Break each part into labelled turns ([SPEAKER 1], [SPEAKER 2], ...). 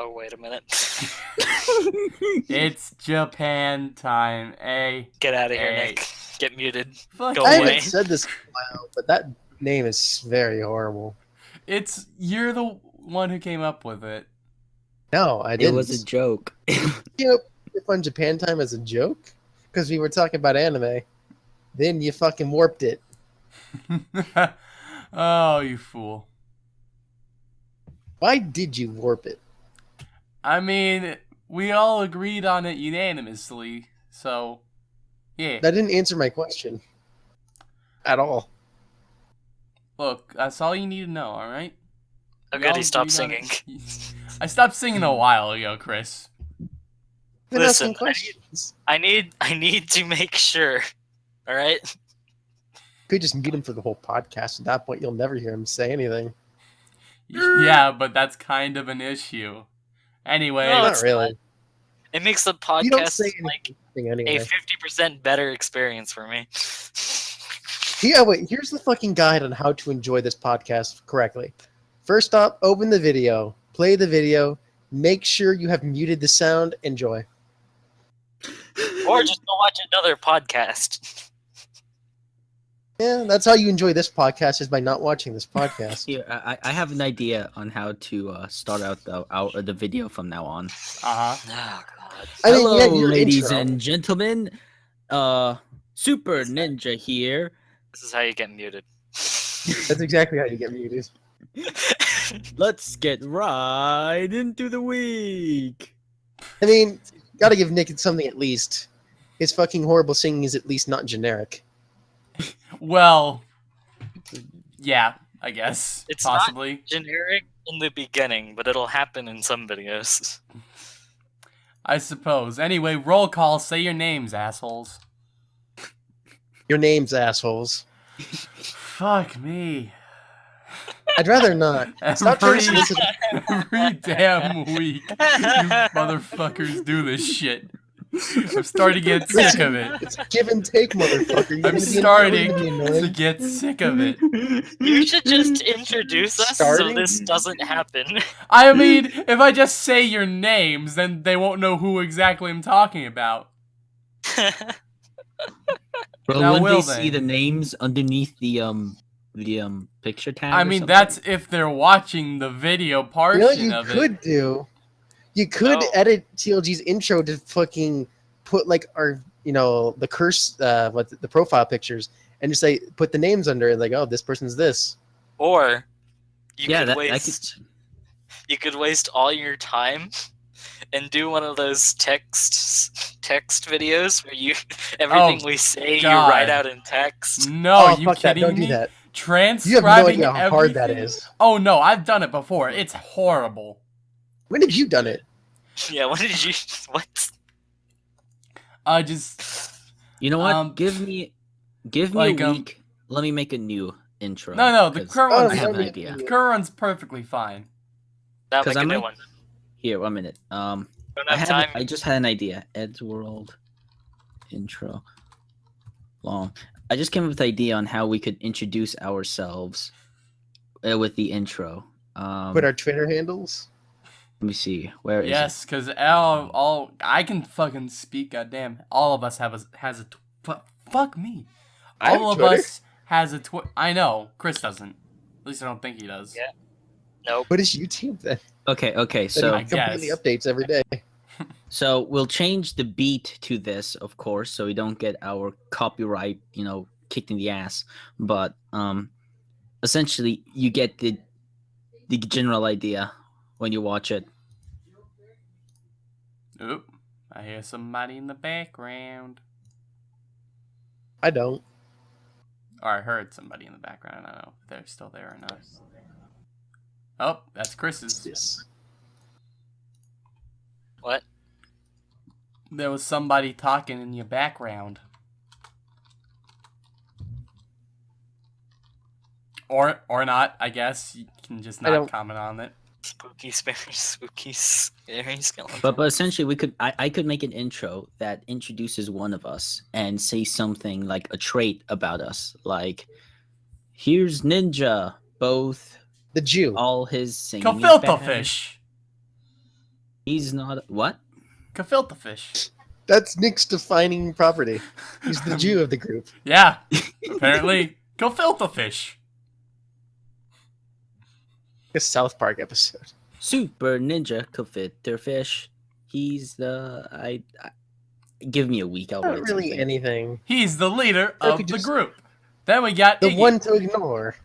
[SPEAKER 1] Oh, wait a minute.
[SPEAKER 2] It's Japan time.
[SPEAKER 1] Get out of here, Nick. Get muted.
[SPEAKER 2] Fuck
[SPEAKER 1] Go
[SPEAKER 3] I
[SPEAKER 1] away.
[SPEAKER 3] haven't said this in a while, but that name is very horrible.
[SPEAKER 2] You're the one who came up with it.
[SPEAKER 3] No, I
[SPEAKER 4] It
[SPEAKER 3] didn't.
[SPEAKER 4] was a joke.
[SPEAKER 3] You on Japan time as a joke? Because we were talking about anime. Then you fucking warped it.
[SPEAKER 2] Oh, you fool.
[SPEAKER 3] Why did you warp it?
[SPEAKER 2] I mean, we all agreed on it unanimously, so yeah.
[SPEAKER 3] That didn't answer my question. At all.
[SPEAKER 2] Look, that's all you need to know, alright?
[SPEAKER 1] Oh, good, he stopped singing.
[SPEAKER 2] I stopped singing a while ago, Chris.
[SPEAKER 3] Been
[SPEAKER 1] Listen,
[SPEAKER 3] asking questions.
[SPEAKER 1] I need to make sure. All right.
[SPEAKER 3] Could just mute him for the whole podcast. At that point, you'll never hear him say anything.
[SPEAKER 2] Yeah, but that's kind of an issue. Anyway,
[SPEAKER 1] No,
[SPEAKER 3] Not
[SPEAKER 1] it's
[SPEAKER 3] really.
[SPEAKER 1] It makes the
[SPEAKER 3] You don't
[SPEAKER 1] podcast
[SPEAKER 3] say
[SPEAKER 1] like
[SPEAKER 3] anything
[SPEAKER 1] a
[SPEAKER 3] anyway.
[SPEAKER 1] 50% better experience for me.
[SPEAKER 3] Yeah, wait. Here's the fucking guide on how to enjoy this podcast correctly. First up, open the video, play the video, make sure you have muted the sound, enjoy.
[SPEAKER 1] Or just go watch another podcast.
[SPEAKER 3] Yeah, that's how you enjoy this podcast, is by not watching this podcast.
[SPEAKER 4] Here, I have an idea on how to start out the video from now on.
[SPEAKER 1] Oh god.
[SPEAKER 3] I mean,
[SPEAKER 4] Hello,
[SPEAKER 3] yeah, your
[SPEAKER 4] ladies
[SPEAKER 3] intro.
[SPEAKER 4] and gentlemen. Super Ninja here.
[SPEAKER 1] This is how you get muted.
[SPEAKER 3] That's exactly how you get muted.
[SPEAKER 4] Let's get right into the week.
[SPEAKER 3] I mean, gotta give Nick something at least. His fucking horrible singing is at least not generic.
[SPEAKER 2] well, yeah, I guess.
[SPEAKER 1] It's
[SPEAKER 2] possibly.
[SPEAKER 1] not generic in the beginning, but it'll happen in some videos.
[SPEAKER 2] I suppose. Anyway, roll call. Say your names, assholes.
[SPEAKER 3] Your name's assholes.
[SPEAKER 2] Fuck me.
[SPEAKER 3] I'd rather not. Stop trying to solicit.
[SPEAKER 2] Every damn week, you motherfuckers do this shit. I'm starting to get sick of it.
[SPEAKER 3] It's give and take, motherfucker. You're
[SPEAKER 2] I'm
[SPEAKER 3] gonna be
[SPEAKER 2] starting
[SPEAKER 3] annoying,
[SPEAKER 2] to get sick of it.
[SPEAKER 1] You should just introduce us so
[SPEAKER 3] Starting?
[SPEAKER 1] this doesn't happen.
[SPEAKER 2] I mean, if I just say your names, then they won't know who exactly I'm talking about.
[SPEAKER 4] Bro,
[SPEAKER 2] Now,
[SPEAKER 4] when
[SPEAKER 2] will
[SPEAKER 4] they
[SPEAKER 2] they?
[SPEAKER 4] see the names underneath the picture tag?
[SPEAKER 2] I
[SPEAKER 4] or
[SPEAKER 2] mean,
[SPEAKER 4] something?
[SPEAKER 2] that's if they're watching the video
[SPEAKER 3] You know what
[SPEAKER 2] portion
[SPEAKER 3] you
[SPEAKER 2] of it.
[SPEAKER 3] could do? You could
[SPEAKER 1] No.
[SPEAKER 3] edit TLG's intro to fucking put like our, the curse, the profile pictures, and just say put the names under it, like, oh, this person's this.
[SPEAKER 1] Or you
[SPEAKER 4] Yeah,
[SPEAKER 1] could
[SPEAKER 4] that
[SPEAKER 1] waste you could waste all your time and do one of those text videos where you everything we say
[SPEAKER 2] God.
[SPEAKER 1] you write out in text.
[SPEAKER 2] No,
[SPEAKER 3] Oh,
[SPEAKER 2] you
[SPEAKER 3] fuck that!
[SPEAKER 2] kidding
[SPEAKER 3] Don't
[SPEAKER 2] me?
[SPEAKER 3] do that.
[SPEAKER 2] Transcribing
[SPEAKER 3] You have no idea how hard that
[SPEAKER 2] everything?
[SPEAKER 3] is.
[SPEAKER 2] Oh no, I've done it before. It's horrible.
[SPEAKER 3] When have you done it?
[SPEAKER 1] Yeah, when did you what?
[SPEAKER 2] I just
[SPEAKER 4] You know what?
[SPEAKER 2] Um,
[SPEAKER 4] give me
[SPEAKER 2] like,
[SPEAKER 4] a week. Let me make a new intro.
[SPEAKER 2] no. The
[SPEAKER 4] 'cause
[SPEAKER 2] current
[SPEAKER 3] Oh,
[SPEAKER 4] I
[SPEAKER 2] one's
[SPEAKER 4] have an
[SPEAKER 3] sorry.
[SPEAKER 4] idea.
[SPEAKER 2] the current one's perfectly fine.
[SPEAKER 1] Now
[SPEAKER 4] 'Cause
[SPEAKER 1] make
[SPEAKER 4] I
[SPEAKER 1] a new
[SPEAKER 4] might-
[SPEAKER 1] one.
[SPEAKER 4] Here, 1 minute.
[SPEAKER 1] Don't
[SPEAKER 4] I
[SPEAKER 1] have time.
[SPEAKER 4] just had an idea. Ed's World intro. Long. I just came up with an idea on how we could introduce ourselves with the intro.
[SPEAKER 3] Put our Twitter handles.
[SPEAKER 4] Let me see. Where is
[SPEAKER 2] Yes, because all I can fucking speak. Goddamn, all of us has a fuck me.
[SPEAKER 3] I have
[SPEAKER 2] All of
[SPEAKER 3] Twitter.
[SPEAKER 2] us has a Twitter. I know Chris doesn't. At least I don't think he does.
[SPEAKER 1] Yeah. Nope.
[SPEAKER 3] What is YouTube then?
[SPEAKER 4] it? Okay.
[SPEAKER 3] That
[SPEAKER 4] So
[SPEAKER 2] I
[SPEAKER 3] completely
[SPEAKER 2] guess.
[SPEAKER 3] updates every day.
[SPEAKER 4] So we'll change the beat to this, of course, so we don't get our copyright, kicked in the ass. But essentially, you get the general idea when you watch it.
[SPEAKER 2] Oop! I hear somebody in the background.
[SPEAKER 3] I don't.
[SPEAKER 2] Or I heard somebody in the background. I don't know if they're still there or not. Oh, that's Chris's.
[SPEAKER 3] Yes.
[SPEAKER 1] What?
[SPEAKER 2] There was somebody talking in your background. Or not, I guess. You can just
[SPEAKER 3] I
[SPEAKER 2] not
[SPEAKER 3] don't-
[SPEAKER 2] comment on it.
[SPEAKER 1] Spooky scary skeleton.
[SPEAKER 4] But essentially, I could make an intro that introduces one of us and say something like a trait about us, like, "Here's Ninja, both
[SPEAKER 3] The Jew.
[SPEAKER 4] all his singing is
[SPEAKER 2] Gefilte
[SPEAKER 4] bad."
[SPEAKER 2] fish.
[SPEAKER 4] He's not what?
[SPEAKER 2] Gefilte fish.
[SPEAKER 3] That's Nick's defining property. He's the Jew of the group.
[SPEAKER 2] Yeah, apparently gefilte fish.
[SPEAKER 3] A South Park episode.
[SPEAKER 4] Super Ninja Confiter Fish. He's the give me a week. I'll
[SPEAKER 3] Not
[SPEAKER 4] write
[SPEAKER 3] really
[SPEAKER 4] something.
[SPEAKER 3] anything.
[SPEAKER 2] He's the leader
[SPEAKER 3] Or
[SPEAKER 2] of
[SPEAKER 3] could
[SPEAKER 2] the
[SPEAKER 3] just-
[SPEAKER 2] group. Then we got
[SPEAKER 3] The
[SPEAKER 2] Iggy,
[SPEAKER 3] one to ignore.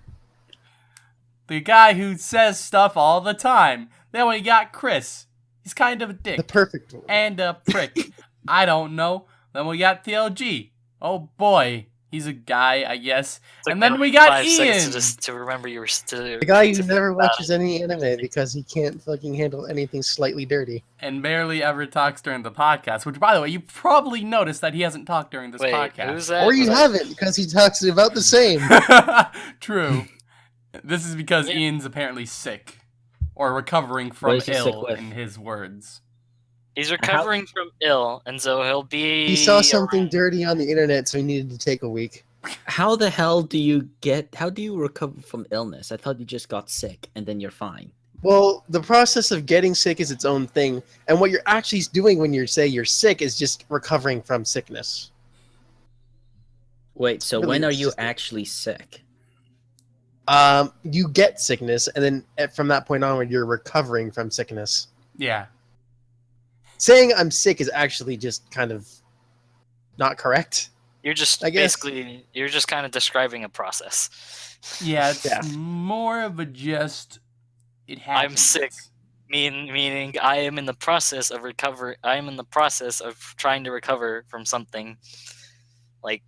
[SPEAKER 2] the guy who says stuff all the time. Then we got Chris. He's kind of a dick.
[SPEAKER 3] The perfect one.
[SPEAKER 2] And a prick. I don't know. Then we got TLG. Oh boy, he's a guy, I guess.
[SPEAKER 1] Took
[SPEAKER 2] And
[SPEAKER 1] me
[SPEAKER 2] then
[SPEAKER 1] like
[SPEAKER 2] we got
[SPEAKER 1] 5 seconds
[SPEAKER 2] Ian.
[SPEAKER 1] to remember you were to
[SPEAKER 3] The guy who
[SPEAKER 1] to-
[SPEAKER 3] never watches any anime because he can't fucking handle anything slightly dirty.
[SPEAKER 2] And barely ever talks during the podcast. Which, by the way, you probably noticed that he hasn't talked during this
[SPEAKER 1] Wait,
[SPEAKER 2] podcast.
[SPEAKER 1] who's that?
[SPEAKER 3] Or you
[SPEAKER 1] Was that-
[SPEAKER 3] haven't because he talks about the same.
[SPEAKER 2] True. This is because
[SPEAKER 1] Yeah.
[SPEAKER 2] Ian's apparently sick. Or recovering
[SPEAKER 4] What
[SPEAKER 2] from
[SPEAKER 4] is he sick
[SPEAKER 2] ill,
[SPEAKER 4] with?
[SPEAKER 2] in his words.
[SPEAKER 1] He's recovering from ill, and so he'll be.
[SPEAKER 3] He saw something dirty on the internet, so he needed to take a week.
[SPEAKER 4] How the hell do you recover from illness? I thought you just got sick and then you're fine.
[SPEAKER 3] Well, the process of getting sick is its own thing, and what you're actually doing when you say you're sick is just recovering from sickness.
[SPEAKER 4] Wait, so
[SPEAKER 3] Really,
[SPEAKER 4] when are
[SPEAKER 3] it's
[SPEAKER 4] you
[SPEAKER 3] just-
[SPEAKER 4] actually sick?
[SPEAKER 3] You get sickness, and then from that point onward, you're recovering from sickness.
[SPEAKER 2] Yeah.
[SPEAKER 3] Saying I'm sick is actually just kind of not correct.
[SPEAKER 1] You're just
[SPEAKER 3] I guess.
[SPEAKER 1] basically you're just kind of describing a process.
[SPEAKER 2] Yeah, it's
[SPEAKER 3] Yeah.
[SPEAKER 2] more of a just... It happens.
[SPEAKER 1] I'm sick. Meaning I am in the process of I am in the process of trying to recover from something, like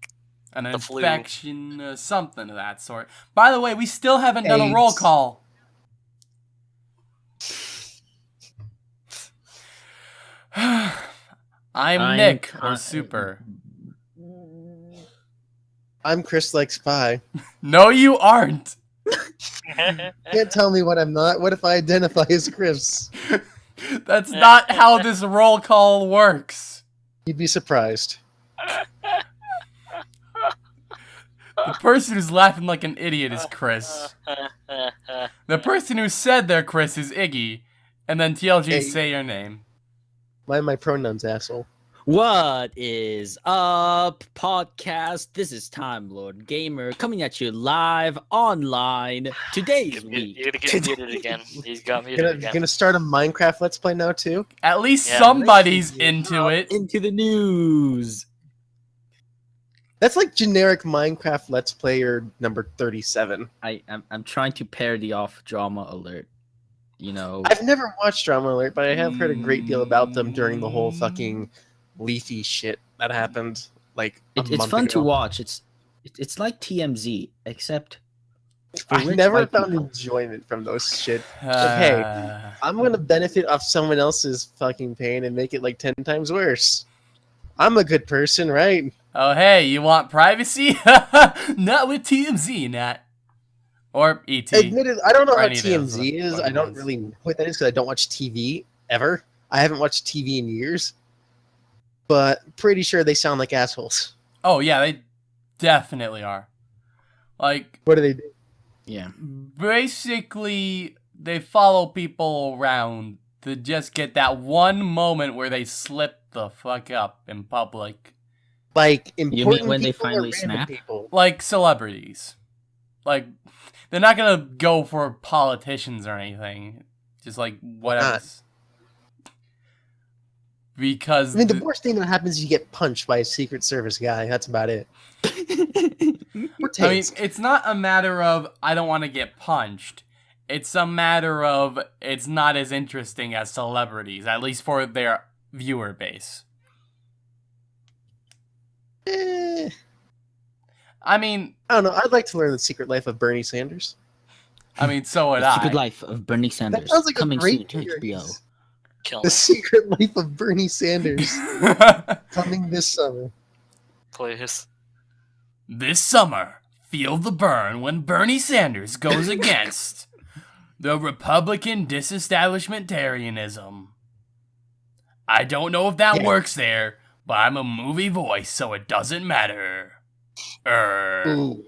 [SPEAKER 2] An
[SPEAKER 1] the flu.
[SPEAKER 2] infection, something of that sort. By the way, we still haven't done a roll
[SPEAKER 3] AIDS.
[SPEAKER 2] call. I'm Nick, or Super.
[SPEAKER 3] I'm Chris Likes Pie.
[SPEAKER 2] No, you aren't.
[SPEAKER 3] Can't tell me what I'm not. What if I identify as Chris?
[SPEAKER 2] That's not how this roll call works.
[SPEAKER 3] You'd be surprised.
[SPEAKER 2] The person who's laughing like an idiot is Chris. The person who said they're Chris is Iggy. And then TLG,
[SPEAKER 3] Hey.
[SPEAKER 2] say your name.
[SPEAKER 3] Mind my pronouns, asshole.
[SPEAKER 4] What is up, podcast? This is TimeLordGamer coming at you live online today's week.
[SPEAKER 1] You're gonna get muted again. He's got muted again.
[SPEAKER 3] Gonna start a Minecraft Let's Play now too.
[SPEAKER 2] At least
[SPEAKER 1] Yeah.
[SPEAKER 2] somebody's into it.
[SPEAKER 4] Into the news.
[SPEAKER 3] That's like generic Minecraft Let's Player number 37.
[SPEAKER 4] I'm trying to parody off Drama Alert. You know,
[SPEAKER 3] I've never watched Drama Alert, but I have heard a great deal about them during the whole fucking leafy shit that happened. Like
[SPEAKER 4] it's
[SPEAKER 3] month
[SPEAKER 4] fun to
[SPEAKER 3] ago.
[SPEAKER 4] watch. It's like TMZ, except for
[SPEAKER 3] I
[SPEAKER 4] rich
[SPEAKER 3] never
[SPEAKER 4] white
[SPEAKER 3] found
[SPEAKER 4] people.
[SPEAKER 3] enjoyment from those shit. hey, I'm gonna benefit off someone else's fucking pain and make it like 10 times worse. I'm a good person, right?
[SPEAKER 2] Oh, hey, you want privacy? Not with TMZ, Nat. Or ET.
[SPEAKER 3] Admitted, I don't know
[SPEAKER 2] Or
[SPEAKER 3] how
[SPEAKER 2] any of those
[SPEAKER 3] TMZ is.
[SPEAKER 2] fucking
[SPEAKER 3] I don't
[SPEAKER 2] ones.
[SPEAKER 3] really know what that is because I don't watch TV ever. I haven't watched TV in years. But pretty sure they sound like assholes.
[SPEAKER 2] Oh, yeah, they definitely are. Like,
[SPEAKER 3] What do they do?
[SPEAKER 4] Yeah.
[SPEAKER 2] basically, they follow people around to just get that one moment where they slip the fuck up in public.
[SPEAKER 3] Like
[SPEAKER 4] mean
[SPEAKER 3] important
[SPEAKER 4] when they
[SPEAKER 3] people or
[SPEAKER 4] finally
[SPEAKER 3] random
[SPEAKER 4] snap?
[SPEAKER 3] people?
[SPEAKER 2] Like celebrities. Like, they're not gonna go for politicians or anything. Just like whatever.
[SPEAKER 3] Not.
[SPEAKER 2] Because
[SPEAKER 3] I mean, the worst thing that happens is you get punched by a Secret Service guy. That's about it. Or
[SPEAKER 2] I mean,
[SPEAKER 3] tased.
[SPEAKER 2] it's not a matter of I don't want to get punched. It's a matter of it's not as interesting as celebrities, at least for their viewer base.
[SPEAKER 3] Eh,
[SPEAKER 2] I mean,
[SPEAKER 3] I don't know. I'd like to learn the secret life of Bernie Sanders.
[SPEAKER 2] so would
[SPEAKER 4] The Secret
[SPEAKER 2] I.
[SPEAKER 4] Life of Bernie Sanders
[SPEAKER 3] sounds like a
[SPEAKER 4] coming
[SPEAKER 3] great
[SPEAKER 4] soon to
[SPEAKER 3] series.
[SPEAKER 4] HBO.
[SPEAKER 1] Kill
[SPEAKER 3] The
[SPEAKER 1] me.
[SPEAKER 3] secret life of Bernie Sanders coming this summer.
[SPEAKER 1] Please.
[SPEAKER 2] This summer, feel the burn when Bernie Sanders goes against the Republican disestablishmentarianism. I don't know if that
[SPEAKER 3] Yeah.
[SPEAKER 2] works there, but I'm a movie voice, so it doesn't matter.
[SPEAKER 3] Ooh.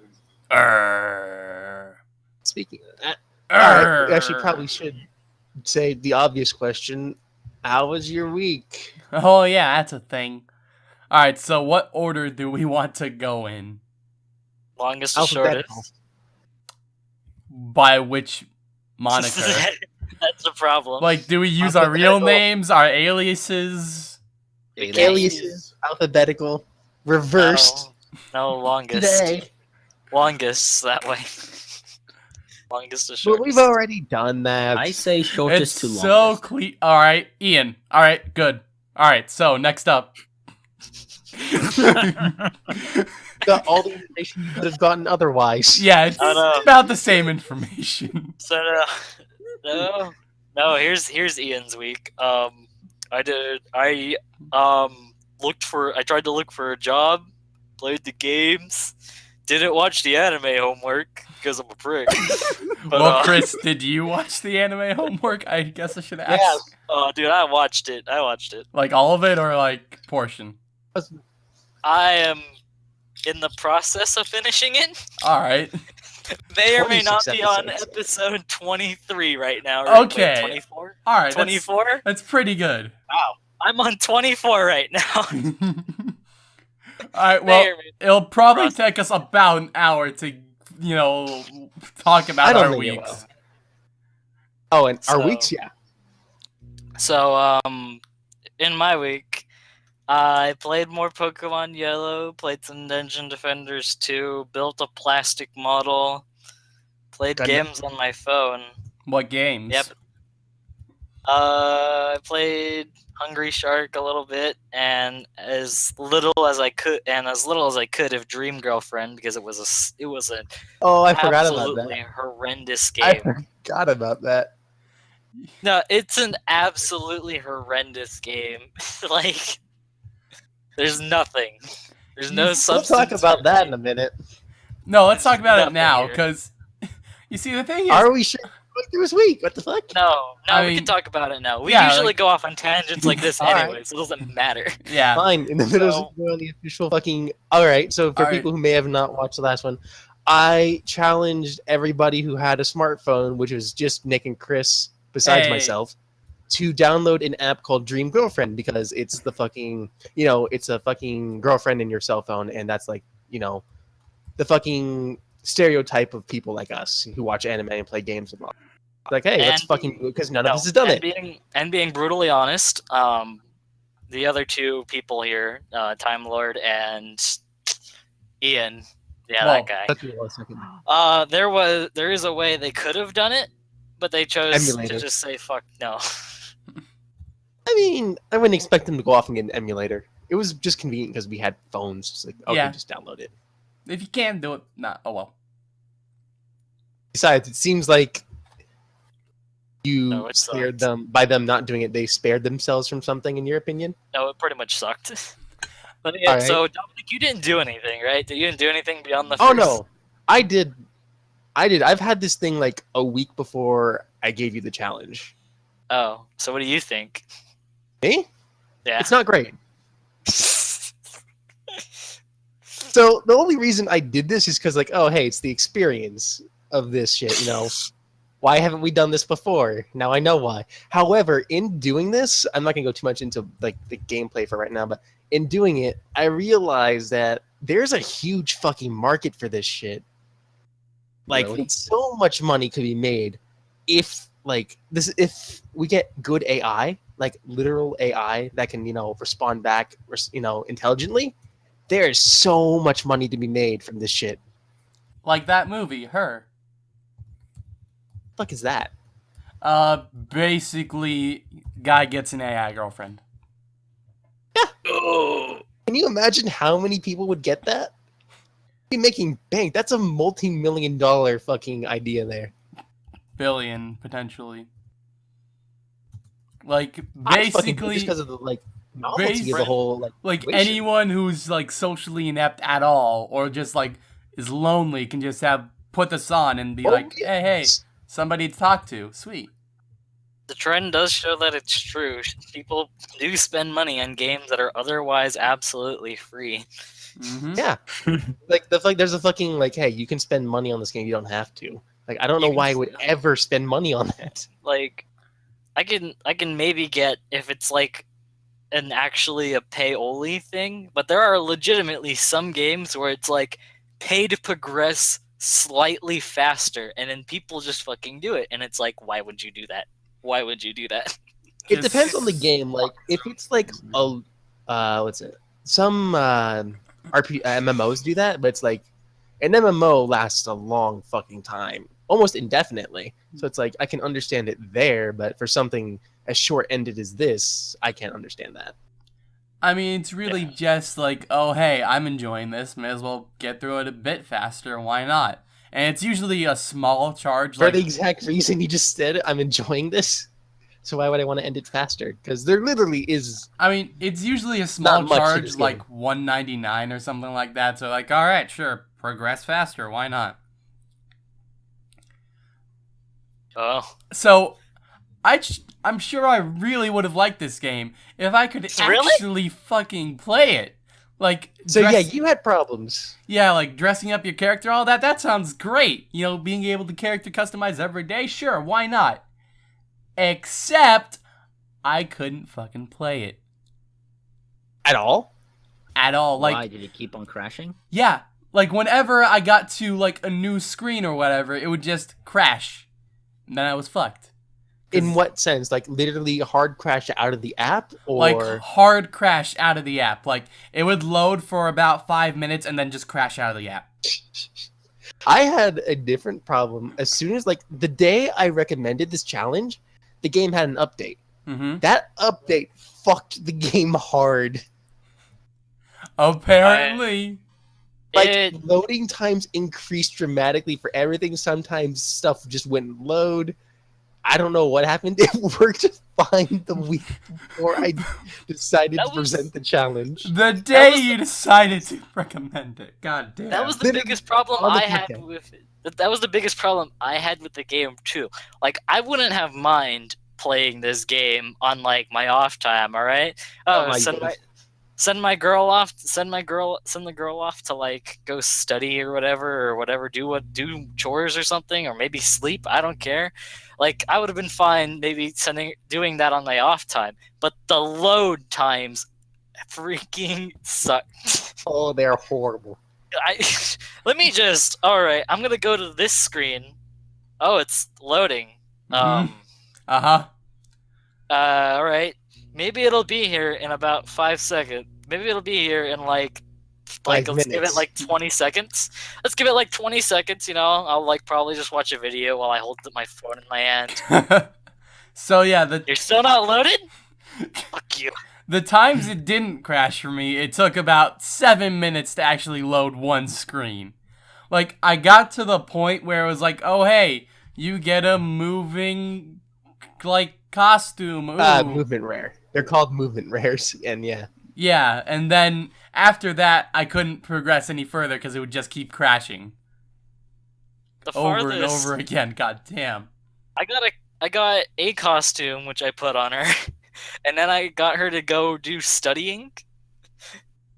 [SPEAKER 3] Speaking of that, I actually probably should say the obvious question. How was your week?
[SPEAKER 2] Oh yeah, that's a thing. All right, so what order do we want to go in?
[SPEAKER 1] Longest to
[SPEAKER 3] Alphabetical.
[SPEAKER 1] shortest.
[SPEAKER 2] By which moniker?
[SPEAKER 1] That's the problem.
[SPEAKER 2] Like, do we use our real
[SPEAKER 3] Alphabetical.
[SPEAKER 2] names, our aliases?
[SPEAKER 1] We can't
[SPEAKER 3] Aliases, alphabetical, reversed.
[SPEAKER 1] No, longest.
[SPEAKER 3] Today.
[SPEAKER 1] Longest that way. Longest to
[SPEAKER 3] But
[SPEAKER 1] shortest.
[SPEAKER 3] we've already done that.
[SPEAKER 4] I say shortest to
[SPEAKER 2] It's
[SPEAKER 4] longest.
[SPEAKER 2] so clear. All right, Ian. All right, good. All right, so next up.
[SPEAKER 3] Got all the information you could have gotten otherwise.
[SPEAKER 2] Yeah, it's
[SPEAKER 1] Oh, no.
[SPEAKER 2] about the same information.
[SPEAKER 1] So no. Here's Ian's week. I tried to look for a job, played the games, didn't watch the anime homework because I'm a prick. But,
[SPEAKER 2] Well, Chris, did you watch the anime homework? I guess I should ask.
[SPEAKER 3] Yeah.
[SPEAKER 1] oh, dude, I watched it.
[SPEAKER 2] Like all of it or like portion?
[SPEAKER 1] I am in the process of finishing it.
[SPEAKER 2] All right.
[SPEAKER 1] May or may not
[SPEAKER 3] 26
[SPEAKER 1] be on
[SPEAKER 3] episodes.
[SPEAKER 1] episode 23 right now. Right?
[SPEAKER 2] Okay.
[SPEAKER 1] 24?
[SPEAKER 2] All right.
[SPEAKER 1] 24?
[SPEAKER 2] That's pretty good.
[SPEAKER 1] I'm on 24 right now.
[SPEAKER 2] All right.
[SPEAKER 1] May
[SPEAKER 2] Well,
[SPEAKER 1] or may-
[SPEAKER 2] it'll probably take us about an hour to, talk
[SPEAKER 3] I
[SPEAKER 2] about
[SPEAKER 3] don't
[SPEAKER 2] our
[SPEAKER 3] think it
[SPEAKER 2] weeks.
[SPEAKER 3] Oh, and our
[SPEAKER 1] So-
[SPEAKER 3] weeks, yeah.
[SPEAKER 1] So, in my week, I played more Pokemon Yellow, played some Dungeon Defenders 2, built a plastic model, played
[SPEAKER 3] Good.
[SPEAKER 1] games on my phone.
[SPEAKER 2] What games?
[SPEAKER 1] Yep. I played Hungry Shark a little bit, and as little as I could of Dream Girlfriend, because it was an
[SPEAKER 3] Oh, I forgot about
[SPEAKER 1] absolutely
[SPEAKER 3] that.
[SPEAKER 1] horrendous
[SPEAKER 3] I
[SPEAKER 1] game.
[SPEAKER 3] forgot about that.
[SPEAKER 1] No, it's an absolutely horrendous game. Like, there's nothing. There's no
[SPEAKER 3] We'll
[SPEAKER 1] substance.
[SPEAKER 3] talk about that in a minute.
[SPEAKER 2] No, let's talk about it
[SPEAKER 1] Nothing
[SPEAKER 2] now,
[SPEAKER 1] here.
[SPEAKER 2] because you see, the thing is,
[SPEAKER 3] Are we sure going through his week? What the fuck?
[SPEAKER 1] No,
[SPEAKER 2] I
[SPEAKER 1] we
[SPEAKER 2] mean,
[SPEAKER 1] can talk about it now. We
[SPEAKER 2] yeah,
[SPEAKER 1] usually
[SPEAKER 2] like-
[SPEAKER 1] go off on tangents like this
[SPEAKER 3] All right.
[SPEAKER 1] anyway, so it doesn't matter.
[SPEAKER 2] yeah,
[SPEAKER 3] Fine. In the middle
[SPEAKER 1] So-
[SPEAKER 3] of on the official fucking. All right. So for
[SPEAKER 2] All right.
[SPEAKER 3] people who may have not watched the last one, I challenged everybody who had a smartphone, which was just Nick and Chris, besides
[SPEAKER 2] Hey.
[SPEAKER 3] myself, to download an app called Dream Girlfriend, because it's the fucking, it's a fucking girlfriend in your cell phone, and that's like, the fucking stereotype of people like us who watch anime and play games and all. Like, hey, let's
[SPEAKER 1] And-
[SPEAKER 3] fucking do it, because none
[SPEAKER 1] No,
[SPEAKER 3] of us has done
[SPEAKER 1] and
[SPEAKER 3] it.
[SPEAKER 1] being brutally honest, the other two people here, Time Lord and Ian,
[SPEAKER 2] Well,
[SPEAKER 1] that guy.
[SPEAKER 3] Let's do it 1 second.
[SPEAKER 1] There is a way they could have done it, but they chose
[SPEAKER 3] Emulator.
[SPEAKER 1] to just say fuck no.
[SPEAKER 3] I mean, I wouldn't expect them to go off and get an emulator. It was just convenient because we had phones. It's like, okay,
[SPEAKER 2] Yeah.
[SPEAKER 3] just download it.
[SPEAKER 2] if you can do it, oh well.
[SPEAKER 3] Besides, it seems like you
[SPEAKER 1] No, it
[SPEAKER 3] spared
[SPEAKER 1] sucked.
[SPEAKER 3] them by them not doing it. They spared themselves from something, in your opinion.
[SPEAKER 1] No, it pretty much sucked. But yeah,
[SPEAKER 3] Alright.
[SPEAKER 1] so Dominic, you didn't do anything, right? You didn't do anything beyond the
[SPEAKER 3] Oh
[SPEAKER 1] first...
[SPEAKER 3] no, I did. I've had this thing like a week before I gave you the challenge.
[SPEAKER 1] Oh, so what do you think?
[SPEAKER 3] Me?
[SPEAKER 1] Yeah.
[SPEAKER 3] It's not great. So the only reason I did this is because, like, oh hey, it's the experience of this shit. Why haven't we done this before? Now I know why. However, in doing this, I'm not gonna go too much into like the gameplay for right now, but in doing it, I realized that there's a huge fucking market for this shit. Like,
[SPEAKER 4] Really?
[SPEAKER 3] so much money could be made if if we get good AI, like literal AI that can, respond back, intelligently. There's so much money to be made from this shit.
[SPEAKER 2] Like that movie, Her.
[SPEAKER 3] The fuck is that?
[SPEAKER 2] Basically, guy gets an AI girlfriend.
[SPEAKER 3] Can you imagine how many people would get that? Be making bank. That's a multi-million-dollar fucking idea there.
[SPEAKER 2] Billion, potentially. Like,
[SPEAKER 3] I fucking
[SPEAKER 2] basically,
[SPEAKER 3] just because of the novelty of the whole
[SPEAKER 2] like
[SPEAKER 3] situation.
[SPEAKER 2] anyone who's like socially inept at all, or just like is lonely, can just put this on and be
[SPEAKER 3] Oh,
[SPEAKER 2] like, hey,
[SPEAKER 3] yes.
[SPEAKER 2] somebody to talk to. Sweet.
[SPEAKER 1] The trend does show that it's true. People do spend money on games that are otherwise absolutely free.
[SPEAKER 2] Mm-hmm.
[SPEAKER 3] Yeah. There's a fucking hey, you can spend money on this game. You don't have to. Like, I don't know
[SPEAKER 1] You can
[SPEAKER 3] why I would ever spend money on that.
[SPEAKER 1] Like, I can maybe get if it's like actually a pay-only thing, but there are legitimately some games where it's like pay to progress slightly faster, and then people just fucking do it, and it's like, why would you do that? Why would you do that?
[SPEAKER 3] It depends on the game. Like, if it's like a, what's it? Some MMOs do that, but it's like an MMO lasts a long fucking time, almost indefinitely. So it's like I can understand it there, but for something as short-ended as this, I can't understand that.
[SPEAKER 2] I mean, it's really just like, oh, hey, I'm enjoying this. May as well get through it a bit faster. Why not? And it's usually a small charge.
[SPEAKER 3] For
[SPEAKER 2] Like,
[SPEAKER 3] the exact reason you just said, I'm enjoying this. So why would I want to end it faster? Because there literally is.
[SPEAKER 2] I mean, it's usually a small
[SPEAKER 3] Not much to
[SPEAKER 2] charge,
[SPEAKER 3] this
[SPEAKER 2] like
[SPEAKER 3] game.
[SPEAKER 2] $1.99 or something like that. So, like, all right, sure, progress faster. Why not?
[SPEAKER 1] Oh,
[SPEAKER 2] So, I'm sure I really would have liked this game if I could
[SPEAKER 1] Really?
[SPEAKER 2] actually fucking play it. Like,
[SPEAKER 3] So yeah, you had problems.
[SPEAKER 2] yeah, like dressing up your character, all that. That sounds great. You know, being able to character customize every day, sure, why not? Except I couldn't fucking play it
[SPEAKER 3] At all?
[SPEAKER 2] at all. Like,
[SPEAKER 4] Why did it keep on crashing?
[SPEAKER 2] yeah, like whenever I got to like a new screen or whatever, it would just crash, and then I was fucked.
[SPEAKER 3] In what sense? Like literally hard crash out of the app? Or
[SPEAKER 2] Like hard crash out of the app. Like it would load for about 5 minutes and then just crash out of the app.
[SPEAKER 3] I had a different problem. As soon as like the day I recommended this challenge, the game had an update.
[SPEAKER 2] Mm-hmm.
[SPEAKER 3] That update fucked the game hard.
[SPEAKER 2] Apparently.
[SPEAKER 3] Like,
[SPEAKER 1] it
[SPEAKER 3] loading times increased dramatically for everything. Sometimes stuff just wouldn't load. I don't know what happened. It worked fine the week before I decided
[SPEAKER 1] That
[SPEAKER 3] to
[SPEAKER 1] was-
[SPEAKER 3] present the challenge.
[SPEAKER 2] The day
[SPEAKER 1] was
[SPEAKER 2] you decided to recommend it. God damn.
[SPEAKER 1] that was the
[SPEAKER 3] Literally
[SPEAKER 1] biggest problem
[SPEAKER 3] on the
[SPEAKER 1] I had
[SPEAKER 3] podcast.
[SPEAKER 1] with it. That was the biggest problem I had with the game too. Like, I wouldn't have mind playing this game on like my off time. All right.
[SPEAKER 3] Oh my
[SPEAKER 1] send
[SPEAKER 3] goodness.
[SPEAKER 1] send my girl off. Send the girl off to like go study or whatever. Do chores or something, or maybe sleep. I don't care. Like, I would have been fine maybe doing that on my off time, but the load times freaking sucked.
[SPEAKER 3] Oh, they're horrible.
[SPEAKER 1] Let me just. All right, I'm gonna go to this screen. Oh, it's loading.
[SPEAKER 2] Mhm. Uh-huh.
[SPEAKER 1] All right. Maybe it'll be here in about 5 seconds. Maybe it'll be here in like
[SPEAKER 3] 5
[SPEAKER 1] let's give it
[SPEAKER 3] minutes.
[SPEAKER 1] like 20 seconds. Let's give it like 20 seconds. You know, I'll like probably just watch a video while I hold my phone in my hand.
[SPEAKER 2] So yeah,
[SPEAKER 1] You're still not loaded? Fuck you.
[SPEAKER 2] the times it didn't crash for me, it took about 7 minutes to actually load one screen. Like, I got to the point where it was like, oh hey, you get a moving, like, costume. Ooh.
[SPEAKER 3] Movement rare. They're called movement rares, and yeah.
[SPEAKER 2] Yeah, and then after that, I couldn't progress any further because it would just keep crashing.
[SPEAKER 1] The
[SPEAKER 2] Over
[SPEAKER 1] farthest
[SPEAKER 2] and over again, god damn.
[SPEAKER 1] I got a costume which I put on her, and then I got her to go do studying.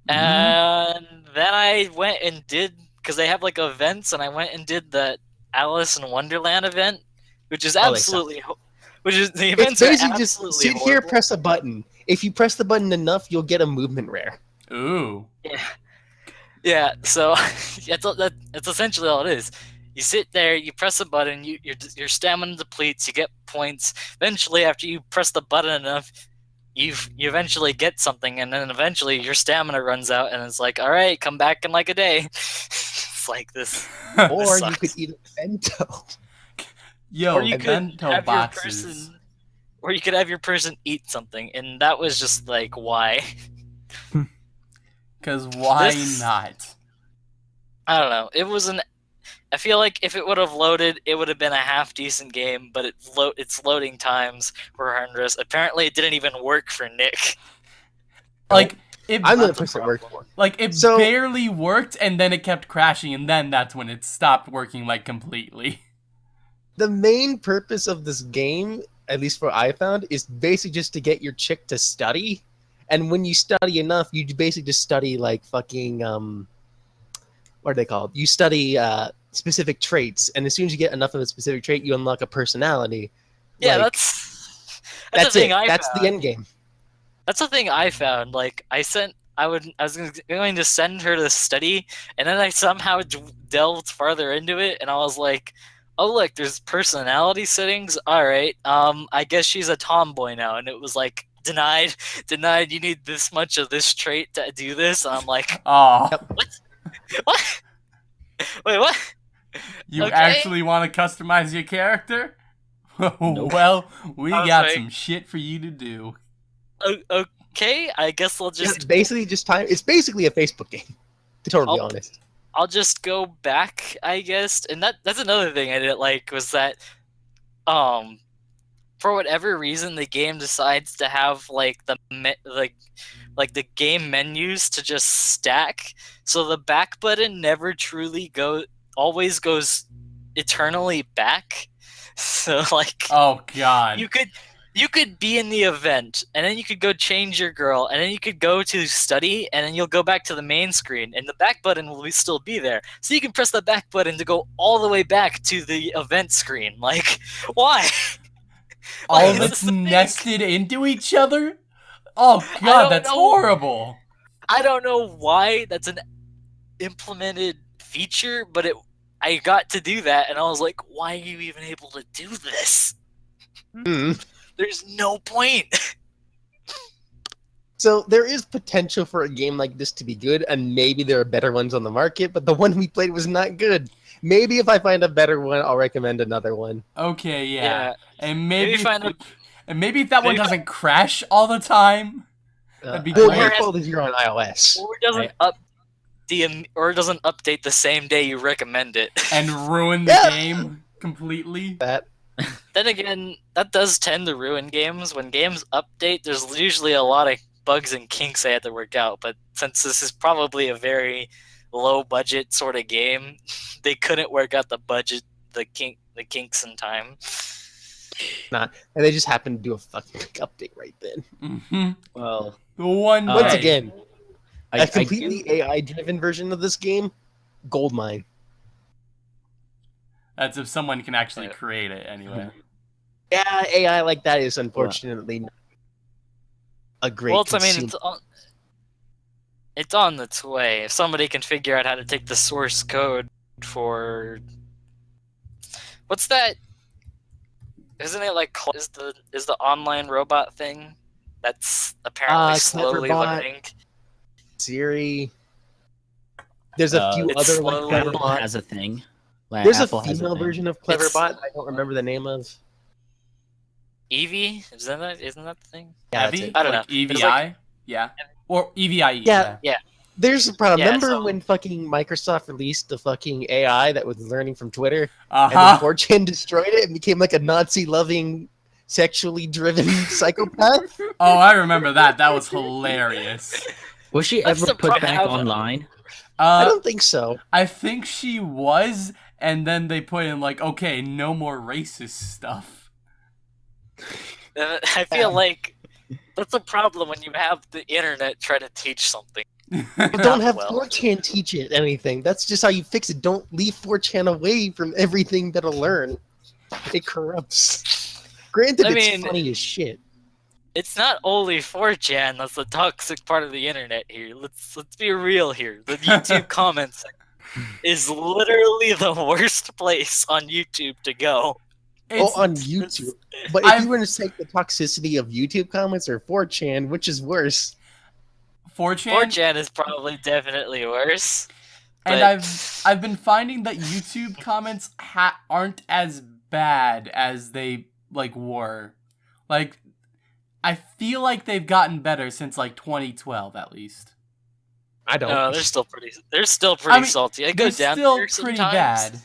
[SPEAKER 1] And then I went and did, because they have like events, and I went and did the Alice in Wonderland event, which is
[SPEAKER 3] Oh, they suck.
[SPEAKER 1] absolutely, which is the
[SPEAKER 3] It's
[SPEAKER 1] events are
[SPEAKER 3] basically just
[SPEAKER 1] absolutely
[SPEAKER 3] sit here,
[SPEAKER 1] horrible.
[SPEAKER 3] press a button. If you press the button enough, you'll get a movement rare.
[SPEAKER 2] Ooh.
[SPEAKER 1] Yeah. So it's essentially all it is. You sit there, you press a button, your stamina depletes, you get points. Eventually, after you press the button enough, you eventually get something, and then eventually your stamina runs out, and it's like, all right, come back in like a day. It's like this.
[SPEAKER 3] Or you
[SPEAKER 1] sucks.
[SPEAKER 3] could eat a bento.
[SPEAKER 2] Yo,
[SPEAKER 1] Or you could
[SPEAKER 2] bento
[SPEAKER 1] have
[SPEAKER 2] boxes.
[SPEAKER 1] your person, or you could have your person eat something, and that was just like, why?
[SPEAKER 2] Because why
[SPEAKER 1] This-
[SPEAKER 2] not?
[SPEAKER 1] I don't know. It was an. I feel like if it would have loaded, it would have been a half decent game. But its loading times were horrendous. Apparently, it didn't even work for Nick.
[SPEAKER 2] Like, it,
[SPEAKER 3] I'm the
[SPEAKER 1] That's a
[SPEAKER 3] person it worked for.
[SPEAKER 2] like, it
[SPEAKER 3] So-
[SPEAKER 2] barely worked, and then it kept crashing, and then that's when it stopped working, like, completely.
[SPEAKER 3] The main purpose of this game, at least for I found, is basically just to get your chick to study. And when you study enough, you basically just study like fucking what are they called? You study specific traits, and as soon as you get enough of a specific trait, you unlock a personality.
[SPEAKER 1] Yeah,
[SPEAKER 3] Like,
[SPEAKER 1] that's
[SPEAKER 3] That's
[SPEAKER 1] the thing
[SPEAKER 3] it.
[SPEAKER 1] I
[SPEAKER 3] That's
[SPEAKER 1] found.
[SPEAKER 3] the end game.
[SPEAKER 1] That's the thing I found. Like I was going to send her to study, and then I somehow delved farther into it, and I was like, "Oh, look, there's personality settings. All right, I guess she's a tomboy now." And it was like denied, denied. You need this much of this trait to do this. And I'm like,
[SPEAKER 2] Oh,
[SPEAKER 1] what? Wait, what?
[SPEAKER 2] you
[SPEAKER 1] Okay.
[SPEAKER 2] actually want to customize your character?
[SPEAKER 4] Nope.
[SPEAKER 2] Well, we
[SPEAKER 1] I was
[SPEAKER 2] got
[SPEAKER 1] like-
[SPEAKER 2] some shit for you to do.
[SPEAKER 1] Okay, I guess I'll
[SPEAKER 3] Yeah,
[SPEAKER 1] just
[SPEAKER 3] it's basically just time. It's basically a Facebook game, to totally be
[SPEAKER 1] I'll-
[SPEAKER 3] honest.
[SPEAKER 1] I'll just go back, I guess. And that's another thing I didn't like was that for whatever reason the game decides to have like the game menus to just stack. So the back button never truly always goes eternally back. So like
[SPEAKER 2] Oh God.
[SPEAKER 1] you could be in the event, and then you could go change your girl, and then you could go to study, and then you'll go back to the main screen, and the back button will still be there. So you can press the back button to go all the way back to the event screen. Like, why?
[SPEAKER 2] All
[SPEAKER 1] Like,
[SPEAKER 2] of
[SPEAKER 1] this
[SPEAKER 2] it's
[SPEAKER 1] is the thing.
[SPEAKER 2] nested into each other? Oh
[SPEAKER 1] I
[SPEAKER 2] God,
[SPEAKER 1] don't
[SPEAKER 2] that's
[SPEAKER 1] know.
[SPEAKER 2] horrible.
[SPEAKER 1] I don't know why that's an implemented feature, but I got to do that, and I was like, why are you even able to do this?
[SPEAKER 3] Hmm.
[SPEAKER 1] There's no point.
[SPEAKER 3] So there is potential for a game like this to be good, and maybe there are better ones on the market, but the one we played was not good. Maybe if I find a better one, I'll recommend another one.
[SPEAKER 2] Okay, yeah.
[SPEAKER 1] Yeah.
[SPEAKER 2] And
[SPEAKER 1] Maybe
[SPEAKER 2] maybe
[SPEAKER 1] find a-
[SPEAKER 2] and maybe if that one
[SPEAKER 1] maybe-
[SPEAKER 2] doesn't crash all the time. That'd be
[SPEAKER 3] Well,
[SPEAKER 2] great.
[SPEAKER 3] your fault is you're on iOS.
[SPEAKER 1] Or it doesn't update the same day you recommend it.
[SPEAKER 2] And ruin the
[SPEAKER 3] Yeah.
[SPEAKER 2] game completely.
[SPEAKER 3] That
[SPEAKER 1] Then again, that does tend to ruin games. When games update, there's usually a lot of bugs and kinks they have to work out. But since this is probably a very low budget sort of game, they couldn't work out the kinks in time.
[SPEAKER 3] and they just happened to do a fucking update right then.
[SPEAKER 2] Hmm.
[SPEAKER 4] Well,
[SPEAKER 2] The one
[SPEAKER 3] Once
[SPEAKER 2] day.
[SPEAKER 3] again,
[SPEAKER 4] I
[SPEAKER 3] a completely AI-driven version of this game, goldmine.
[SPEAKER 2] That's if someone can actually create it anyway.
[SPEAKER 3] Yeah, AI like that is unfortunately not a great.
[SPEAKER 1] Well, I mean,
[SPEAKER 3] consumer.
[SPEAKER 1] it's on its way. If somebody can figure out how to take the source code for what's that? Isn't it like is the online robot thing that's apparently slowly
[SPEAKER 3] Cleverbot.
[SPEAKER 1] learning?
[SPEAKER 3] Siri. There's a few
[SPEAKER 1] it's
[SPEAKER 3] other like
[SPEAKER 1] slowly-
[SPEAKER 4] Apple
[SPEAKER 3] Cleverbot.
[SPEAKER 4] has a thing. Like,
[SPEAKER 3] There's
[SPEAKER 4] Apple
[SPEAKER 3] a
[SPEAKER 4] has
[SPEAKER 3] female
[SPEAKER 4] thing.
[SPEAKER 3] version of
[SPEAKER 1] It's-
[SPEAKER 3] Cleverbot. I don't remember the name of.
[SPEAKER 1] Eevee? Isn't that the thing?
[SPEAKER 3] Yeah, that's
[SPEAKER 2] Heavy?
[SPEAKER 3] it.
[SPEAKER 1] I don't
[SPEAKER 2] Like
[SPEAKER 1] know. There's
[SPEAKER 2] EVI? Yeah. Or EVIE.
[SPEAKER 3] Yeah. There's a problem.
[SPEAKER 1] Yeah,
[SPEAKER 3] Remember
[SPEAKER 1] so-
[SPEAKER 3] when fucking Microsoft released the fucking AI that was learning from Twitter,
[SPEAKER 2] Uh-huh.
[SPEAKER 3] and then 4chan destroyed it and became like a Nazi-loving, sexually driven psychopath?
[SPEAKER 2] Oh, I remember that. That was hilarious.
[SPEAKER 4] Was she
[SPEAKER 1] That's
[SPEAKER 4] ever
[SPEAKER 1] the
[SPEAKER 4] put back
[SPEAKER 1] problem.
[SPEAKER 4] online?
[SPEAKER 3] I
[SPEAKER 2] Uh,
[SPEAKER 3] don't think so.
[SPEAKER 2] I think she was, and then they put in like, okay, no more racist stuff.
[SPEAKER 1] I feel like that's a problem when you have the internet try to teach something.
[SPEAKER 3] But don't have
[SPEAKER 1] well.
[SPEAKER 3] 4chan teach it anything. That's just how you fix it. Don't leave 4chan away from everything that'll learn. It corrupts. Granted,
[SPEAKER 1] I
[SPEAKER 3] it's
[SPEAKER 1] mean-
[SPEAKER 3] funny as shit.
[SPEAKER 1] It's not only 4chan that's the toxic part of the internet here. Let's be real here. The YouTube comments is literally the worst place on YouTube to go.
[SPEAKER 2] It's-
[SPEAKER 3] on YouTube. But if
[SPEAKER 2] I've-
[SPEAKER 3] you were to take the toxicity of YouTube comments or 4chan, which is worse?
[SPEAKER 2] 4chan,
[SPEAKER 1] 4chan is probably definitely worse.
[SPEAKER 2] and
[SPEAKER 1] but-
[SPEAKER 2] I've been finding that YouTube comments aren't as bad as they like were. Like, I feel like they've gotten better since like 2012 at least.
[SPEAKER 3] I don't.
[SPEAKER 1] No, they're still pretty
[SPEAKER 2] mean,
[SPEAKER 1] salty. I go
[SPEAKER 2] They're
[SPEAKER 1] down
[SPEAKER 2] still
[SPEAKER 1] there
[SPEAKER 2] pretty
[SPEAKER 1] sometimes.
[SPEAKER 2] bad.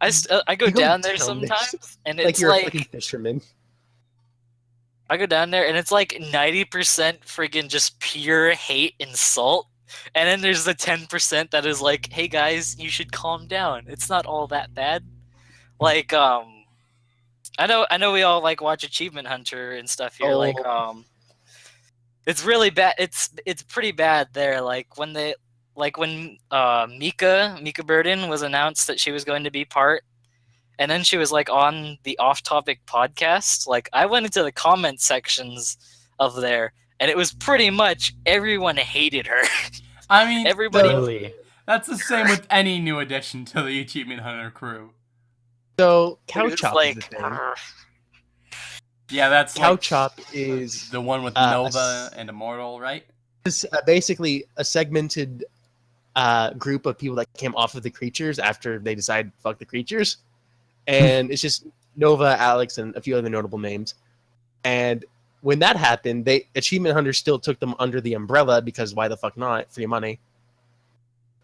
[SPEAKER 1] I go
[SPEAKER 3] You go
[SPEAKER 1] down there
[SPEAKER 3] down there
[SPEAKER 1] sometimes, and
[SPEAKER 3] like
[SPEAKER 1] it's
[SPEAKER 3] you're a
[SPEAKER 1] like
[SPEAKER 3] fucking fisherman.
[SPEAKER 1] I go down there, and it's like 90% friggin' just pure hate insult, and then there's the 10% that is like, "Hey guys, you should calm down. It's not all that bad." Like, I know we all like watch Achievement Hunter and stuff here. Like,
[SPEAKER 3] Oh.
[SPEAKER 1] it's really bad. It's pretty bad there. Like when Mika Burden was announced that she was going to be part, and then she was like on the Off Topic podcast. Like I went into the comment sections of there, and it was pretty much everyone hated her.
[SPEAKER 2] I mean,
[SPEAKER 1] Everybody.
[SPEAKER 4] Really?
[SPEAKER 2] that's the same with any new addition to the Achievement Hunter crew.
[SPEAKER 3] So
[SPEAKER 1] it
[SPEAKER 3] Cow
[SPEAKER 1] was
[SPEAKER 3] Chop
[SPEAKER 1] like,
[SPEAKER 3] is the thing.
[SPEAKER 2] Yeah, that's
[SPEAKER 3] Cow
[SPEAKER 2] like
[SPEAKER 3] Chop is
[SPEAKER 2] the one with
[SPEAKER 3] a
[SPEAKER 2] Nova and Immortal, right?
[SPEAKER 3] basically a segmented group of people that came off of the creatures after they decided fuck the creatures, and it's just Nova, Alex, and a few other notable names. And when that happened, Achievement Hunters still took them under the umbrella because why the fuck not? Free money.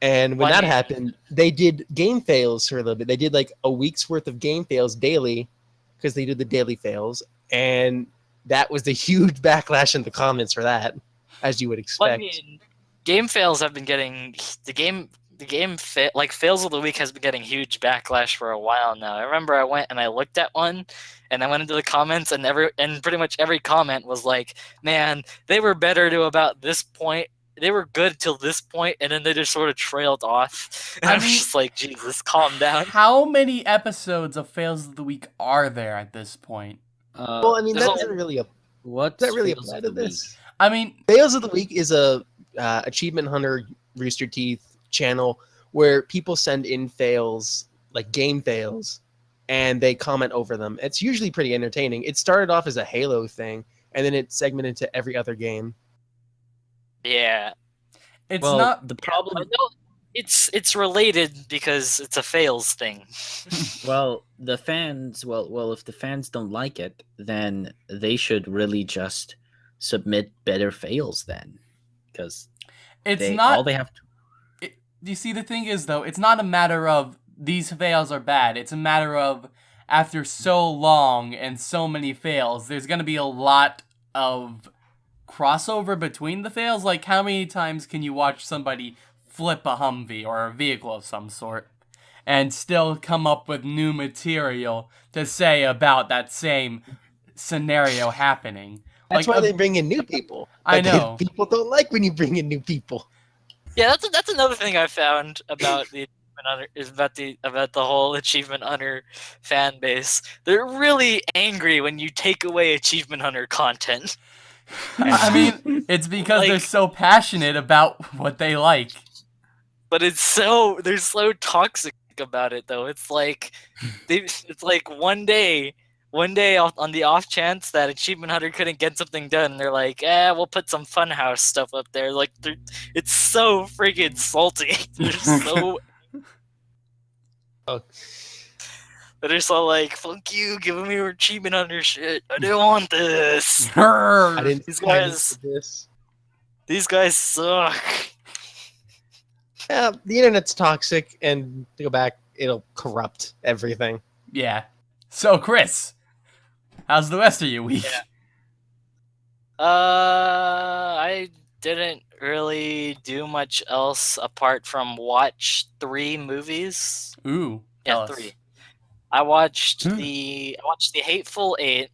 [SPEAKER 3] And when
[SPEAKER 1] Well, I
[SPEAKER 3] that
[SPEAKER 1] mean-
[SPEAKER 3] happened, they did game fails for a little bit. They did like a week's worth of game fails daily because they did the daily fails, and that was the huge backlash in the comments for that, as you would expect.
[SPEAKER 1] Well, I mean, game fails have been getting like fails of the week has been getting huge backlash for a while now. I remember I went and I looked at one, and I went into the comments, and pretty much every comment was like, "Man, they were better to about this point. They were good till this point, and then they just sort of trailed off." And
[SPEAKER 2] I
[SPEAKER 1] I was
[SPEAKER 2] mean-
[SPEAKER 1] just like, "Jesus, calm down."
[SPEAKER 2] How many episodes of Fails of the Week are there at this point?
[SPEAKER 3] Well, I mean,
[SPEAKER 1] There's
[SPEAKER 3] that
[SPEAKER 1] a-
[SPEAKER 3] doesn't really
[SPEAKER 4] What
[SPEAKER 3] does that really apply to this.
[SPEAKER 2] I mean,
[SPEAKER 3] Fails of the Week is a Achievement Hunter Rooster Teeth channel where people send in fails, like game fails, and they comment over them. It's usually pretty entertaining. It started off as a Halo thing, and then it segmented to every other game.
[SPEAKER 1] Yeah,
[SPEAKER 2] it's
[SPEAKER 4] Well,
[SPEAKER 2] not.
[SPEAKER 4] the
[SPEAKER 1] but
[SPEAKER 4] problem.
[SPEAKER 1] no, it's related because it's a fails thing.
[SPEAKER 4] Well, the fans. Well, if the fans don't like it, then they should really just submit better fails then, because
[SPEAKER 2] It's
[SPEAKER 4] all
[SPEAKER 2] not.
[SPEAKER 4] they have to.
[SPEAKER 2] You see, the thing is, though, it's not a matter of these fails are bad. It's a matter of after so long and so many fails, there's going to be a lot of crossover between the fails. Like, how many times can you watch somebody flip a Humvee or a vehicle of some sort and still come up with new material to say about that same scenario happening?
[SPEAKER 3] That's
[SPEAKER 2] Like,
[SPEAKER 3] why they bring in new people.
[SPEAKER 2] I
[SPEAKER 3] But
[SPEAKER 2] know.
[SPEAKER 3] people don't like when you bring in new people.
[SPEAKER 1] Yeah, that's another thing I found about the Achievement Hunter is about the whole Achievement Hunter fan base. They're really angry when you take away Achievement Hunter content.
[SPEAKER 2] I mean, it's because they're
[SPEAKER 1] Like-
[SPEAKER 2] so passionate about what they like.
[SPEAKER 1] But they're so toxic about it though. It's like it's like one day on the off chance that Achievement Hunter couldn't get something done, they're like, we'll put some Funhouse stuff up there. Like it's so freaking salty. They're so
[SPEAKER 3] Oh.
[SPEAKER 1] They're so like, fuck you, giving me your Achievement Hunter shit. I didn't want this.
[SPEAKER 3] I didn't
[SPEAKER 1] These
[SPEAKER 3] sign
[SPEAKER 1] guys-
[SPEAKER 3] into this.
[SPEAKER 1] These guys suck.
[SPEAKER 3] Yeah, the internet's toxic, and to go back, it'll corrupt everything.
[SPEAKER 2] Yeah. So, Chris, how's the rest of your week?
[SPEAKER 1] Yeah. I didn't really do much else apart from watch 3 movies.
[SPEAKER 2] Ooh.
[SPEAKER 1] Yeah,
[SPEAKER 2] tell us.
[SPEAKER 1] 3. I watched
[SPEAKER 4] Hmm.
[SPEAKER 1] the Hateful Eight,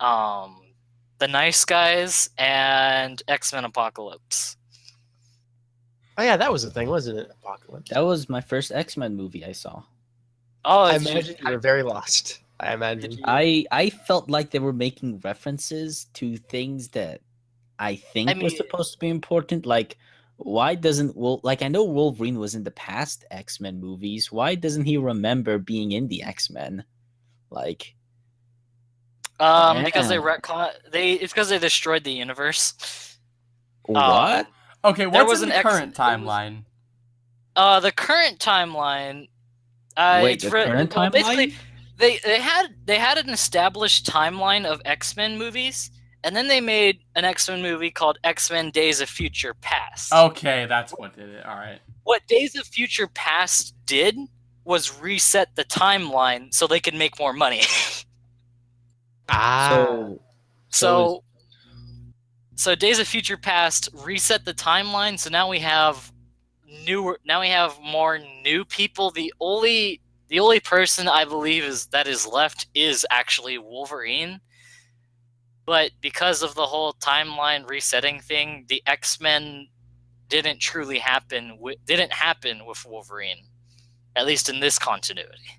[SPEAKER 1] The Nice Guys, and X-Men Apocalypse.
[SPEAKER 3] Oh yeah, that was a thing, wasn't it? Apocalypse.
[SPEAKER 4] That was my first X-Men movie I saw.
[SPEAKER 1] Oh,
[SPEAKER 3] I
[SPEAKER 1] did you-
[SPEAKER 3] imagine you were very lost. I imagine.
[SPEAKER 1] Did you-
[SPEAKER 4] I felt like they were making references to things that I think
[SPEAKER 1] I mean-
[SPEAKER 4] was supposed to be important. Like, why doesn't I know Wolverine was in the past X-Men movies. Why doesn't he remember being in the X-Men? Like,
[SPEAKER 1] because they
[SPEAKER 4] Yeah.
[SPEAKER 1] it's because they destroyed the universe.
[SPEAKER 4] what?
[SPEAKER 2] Okay,
[SPEAKER 1] There
[SPEAKER 2] what's
[SPEAKER 1] was
[SPEAKER 2] in
[SPEAKER 1] an
[SPEAKER 2] the current
[SPEAKER 1] X- there was-
[SPEAKER 2] timeline?
[SPEAKER 1] The current timeline.
[SPEAKER 4] Wait,
[SPEAKER 1] it's
[SPEAKER 4] the
[SPEAKER 1] re-
[SPEAKER 4] current
[SPEAKER 1] well,
[SPEAKER 4] timeline?
[SPEAKER 1] basically, they had an established timeline of X-Men movies, and then they made an X-Men movie called X-Men: Days of Future Past.
[SPEAKER 2] Okay, that's what did it. All right.
[SPEAKER 1] What Days of Future Past did was reset the timeline so they could make more money.
[SPEAKER 3] Ah,
[SPEAKER 1] So Days of Future Past reset the timeline, so now we have more new people. The only person I believe is left is actually Wolverine. But because of the whole timeline resetting thing, the X-Men didn't happen with Wolverine, at least in this continuity.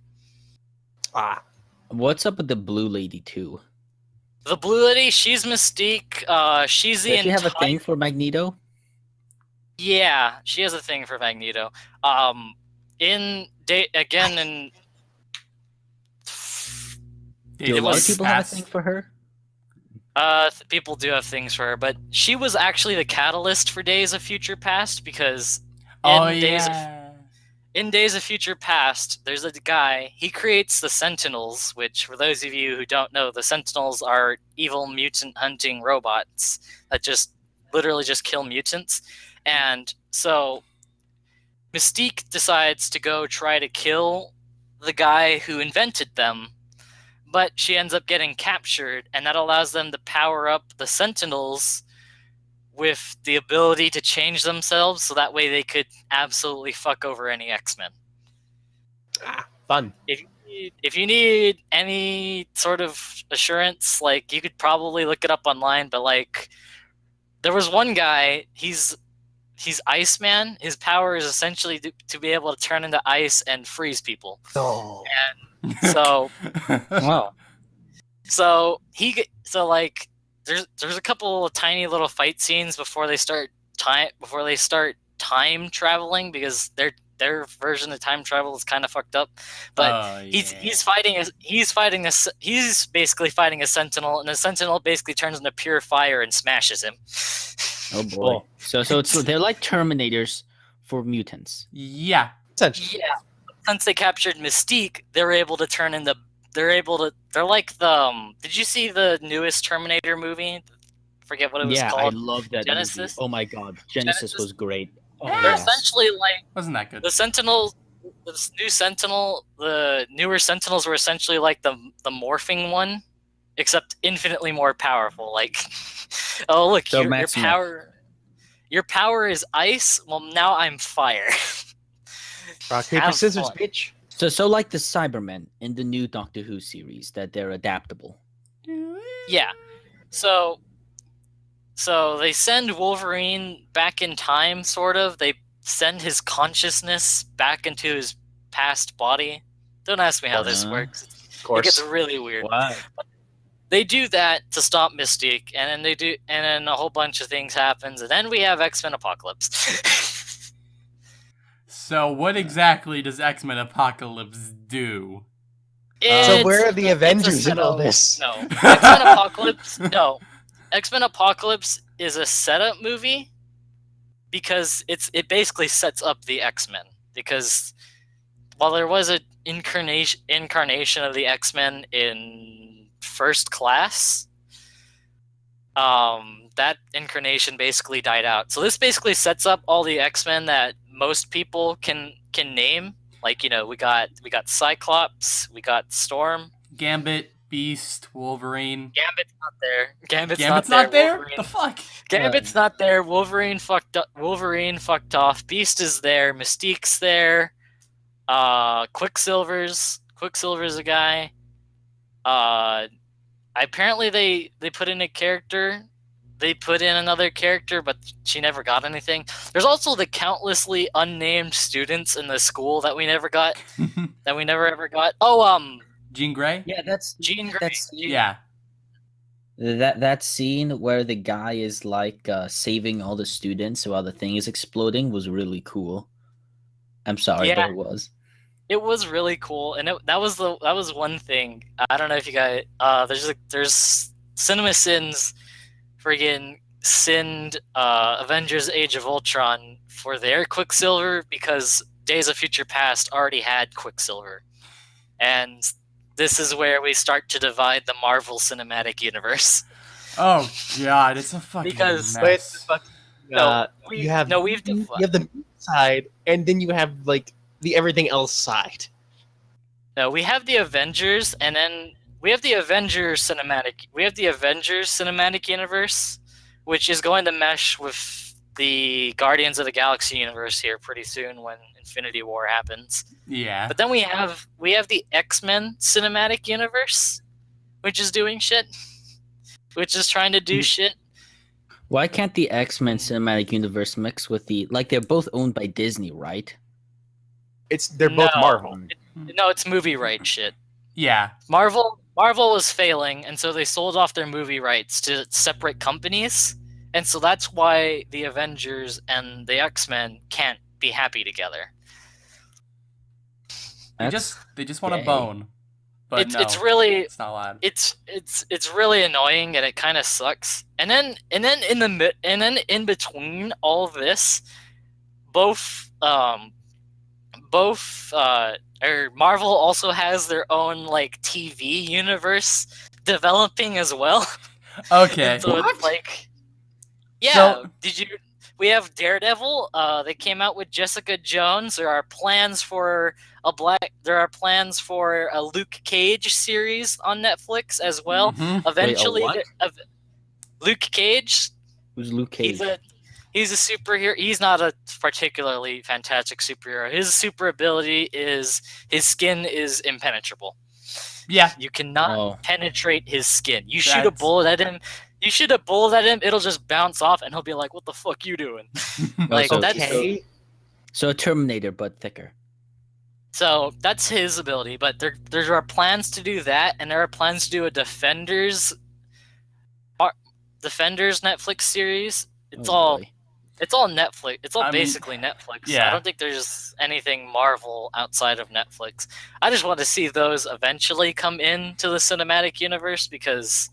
[SPEAKER 3] Ah,
[SPEAKER 4] What's up with the blue lady too?
[SPEAKER 1] The blue lady, she's Mystique. She's the
[SPEAKER 4] Does she have a
[SPEAKER 1] entire.
[SPEAKER 4] thing for Magneto?
[SPEAKER 1] Yeah, she has a thing for Magneto. Again in.
[SPEAKER 4] Do a
[SPEAKER 1] It
[SPEAKER 4] lot of
[SPEAKER 1] was-
[SPEAKER 4] people have a thing for her?
[SPEAKER 1] People do have things for her, but she was actually the catalyst for Days of Future Past because
[SPEAKER 2] Oh
[SPEAKER 1] in
[SPEAKER 2] yeah.
[SPEAKER 1] Days of Future Past, there's a guy, he creates the Sentinels, which, for those of you who don't know, the Sentinels are evil mutant hunting robots that just literally just kill mutants. And so Mystique decides to go try to kill the guy who invented them, but she ends up getting captured, and that allows them to power up the Sentinels with the ability to change themselves so that way they could absolutely fuck over any X-Men.
[SPEAKER 3] fun.
[SPEAKER 1] If you need any sort of assurance, like, you could probably look it up online, but like, there was one guy, he's Iceman. His power is essentially to be able to turn into ice and freeze people.
[SPEAKER 3] Oh.
[SPEAKER 1] So
[SPEAKER 4] Wow.
[SPEAKER 1] like there's a couple of tiny little fight scenes before they start time traveling, because their version of time travel is kind of fucked up. But he's basically fighting a Sentinel, and the Sentinel basically turns into pure fire and smashes him.
[SPEAKER 4] Oh boy.
[SPEAKER 3] Cool.
[SPEAKER 4] So they're like Terminators for mutants.
[SPEAKER 2] Yeah.
[SPEAKER 3] Essentially.
[SPEAKER 1] Yeah. Since they captured Mystique, they're like the did you see the newest Terminator movie? Forget what it was
[SPEAKER 4] Yeah, I
[SPEAKER 1] called.
[SPEAKER 4] love that movie.
[SPEAKER 1] Genesis?
[SPEAKER 4] Oh my god, Genesis was great. Oh,
[SPEAKER 1] They're
[SPEAKER 4] yes.
[SPEAKER 1] essentially like
[SPEAKER 2] Wasn't that good?
[SPEAKER 1] the Sentinel, the newer Sentinels were essentially like the morphing one, except infinitely more powerful. Like, oh look,
[SPEAKER 4] So
[SPEAKER 1] your
[SPEAKER 4] Matt Smith.
[SPEAKER 1] power is ice. Well, now I'm fire.
[SPEAKER 3] Rock, paper,
[SPEAKER 1] Have
[SPEAKER 3] scissors,
[SPEAKER 1] fun.
[SPEAKER 3] bitch.
[SPEAKER 4] So like the Cybermen in the new Doctor Who series, that they're adaptable.
[SPEAKER 1] Yeah. So they send Wolverine back in time, sort of. They send his consciousness back into his past body. Don't ask me how this works.
[SPEAKER 3] Of
[SPEAKER 1] It
[SPEAKER 3] course.
[SPEAKER 1] gets really weird.
[SPEAKER 4] Wow.
[SPEAKER 1] They do that to stop Mystique, and then a whole bunch of things happens, and then we have X-Men Apocalypse.
[SPEAKER 2] So what exactly does X-Men Apocalypse do?
[SPEAKER 3] So where are
[SPEAKER 1] It's
[SPEAKER 3] the
[SPEAKER 1] a
[SPEAKER 3] Avengers in all
[SPEAKER 1] setup.
[SPEAKER 3] this?
[SPEAKER 1] No. X-Men Apocalypse. No. X-Men Apocalypse is a setup movie because it basically sets up the X-Men. Because while there was an incarnation of the X-Men in First Class, that incarnation basically died out. So this basically sets up all the X-Men that most people can name. Like, we got Cyclops, we got Storm.
[SPEAKER 2] Gambit, Beast, Wolverine.
[SPEAKER 1] Gambit's not there.
[SPEAKER 2] Gambit's not there?
[SPEAKER 1] Wolverine.
[SPEAKER 2] The fuck?
[SPEAKER 1] Gambit's not there. Wolverine fucked off. Beast is there. Mystique's there. Quicksilver's a guy. Apparently they put in a character. They put in another character, but she never got anything. There's also the countlessly unnamed students in the school that we never got. That we never ever got. Oh,
[SPEAKER 2] Jean Grey?
[SPEAKER 4] Yeah, that's
[SPEAKER 1] Jean Grey.
[SPEAKER 4] that's
[SPEAKER 2] Yeah.
[SPEAKER 4] that scene where the guy is like saving all the students while the thing is exploding was really cool. I'm sorry,
[SPEAKER 1] Yeah.
[SPEAKER 4] but it was.
[SPEAKER 1] It was really cool, and that was one thing. I don't know if you guys there's CinemaSins friggin' sinned Avengers Age of Ultron for their Quicksilver because Days of Future Past already had Quicksilver. And this is where we start to divide the Marvel Cinematic Universe.
[SPEAKER 2] Oh god, it's a fucking
[SPEAKER 1] Because-
[SPEAKER 3] Wait,
[SPEAKER 2] mess.
[SPEAKER 3] you have
[SPEAKER 1] we've
[SPEAKER 3] you have the side, and then you have like the everything else side.
[SPEAKER 1] No, we have the Avengers, and then we have the Avengers cinematic universe, which is going to mesh with the Guardians of the Galaxy universe here pretty soon when Infinity War happens.
[SPEAKER 2] Yeah.
[SPEAKER 1] But then we have the X-Men cinematic universe, which is doing shit, which is trying to do shit.
[SPEAKER 4] Why can't the X-Men cinematic universe mix with the they're both owned by Disney, right?
[SPEAKER 3] They're both
[SPEAKER 1] No.
[SPEAKER 3] Marvel.
[SPEAKER 1] No, it's movie right shit.
[SPEAKER 2] Yeah.
[SPEAKER 1] Marvel was failing, and so they sold off their movie rights to separate companies, and so that's why the Avengers and the X-Men can't be happy together.
[SPEAKER 2] They
[SPEAKER 4] That's
[SPEAKER 2] just want a
[SPEAKER 4] gay.
[SPEAKER 2] bone. But no,
[SPEAKER 1] It's really
[SPEAKER 2] it's not allowed.
[SPEAKER 1] it's really annoying, and it kind of sucks. And then in between all this, both or Marvel also has their own like TV universe developing as well.
[SPEAKER 2] Okay.
[SPEAKER 1] And so
[SPEAKER 4] What?
[SPEAKER 1] it's like, yeah,
[SPEAKER 2] So-
[SPEAKER 1] we have Daredevil. They came out with Jessica Jones. There are plans for a Luke Cage series on Netflix as well.
[SPEAKER 2] Mhm.
[SPEAKER 1] Eventually,
[SPEAKER 4] what?
[SPEAKER 1] Luke Cage.
[SPEAKER 4] Who's Luke Cage?
[SPEAKER 1] He's a superhero. He's not a particularly fantastic superhero. His super ability is his skin is impenetrable.
[SPEAKER 2] Yeah.
[SPEAKER 1] You cannot
[SPEAKER 4] Oh.
[SPEAKER 1] penetrate his skin. You shoot a
[SPEAKER 2] That's-
[SPEAKER 1] bullet at him. It'll just bounce off, and he'll be like, "What the fuck you doing?" Like
[SPEAKER 4] so-
[SPEAKER 1] that's
[SPEAKER 3] Okay.
[SPEAKER 4] So a Terminator, but thicker.
[SPEAKER 1] so that's his ability. But there are plans to do that, and there are plans to do a Defenders Netflix series. It's
[SPEAKER 4] Oh,
[SPEAKER 1] all
[SPEAKER 4] boy.
[SPEAKER 1] It's all Netflix. It's all
[SPEAKER 2] I mean,
[SPEAKER 1] basically Netflix.
[SPEAKER 2] yeah.
[SPEAKER 1] I don't think there's anything Marvel outside of Netflix. I just want to see those eventually come into the cinematic universe because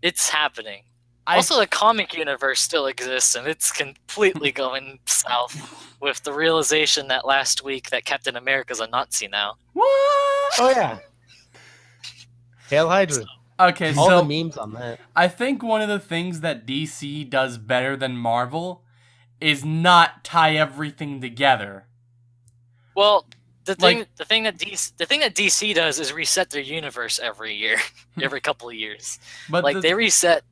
[SPEAKER 1] it's happening. Also, the comic universe still exists, and it's completely going south with the realization that last week that Captain America's a Nazi now.
[SPEAKER 2] What?
[SPEAKER 3] Oh yeah. Hail Hydra.
[SPEAKER 2] Okay,
[SPEAKER 3] All
[SPEAKER 2] so
[SPEAKER 3] the memes on that.
[SPEAKER 2] I think one of the things that DC does better than Marvel is not tie everything together.
[SPEAKER 1] Well, the thing
[SPEAKER 2] Like-
[SPEAKER 1] that DC does is reset their universe every year, every couple of years.
[SPEAKER 2] But
[SPEAKER 1] Like they reset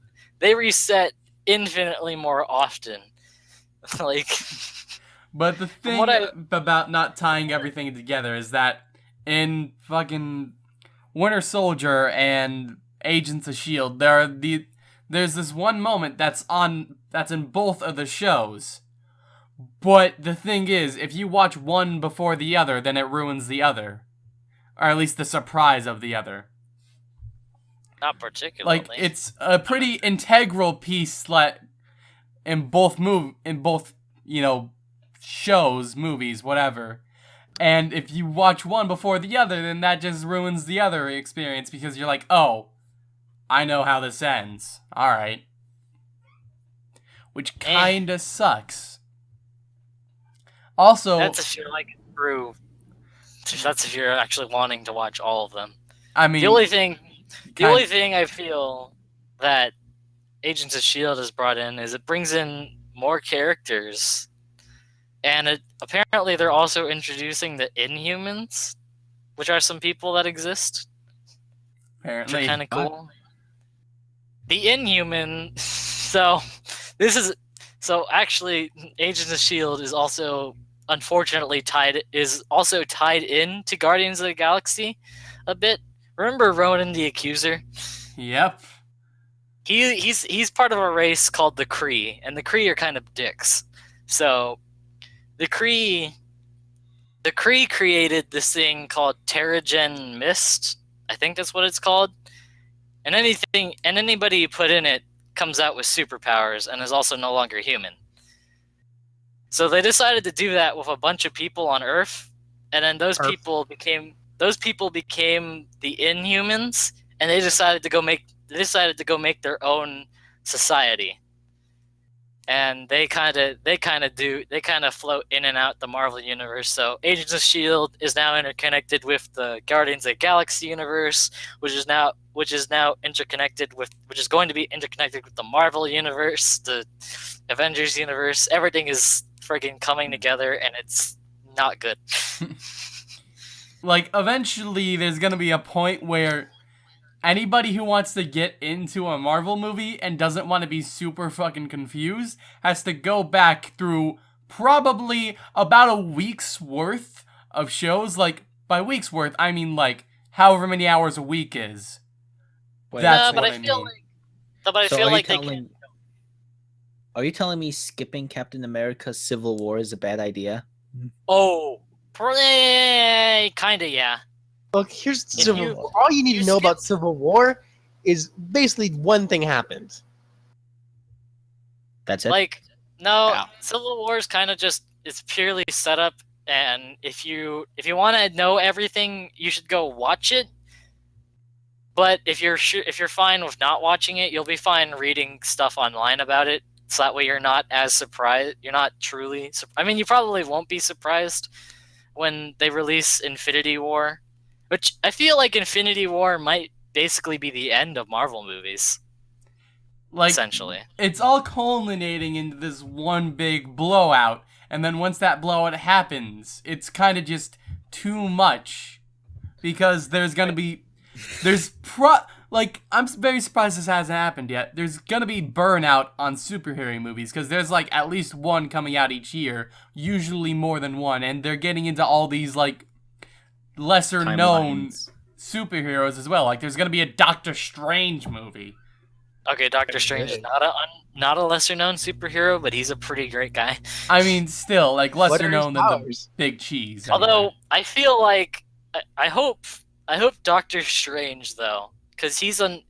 [SPEAKER 1] infinitely more often. Like
[SPEAKER 2] But the thing
[SPEAKER 1] what I-
[SPEAKER 2] about not tying everything together is that in fucking Winter Soldier and Agents of S.H.I.E.L.D., there's this one moment that's in both of the shows. But the thing is, if you watch one before the other, then it ruins the other. Or at least the surprise of the other.
[SPEAKER 1] not particularly.
[SPEAKER 2] Like, it's a pretty integral piece in both shows, movies, whatever. And if you watch one before the other, then that just ruins the other experience because you're like, oh, I know how this ends. Alright. Which kinda sucks. Also,
[SPEAKER 1] that's if you're like through. That's if you're actually wanting to watch all of them.
[SPEAKER 2] I mean,
[SPEAKER 1] The only thing I feel that Agents of S.H.I.E.L.D. has brought in is it brings in more characters. And apparently they're also introducing the Inhumans, which are some people that exist, which are
[SPEAKER 2] apparently,
[SPEAKER 1] kind of cool. The Inhuman, so actually Agents of S.H.I.E.L.D. is also unfortunately tied in to Guardians of the Galaxy a bit. Remember Ronan the Accuser?
[SPEAKER 2] Yep.
[SPEAKER 1] He's part of a race called the Kree, and the Kree are kind of dicks. So the Kree created this thing called Terrigen Mist. I think that's what it's called. And anybody you put in it comes out with superpowers and is also no longer human. So they decided to do that with a bunch of people on Earth, and then those people became the Inhumans, and they decided to go make their own society. And they kind of float in and out the Marvel universe. So Agents of S.H.I.E.L.D. is now interconnected with the Guardians of the Galaxy universe, which is going to be interconnected with the Marvel universe, the Avengers universe. Everything is friggin' coming together, and it's not good.
[SPEAKER 2] Like, eventually there's gonna be a point where anybody who wants to get into a Marvel movie and doesn't want to be super fucking confused has to go back through probably about a week's worth of shows. Like, by week's worth, I mean, like, however many hours a week is.
[SPEAKER 4] Wait,
[SPEAKER 2] That's
[SPEAKER 1] but
[SPEAKER 2] what
[SPEAKER 1] I
[SPEAKER 2] I
[SPEAKER 1] feel
[SPEAKER 2] mean.
[SPEAKER 4] Are you telling me skipping Captain America Civil War is a bad idea?
[SPEAKER 1] Oh, kinda, yeah.
[SPEAKER 3] Look, here's
[SPEAKER 1] If
[SPEAKER 3] Civil
[SPEAKER 1] you-
[SPEAKER 3] War. All you need
[SPEAKER 1] you
[SPEAKER 3] to know about
[SPEAKER 1] skip-
[SPEAKER 3] Civil War is basically one thing happened.
[SPEAKER 4] That's it.
[SPEAKER 1] Like, no,
[SPEAKER 3] Yeah.
[SPEAKER 1] Civil War is kind of just, it's purely set up, and if you want to know everything, you should go watch it. But if you're fine with not watching it, you'll be fine reading stuff online about it. So that way you're not as surprised. You're not truly. I mean, you probably won't be surprised when they release Infinity War, which I feel like Infinity War might basically be the end of Marvel movies.
[SPEAKER 2] Like,
[SPEAKER 1] Essentially,
[SPEAKER 2] it's all culminating into this one big blowout, and then once that blowout happens, it's kind of just too much, because there's gonna be, I'm very surprised this hasn't happened yet. There's gonna be burnout on superhero movies, because there's like at least one coming out each year, usually more than one, and they're getting into all these like lesser known
[SPEAKER 4] Timelines.
[SPEAKER 2] superheroes as well. Like, there's gonna be a Doctor Strange movie.
[SPEAKER 1] okay, Doctor Strange is not a lesser known superhero, but he's a pretty great guy.
[SPEAKER 2] I mean, still, like,
[SPEAKER 3] What
[SPEAKER 2] lesser
[SPEAKER 3] are his
[SPEAKER 2] known than the
[SPEAKER 3] powers?
[SPEAKER 2] big cheese.
[SPEAKER 1] Although
[SPEAKER 2] anyway.
[SPEAKER 1] I feel like I hope Doctor Strange though, because he's an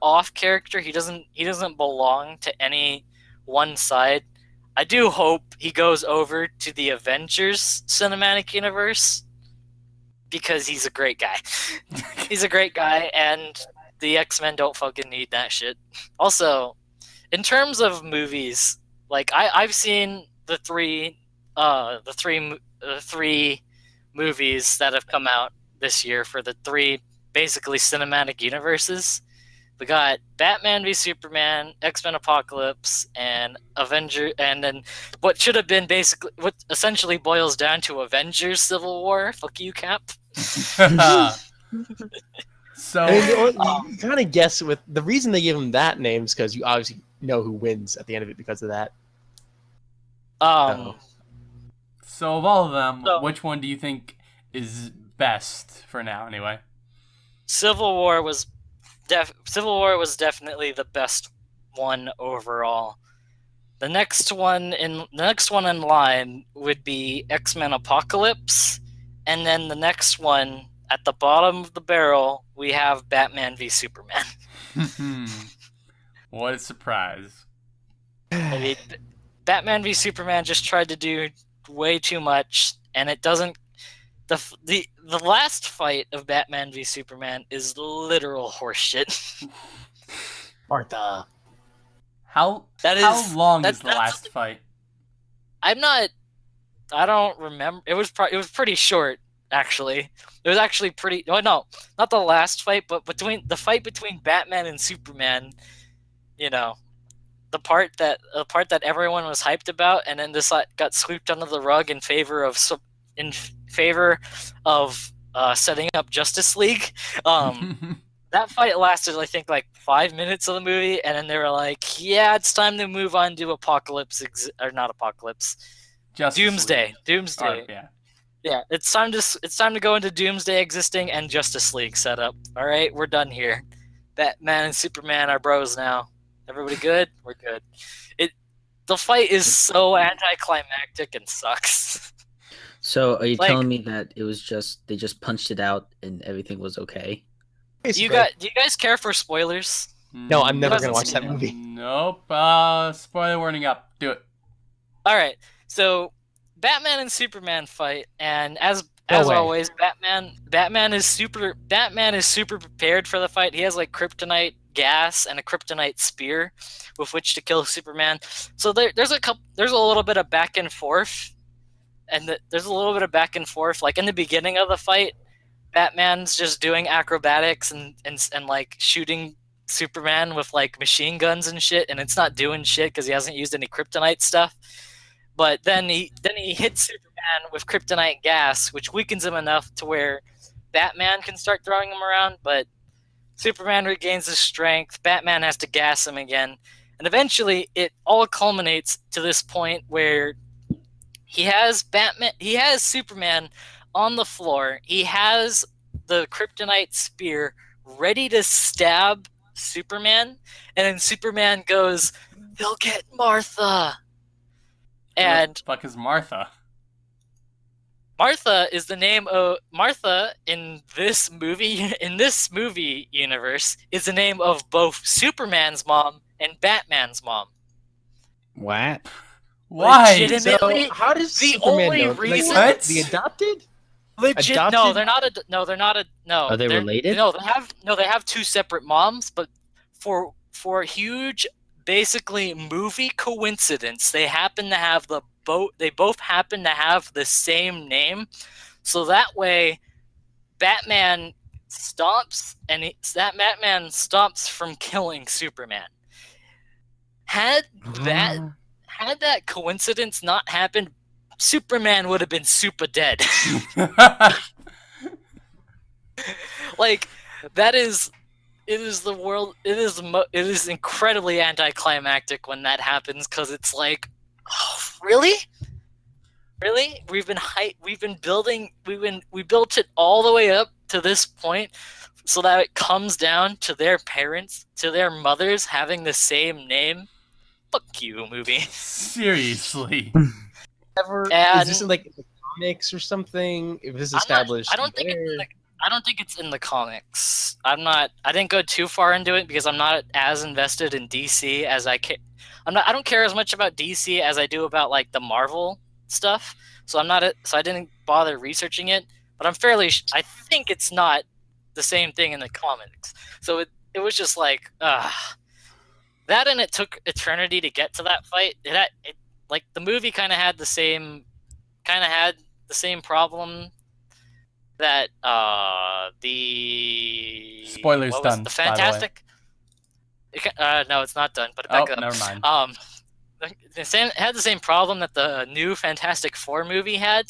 [SPEAKER 1] off character. He doesn't belong to any one side. I do hope he goes over to the Avengers cinematic universe because he's a great guy. He's a great guy, and the X-Men don't fucking need that shit. Also, in terms of movies, like I've seen the three movies that have come out this year for the three basically cinematic universes. We got Batman v Superman, X-Men Apocalypse, and Avenger, and then what should have been basically what essentially boils down to Avengers Civil War. Fuck you, Cap.
[SPEAKER 2] So,
[SPEAKER 3] I mean, you kind of guess with the reason they give him that name is because you obviously know who wins at the end of it because of that.
[SPEAKER 2] so of all of them,
[SPEAKER 1] So-
[SPEAKER 2] which one do you think is best for now? Anyway,
[SPEAKER 1] Civil War was definitely the best one overall. The next one in line would be X-Men Apocalypse, and then the next one at the bottom of the barrel we have Batman v Superman.
[SPEAKER 2] what a surprise!
[SPEAKER 1] I mean, Batman v Superman just tried to do way too much, and it doesn't. The last fight of Batman v Superman is literal horseshit.
[SPEAKER 3] Martha.
[SPEAKER 2] How long is the last fight?
[SPEAKER 1] I don't remember. It was pretty short, actually. It was actually pretty. Oh no, not the last fight, but the fight between Batman and Superman. You know, the part that everyone was hyped about, and then this got swept under the rug in favor of setting up Justice League. That fight lasted, I think, like 5 minutes of the movie, and then they were like, "Yeah, it's time to move on to Doomsday. Doomsday. Yeah, it's time to go into Doomsday existing and Justice League setup. All right, we're done here. Batman and Superman are bros now. Everybody good? We're good. The fight is so anticlimactic and sucks.
[SPEAKER 4] So are you
[SPEAKER 1] Like-
[SPEAKER 4] telling me that it was they just punched it out and everything was okay?
[SPEAKER 1] Do you guys care for spoilers?
[SPEAKER 3] No, I'm never
[SPEAKER 1] Hasn't
[SPEAKER 3] gonna watch
[SPEAKER 1] seen
[SPEAKER 3] that
[SPEAKER 1] it.
[SPEAKER 3] movie.
[SPEAKER 2] Nope. Spoiler warning up. Do it.
[SPEAKER 1] All right, so Batman and Superman fight, and as
[SPEAKER 3] No way.
[SPEAKER 1] always, Batman is super prepared for the fight. He has like kryptonite gas and a kryptonite spear with which to kill Superman. So there's a little bit of back and forth, there's a little bit of back and forth. Like in the beginning of the fight, Batman's just doing acrobatics and like shooting Superman with like machine guns and shit, and it's not doing shit because he hasn't used any kryptonite stuff. But then he hits Superman with kryptonite gas, which weakens him enough to where Batman can start throwing him around, but Superman regains his strength, Batman has to gas him again, and eventually it all culminates to this point where he has Superman on the floor, he has the kryptonite spear ready to stab Superman, and then Superman goes, "They'll get Martha." And
[SPEAKER 2] What the fuck is Martha?
[SPEAKER 1] Martha is the name of Martha in this movie universe is the name of both Superman's mom and Batman's mom.
[SPEAKER 4] What?
[SPEAKER 2] Why?
[SPEAKER 1] Legitimately,
[SPEAKER 3] So how does
[SPEAKER 1] the
[SPEAKER 3] Superman
[SPEAKER 1] only
[SPEAKER 3] know?
[SPEAKER 1] reason
[SPEAKER 2] What?
[SPEAKER 3] The adopted?
[SPEAKER 1] legit no,
[SPEAKER 3] Adopted?
[SPEAKER 1] they're not a no, they're not a no.
[SPEAKER 4] Are they
[SPEAKER 1] they're-
[SPEAKER 4] related?
[SPEAKER 1] No, they have two separate moms, but for a huge basically movie coincidence, they happen to have they both happen to have the same name. So that way Batman stops Batman stops from killing Superman. Had that coincidence not happened, Superman would have been super dead. Like that is it is the world it is incredibly anticlimactic when that happens because it's like, oh, really we built it all the way up to this point so that it comes down to their parents, to their mothers having the same name. Fuck you, movie.
[SPEAKER 2] Seriously.
[SPEAKER 3] Is this in like the comics or something? If this is established,
[SPEAKER 1] I don't think it's in the comics. I didn't go too far into it because I'm not as invested in DC as I can. I don't care as much about DC as I do about like the Marvel stuff. So I didn't bother researching it. But I think it's not the same thing in the comics. So it was just like, that, and it took eternity to get to that fight. Like the movie kind of had the same problem that the
[SPEAKER 2] Spoilers done.
[SPEAKER 1] The Fantastic. No, it's not done. But
[SPEAKER 2] Oh,
[SPEAKER 1] back up.
[SPEAKER 2] never mind.
[SPEAKER 1] It had the same problem that the new Fantastic Four movie had.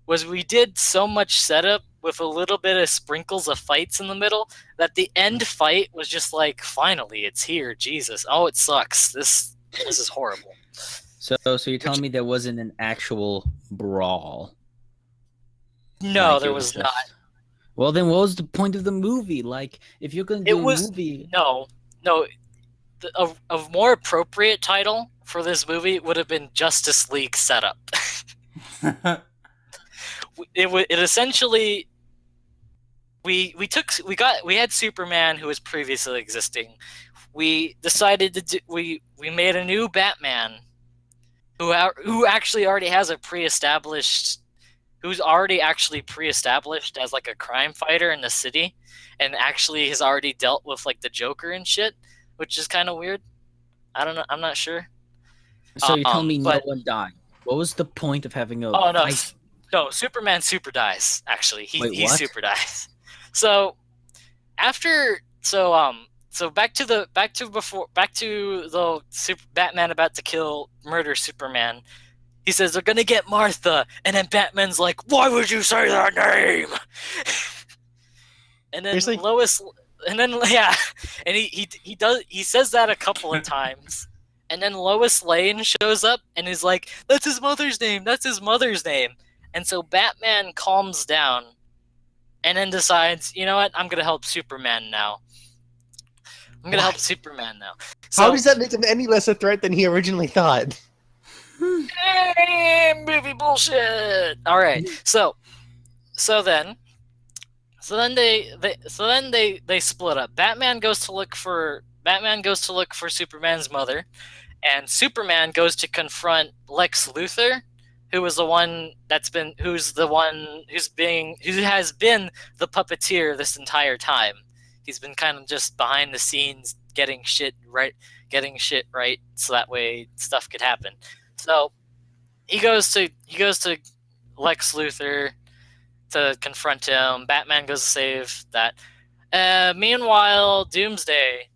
[SPEAKER 1] Was we did so much setup with a little bit of sprinkles of fights in the middle that the end fight was just like, finally, it's here. Jesus, oh, it sucks. This is horrible.
[SPEAKER 4] So you're telling me there wasn't an actual brawl?
[SPEAKER 1] No,
[SPEAKER 4] Like,
[SPEAKER 1] there
[SPEAKER 4] it
[SPEAKER 1] was
[SPEAKER 4] just-
[SPEAKER 1] not.
[SPEAKER 4] Well, then what was the point of the movie? Like, if you're gonna do a movie,
[SPEAKER 1] No. A more appropriate title for this movie would have been Justice League Setup. It essentially we had Superman who was previously existing. We decided to we made a new Batman who actually already has a who's already actually pre-established as like a crime fighter in the city, and actually has already dealt with like the Joker and shit, which is kind of weird. I don't know. I'm not sure.
[SPEAKER 4] so you're telling me no
[SPEAKER 1] but-
[SPEAKER 4] one died. What was the point of having a
[SPEAKER 1] Oh no,
[SPEAKER 4] fight?
[SPEAKER 1] no! Superman super dies. Actually, he
[SPEAKER 4] Wait, what?
[SPEAKER 1] super dies. So back to the Batman about to murder Superman. He says they're gonna get Martha, and then Batman's like, "Why would you say that name?" And then
[SPEAKER 3] Seriously?
[SPEAKER 1] Lois, and then and he says that a couple of times, and then Lois Lane shows up and is like, "That's his mother's name. That's his mother's name." And so Batman calms down, and then decides, you know what? I'm gonna help Superman now.
[SPEAKER 3] Why?
[SPEAKER 1] So,
[SPEAKER 3] How does that make him any less a threat than he originally thought?
[SPEAKER 1] movie bullshit. All right. So then they split up. Batman goes to look for Superman's mother, and Superman goes to confront Lex Luthor, who has been the puppeteer this entire time. He's been kind of just behind the scenes getting shit right, so that way stuff could happen. So he goes to Lex Luthor to confront him. Batman goes to save that. Meanwhile, Doomsday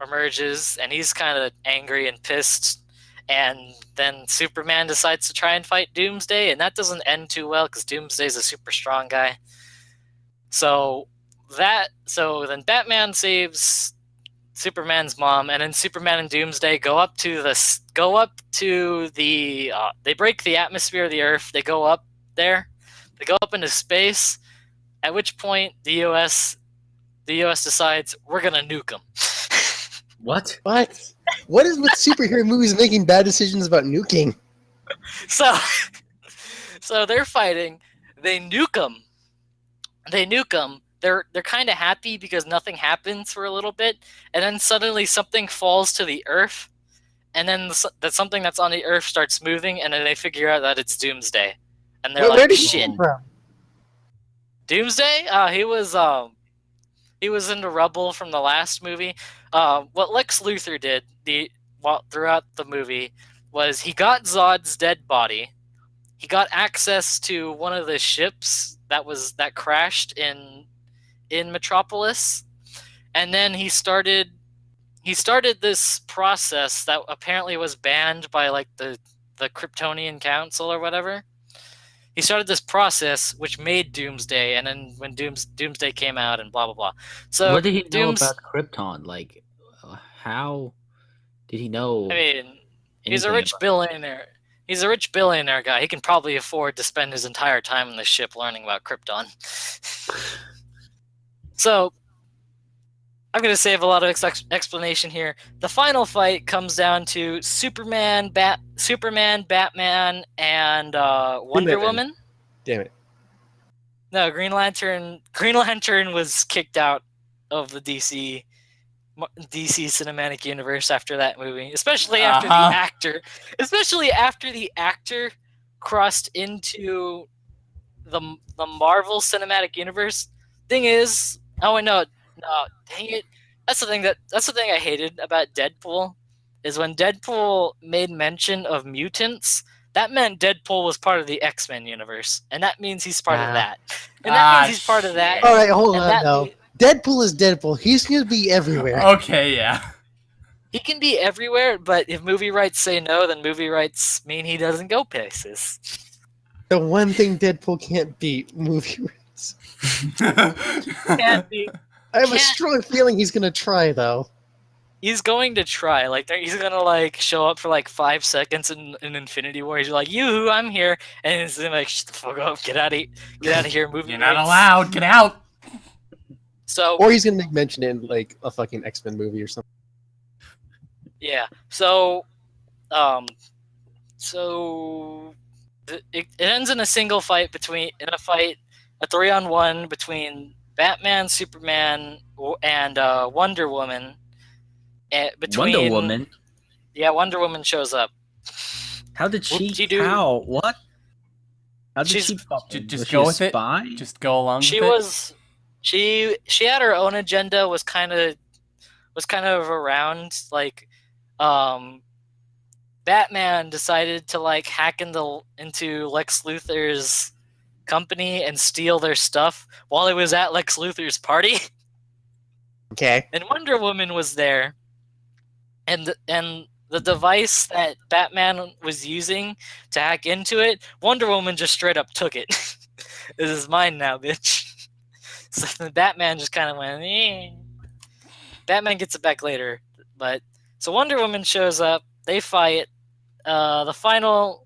[SPEAKER 1] emerges, and he's kind of angry and pissed. And then Superman decides to try and fight Doomsday, and that doesn't end too well because Doomsday's a super strong guy. So then Batman saves Superman's mom, and then Superman and Doomsday they break the atmosphere of the Earth. They go up there. They go up into space. At which point the U.S. decides we're gonna nuke them.
[SPEAKER 4] What?
[SPEAKER 3] What? What is with superhero movies making bad decisions about nuking?
[SPEAKER 1] So, so they're fighting. They nuke them. They're kind of happy because nothing happens for a little bit, and then suddenly something falls to the earth, and then that something that's on the earth starts moving, and then they figure out that it's Doomsday, and they're
[SPEAKER 3] Where
[SPEAKER 1] like,
[SPEAKER 3] did he
[SPEAKER 1] "Shit,
[SPEAKER 3] come from?
[SPEAKER 1] Doomsday? He was in the rubble from the last movie. What Lex Luthor did throughout the movie was he got Zod's dead body. He got access to one of the ships that crashed in Metropolis, and then he started this process that apparently was banned by like the Kryptonian Council or whatever. He started this process which made Doomsday, and then when Doomsday came out and blah blah blah. So
[SPEAKER 4] What did he know about Krypton? Like, how did he know?
[SPEAKER 1] I mean, he's a
[SPEAKER 4] anything
[SPEAKER 1] rich
[SPEAKER 4] about
[SPEAKER 1] billionaire. He's a rich billionaire guy. He can probably afford to spend his entire time on this ship learning about Krypton. So I'm going to save a lot of explanation here. The final fight comes down to Superman, Batman, and Wonder Woman.
[SPEAKER 3] Damn it.
[SPEAKER 1] No, Green Lantern. Green Lantern was kicked out of the DC cinematic universe after that movie, especially after the actor. Especially after the actor crossed into the Marvel Cinematic Universe. Thing is, oh no, dang it. That's the thing I hated about Deadpool is when Deadpool made mention of mutants. That meant Deadpool was part of the X-Men universe, and that means he's part of that. And that means he's part of that.
[SPEAKER 3] All right, hold
[SPEAKER 1] and
[SPEAKER 3] on now. Deadpool is Deadpool. He's going to be everywhere.
[SPEAKER 2] Okay, yeah.
[SPEAKER 1] He can be everywhere, but if movie rights say no, then movie rights mean he doesn't go places.
[SPEAKER 3] The one thing Deadpool can't beat, movie rights.
[SPEAKER 1] Can't be.
[SPEAKER 3] I have a strong feeling he's going to try, though.
[SPEAKER 1] He's going to try. Like, he's going to, like, show up for, like, 5 seconds in Infinity War. He's like, "Yoo-hoo, I'm here." And he's like, "Shut the fuck up. Get out of here, movie
[SPEAKER 2] You're
[SPEAKER 1] rights."
[SPEAKER 2] not allowed. Get out.
[SPEAKER 1] So,
[SPEAKER 3] or he's going to make mention in, like, a fucking X-Men movie or something.
[SPEAKER 1] yeah. So, it ends in a single fight a 3-on-1 between Batman, Superman, and Wonder Woman.
[SPEAKER 4] Wonder Woman?
[SPEAKER 1] Yeah, Wonder Woman shows up.
[SPEAKER 4] How did she?
[SPEAKER 1] Whoop-de-doo.
[SPEAKER 4] How? What? How did
[SPEAKER 2] Just
[SPEAKER 4] was
[SPEAKER 2] go
[SPEAKER 4] she a
[SPEAKER 2] with it.
[SPEAKER 4] spy?
[SPEAKER 2] Just go along
[SPEAKER 1] She
[SPEAKER 2] with it.
[SPEAKER 1] was. She had her own agenda. Was kind of around like, Batman decided to like hack into Lex Luthor's company and steal their stuff while he was at Lex Luthor's party.
[SPEAKER 3] Okay.
[SPEAKER 1] And Wonder Woman was there, and the device that Batman was using to hack into it, Wonder Woman just straight up took it. This is mine now, bitch. So Batman just kind of went, eh. Batman gets it back later, but so Wonder Woman shows up. They fight. The final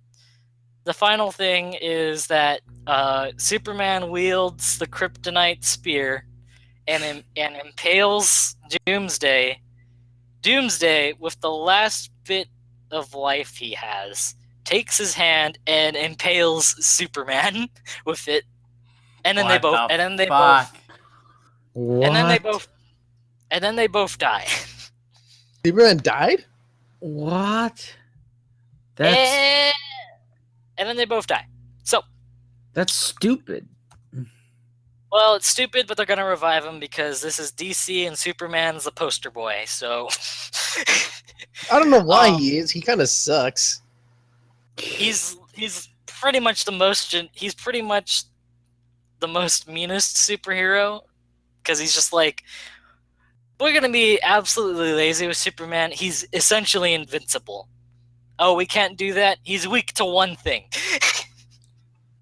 [SPEAKER 1] thing is that Superman wields the kryptonite spear and impales Doomsday. Doomsday, with the last bit of life he has, takes his hand and impales Superman with it, and then they both die.
[SPEAKER 3] Superman died?
[SPEAKER 4] What? That's
[SPEAKER 1] And then they both die. So,
[SPEAKER 4] that's stupid.
[SPEAKER 1] well, it's stupid, but they're gonna revive him because this is DC and Superman's the poster boy. So,
[SPEAKER 3] I don't know why he is. He kind of sucks.
[SPEAKER 1] he's pretty much the most meanest superhero because he's just like, we're gonna be absolutely lazy with Superman. He's essentially invincible. Oh, we can't do that. He's weak to one thing.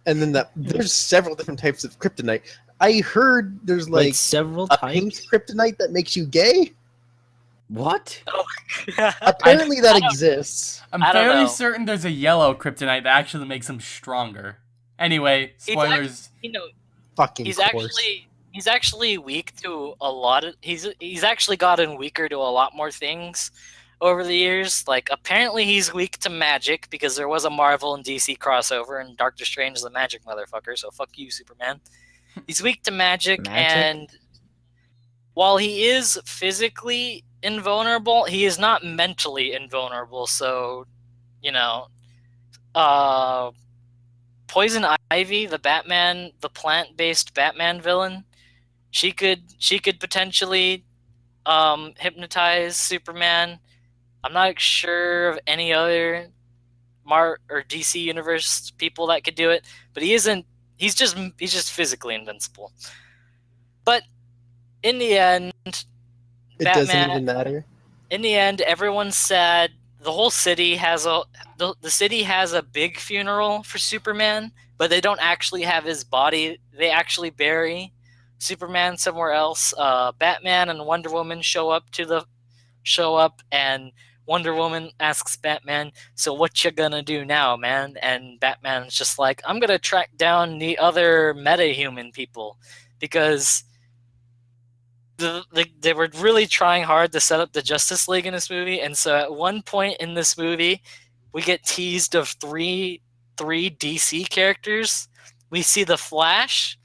[SPEAKER 3] And then there's several different types of kryptonite. I heard there's like
[SPEAKER 4] several
[SPEAKER 3] a pink
[SPEAKER 4] types.
[SPEAKER 3] kryptonite that makes you gay.
[SPEAKER 4] What?
[SPEAKER 1] Oh.
[SPEAKER 3] Apparently that exists.
[SPEAKER 2] I'm
[SPEAKER 1] I don't
[SPEAKER 2] fairly
[SPEAKER 1] know.
[SPEAKER 2] certain there's a yellow kryptonite that actually makes him stronger. Anyway, spoilers.
[SPEAKER 3] Fucking
[SPEAKER 1] He's
[SPEAKER 3] course.
[SPEAKER 1] actually weak to a lot of. He's actually gotten weaker to a lot more things. over the years. Like, apparently he's weak to magic because there was a Marvel and DC crossover, and Doctor Strange is a magic motherfucker, so fuck you, Superman. He's weak to magic, and while he is physically invulnerable, he is not mentally invulnerable, so, you know, Poison Ivy, the plant-based Batman villain, she could potentially hypnotize Superman. I'm not sure of any other Mar or DC Universe people that could do it, but he isn't. He's just physically invincible. But in the end,
[SPEAKER 3] It
[SPEAKER 1] Batman,
[SPEAKER 3] doesn't even matter.
[SPEAKER 1] in the end, everyone's sad. The whole city has the city has a big funeral for Superman, but they don't actually have his body. They actually bury Superman somewhere else. Batman and Wonder Woman show up, and Wonder Woman asks Batman, "So what you gonna do now, man?" And Batman's just like, "I'm gonna track down the other meta-human people," because they were really trying hard to set up the Justice League in this movie, and so at one point in this movie, we get teased of three DC characters. We see the Flash,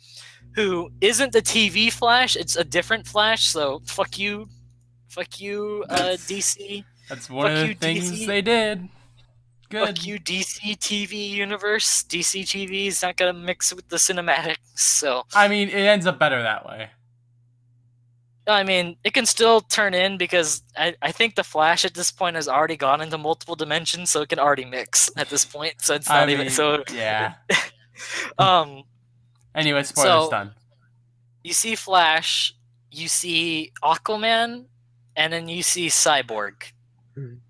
[SPEAKER 1] who isn't the TV Flash; it's a different Flash. So fuck you, DC.
[SPEAKER 2] That's one of the things DC. They did. Good.
[SPEAKER 1] Fuck you, DC TV universe. DC TV is not gonna mix with the cinematics, so
[SPEAKER 2] I mean, it ends up better that way.
[SPEAKER 1] I mean, it can still turn in because I think the Flash at this point has already gone into multiple dimensions, so it can already mix at this point. So it's not even so.
[SPEAKER 2] Yeah.
[SPEAKER 1] Anyway,
[SPEAKER 2] spoilers done.
[SPEAKER 1] You see Flash, you see Aquaman, and then you see Cyborg. You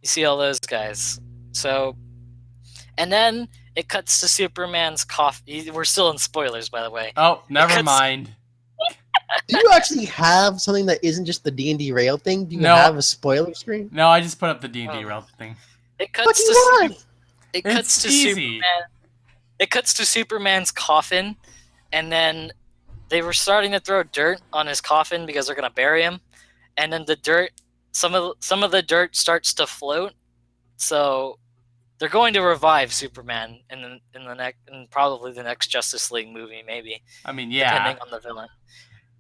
[SPEAKER 1] see all those guys. So, and then it cuts to Superman's coffin. We're still in spoilers, by the way.
[SPEAKER 2] Oh, never mind.
[SPEAKER 3] Do you actually have something that isn't just the D&D rail thing? Do you have a spoiler screen?
[SPEAKER 2] No, I just put up the D&D rail thing.
[SPEAKER 1] It cuts to Superman. It cuts to Superman's coffin, and then they were starting to throw dirt on his coffin because they're gonna bury him, and then the dirt, some of the dirt starts to float, so they're going to revive Superman in probably the next Justice League movie, maybe.
[SPEAKER 2] I mean, yeah,
[SPEAKER 1] depending on the villain.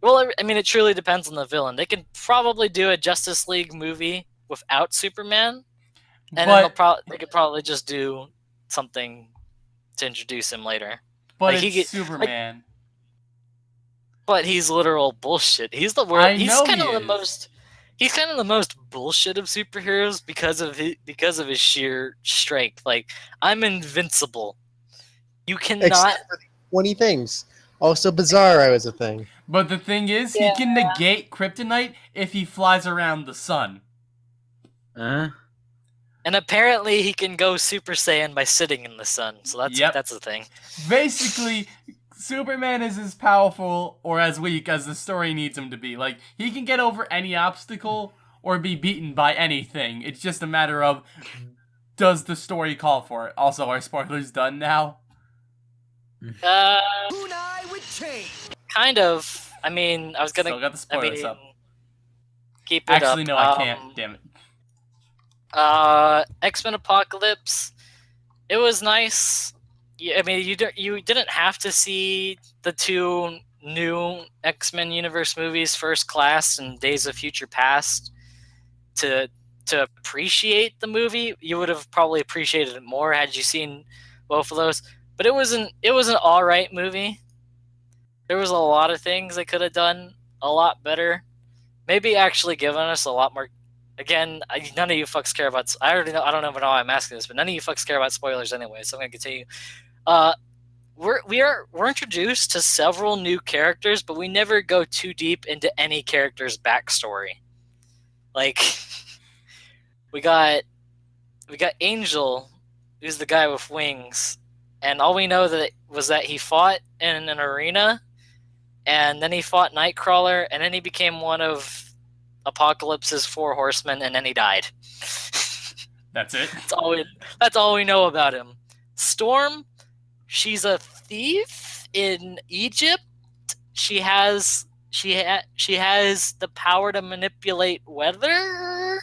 [SPEAKER 1] Well, I mean, it truly depends on the villain. They could probably do a Justice League movie without Superman, and then they could probably just do something to introduce him later.
[SPEAKER 2] But like, it's Superman.
[SPEAKER 1] But he's literal bullshit. He's the worst. He's kind of the most bullshit of superheroes because of his sheer strength. Like, I'm invincible. You cannot.
[SPEAKER 3] Except for 20 things. Also, Bizarro is a thing.
[SPEAKER 2] But the thing is, he can negate kryptonite if he flies around the sun.
[SPEAKER 1] And apparently he can go Super Saiyan by sitting in the sun. So that's the thing.
[SPEAKER 2] Basically, Superman is as powerful or as weak as the story needs him to be. Like, he can get over any obstacle or be beaten by anything. It's just a matter of, does the story call for it? Also, are spoilers done now?
[SPEAKER 1] Kind of. I mean, I was gonna.
[SPEAKER 2] Still got the spoilers up.
[SPEAKER 1] Keep it up.
[SPEAKER 2] Actually, no, I can't. Damn it.
[SPEAKER 1] X-Men Apocalypse. It was nice. I mean, you didn't have to see the two new X-Men universe movies, First Class and Days of Future Past, to appreciate the movie. You would have probably appreciated it more had you seen both of those. But it was an all right movie. There was a lot of things they could have done a lot better. Maybe actually given us a lot more. Again, none of you fucks care about. I already know. I don't know why I'm asking this, but none of you fucks care about spoilers anyway. So I'm gonna continue. We're introduced to several new characters, but we never go too deep into any character's backstory. Like, we got Angel, who's the guy with wings, and all we know was that he fought in an arena, and then he fought Nightcrawler, and then he became one of Apocalypse's 4 horsemen, and then he died.
[SPEAKER 2] That's it?
[SPEAKER 1] That's all we know about him. Storm, she's a thief in Egypt. She has the power to manipulate weather.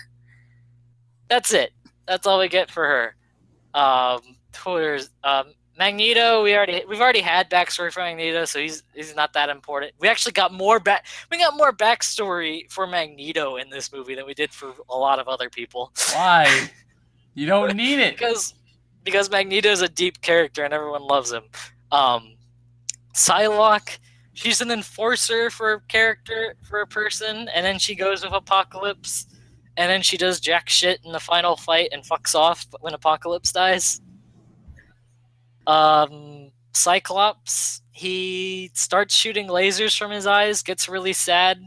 [SPEAKER 1] That's it. That's all we get for her. Magneto. We've already had backstory for Magneto, so he's not that important. We actually got more backstory for Magneto in this movie than we did for a lot of other people.
[SPEAKER 2] Why? You don't need it.
[SPEAKER 1] because Magneto is a deep character and everyone loves him. Psylocke, she's an enforcer for a person, and then she goes with Apocalypse, and then she does jack shit in the final fight and fucks off when Apocalypse dies. Cyclops, he starts shooting lasers from his eyes, gets really sad.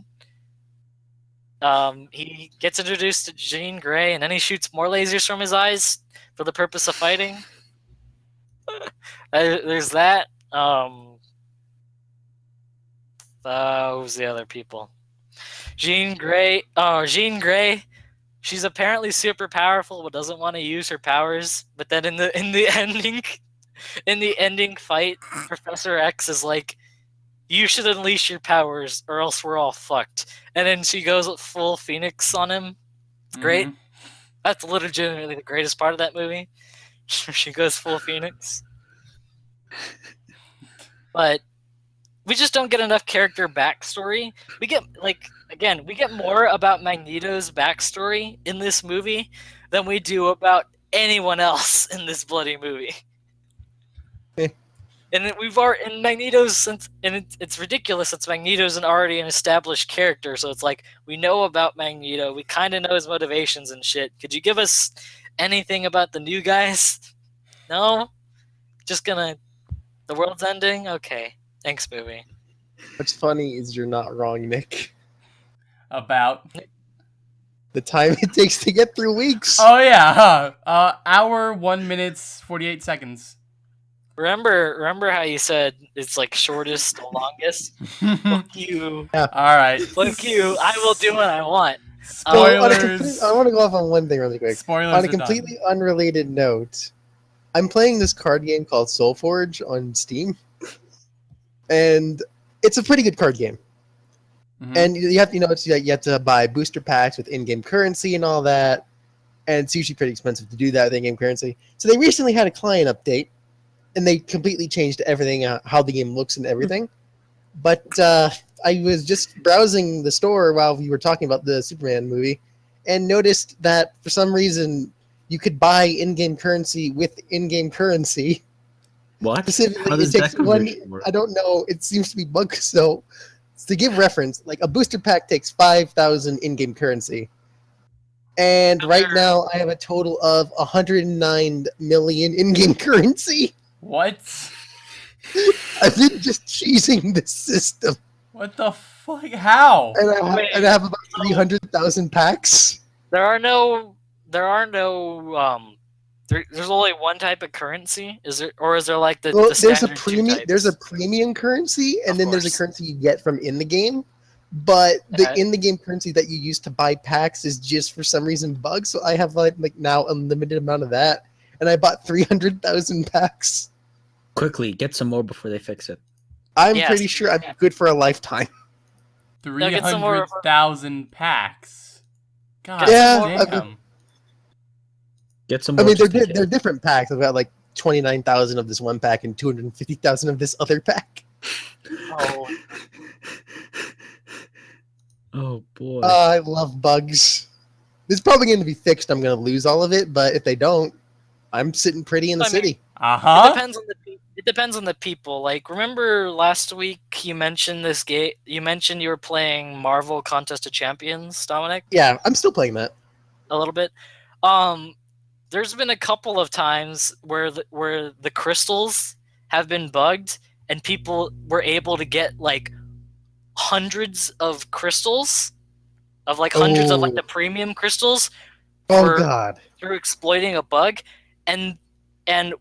[SPEAKER 1] He gets introduced to Jean Grey, and then he shoots more lasers from his eyes for the purpose of fighting. There's that. Who's the other people? Jean Grey. She's apparently super powerful, but doesn't want to use her powers. But then in the ending fight, Professor X is like, "You should unleash your powers, or else we're all fucked." And then she goes full Phoenix on him. It's great. That's legitimately the greatest part of that movie. She goes full Phoenix. But we just don't get enough character backstory. We get more about Magneto's backstory in this movie than we do about anyone else in this bloody movie. And it's ridiculous since Magneto's already an established character, so it's like we know about Magneto, we kind of know his motivations and shit. Could you give us anything about the new guys? No? The world's ending? Okay. Thanks, movie.
[SPEAKER 3] What's funny is you're not wrong, Nick.
[SPEAKER 2] About
[SPEAKER 3] the time it takes to get through weeks.
[SPEAKER 2] Oh yeah, hour 1 minute 48 seconds.
[SPEAKER 1] Remember how you said it's like shortest to longest? Fuck you.
[SPEAKER 3] Yeah.
[SPEAKER 2] All right.
[SPEAKER 1] Fuck you. I will do what I want.
[SPEAKER 2] Spoilers.
[SPEAKER 3] I want to go off on one thing really quick.
[SPEAKER 2] Spoilers
[SPEAKER 3] on a completely unrelated note, I'm playing this card game called Soulforge on Steam, and it's a pretty good card game. Mm-hmm. And you have to buy booster packs with in-game currency and all that, and it's usually pretty expensive to do that with in-game currency. So they recently had a client update, and they completely changed everything, how the game looks and everything. But I was just browsing the store while we were talking about the Superman movie, and noticed that for some reason you could buy in-game currency with in-game currency.
[SPEAKER 4] What?
[SPEAKER 3] Specifically,
[SPEAKER 4] how does
[SPEAKER 3] it takes
[SPEAKER 4] that
[SPEAKER 3] one.
[SPEAKER 4] work?
[SPEAKER 3] I don't know. It seems to be bugged. So to give reference, like a booster pack takes 5,000 in-game currency. And right now I have a total of 109 million in-game currency.
[SPEAKER 2] What?
[SPEAKER 3] I've been just cheesing the system.
[SPEAKER 2] What the fuck? How?
[SPEAKER 3] And I have about 300,000 packs.
[SPEAKER 1] There's only one type of currency. Is there like the
[SPEAKER 3] there's a
[SPEAKER 1] standard
[SPEAKER 3] premium. There's a premium currency, and then there's a currency you get from in the game. But the in the game currency that you use to buy packs is just for some reason bugged. So I have like now a limited amount of that, and I bought 300,000 packs.
[SPEAKER 4] Quickly, get some more before they fix it.
[SPEAKER 3] I'm pretty sure I'm good for a lifetime.
[SPEAKER 2] 300,000 packs. God damn.
[SPEAKER 4] Get some more.
[SPEAKER 3] I mean, they're different packs. I've got like 29,000 of this one pack and 250,000 of this other pack.
[SPEAKER 1] Oh.
[SPEAKER 4] Oh boy.
[SPEAKER 3] I love bugs. It's probably going to be fixed. I'm going to lose all of it, but if they don't, I'm sitting pretty in the city.
[SPEAKER 1] It depends on the people. Like, remember last week you mentioned this game. You mentioned you were playing Marvel Contest of Champions, Dominic.
[SPEAKER 3] Yeah, I'm still playing that
[SPEAKER 1] a little bit. There's been a couple of times where the crystals have been bugged, and people were able to get like hundreds of crystals, of like hundreds of like the premium crystals.
[SPEAKER 3] God!
[SPEAKER 1] Through exploiting a bug, and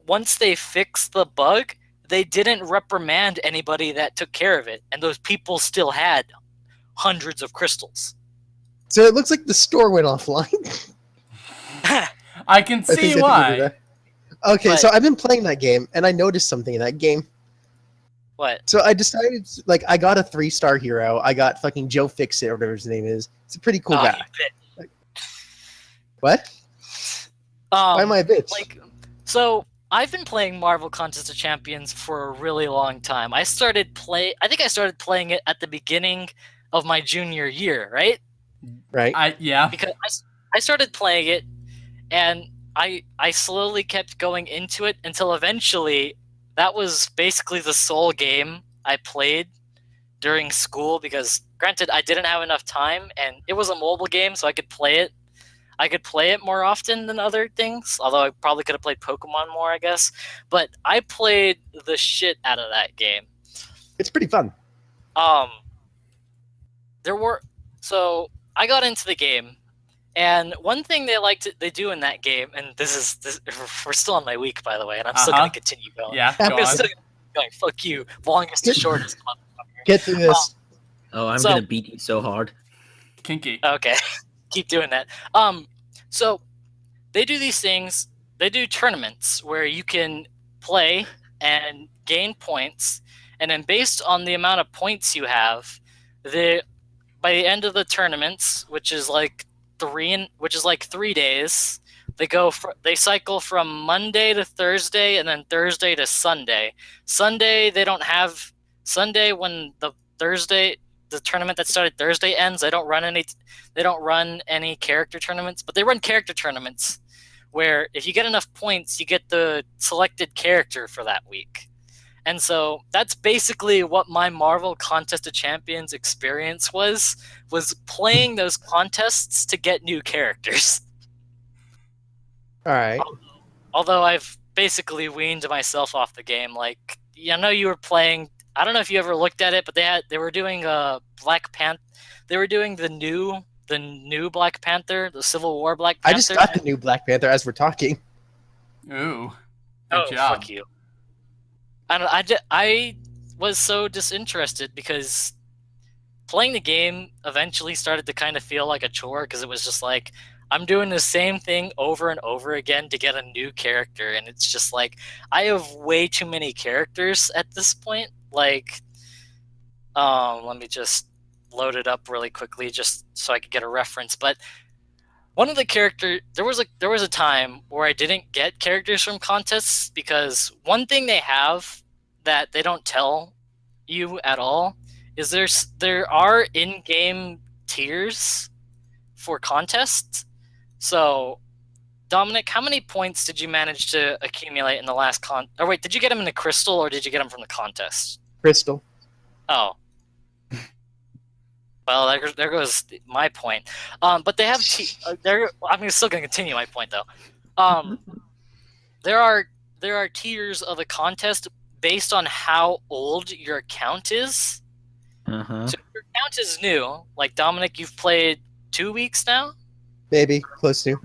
[SPEAKER 1] once they fixed the bug, they didn't reprimand anybody that took care of it, and those people still had hundreds of crystals.
[SPEAKER 3] So it looks like the store went offline.
[SPEAKER 2] I can see why.
[SPEAKER 3] Okay, so I've been playing that game, and I noticed something in that game.
[SPEAKER 1] What?
[SPEAKER 3] So I decided, like, I got a 3-star hero. I got fucking Joe Fixit, or whatever his name is. It's a pretty cool guy. What? Buy my bits.
[SPEAKER 1] Like, so I've been playing Marvel Contest of Champions for a really long time. I think I started playing it at the beginning of my junior year, right?
[SPEAKER 3] Right.
[SPEAKER 1] Because I started playing it, and I slowly kept going into it until eventually that was basically the sole game I played during school, because granted I didn't have enough time, and it was a mobile game, so I could play it more often than other things, although I probably could have played Pokemon more, I guess. But I played the shit out of that game.
[SPEAKER 3] It's pretty fun.
[SPEAKER 1] So I got into the game, and one thing they do in that game, and we're still on my week, by the way, and I'm still going to continue going.
[SPEAKER 2] Yeah,
[SPEAKER 1] I'm
[SPEAKER 2] go on.
[SPEAKER 1] still going, fuck you, longest to shortest.
[SPEAKER 3] Get through this.
[SPEAKER 4] Oh, I'm
[SPEAKER 1] So-
[SPEAKER 4] gonna beat you so hard.
[SPEAKER 2] Kinky.
[SPEAKER 1] Okay, keep doing that. So they do these things. They do tournaments where you can play and gain points, and then based on the amount of points you have, by the end of the tournaments, which is like 3 days, they cycle from Monday to Thursday, and then Thursday to Sunday. Sunday they don't have Sunday when the tournament that started Thursday ends. They don't run any character tournaments, but they run character tournaments where if you get enough points, you get the selected character for that week. And so that's basically what my Marvel Contest of Champions experience was playing those contests to get new characters.
[SPEAKER 3] All right.
[SPEAKER 1] Although I've basically weaned myself off the game. Like, I know you were playing. I don't know if you ever looked at it, but they were doing Black Panther. They were doing the new Black Panther, the Civil War Black Panther.
[SPEAKER 3] I just got the new Black Panther as we're talking.
[SPEAKER 2] Ooh. Good job.
[SPEAKER 1] Fuck you. I was so disinterested because playing the game eventually started to kind of feel like a chore, because it was just like, I'm doing the same thing over and over again to get a new character, and it's just like, I have way too many characters at this point. Like, let me just load it up really quickly just so I could get a reference. But one of the there was a time where I didn't get characters from contests, because one thing they have that they don't tell you at all is there are in-game tiers for contests. So, Dominic, how many points did you manage to accumulate in the last or wait, did you get them in a crystal, or did you get them from the contest?
[SPEAKER 3] Crystal.
[SPEAKER 1] Oh. Well, there goes my point. But they have I'm still going to continue my point, though. There are tiers of the contest based on how old your account is.
[SPEAKER 4] Uh-huh.
[SPEAKER 1] So if your account is new, like Dominic, you've played 2 weeks now.
[SPEAKER 3] Maybe. Close to.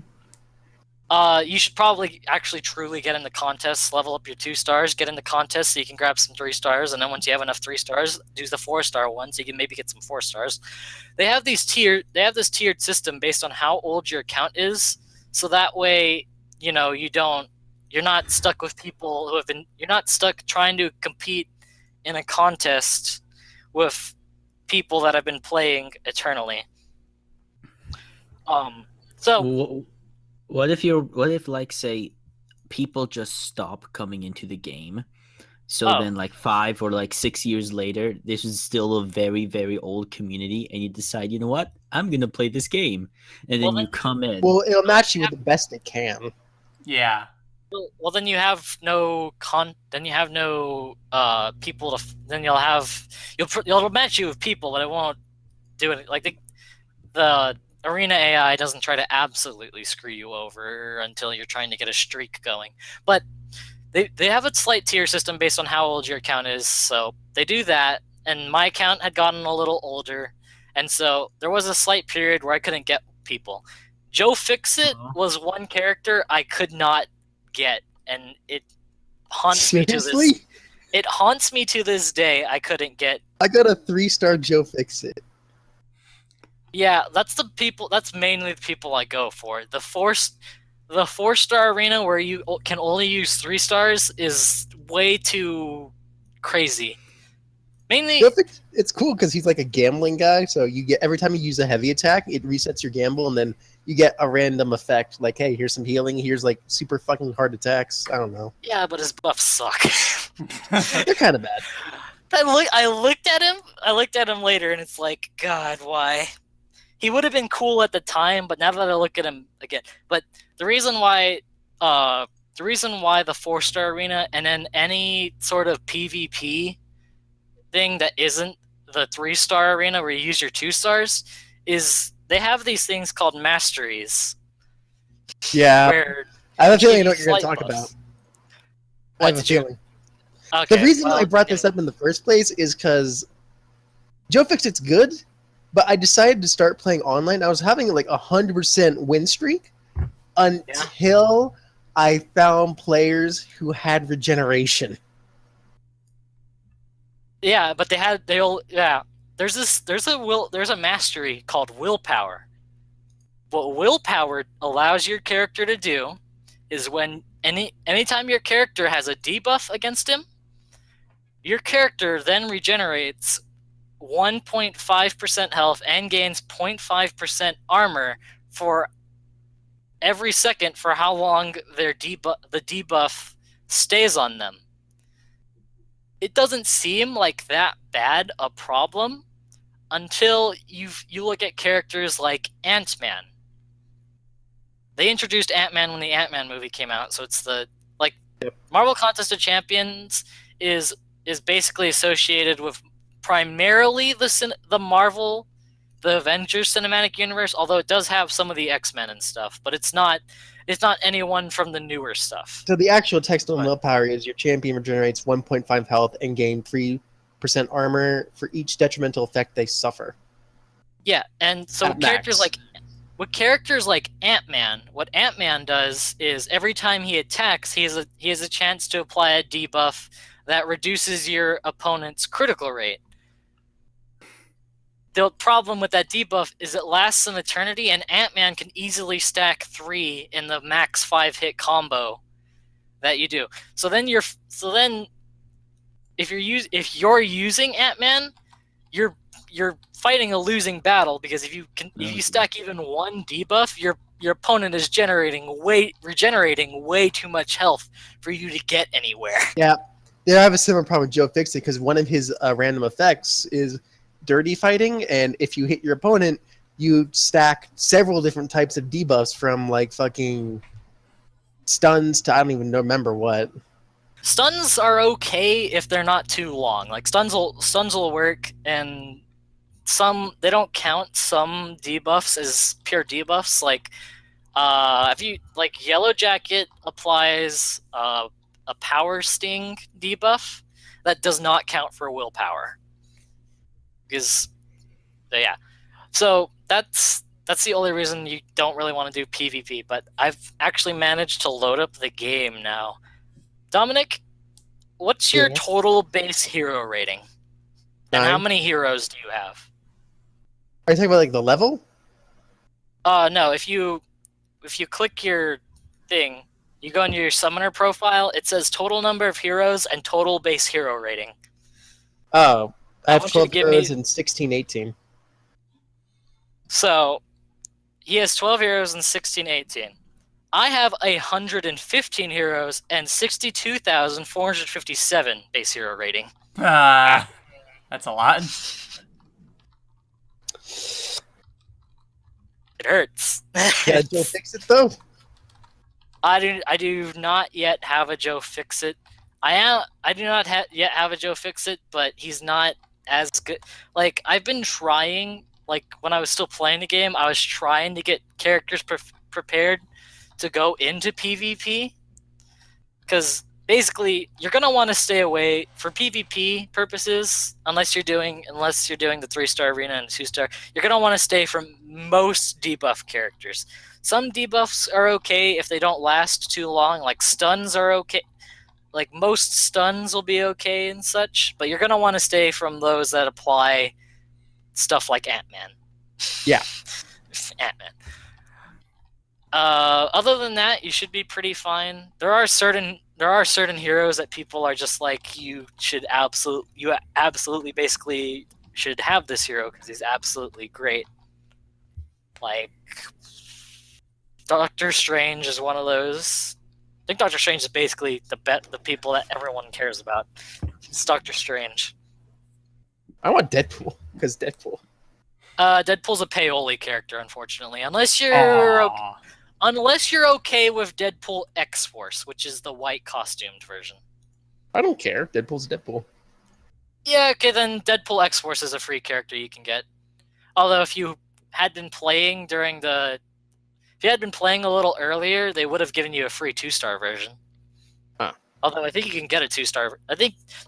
[SPEAKER 1] You should probably actually truly get in the contest, level up your 2 stars, get in the contest so you can grab some 3 stars, and then once you have enough 3 stars, do the 4-star one so you can maybe get some 4 stars. They have this tiered system based on how old your account is, so that way, you're not stuck with people you're not stuck trying to compete in a contest with people that have been playing eternally. So
[SPEAKER 4] What if like, say, people just stop coming into the game, so then like 5 or like 6 years later, this is still a very, very old community, and you decide, you know what, I'm gonna play this game, and then you come in.
[SPEAKER 3] Well, it'll match you with the best it can.
[SPEAKER 2] Yeah.
[SPEAKER 1] Well, then you have no people you'll match you with people, but it won't do it. Like the Arena AI doesn't try to absolutely screw you over until you're trying to get a streak going. But they have a slight tier system based on how old your account is, so they do that. And my account had gotten a little older, and so there was a slight period where I couldn't get people. Joe Fixit was one character I could not get, and it haunts me to this. It haunts me to this day. I couldn't get.
[SPEAKER 3] I got a 3-star Joe Fixit.
[SPEAKER 1] Yeah, that's mainly the people I go for. The 4-star arena where you can only use 3 stars is way too crazy. Mainly,
[SPEAKER 3] it's cool because he's like a gambling guy, so you get every time you use a heavy attack, it resets your gamble, and then you get a random effect. Like, hey, here's some healing. Here's like super fucking hard attacks. I don't know.
[SPEAKER 1] Yeah, but his buffs suck.
[SPEAKER 3] They're kind of bad.
[SPEAKER 1] I looked at him. I looked at him later, and it's like, God, why? He would have been cool at the time, but now that I look at him again, but the reason why the 4-star arena and then any sort of PvP thing that isn't the 3-star arena where you use your 2 stars is they have these things called masteries.
[SPEAKER 3] Yeah,
[SPEAKER 1] Where
[SPEAKER 3] I have a feeling I
[SPEAKER 1] give
[SPEAKER 3] know
[SPEAKER 1] you
[SPEAKER 3] what you're going to
[SPEAKER 1] slight
[SPEAKER 3] talk
[SPEAKER 1] buffs.
[SPEAKER 3] about. I have a
[SPEAKER 1] Did you?
[SPEAKER 3] feeling.
[SPEAKER 1] Okay,
[SPEAKER 3] The reason
[SPEAKER 1] well,
[SPEAKER 3] I brought this up in the first place is because Joe Fixit's good, but I decided to start playing online. I was having like 100% win streak until I found players who had regeneration.
[SPEAKER 1] Yeah, but there's a mastery called willpower. What willpower allows your character to do is when anytime your character has a debuff against him, your character then regenerates 1.5% health and gains 0.5% armor for every second for how long the debuff stays on them. It doesn't seem like that bad a problem until you look at characters like Ant-Man. They introduced Ant-Man when the Ant-Man movie came out, so it's Marvel Contest of Champions is basically associated with primarily the Marvel, the Avengers cinematic universe, although it does have some of the X-Men and stuff, but it's not anyone from the newer stuff.
[SPEAKER 3] So the actual text on willpower is your champion regenerates 1.5 health and gain 3% armor for each detrimental effect they suffer.
[SPEAKER 1] Yeah, and so
[SPEAKER 3] At max.
[SPEAKER 1] with characters like Ant-Man, what Ant-Man does is every time he attacks, he has a chance to apply a debuff that reduces your opponent's critical rate. The problem with that debuff is it lasts an eternity, and Ant-Man can easily stack 3 in the max 5-hit combo that you do. So then if you're using Ant-Man, you're fighting a losing battle, because if you stack even one debuff, your opponent is regenerating way too much health for you to get anywhere.
[SPEAKER 3] Yeah, I have a similar problem with Joe Fixit because one of his random effects is dirty fighting, and if you hit your opponent, you stack several different types of debuffs from like fucking stuns to I don't even remember what.
[SPEAKER 1] Stuns are okay if they're not too long. Like stuns will work, and they don't count some debuffs as pure debuffs. Like if you Yellow Jacket applies a power sting debuff that does not count for willpower. Because so that's the only reason you don't really want to do PvP. But I've actually managed to load up the game now. Dominic, what's your total base hero rating? And
[SPEAKER 3] 9.
[SPEAKER 1] how many heroes do you have?
[SPEAKER 3] Are you talking about like the level?
[SPEAKER 1] No, if you click your thing, you go into your summoner profile, it says total number of heroes and total base hero rating.
[SPEAKER 3] Oh, I have
[SPEAKER 1] want you to
[SPEAKER 3] 12
[SPEAKER 1] give
[SPEAKER 3] heroes
[SPEAKER 1] me-
[SPEAKER 3] and 16-18.
[SPEAKER 1] So he has 12 heroes and 16-18. I have 115 heroes and 62,457 base hero rating.
[SPEAKER 2] That's a lot.
[SPEAKER 1] It hurts.
[SPEAKER 3] Yeah, Joe Fixit though.
[SPEAKER 1] I do not yet have a Joe Fixit. I do not yet have a Joe Fixit, but he's not as good. Like, I've been trying, like when I was still playing the game, I was trying to get characters prepared to go into PvP, because basically you're gonna want to stay away for PvP purposes unless you're doing the 3-star arena and 2-star. You're gonna want to stay from most debuff characters. Some debuffs are okay if they don't last too long, like stuns are okay. Like most stuns will be okay and such, but you're gonna want to stay from those that apply stuff like Ant-Man.
[SPEAKER 3] Yeah.
[SPEAKER 1] Ant-Man. Other than that, you should be pretty fine. There are certain heroes that people are just like, you absolutely basically should have this hero because he's absolutely great. Like Doctor Strange is one of those. I think Doctor Strange is basically the people that everyone cares about. It's Doctor Strange.
[SPEAKER 3] I want Deadpool because Deadpool.
[SPEAKER 1] Deadpool's a paoli character, unfortunately, unless you're okay with Deadpool X-Force, which is the white costumed version.
[SPEAKER 3] I don't care. Deadpool's Deadpool.
[SPEAKER 1] Yeah, okay, then Deadpool X-Force is a free character you can get. Although if you had been playing if you had been playing a little earlier, they would have given you a free 2-star version.
[SPEAKER 3] Huh.
[SPEAKER 1] Although I think you can get a 2-star.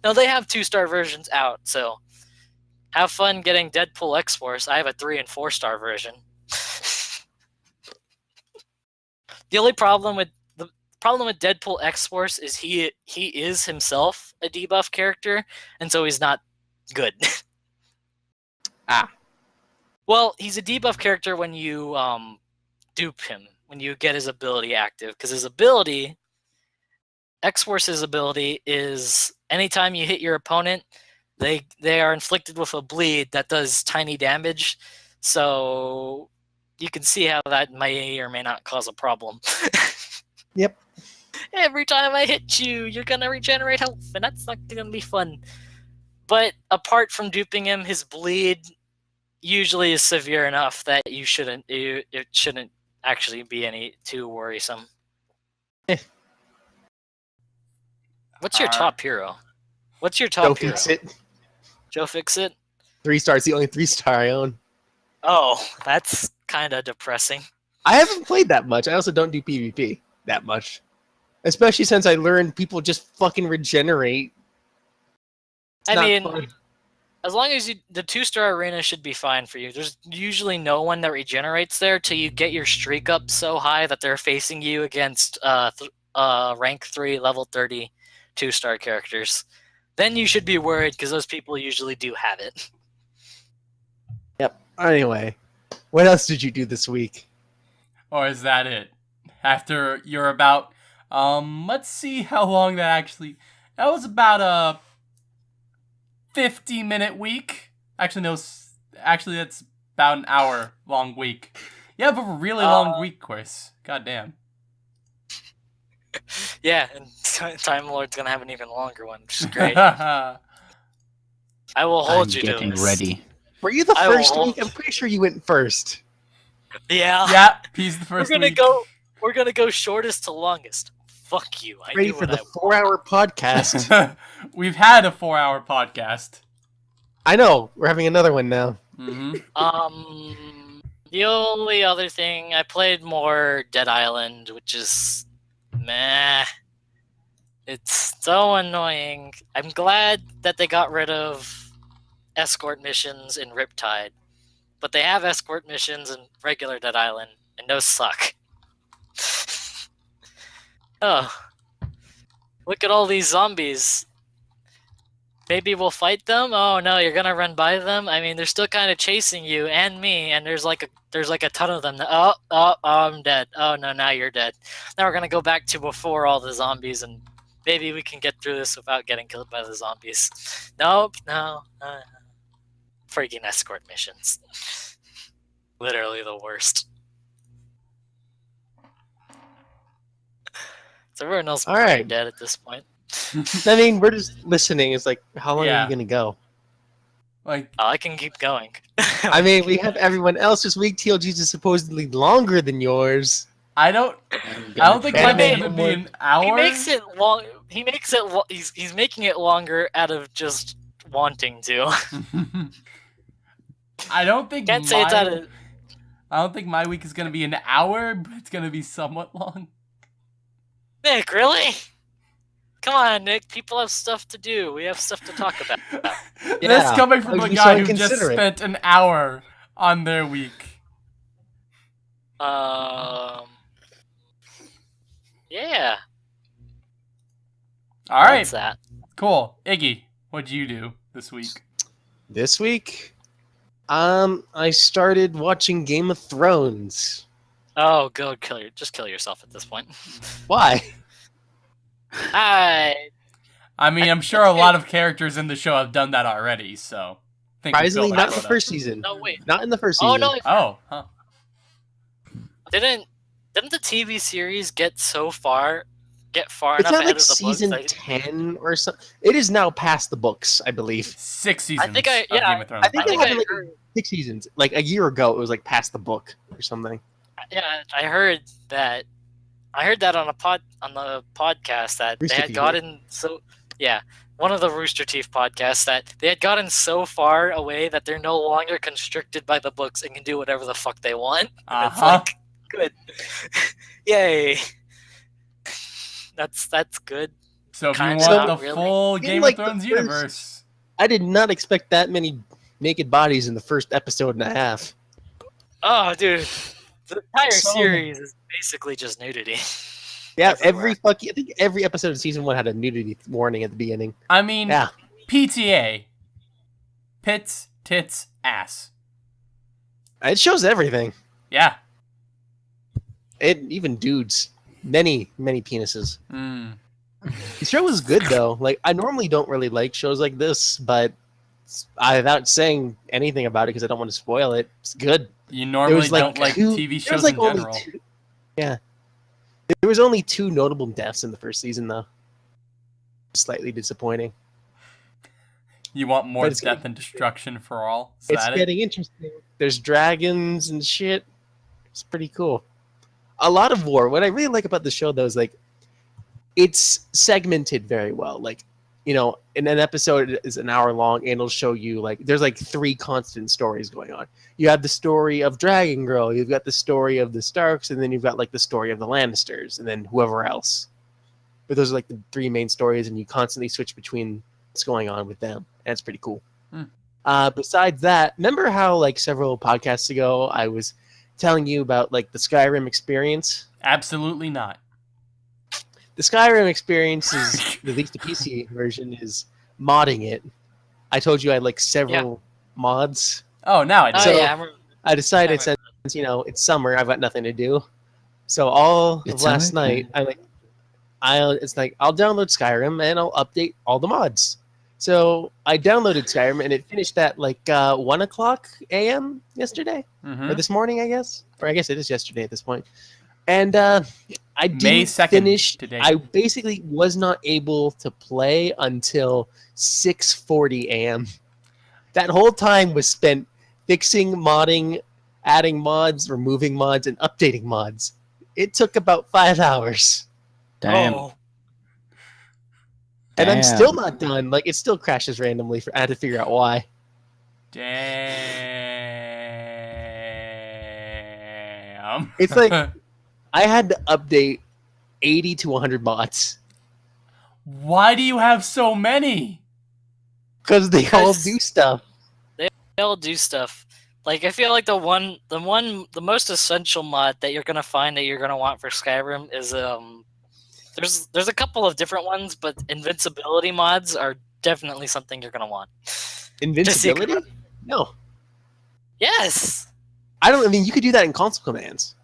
[SPEAKER 1] No, they have 2-star versions out, so have fun getting Deadpool X-Force. I have a 3 and 4-star version. The only problem with Deadpool X-Force is he is himself a debuff character, and so he's not good. Well, he's a debuff character when you dupe him, when you get his ability active, because his ability, X-Force's ability, is anytime you hit your opponent, they are inflicted with a bleed that does tiny damage, so you can see how that may or may not cause a problem.
[SPEAKER 3] Yep.
[SPEAKER 1] Every time I hit you, you're gonna regenerate health, and that's not gonna be fun. But apart from duping him, his bleed usually is severe enough that it shouldn't actually be any too worrisome. What's your top hero? What's your top hero?
[SPEAKER 3] Joe Fix-It.
[SPEAKER 1] Joe Fix-It?
[SPEAKER 3] 3 stars, the only 3-star I own.
[SPEAKER 1] Oh, that's kind of depressing.
[SPEAKER 3] I haven't played that much. I also don't do PvP that much. Especially since I learned people just fucking regenerate. It's
[SPEAKER 1] I mean,
[SPEAKER 3] fun.
[SPEAKER 1] as long as the 2-star arena should be fine for you. There's usually no one that regenerates there till you get your streak up so high that they're facing you against rank 3, level 30 2-star characters. Then you should be worried because those people usually do have it.
[SPEAKER 3] Yep. Anyway, what else did you do this week?
[SPEAKER 2] Or is that it? After you're about, let's see how long that was about a 50-minute week. Actually, no, that's about an hour-long week. Yeah, but a really long week, Chris. Goddamn.
[SPEAKER 1] Yeah, and Time Lord's gonna have an even longer one, which is great. I will hold you to
[SPEAKER 4] getting
[SPEAKER 1] this.
[SPEAKER 4] ready.
[SPEAKER 3] Were you the
[SPEAKER 1] I will
[SPEAKER 3] first
[SPEAKER 1] hold-
[SPEAKER 3] week? I'm pretty sure you went first.
[SPEAKER 1] Yeah.
[SPEAKER 2] Yeah, he's the first week.
[SPEAKER 1] We're gonna go shortest to longest. Fuck you. I
[SPEAKER 3] Ready
[SPEAKER 1] do
[SPEAKER 3] for
[SPEAKER 1] what
[SPEAKER 3] the
[SPEAKER 1] I want.
[SPEAKER 3] 4-hour podcast.
[SPEAKER 2] We've had a 4-hour podcast.
[SPEAKER 3] I know. We're having another one now.
[SPEAKER 2] Mm-hmm.
[SPEAKER 1] The only other thing, I played more Dead Island, which is meh. It's so annoying. I'm glad that they got rid of escort missions in Riptide, but they have escort missions in regular Dead Island, and those suck. Oh, look at all these zombies. Maybe we'll fight them? Oh no, you're gonna run by them? I mean, they're still kind of chasing you and me, and there's like a ton of them. Oh, I'm dead. Oh no, now you're dead. Now we're gonna go back to before all the zombies, and maybe we can get through this without getting killed by the zombies. Nope, no. Freaking escort missions. Literally the worst. So everyone else
[SPEAKER 3] All
[SPEAKER 1] probably
[SPEAKER 3] right.
[SPEAKER 1] dead at this point.
[SPEAKER 3] I mean, we're just listening. It's like, how long are
[SPEAKER 2] Yeah.
[SPEAKER 3] you going to go?
[SPEAKER 2] Like,
[SPEAKER 1] Oh, I can keep going.
[SPEAKER 3] I mean, we have everyone else this week. TLG's is supposedly longer than yours.
[SPEAKER 2] I don't think
[SPEAKER 3] try
[SPEAKER 2] mine's
[SPEAKER 3] to
[SPEAKER 2] gonna
[SPEAKER 3] make
[SPEAKER 2] be an hour.
[SPEAKER 1] He makes it long. He makes it. He's making it longer out of just wanting to.
[SPEAKER 2] I don't think
[SPEAKER 1] Can't say it's out of.
[SPEAKER 2] I don't think my week is gonna be an hour, but it's gonna be somewhat long.
[SPEAKER 1] Nick, really? Come on, Nick. People have stuff to do. We have stuff to talk about.
[SPEAKER 2] This
[SPEAKER 3] Yeah,
[SPEAKER 2] coming from
[SPEAKER 3] I
[SPEAKER 2] a
[SPEAKER 3] was
[SPEAKER 2] guy
[SPEAKER 3] so
[SPEAKER 2] who just
[SPEAKER 3] inconsiderate.
[SPEAKER 2] spent an hour on their week.
[SPEAKER 1] Yeah.
[SPEAKER 2] All right,
[SPEAKER 1] That's that.
[SPEAKER 2] cool. Iggy, what'd you do this week?
[SPEAKER 3] This week, I started watching Game of Thrones.
[SPEAKER 1] Oh, go just kill yourself at this point.
[SPEAKER 3] Why?
[SPEAKER 1] Hi.
[SPEAKER 2] I mean, I'm sure a lot of characters in the show have done that already, so. I think we
[SPEAKER 3] Surprisingly,
[SPEAKER 2] filled
[SPEAKER 3] not
[SPEAKER 2] that
[SPEAKER 3] in the
[SPEAKER 2] quota.
[SPEAKER 3] first season.
[SPEAKER 1] No, wait.
[SPEAKER 3] Not in the first
[SPEAKER 1] Oh
[SPEAKER 3] season.
[SPEAKER 1] no!
[SPEAKER 2] Oh, huh.
[SPEAKER 1] Didn't didn't the TV series get far
[SPEAKER 3] It's
[SPEAKER 1] enough
[SPEAKER 3] not
[SPEAKER 1] ahead
[SPEAKER 3] like
[SPEAKER 1] of the books?
[SPEAKER 3] season 10 or something. It is now past the books, I believe.
[SPEAKER 2] 6
[SPEAKER 1] I
[SPEAKER 2] seasons
[SPEAKER 1] think
[SPEAKER 2] of Game of Thrones.
[SPEAKER 3] I think
[SPEAKER 1] I
[SPEAKER 3] it
[SPEAKER 1] think
[SPEAKER 3] happened
[SPEAKER 1] I
[SPEAKER 3] like
[SPEAKER 1] heard,
[SPEAKER 3] 6 seasons. Like a year ago, it was like past the book or something.
[SPEAKER 1] yeah, I heard that. I heard that on the podcast that
[SPEAKER 3] Rooster
[SPEAKER 1] they had
[SPEAKER 3] Teeth,
[SPEAKER 1] gotten one of the Rooster Teeth podcasts that they had gotten so far away that they're no longer constricted by the books and can do whatever the fuck they want. And it's like, good, yay. That's good.
[SPEAKER 2] So if you
[SPEAKER 1] Kinda,
[SPEAKER 2] want
[SPEAKER 1] not
[SPEAKER 2] the
[SPEAKER 1] really.
[SPEAKER 2] full
[SPEAKER 3] In,
[SPEAKER 2] Game
[SPEAKER 3] like,
[SPEAKER 2] of
[SPEAKER 3] the
[SPEAKER 2] Thrones
[SPEAKER 3] first-
[SPEAKER 2] universe,
[SPEAKER 3] I did not expect that many naked bodies in the first episode and a half.
[SPEAKER 1] Oh, dude, the entire
[SPEAKER 3] So-
[SPEAKER 1] series is basically just nudity.
[SPEAKER 3] Yeah,
[SPEAKER 1] Everywhere.
[SPEAKER 3] I think every episode of season 1 had a nudity warning at the beginning.
[SPEAKER 2] I mean,
[SPEAKER 3] Yeah.
[SPEAKER 2] PTA, pits, tits, ass.
[SPEAKER 3] It shows everything.
[SPEAKER 2] Yeah.
[SPEAKER 3] Even dudes. Many penises.
[SPEAKER 2] Mm.
[SPEAKER 3] The show was good though. Like I normally don't really like shows like this, but without saying anything about it because I don't want to spoil it, it's good.
[SPEAKER 2] You normally
[SPEAKER 3] was, like,
[SPEAKER 2] don't like
[SPEAKER 3] two-
[SPEAKER 2] TV
[SPEAKER 3] there was,
[SPEAKER 2] shows
[SPEAKER 3] like,
[SPEAKER 2] in
[SPEAKER 3] only
[SPEAKER 2] general.
[SPEAKER 3] There was only 2 notable deaths in the first season though. Slightly disappointing.
[SPEAKER 2] You want more
[SPEAKER 3] But it's
[SPEAKER 2] death and destruction for all? Is
[SPEAKER 3] It's
[SPEAKER 2] that it?
[SPEAKER 3] getting interesting. There's dragons and shit. It's pretty cool. A lot of war. What I really like about the show though is like it's segmented very well. Like, you know, in an episode is an hour long and it'll show you like there's like 3 constant stories going on. You have the story of Dragon Girl, you've got the story of the Starks, and then you've got like the story of the Lannisters, and then whoever else. But those are like the 3 main stories, and you constantly switch between what's going on with them. And it's pretty cool. Besides that, remember how like several podcasts ago I was telling you about like the Skyrim experience?
[SPEAKER 2] Absolutely not.
[SPEAKER 3] The Skyrim experience is, at least the PC version, is modding it. I told you I had like several mods.
[SPEAKER 2] Oh, now I do.
[SPEAKER 1] Oh
[SPEAKER 3] So-
[SPEAKER 1] yeah, I remember.
[SPEAKER 3] I decided
[SPEAKER 1] I remember
[SPEAKER 3] since, you know, it's summer, I've got nothing to do. So all of
[SPEAKER 4] It's
[SPEAKER 3] last
[SPEAKER 4] summer?
[SPEAKER 3] night, I'll download Skyrim and I'll update all the mods. So I downloaded Skyrim and it finished at like 1 o'clock a.m. yesterday.
[SPEAKER 2] Mhm.
[SPEAKER 3] Or this morning, I guess. Or I guess it is yesterday at this point. And I
[SPEAKER 2] May
[SPEAKER 3] didn't
[SPEAKER 2] 2nd
[SPEAKER 3] finish.
[SPEAKER 2] today.
[SPEAKER 3] I basically was not able to play until 6:40 a.m. That whole time was spent fixing, modding, adding mods, removing mods, and updating mods. It took about 5 hours.
[SPEAKER 4] Damn.
[SPEAKER 1] Oh,
[SPEAKER 3] And I'm
[SPEAKER 4] Damn.
[SPEAKER 3] still not done. Like, it still crashes randomly. I had to figure out why.
[SPEAKER 2] Damn.
[SPEAKER 3] It's like I had to update 80 to 100 mods.
[SPEAKER 2] Why do you have so many?
[SPEAKER 3] Because they all
[SPEAKER 1] Because-
[SPEAKER 3] do stuff.
[SPEAKER 1] they all do stuff. Like I feel like the most essential mod that you're gonna find that you're gonna want for Skyrim is there's a couple of different ones, but invincibility mods are definitely something you're gonna want.
[SPEAKER 3] Invincibility?
[SPEAKER 1] secret.
[SPEAKER 3] No.
[SPEAKER 1] Yes.
[SPEAKER 3] I mean, you could do that in console commands.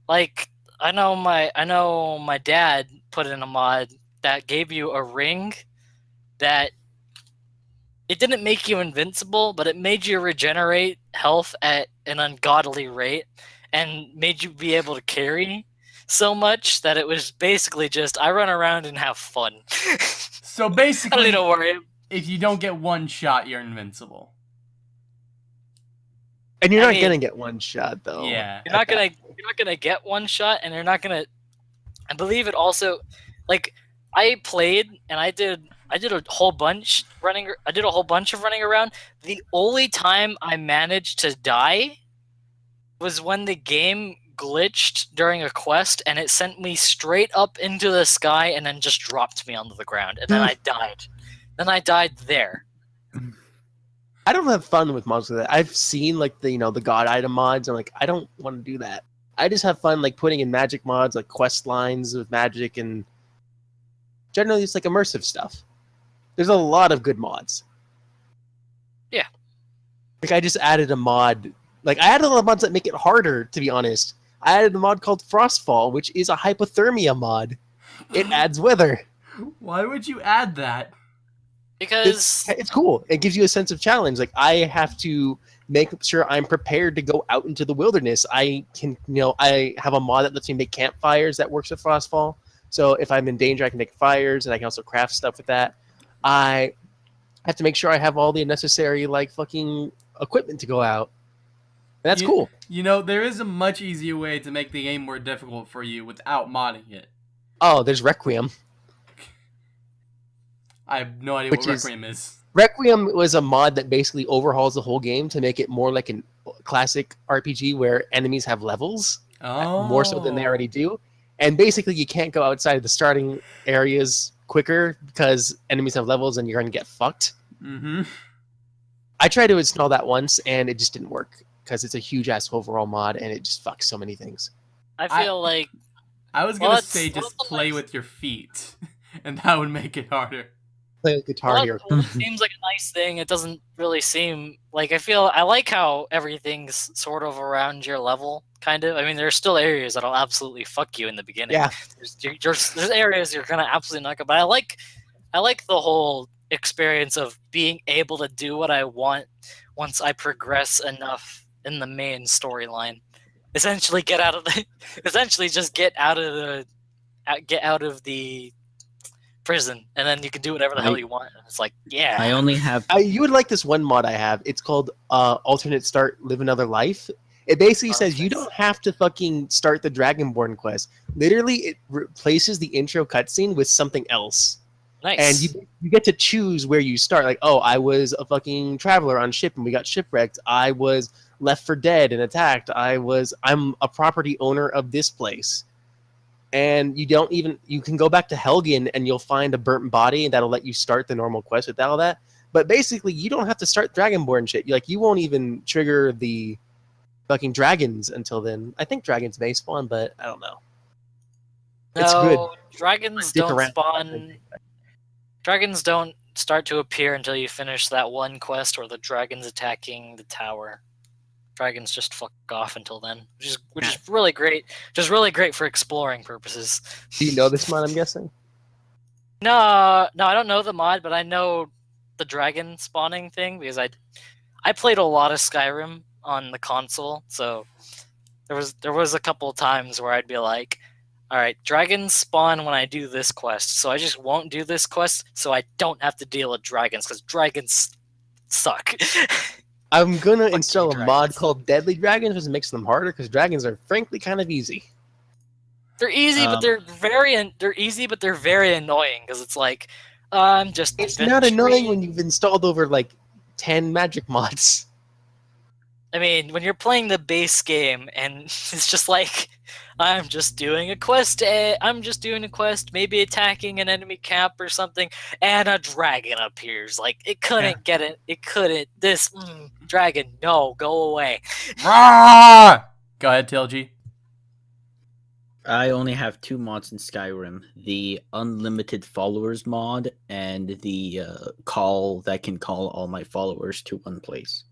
[SPEAKER 1] Like I know my dad put in a mod that gave you a ring that it didn't make you invincible, but it made you regenerate health at an ungodly rate and made you be able to carry so much that it was basically just I run around and have fun.
[SPEAKER 2] So
[SPEAKER 1] I don't
[SPEAKER 2] basically,
[SPEAKER 1] need to worry.
[SPEAKER 2] if you don't get one shot, you're invincible.
[SPEAKER 3] And you're
[SPEAKER 1] I
[SPEAKER 3] not
[SPEAKER 1] mean-
[SPEAKER 3] going to get one shot, though.
[SPEAKER 2] Yeah.
[SPEAKER 1] You're not gonna get one shot, and you're not gonna. I believe it also, like, I played and I did a whole bunch running. I did a whole bunch of running around. The only time I managed to die was when the game glitched during a quest, and it sent me straight up into the sky, and then just dropped me onto the ground, and then I died. Then I died there.
[SPEAKER 3] I don't have fun with mods like that. I've seen, like, the god item mods. I'm like, I don't want to do that. I just have fun, like, putting in magic mods, like quest lines with magic, and generally it's like immersive stuff. There's a lot of good mods.
[SPEAKER 1] Yeah.
[SPEAKER 3] Like, I just added a mod. Like, I added a lot of mods that make it harder, to be honest. I added a mod called Frostfall, which is a hypothermia mod. It adds weather.
[SPEAKER 2] Why would you add that?
[SPEAKER 1] Because
[SPEAKER 3] It's cool. It gives you a sense of challenge. Like, I have to make sure I'm prepared to go out into the wilderness. I can, I have a mod that lets me make campfires that works with Frostfall. So if I'm in danger, I can make fires, and I can also craft stuff with that. I have to make sure I have all the necessary, like, fucking equipment to go out. And that's cool.
[SPEAKER 2] There is a much easier way to make the game more difficult for you without modding it.
[SPEAKER 3] Oh, there's Requiem.
[SPEAKER 2] I have no idea what Requiem is.
[SPEAKER 3] Requiem was a mod that basically overhauls the whole game to make it more like a classic RPG where enemies have levels, more so than they already do. And basically, you can't go outside of the starting areas quicker because enemies have levels and you're going to get fucked.
[SPEAKER 2] Mm-hmm.
[SPEAKER 3] I tried to install that once, and it just didn't work because it's a huge-ass overall mod, and it just fucks so many things.
[SPEAKER 1] I feel like...
[SPEAKER 2] I was going to say just play with your feet, and that would make it harder.
[SPEAKER 3] Play with Guitar Hero.
[SPEAKER 1] It seems like a nice thing. It doesn't really seem like... I like how everything's sort of around your level, kind of. I mean, there's still areas that'll absolutely fuck you in the beginning.
[SPEAKER 3] Yeah.
[SPEAKER 1] There's areas you're gonna absolutely not go. But I like the whole experience of being able to do what I want once I progress enough in the main storyline. Essentially, just get out of the prison, and then you can do whatever the hell you want. And it's like, yeah.
[SPEAKER 4] I only have...
[SPEAKER 3] You would like this one mod I have. It's called Alternate Start Live Another Life. It basically says you don't have to fucking start the Dragonborn quest. Literally, it replaces the intro cutscene with something else.
[SPEAKER 1] Nice.
[SPEAKER 3] And you get to choose where you start. Like, oh, I was a fucking traveler on ship and we got shipwrecked. I was left for dead and attacked. I'm a property owner of this place. And you can go back to Helgen and you'll find a burnt body and that'll let you start the normal quest with all that. But basically, you don't have to start Dragonborn shit. You won't even trigger the fucking dragons until then. I think dragons may spawn, but I don't know. It's good.
[SPEAKER 1] Dragons don't spawn. Dragons don't start to appear until you finish that one quest where the dragon's attacking the tower. Dragons just fuck off until then, which is really great. Just really great for exploring purposes.
[SPEAKER 3] Do you know this mod, I'm guessing?
[SPEAKER 1] No, I don't know the mod, but I know the dragon spawning thing because I played a lot of Skyrim on the console, so there was a couple of times where I'd be like, all right, dragons spawn when I do this quest, so I just won't do this quest so I don't have to deal with dragons because dragons suck.
[SPEAKER 3] I'm gonna install a mod called Deadly Dragons, which makes them harder because dragons are frankly kind of easy.
[SPEAKER 1] They're easy, but they're very annoying because it's like I'm just.
[SPEAKER 3] It's not annoying when you've installed over like 10 magic mods.
[SPEAKER 1] I mean, when you're playing the base game and it's just like, I'm just doing a quest, maybe attacking an enemy camp or something, and a dragon appears. Like, it couldn't get it. It couldn't. This dragon, no, go away.
[SPEAKER 2] Go ahead, TLG.
[SPEAKER 4] I only have 2 mods in Skyrim: the Unlimited Followers mod and the call that can call all my followers to one place.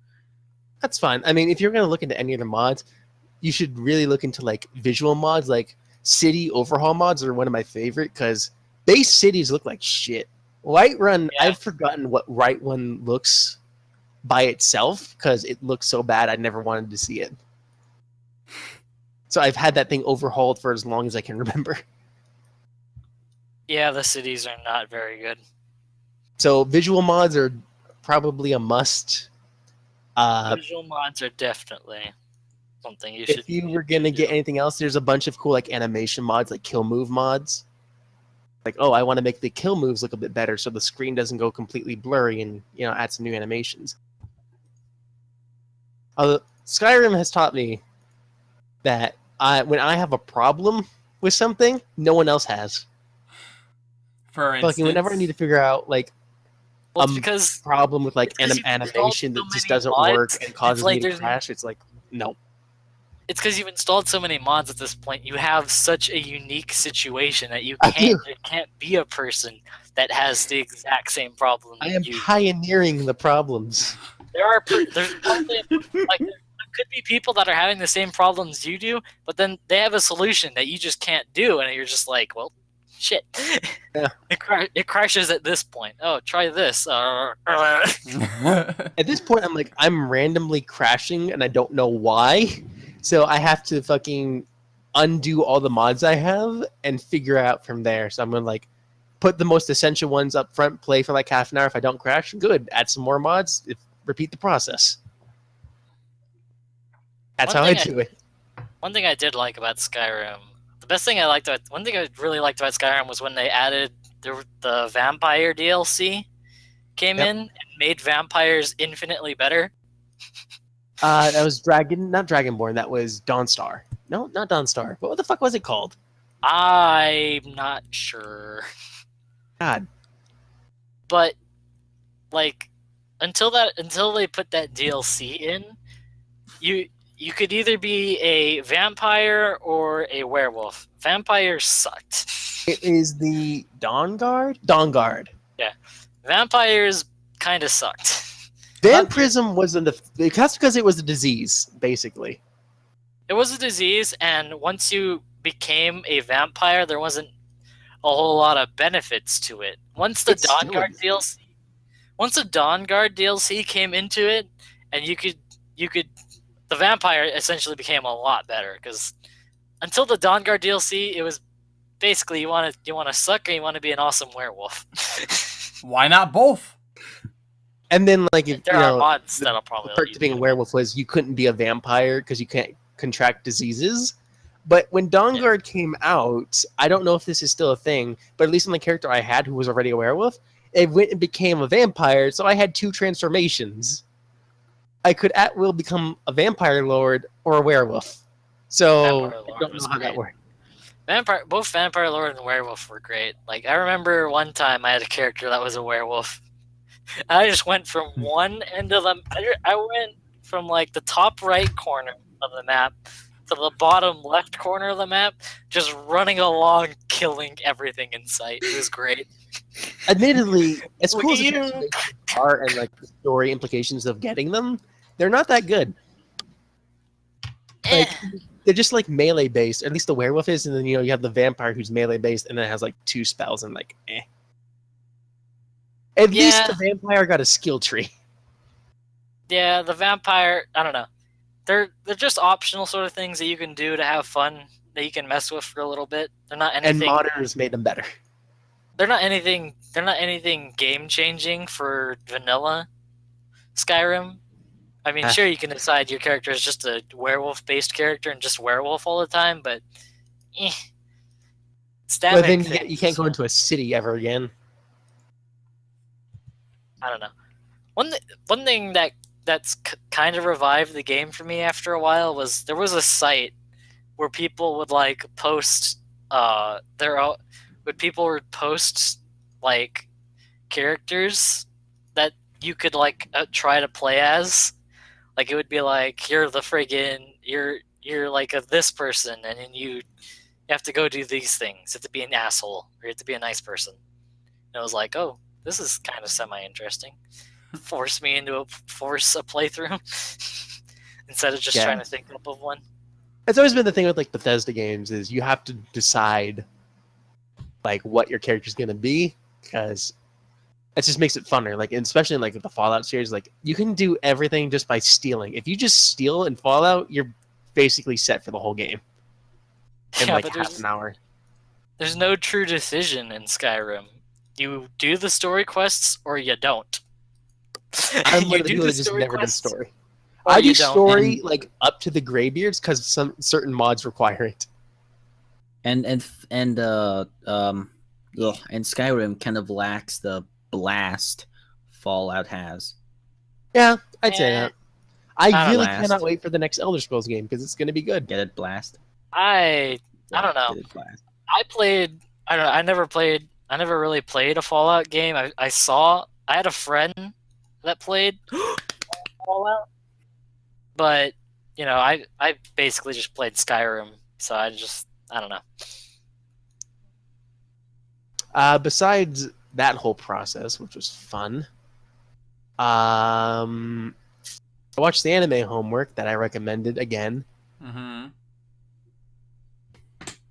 [SPEAKER 3] That's fine. I mean, if you're going to look into any of the mods, you should really look into like visual mods. Like city overhaul mods are one of my favorite because base cities look like shit. Whiterun, I've forgotten what Whiterun looks by itself because it looks so bad I never wanted to see it. So I've had that thing overhauled for as long as I can remember.
[SPEAKER 1] Yeah, the cities are not very good.
[SPEAKER 3] So visual mods are probably a must.
[SPEAKER 1] Visual mods are definitely something you should.
[SPEAKER 3] If you were gonna get anything else, there's a bunch of cool like animation mods, like kill move mods. Like, oh, I want to make the kill moves look a bit better so the screen doesn't go completely blurry, and add some new animations. Skyrim has taught me that when I have a problem with something, no one else has.
[SPEAKER 2] For instance,
[SPEAKER 3] whenever I need to figure out like
[SPEAKER 1] because
[SPEAKER 3] problem with like animation that just doesn't work and causes me to crash, it's like, no.
[SPEAKER 1] It's because you've installed so many mods at this point. You have such a unique situation that there can't be a person that has the exact same problem.
[SPEAKER 3] I am pioneering the problems.
[SPEAKER 1] There could be people that are having the same problems you do, but then they have a solution that you just can't do, and you're just like, well, shit.
[SPEAKER 3] Yeah.
[SPEAKER 1] It crashes at this point. Oh, try this.
[SPEAKER 3] At this point, I'm like, I'm randomly crashing, and I don't know why. So I have to fucking undo all the mods I have and figure out from there. So I'm gonna like put the most essential ones up front, play for like half an hour. If I don't crash, good. Add some more mods. Repeat the process. That's how I do it.
[SPEAKER 1] One thing I did like about Skyrim, one thing I really liked about Skyrim was when they added the vampire DLC came in and made vampires infinitely better.
[SPEAKER 3] That was not Dragonborn. That was Dawnstar. No, not Dawnstar. What the fuck was it called?
[SPEAKER 1] I'm not sure.
[SPEAKER 3] God.
[SPEAKER 1] But like until they put that DLC in, you could either be a vampire or a werewolf. Vampires sucked.
[SPEAKER 3] It is the Dawnguard? Dawnguard.
[SPEAKER 1] Yeah. Vampires kind of sucked.
[SPEAKER 3] Vampirism that's because it was a disease, basically.
[SPEAKER 1] It was a disease, and once you became a vampire, there wasn't a whole lot of benefits to it. Once the Dawnguard DLC came into it, and the vampire essentially became a lot better, because until the Dawnguard DLC, it was basically you want to suck or you want to be an awesome werewolf.
[SPEAKER 2] Why not both?
[SPEAKER 3] And then, like, if,
[SPEAKER 1] there are mods that'll probably
[SPEAKER 3] the perk to being a werewolf was you couldn't be a vampire because you can't contract diseases. But when Dawnguard came out, I don't know if this is still a thing, but at least on the character I had who was already a werewolf, it went and became a vampire, so I had 2 transformations. I could at will become a vampire lord or a werewolf. So I don't know how that worked.
[SPEAKER 1] Both Vampire Lord and Werewolf were great. Like, I remember one time I had a character that was a werewolf. I just went from one end of I went from like the top right corner of the map to the bottom left corner of the map, just running along, killing everything in sight. It was great.
[SPEAKER 3] Admittedly, as cool as the are and like the story implications of getting them, they're not that good. Like, they're just like melee based. At least the werewolf is, and then you have the vampire who's melee based, and then it has like 2 spells and like eh. At least the vampire got a skill tree.
[SPEAKER 1] Yeah, the vampire, I don't know. They're just optional sort of things that you can do to have fun, that you can mess with for a little bit. They're not anything.
[SPEAKER 3] And modders made them better.
[SPEAKER 1] They're not anything game changing for vanilla Skyrim. I mean, sure, you can decide your character is just a werewolf-based character and just werewolf all the time, but
[SPEAKER 3] But then you can't go into a city ever again.
[SPEAKER 1] I don't know. One thing that's kind of revived the game for me after a while was there was a site where people would like post like characters that you could like try to play as. Like, it would be like, you're like this person, and then you have to go do these things. You have to be an asshole, or you have to be a nice person. And I was like, oh, this is kind of semi-interesting. Force a playthrough instead of just trying to think up of one.
[SPEAKER 3] It's always been the thing with like Bethesda games is you have to decide like what your character's gonna be, because it just makes it funner. Like, especially in like the Fallout series, like you can do everything just by stealing. If you just steal in Fallout, you're basically set for the whole game in like half an hour.
[SPEAKER 1] There's no true decision in Skyrim. You do the story quests or you don't.
[SPEAKER 3] I'm one of the people that just never did story. I do story like up to the Greybeards because some certain mods require it.
[SPEAKER 4] And Skyrim kind of lacks the blast Fallout has.
[SPEAKER 3] Yeah, I'd say that. I really cannot wait for the next Elder Scrolls game because it's going to be good.
[SPEAKER 4] Get it, blast?
[SPEAKER 1] I don't know. I never really played a Fallout game. I had a friend that played Fallout, but I basically just played Skyrim, so I don't know.
[SPEAKER 3] Besides that whole process, which was fun, I watched the anime homework that I recommended again.
[SPEAKER 2] Mm-hmm.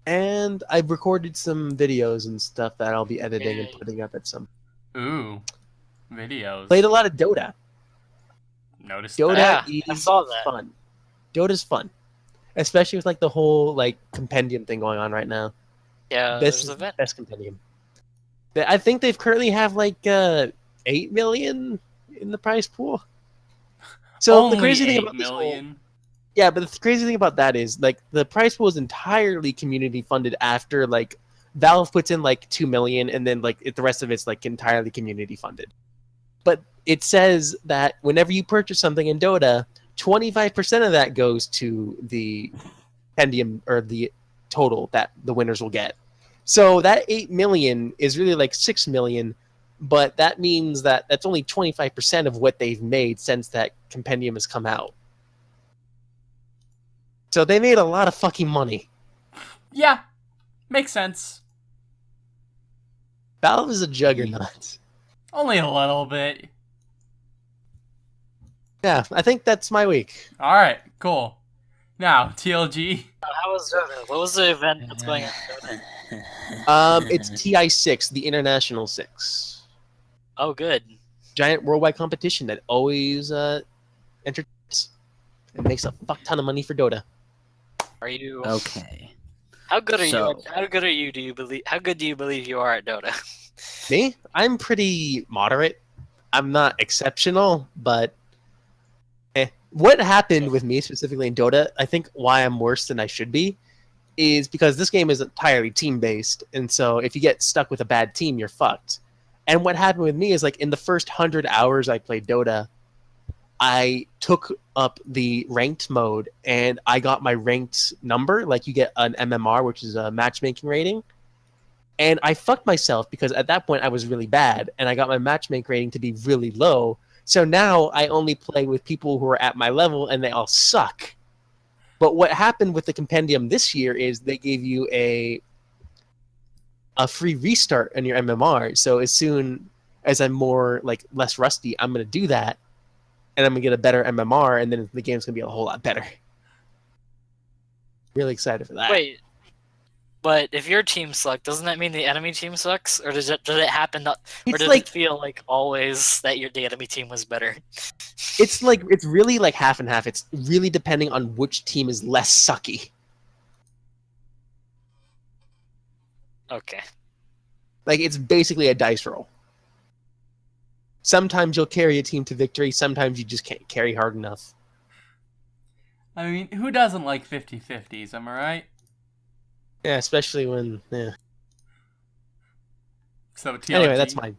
[SPEAKER 3] And I've recorded some videos and stuff that I'll be editing and putting up at some.
[SPEAKER 2] Ooh, videos.
[SPEAKER 3] Played a lot of Dota.
[SPEAKER 2] Noticed
[SPEAKER 3] Dota
[SPEAKER 2] that.
[SPEAKER 1] Yeah, I
[SPEAKER 3] is
[SPEAKER 1] saw that.
[SPEAKER 3] fun. Dota's fun, especially with like the whole like compendium thing going on right now.
[SPEAKER 1] Yeah,
[SPEAKER 3] This
[SPEAKER 1] there's
[SPEAKER 3] is
[SPEAKER 1] an
[SPEAKER 3] the
[SPEAKER 1] event.
[SPEAKER 3] best compendium. I think they've currently have like 8 million in the prize pool. So
[SPEAKER 2] Only
[SPEAKER 3] the crazy thing
[SPEAKER 2] 8
[SPEAKER 3] about this whole,
[SPEAKER 2] million.
[SPEAKER 3] yeah, but the crazy thing about that is like the prize pool is entirely community funded after like Valve puts in like 2 million and then like the rest of it's like entirely community funded. But it says that whenever you purchase something in Dota, 25% of that goes to the compendium or the total that the winners will get. So that 8 million is really like 6 million, but that means that that's only 25% of what they've made since that compendium has come out. So they made a lot of fucking money.
[SPEAKER 2] Yeah, makes sense.
[SPEAKER 3] Valve is a juggernaut.
[SPEAKER 2] Only a little bit.
[SPEAKER 3] Yeah, I think that's my week.
[SPEAKER 2] All right, cool. Now, TLG.
[SPEAKER 1] How was Dota? What was the event that's going on in Dota?
[SPEAKER 3] It's TI6, the International 6.
[SPEAKER 1] Oh, good.
[SPEAKER 3] Giant worldwide competition that always entertains and makes a fuck ton of money for Dota.
[SPEAKER 1] Are you
[SPEAKER 4] Okay.
[SPEAKER 1] How good are you?
[SPEAKER 4] So-
[SPEAKER 1] How good are you? Do you believe? How good do you believe you are at Dota?
[SPEAKER 3] Me? I'm pretty moderate. I'm not exceptional, but what happened with me specifically in Dota, I think why I'm worse than I should be, is because this game is entirely team-based, and so if you get stuck with a bad team, you're fucked. And what happened with me is like in the first 100 hours I played Dota, I took up the ranked mode and I got my ranked number, like you get an MMR, which is a matchmaking rating. And I fucked myself because at that point I was really bad and I got my matchmaking rating to be really low. So now I only play with people who are at my level and they all suck. But what happened with the compendium this year is they gave you a free restart on your MMR. So as soon as I'm more like less rusty, I'm going to do that and I'm going to get a better MMR and then the game's going to be a whole lot better. Really excited for that.
[SPEAKER 1] Wait, but if your team sucks, doesn't that mean the enemy team sucks, or does it happen? Or
[SPEAKER 3] It's
[SPEAKER 1] does
[SPEAKER 3] like-
[SPEAKER 1] it feel like always that the enemy team was better?
[SPEAKER 3] It's really like half and half. It's really depending on which team is less sucky.
[SPEAKER 1] Okay.
[SPEAKER 3] Like it's basically a dice roll. Sometimes you'll carry a team to victory. Sometimes you just can't carry hard enough.
[SPEAKER 2] I mean, who doesn't like 50-50s, am I right?
[SPEAKER 3] Yeah, especially when. Yeah.
[SPEAKER 2] So, TLG.
[SPEAKER 3] Anyway, that's mine.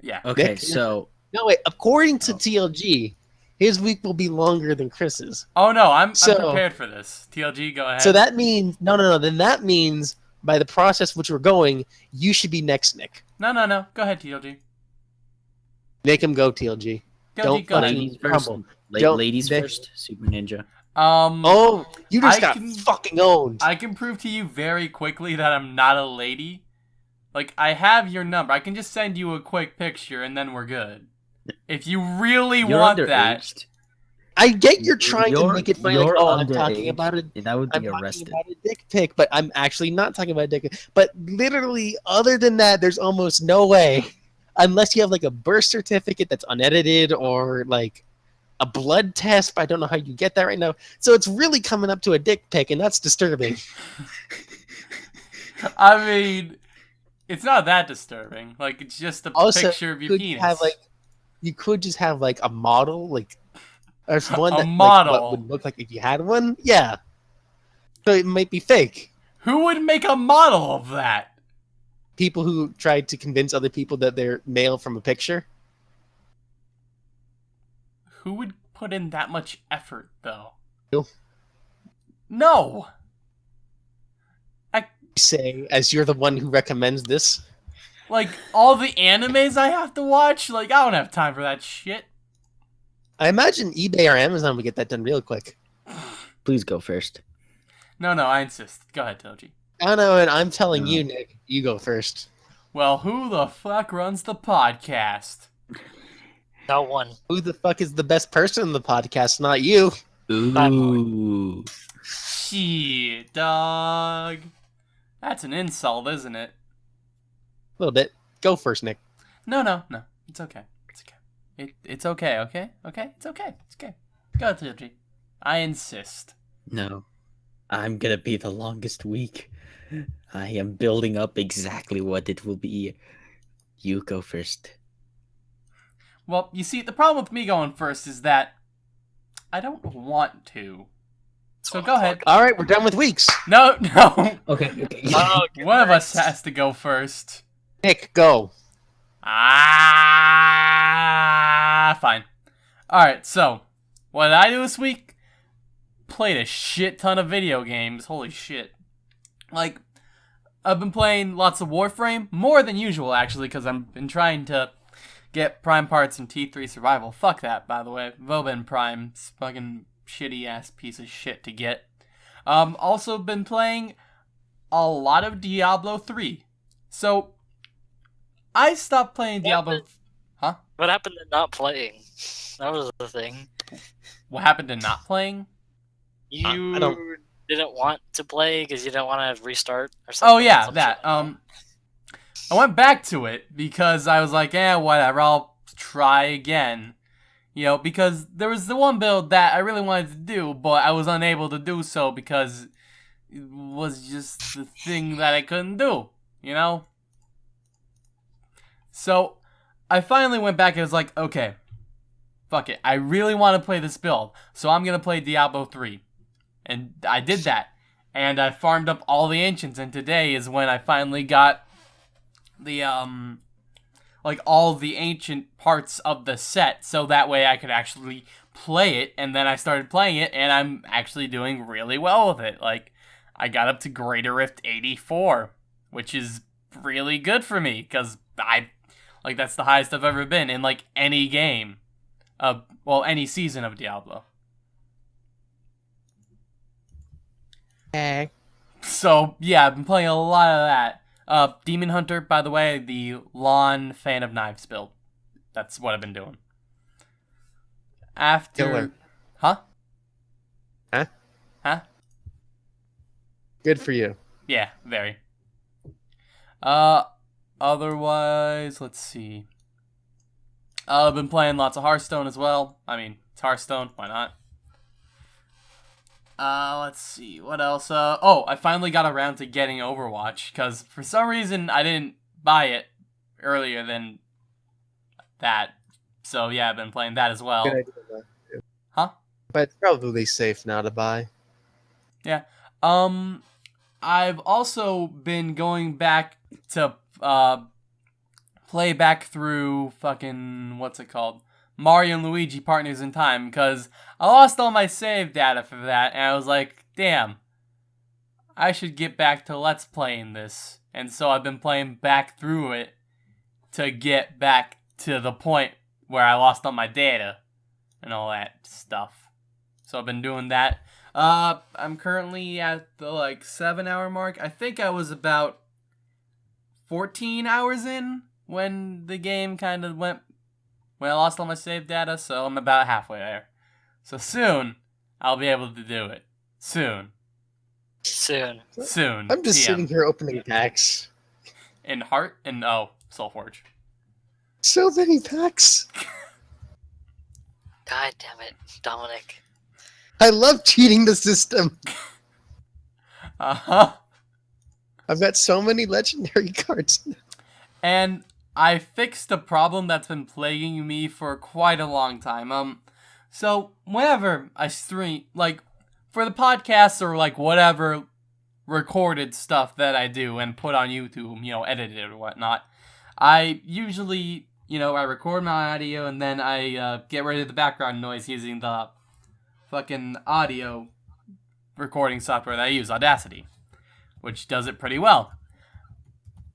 [SPEAKER 2] Yeah.
[SPEAKER 4] Okay,
[SPEAKER 3] Nick?
[SPEAKER 4] so
[SPEAKER 3] No, wait. According to
[SPEAKER 4] Oh.
[SPEAKER 3] TLG, his week will be longer than Chris's.
[SPEAKER 2] Oh, no, I'm
[SPEAKER 3] So-
[SPEAKER 2] prepared for this. TLG, go ahead.
[SPEAKER 3] So that means no. Then that means by the process which we're going, you should be next, Nick.
[SPEAKER 2] No. Go ahead, TLG.
[SPEAKER 3] Make him go, TLG.
[SPEAKER 2] TLG,
[SPEAKER 3] Don't
[SPEAKER 2] go ahead.
[SPEAKER 3] fucking
[SPEAKER 4] ladies first.
[SPEAKER 3] crumble.
[SPEAKER 4] La-
[SPEAKER 3] Don't-
[SPEAKER 4] ladies
[SPEAKER 3] they-
[SPEAKER 4] first. Super Ninja.
[SPEAKER 3] Oh, you just
[SPEAKER 2] I
[SPEAKER 3] got
[SPEAKER 2] can-
[SPEAKER 3] fucking owned.
[SPEAKER 2] I can prove to you very quickly that I'm not a lady. Like, I have your number. I can just send you a quick picture and then we're good. If you really
[SPEAKER 4] You're
[SPEAKER 2] want that.
[SPEAKER 4] underaged.
[SPEAKER 3] I get you're trying to
[SPEAKER 4] You're-
[SPEAKER 3] make it funny. Like,
[SPEAKER 4] you're
[SPEAKER 3] oh, I'm talking
[SPEAKER 4] underage.
[SPEAKER 3] about it.
[SPEAKER 4] That would
[SPEAKER 3] I'm
[SPEAKER 4] be
[SPEAKER 3] talking
[SPEAKER 4] arrested.
[SPEAKER 3] about a dick pic, but I'm actually not talking about a dick pic. But literally, other than that, there's almost no way, unless you have like a birth certificate that's unedited or like a blood test. But I don't know how you get that right now. So it's really coming up to a dick pic, and that's disturbing.
[SPEAKER 2] I mean, it's not that disturbing. Like, it's just a
[SPEAKER 3] Also,
[SPEAKER 2] picture of your
[SPEAKER 3] could
[SPEAKER 2] penis.
[SPEAKER 3] have like, you could just have like a model, like, or one
[SPEAKER 2] A
[SPEAKER 3] that like,
[SPEAKER 2] model.
[SPEAKER 3] what would look like if you had one. Yeah. So it might be fake.
[SPEAKER 2] Who would make a model of that?
[SPEAKER 3] People who tried to convince other people that they're male from a picture.
[SPEAKER 2] Who would put in that much effort, though?
[SPEAKER 3] You.
[SPEAKER 2] No.
[SPEAKER 3] Say, as you're the one who recommends this.
[SPEAKER 2] Like, all the animes I have to watch? Like, I don't have time for that shit.
[SPEAKER 3] I imagine eBay or Amazon would get that done real quick.
[SPEAKER 4] Please go first.
[SPEAKER 2] No, I insist. Go ahead, Toji.
[SPEAKER 3] I don't know, and I'm telling
[SPEAKER 4] No.
[SPEAKER 3] you, Nick, you go first.
[SPEAKER 2] Well, who the fuck runs the podcast?
[SPEAKER 1] No one.
[SPEAKER 3] Who the fuck is the best person in the podcast? Not you.
[SPEAKER 4] Ooh.
[SPEAKER 2] Shit, dog. That's an insult, isn't it?
[SPEAKER 3] A little bit. Go first, Nick.
[SPEAKER 2] No. It's okay. It's okay. It's okay, okay? Okay? It's okay. It's okay. Go, Tilgy. I insist.
[SPEAKER 4] No, I'm gonna be the longest week. I am building up exactly what it will be. You go first.
[SPEAKER 2] Well, you see, the problem with me going first is that I don't want to. So go ahead.
[SPEAKER 3] All right, we're done with weeks.
[SPEAKER 2] No.
[SPEAKER 4] Okay.
[SPEAKER 1] Oh,
[SPEAKER 2] One of us has to go first.
[SPEAKER 3] Nick, go.
[SPEAKER 2] Fine. Alright, so, what did I do this week? Played a shit ton of video games. Holy shit. Like, I've been playing lots of Warframe. More than usual, actually, because I've been trying to get Prime parts in T3 Survival. Fuck that, by the way. Vobin Prime. It's fucking shitty-ass piece of shit to get. Also been playing a lot of Diablo 3. So, I stopped playing Diablo... Huh?
[SPEAKER 1] What happened to not playing? That was the thing.
[SPEAKER 2] What happened to not playing?
[SPEAKER 1] You
[SPEAKER 3] I don't-
[SPEAKER 1] didn't want to play because you didn't want to restart or something?
[SPEAKER 2] Oh yeah,
[SPEAKER 1] Some
[SPEAKER 2] that.
[SPEAKER 1] shit like
[SPEAKER 2] I went back to it because I was like, whatever, I'll try again. You know, because there was the one build that I really wanted to do, but I was unable to do so because it was just the thing that I couldn't do, you know? So, I finally went back and was like, okay, fuck it, I really want to play this build, so I'm gonna play Diablo 3. And I did that. And I farmed up all the ancients, and today is when I finally got the, like, all the ancient parts of the set, so that way I could actually play it, and then I started playing it, and I'm actually doing really well with it. Like, I got up to Greater Rift 84, which is really good for me, because that's the highest I've ever been in, like, any game. Any season of Diablo.
[SPEAKER 3] Hey.
[SPEAKER 2] So, yeah, I've been playing a lot of that. Demon Hunter, by the way, the lawn fan of knives build. That's what I've been doing. After...
[SPEAKER 3] Killer.
[SPEAKER 2] Huh?
[SPEAKER 3] Huh?
[SPEAKER 2] Huh?
[SPEAKER 3] Good for you.
[SPEAKER 2] Yeah, very. Otherwise, let's see. I've been playing lots of Hearthstone as well. I mean, it's Hearthstone, why not? Let's see, what else? I finally got around to getting Overwatch, because for some reason I didn't buy it earlier than that. So yeah, I've been playing that as well.
[SPEAKER 3] Good idea, though.
[SPEAKER 2] Huh?
[SPEAKER 3] But it's probably safe now to buy.
[SPEAKER 2] Yeah. I've also been going back to, play back through fucking, what's it called? Mario and Luigi Partners in Time, because I lost all my save data for that, and I was like, damn, I should get back to Let's Playing this. And so I've been playing back through it to get back to the point where I lost all my data and all that stuff. So I've been doing that. I'm currently at the, 7-hour mark. I think I was about 14 hours in when the game kind of when I lost all my save data, so I'm about halfway there. So soon, I'll be able to do it. Soon.
[SPEAKER 1] Soon.
[SPEAKER 3] I'm just
[SPEAKER 2] TM.
[SPEAKER 3] sitting here opening packs.
[SPEAKER 2] In Heart and, Soulforge.
[SPEAKER 3] So many packs.
[SPEAKER 1] God damn it, Dominic.
[SPEAKER 3] I love cheating the system.
[SPEAKER 2] Uh-huh.
[SPEAKER 3] I've got so many legendary cards.
[SPEAKER 2] And I fixed a problem that's been plaguing me for quite a long time. So whenever I stream, for the podcasts or, whatever recorded stuff that I do and put on YouTube, edited or whatnot, I usually, I record my audio and then I get rid of the background noise using the fucking audio recording software that I use, Audacity, which does it pretty well.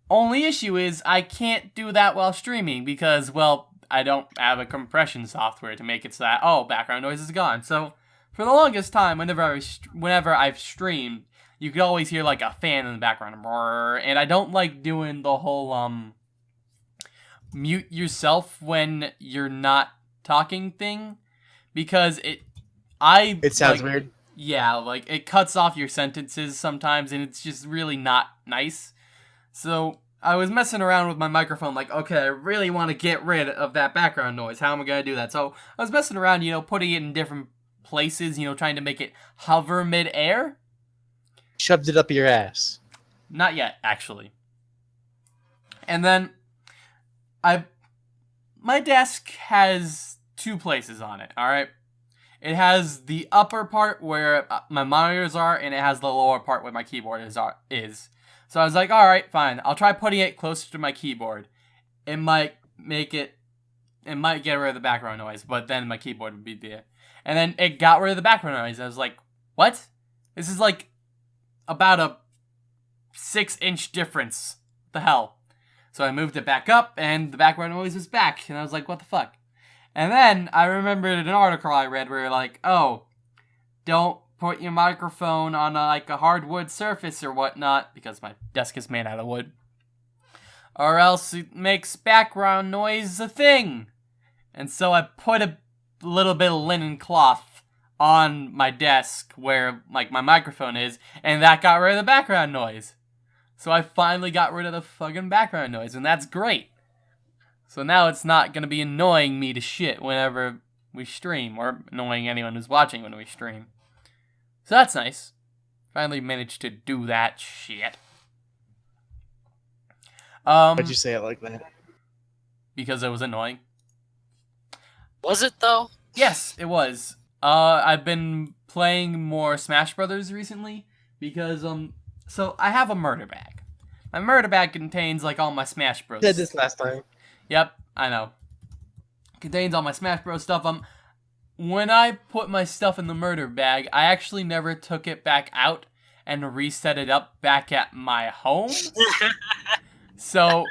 [SPEAKER 2] Only issue is I can't do that while streaming because, I don't have a compression software to make it so that, background noise is gone. So, for the longest time, whenever I've streamed, you could always hear, a fan in the background. And I don't like doing the whole, mute yourself when you're not talking thing. Because
[SPEAKER 3] It sounds weird.
[SPEAKER 2] Yeah, like, it cuts off your sentences sometimes, and it's just really not nice. So, I was messing around with my microphone, like, okay, I really want to get rid of that background noise. How am I going to do that? So, I was messing around, putting it in different places, trying to make it hover mid-air.
[SPEAKER 3] Shoved it up your ass.
[SPEAKER 2] Not yet, actually. And then, my desk has 2 places on it, alright? It has the upper part where my monitors are, and it has the lower part where my keyboard is. So I was like, alright, fine. I'll try putting it closer to my keyboard. It might get rid of the background noise, but then my keyboard would be there. And then it got rid of the background noise. I was like, what? This is like about a 6-inch difference. What the hell? So I moved it back up, and the background noise was back. And I was like, what the fuck? And then I remembered an article I read where like, oh, don't put your microphone on a hardwood surface or whatnot, because my desk is made out of wood, or else it makes background noise a thing. And so I put a little bit of linen cloth on my desk where like my microphone is, and that got rid of the background noise. So I finally got rid of the fucking background noise, and that's great. So now it's not going to be annoying me to shit whenever we stream, or annoying anyone who's watching when we stream. So that's nice. Finally managed to do that shit.
[SPEAKER 3] Why'd you say it like that?
[SPEAKER 2] Because it was annoying.
[SPEAKER 1] Was it though?
[SPEAKER 2] Yes, it was. I've been playing more Smash Brothers recently because so I have a murder bag. My murder bag contains like all my Smash Bros.
[SPEAKER 3] You said this last time.
[SPEAKER 2] Yep, I know. Contains all my Smash Bros. Stuff. When I put my stuff in the murder bag, I actually never took it back out and reset it up back at my home. So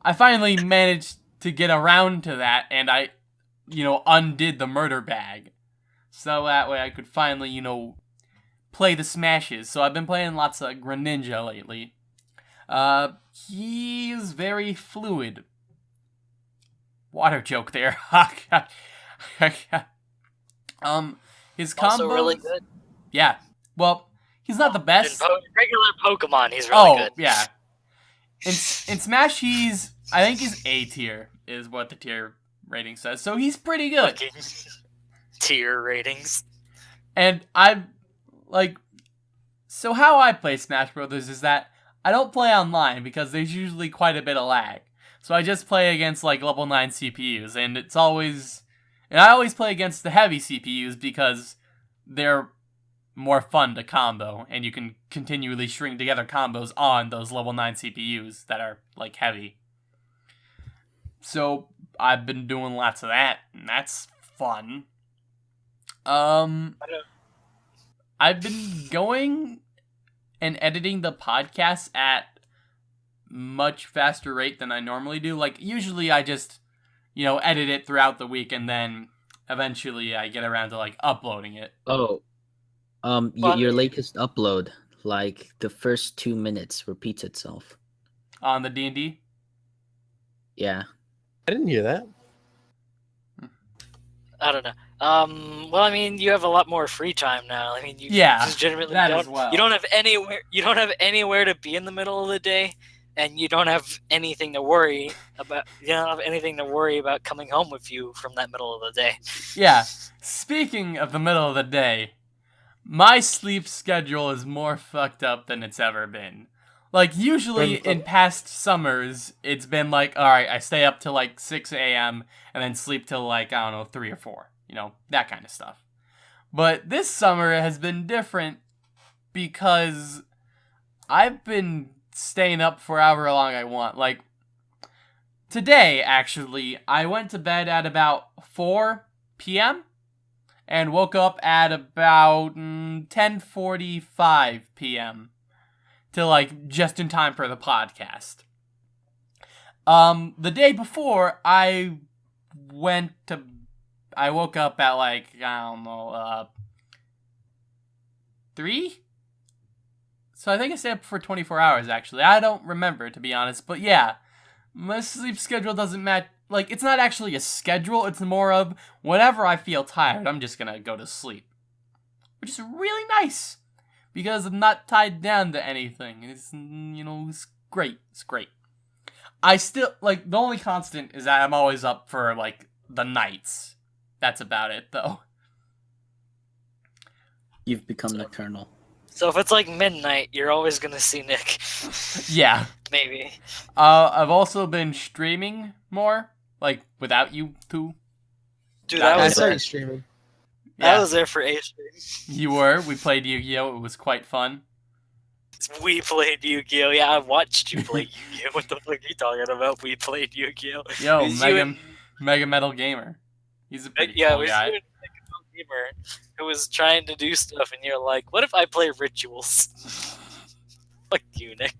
[SPEAKER 2] I finally managed to get around to that, and I, undid the murder bag. So that way I could finally, play the Smashes. So I've been playing lots of Greninja lately. He is very fluid. Water joke there. His combos...
[SPEAKER 1] Also really good.
[SPEAKER 2] Yeah. Well, he's not the best.
[SPEAKER 1] Regular Pokemon, he's really good.
[SPEAKER 2] Oh, yeah. In Smash, I think he's A tier, is what the tier rating says. So he's pretty good.
[SPEAKER 1] Okay. Tier ratings.
[SPEAKER 2] And so how I play Smash Brothers is that I don't play online because there's usually quite a bit of lag. So I just play against level 9 CPUs, and I always play against the heavy CPUs because they're more fun to combo, and you can continually string together combos on those level 9 CPUs that are heavy. So I've been doing lots of that, and that's fun. I've been going and editing the podcast at much faster rate than I normally do. Usually I just, edit it throughout the week, and then eventually I get around to uploading it.
[SPEAKER 4] Oh, your latest upload, the first 2 minutes repeats itself.
[SPEAKER 2] On the D&D?
[SPEAKER 4] Yeah.
[SPEAKER 3] I didn't hear that.
[SPEAKER 1] I don't know. Well, I mean, you have a lot more free time now. I mean, you legitimately
[SPEAKER 2] that
[SPEAKER 1] don't.
[SPEAKER 2] as well.
[SPEAKER 1] You don't have anywhere. You don't have anywhere to be in the middle of the day, and you don't have anything to worry about. You don't have anything to worry about coming home with you from that middle of the day.
[SPEAKER 2] Yeah. Speaking of the middle of the day, my sleep schedule is more fucked up than it's ever been. Usually in past summers, it's been alright, I stay up till 6 a.m. and then sleep till 3 or 4. That kind of stuff. But this summer has been different because I've been staying up for however long I want. Today, actually, I went to bed at about 4 p.m. and woke up at about 10:45 p.m. to just in time for the podcast. The day before, I woke up at 3? So I think I stayed up for 24 hours, actually. I don't remember, to be honest, but yeah. My sleep schedule doesn't match. It's not actually a schedule, it's more of whenever I feel tired, I'm just gonna go to sleep. which is really nice because I'm not tied down to anything. It's, it's great. It's great. I still, the only constant is that I'm always up for, the nights. That's about it, though.
[SPEAKER 4] You've become nocturnal.
[SPEAKER 1] So if it's like midnight, you're always gonna see Nick.
[SPEAKER 2] Yeah.
[SPEAKER 1] Maybe.
[SPEAKER 2] I've also been streaming more, without you two.
[SPEAKER 1] Dude,
[SPEAKER 3] I
[SPEAKER 1] I was
[SPEAKER 3] started
[SPEAKER 1] there.
[SPEAKER 3] streaming.
[SPEAKER 1] I was there for A stream.
[SPEAKER 2] You were. We played Yu-Gi-Oh! It was quite fun.
[SPEAKER 1] We played Yu-Gi-Oh! Yeah, I watched you play Yu-Gi-Oh! What the fuck are you talking about? We played Yu-Gi-Oh!
[SPEAKER 2] Yo,
[SPEAKER 1] It was you and-
[SPEAKER 2] Mega Metal Gamer. He's a pretty
[SPEAKER 1] yeah, it
[SPEAKER 2] cool
[SPEAKER 1] was
[SPEAKER 2] guy.
[SPEAKER 1] you and Nick Gamer who was trying to do stuff, and you're like, "What if I play rituals?" Fuck you, Nick.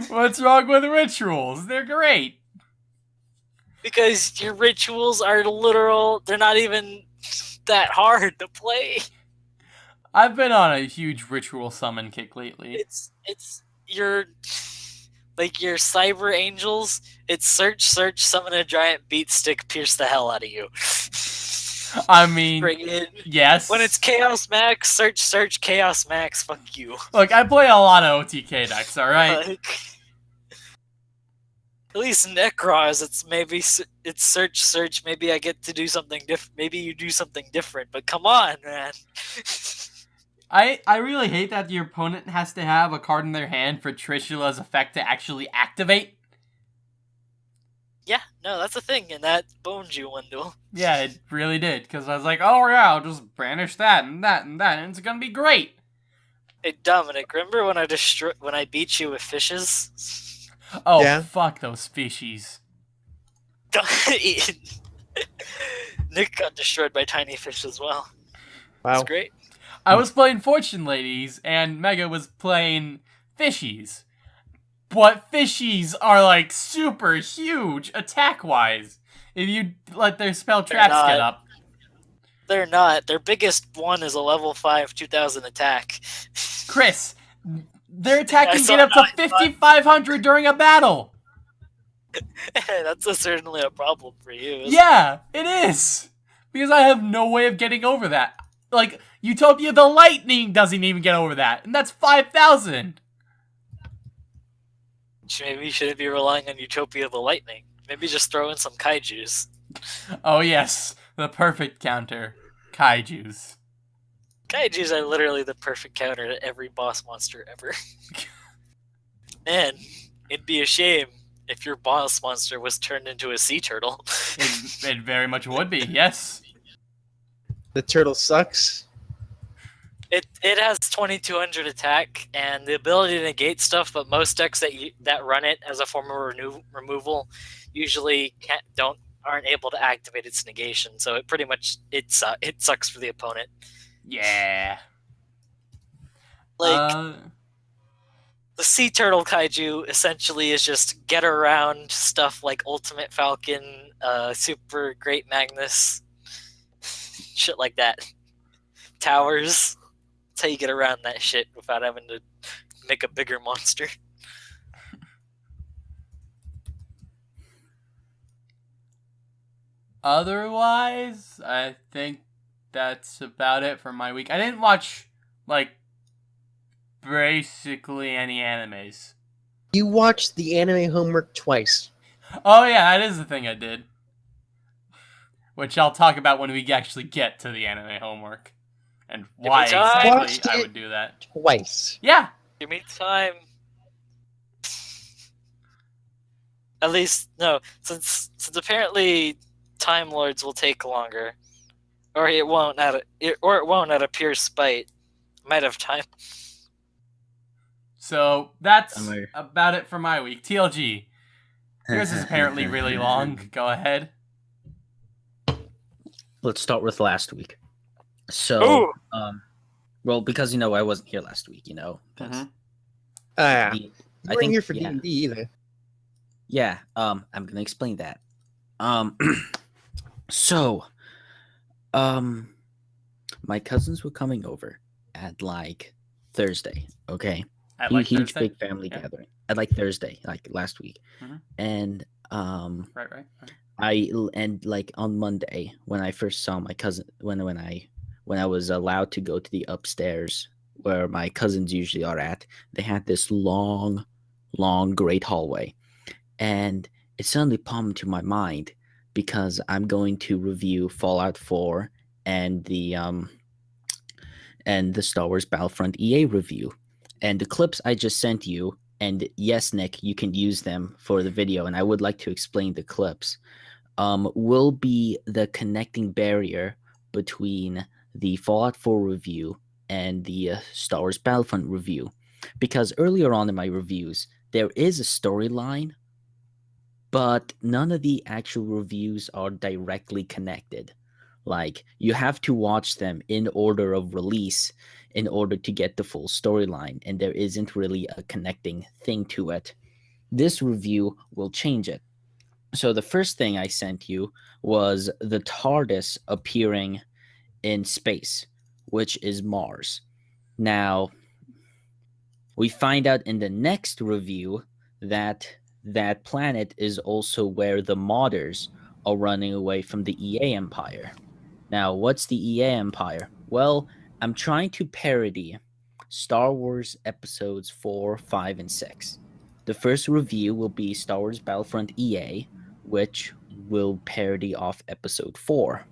[SPEAKER 2] What's wrong with rituals? They're great.
[SPEAKER 1] Because your rituals are literal. They're not even that hard to play.
[SPEAKER 2] I've been on a huge ritual summon kick lately.
[SPEAKER 1] It's your your cyber angels. It's search, summon a giant beat stick, pierce the hell out of you.
[SPEAKER 2] I mean,
[SPEAKER 1] Friggin'.
[SPEAKER 2] yes.
[SPEAKER 1] When it's Chaos Max, search Chaos Max. Fuck you.
[SPEAKER 2] Look, I play a lot of OTK decks, alright?
[SPEAKER 1] At least Necros, it's search. Maybe I get to do something different. Maybe you do something different. But come on, man.
[SPEAKER 2] I really hate that your opponent has to have a card in their hand for Trishula's effect to actually activate.
[SPEAKER 1] Yeah, no, that's a thing, and that boned you one duel.
[SPEAKER 2] Yeah, it really did, because I was like, oh yeah, I'll just banish that and that and that, and it's gonna be great.
[SPEAKER 1] Hey, Dominic, remember when I beat you with fishes?
[SPEAKER 2] Oh,
[SPEAKER 3] Yeah.
[SPEAKER 2] fuck those species.
[SPEAKER 1] Nick got destroyed by tiny fish as well.
[SPEAKER 3] Wow.
[SPEAKER 1] That's great.
[SPEAKER 2] I was playing Fortune Ladies, and Mega was playing Fishies. But Fishies are, super huge attack-wise. If you let their spell traps get up.
[SPEAKER 1] They're not. Their biggest one is a level 5 2000 attack.
[SPEAKER 2] Chris, their attack
[SPEAKER 1] I
[SPEAKER 2] can
[SPEAKER 1] saw
[SPEAKER 2] get up to
[SPEAKER 1] 9,500.
[SPEAKER 2] 5,500 during a battle.
[SPEAKER 1] That's certainly a problem for you.
[SPEAKER 2] Yeah, it is. Because I have no way of getting over that. Utopia the Lightning doesn't even get over that. And that's 5,000.
[SPEAKER 1] Maybe you shouldn't be relying on Utopia the Lightning. Maybe just throw in some kaijus.
[SPEAKER 2] Oh yes, the perfect counter. Kaijus.
[SPEAKER 1] Kaijus are literally the perfect counter to every boss monster ever. And it'd be a shame if your boss monster was turned into a sea turtle.
[SPEAKER 2] It very much would be, yes.
[SPEAKER 3] The turtle sucks.
[SPEAKER 1] It has 2200 attack and the ability to negate stuff, but most decks that run it as a form of removal usually aren't able to activate its negation. So it pretty much it sucks for the opponent.
[SPEAKER 2] Yeah.
[SPEAKER 1] The sea turtle kaiju essentially is just get around stuff like Ultimate Falcon, Super Great Magnus, shit like that. Towers. That's how you get around that shit without having to make a bigger monster.
[SPEAKER 2] Otherwise, I think that's about it for my week. I didn't watch, basically any animes.
[SPEAKER 3] You watched the anime homework twice.
[SPEAKER 2] Oh yeah, that is the thing I did. Which I'll talk about when we actually get to the anime homework. And why exactly
[SPEAKER 3] Watched
[SPEAKER 2] I
[SPEAKER 3] it
[SPEAKER 2] would do that.
[SPEAKER 3] Twice.
[SPEAKER 2] Yeah.
[SPEAKER 1] Give me time. At least, no, since apparently Time Lords will take longer. Or it won't out of pure spite. Might have time.
[SPEAKER 2] So that's about it for my week. TLG. Yours is apparently really long. Go ahead.
[SPEAKER 4] Let's start with last week. So,
[SPEAKER 1] Ooh.
[SPEAKER 4] Well, because I wasn't here last week. 'cause
[SPEAKER 3] Yeah.
[SPEAKER 4] the-
[SPEAKER 3] You weren't here for D&D either.
[SPEAKER 4] Yeah, I'm gonna explain that. So, my cousins were coming over at Thursday. Okay,
[SPEAKER 2] At
[SPEAKER 4] huge
[SPEAKER 2] Thursday?
[SPEAKER 4] big family
[SPEAKER 2] Yeah.
[SPEAKER 4] gathering at Thursday, last week,
[SPEAKER 2] Mhm.
[SPEAKER 4] and
[SPEAKER 2] Right.
[SPEAKER 4] on Monday when I first saw my cousin when I when I was allowed to go to the upstairs where my cousins usually are at, they had this long, long, great hallway. And it suddenly popped into my mind because I'm going to review Fallout 4 and the Star Wars Battlefront EA review. And the clips I just sent you, and yes, Nick, you can use them for the video, and I would like to explain the clips, will be the connecting barrier between the Fallout 4 review and the Star Wars Battlefront review. Because earlier on in my reviews, there is a storyline, but none of the actual reviews are directly connected. Like, you have to watch them in order of release in order to get the full storyline, and there isn't really a connecting thing to it. This review will change it. So the first thing I sent you was the TARDIS appearing in space, which is Mars. Now, we find out in the next review that that planet is also where the modders are running away from the EA Empire. Now, what's the EA Empire? Well, I'm trying to parody Star Wars episodes 4, 5, and 6. The first review will be Star Wars Battlefront EA, which will parody off episode 4.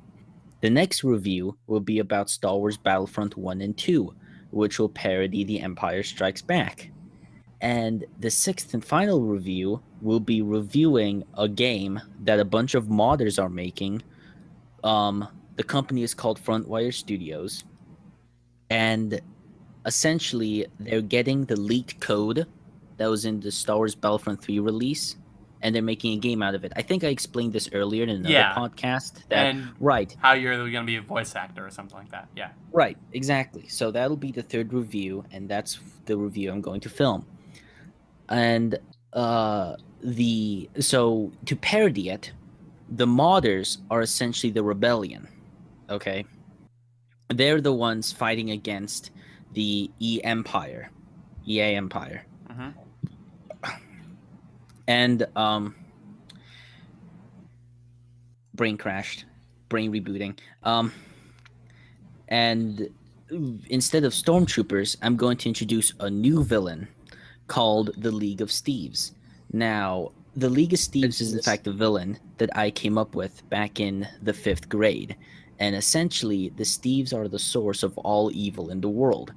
[SPEAKER 4] The next review will be about Star Wars Battlefront 1 and 2, which will parody The Empire Strikes Back. And the sixth and final review will be reviewing a game that a bunch of modders are making. The company is called Frontwire Studios. And essentially, they're getting the leaked code that was in the Star Wars Battlefront 3 release, and they're making a game out of it. I think I explained this earlier in another podcast. Right.
[SPEAKER 2] How you're going to be a voice actor or something like that. Yeah.
[SPEAKER 4] Right, exactly. So that'll be the third review, and that's the review I'm going to film. And so to parody it, the modders are essentially the rebellion. Okay? They're the ones fighting against the EA Empire.
[SPEAKER 2] Mm-hmm.
[SPEAKER 4] And brain crashed, brain rebooting. And instead of stormtroopers, I'm going to introduce a new villain called the League of Steves. Now, the League of Steves is in fact a villain that I came up with back in the 5th grade. And essentially, the Steves are the source of all evil in the world.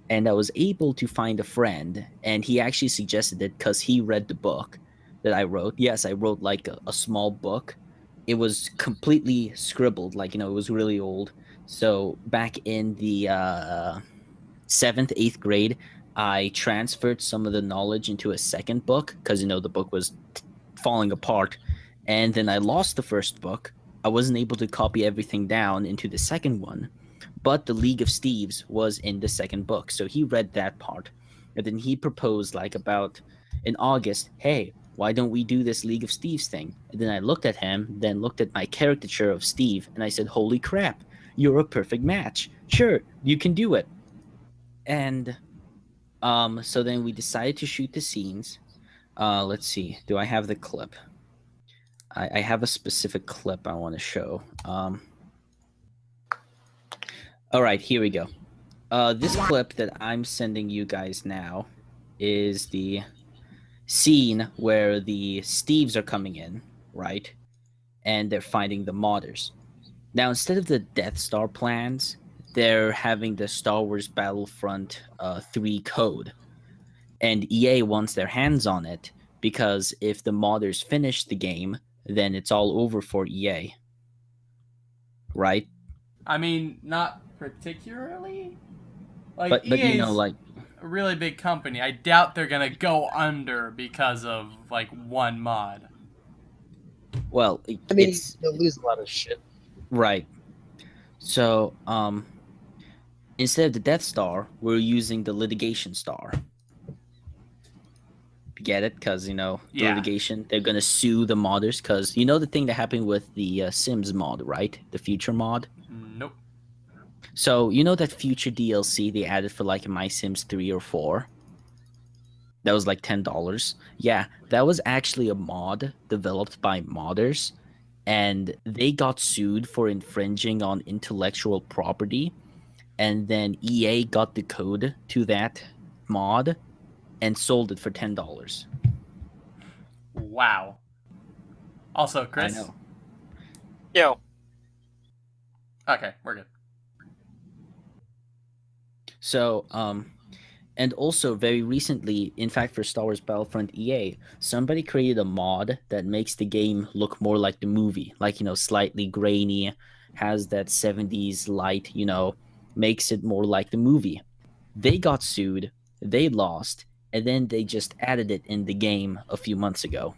[SPEAKER 4] And I was able to find a friend, and he actually suggested it because he read the book that I wrote. Yes, I wrote like a small book. It was completely scribbled, like, it was really old. So back in the 7th, 8th grade, I transferred some of the knowledge into a second book because, the book was falling apart. And then I lost the first book. I wasn't able to copy everything down into the second one. But the League of Steves was in the second book. So he read that part. And then he proposed, like, about in August, hey, why don't we do this League of Steves thing? And then I looked at him, then looked at my caricature of Steve, and I said, holy crap, you're a perfect match. Sure, you can do it. And so then we decided to shoot the scenes. Let's see. Do I have the clip? I have a specific clip I want to show. All right, here we go. This clip that I'm sending you guys now is the scene where the Steves are coming in, right? And they're fighting the modders. Now, instead of the Death Star plans, they're having the Star Wars Battlefront 3 code. And EA wants their hands on it because if the modders finish the game, then it's all over for EA. Right?
[SPEAKER 2] I mean, not particularly. Like,
[SPEAKER 4] but
[SPEAKER 2] EA's a really big company. I doubt they're going to go under because of, like, one mod.
[SPEAKER 4] Well,
[SPEAKER 3] they'll lose a lot of shit.
[SPEAKER 4] Right. So, instead of the Death Star, we're using the Litigation Star. Get it? Because, litigation, they're going to sue the modders. Because, the thing that happened with the Sims mod, right? The Future mod?
[SPEAKER 2] Nope.
[SPEAKER 4] So, that Future DLC they added for, like, My Sims 3 or 4? That was, like, $10. Yeah, that was actually a mod developed by modders. and they got sued for infringing on intellectual property. And then EA got the code to that mod and sold it for $10.
[SPEAKER 2] Wow. Also, Chris.
[SPEAKER 4] I know.
[SPEAKER 1] Yo.
[SPEAKER 2] Okay, we're good.
[SPEAKER 4] So, and also very recently, in fact, for Star Wars Battlefront EA, somebody created a mod that makes the game look more like the movie, like, slightly grainy, has that 70s light, makes it more like the movie. They got sued, they lost, and then they just added it in the game a few months ago.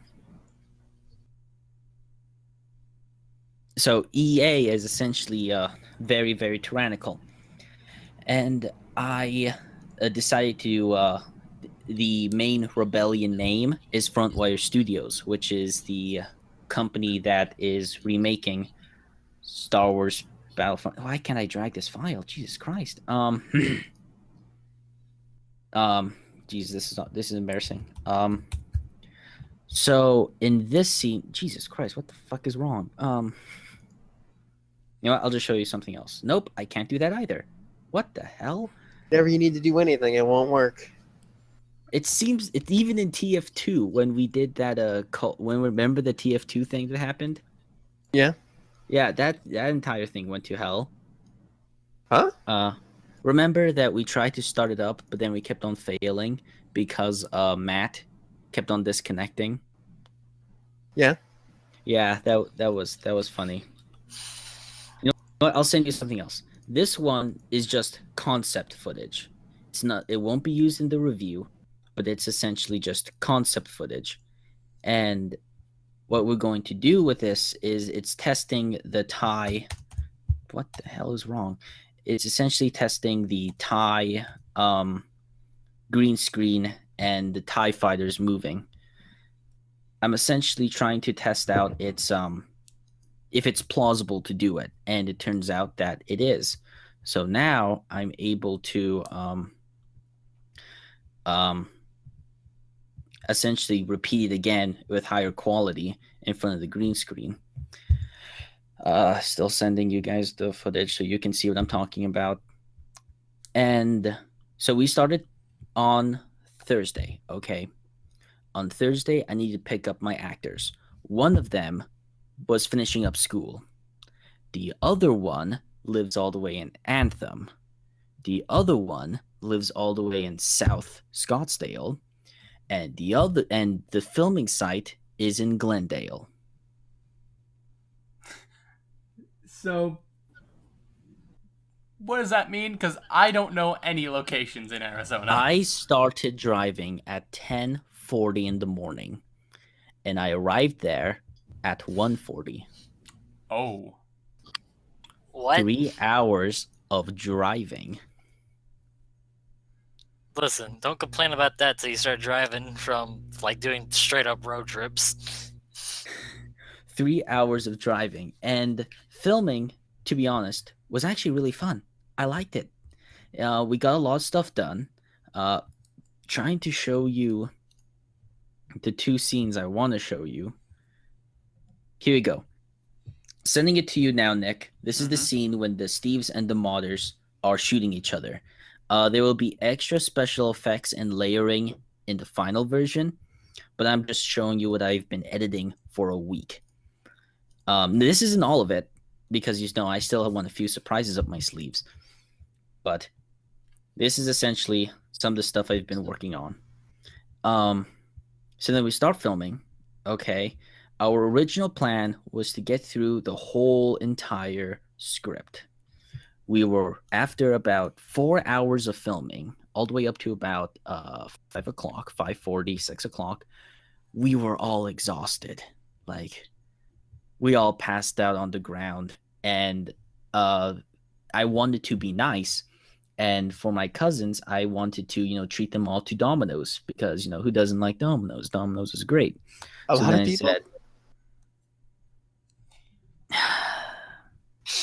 [SPEAKER 4] So EA is essentially very, very tyrannical. And I decided to the main rebellion name is Frontwire Studios, which is the company that is remaking Star Wars Battlefront. Why can't I drag this file? Jesus Christ. Jesus, this is embarrassing. So in this scene, Jesus Christ, what the fuck is wrong? You know what? I'll just show you something else. Nope, I can't do that either. What the hell?
[SPEAKER 3] Whenever you need to do anything, it won't work.
[SPEAKER 4] It seems it even in TF2 when we did that when remember the TF2 thing that happened?
[SPEAKER 3] Yeah.
[SPEAKER 4] Yeah, that entire thing went to hell.
[SPEAKER 3] Huh?
[SPEAKER 4] Remember that we tried to start it up, but then we kept on failing because Matt kept on disconnecting.
[SPEAKER 3] Yeah.
[SPEAKER 4] Yeah, that was funny. You know what? I'll send you something else. This one is just concept footage. It won't be used in the review, but it's essentially just concept footage. And what we're going to do with this is it's testing the TIE. What the hell is wrong? It's essentially testing the TIE green screen and the TIE fighters moving. I'm essentially trying to test out its if it's plausible to do it, and it turns out that it is. So now I'm able to essentially repeat it again with higher quality in front of the green screen. Still sending you guys the footage so you can see what I'm talking about. And so we started on Thursday, okay? On Thursday, I need to pick up my actors. One of them was finishing up school. The other one lives all the way in Anthem. The other one lives all the way in South Scottsdale. And the filming site is in Glendale.
[SPEAKER 2] So, what does that mean? Because I don't know any locations in Arizona.
[SPEAKER 4] I started driving at 10:40 in the morning, and I arrived there at 1:40.
[SPEAKER 2] Oh.
[SPEAKER 1] What?
[SPEAKER 4] 3 hours of driving.
[SPEAKER 1] Listen, don't complain about that till you start driving from, like, doing straight up road trips.
[SPEAKER 4] 3 hours of driving. And filming, to be honest, was actually really fun. I liked it. We got a lot of stuff done. Trying to show you the two scenes I want to show you. Here we go. Sending it to you now, Nick. This is the scene when the Steves and the modders are shooting each other. There will be extra special effects and layering in the final version, but I'm just showing you what I've been editing for a week. This isn't all of it, because I still have a few surprises up my sleeves. But this is essentially some of the stuff I've been working on. So then we start filming. Okay. Our original plan was to get through the whole entire script. We were, after about 4 hours of filming, all the way up to about 5 o'clock, 5:40, 6 o'clock, we were all exhausted. Like, we all passed out on the ground. And I wanted to be nice. And for my cousins, I wanted to, treat them all to Domino's. Because, who doesn't like Domino's? Domino's is great.
[SPEAKER 3] A lot of people?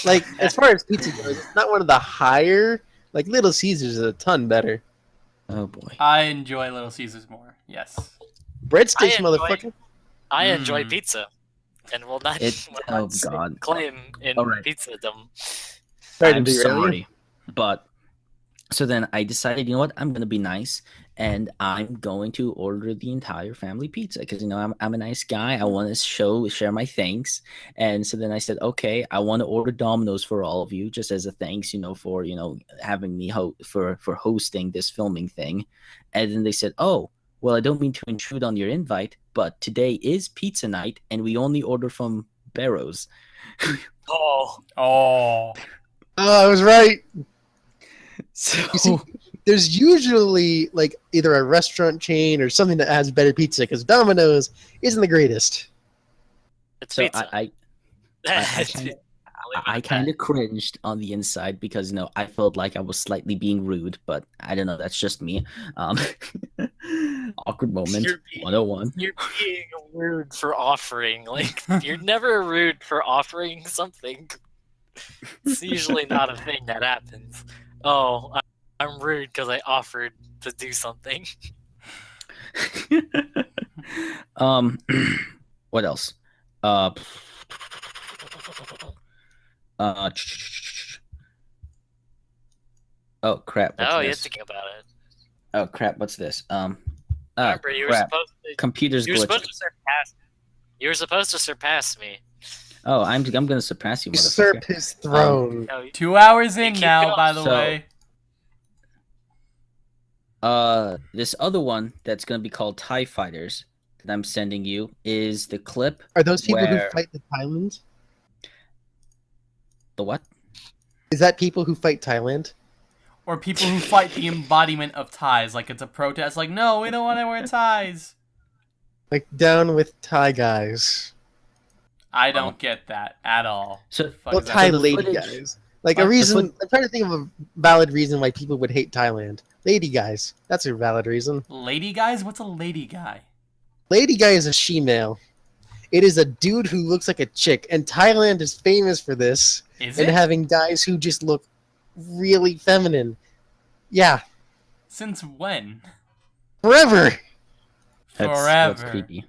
[SPEAKER 3] Like, as far as pizza goes, it's not one of the higher. Like, Little Caesars is a ton better.
[SPEAKER 4] Oh, boy.
[SPEAKER 2] I enjoy Little Caesars more, yes.
[SPEAKER 3] Breadsticks, motherfucker.
[SPEAKER 1] I enjoy pizza. and will not,
[SPEAKER 4] It.
[SPEAKER 1] will
[SPEAKER 4] Oh
[SPEAKER 1] not stake
[SPEAKER 4] God.
[SPEAKER 1] claim in
[SPEAKER 4] All right.
[SPEAKER 1] Pizza-dom.
[SPEAKER 3] Sorry to
[SPEAKER 4] I'm
[SPEAKER 3] derail you.
[SPEAKER 4] sorry, but so then I decided, you know what? I'm gonna be nice, and I'm going to order the entire family pizza because I'm a nice guy. I want to share my thanks, and so then I said, okay, I want to order Domino's for all of you, just as a thanks, for having me for hosting this filming thing, and then they said, oh, well, I don't mean to intrude on your invite, but today is pizza night, and we only order from Barrows.
[SPEAKER 1] Oh,
[SPEAKER 2] Oh.
[SPEAKER 3] Oh, I was right.
[SPEAKER 4] So
[SPEAKER 3] You see, there's usually like either a restaurant chain or something that has better pizza because Domino's isn't the greatest.
[SPEAKER 1] it's
[SPEAKER 4] so
[SPEAKER 1] pizza.
[SPEAKER 4] I kind of cringed on the inside because I felt like I was slightly being rude, but I don't know. That's just me. Awkward moment.
[SPEAKER 1] You're being-
[SPEAKER 4] 101.
[SPEAKER 1] You're being rude for offering. Like, you're never rude for offering something. It's usually not a thing that happens. Oh, I'm rude because I offered to do something.
[SPEAKER 4] What else? Uh, oh crap! What's
[SPEAKER 1] Oh, you're
[SPEAKER 4] this?
[SPEAKER 1] thinking about it.
[SPEAKER 4] Oh crap! What's this?
[SPEAKER 1] Remember, you were
[SPEAKER 4] crap.
[SPEAKER 1] supposed to.
[SPEAKER 4] Computer's
[SPEAKER 1] You were
[SPEAKER 4] glitching.
[SPEAKER 1] supposed to surpass. You were supposed to surpass me.
[SPEAKER 4] Oh, I'm gonna surpass you,
[SPEAKER 3] Usurp
[SPEAKER 4] motherfucker.
[SPEAKER 3] his throne.
[SPEAKER 1] No,
[SPEAKER 2] 2 hours in
[SPEAKER 1] keep
[SPEAKER 2] now,
[SPEAKER 1] going.
[SPEAKER 2] by the
[SPEAKER 4] So-
[SPEAKER 2] way.
[SPEAKER 4] This other one that's gonna be called TIE Fighters that I'm sending you is the clip.
[SPEAKER 3] Are those people who
[SPEAKER 4] Where-
[SPEAKER 3] fight the Thailand?
[SPEAKER 4] The what?
[SPEAKER 3] Is that people who fight Thailand?
[SPEAKER 2] Or people who fight the embodiment of ties, like it's a protest, like, no, we don't want to wear ties.
[SPEAKER 3] Like down with Thai guys.
[SPEAKER 2] I don't get that at all.
[SPEAKER 4] So
[SPEAKER 2] Fuck
[SPEAKER 3] Well,
[SPEAKER 2] is that?
[SPEAKER 3] Thai
[SPEAKER 4] the
[SPEAKER 3] lady
[SPEAKER 4] footage-
[SPEAKER 3] guys. Like
[SPEAKER 2] What?
[SPEAKER 3] a
[SPEAKER 2] The
[SPEAKER 3] reason. I'm trying to think of a valid reason why people would hate Thailand. Lady guys. That's a valid reason.
[SPEAKER 2] Lady guys? What's a lady guy?
[SPEAKER 3] Lady guy is a she-male. It is a dude who looks like a chick, and Thailand is famous for this.
[SPEAKER 2] Is
[SPEAKER 3] And
[SPEAKER 2] it?
[SPEAKER 3] having guys who just look really feminine. Yeah,
[SPEAKER 2] Since when?
[SPEAKER 3] forever.
[SPEAKER 4] That's
[SPEAKER 2] Forever.
[SPEAKER 4] creepy.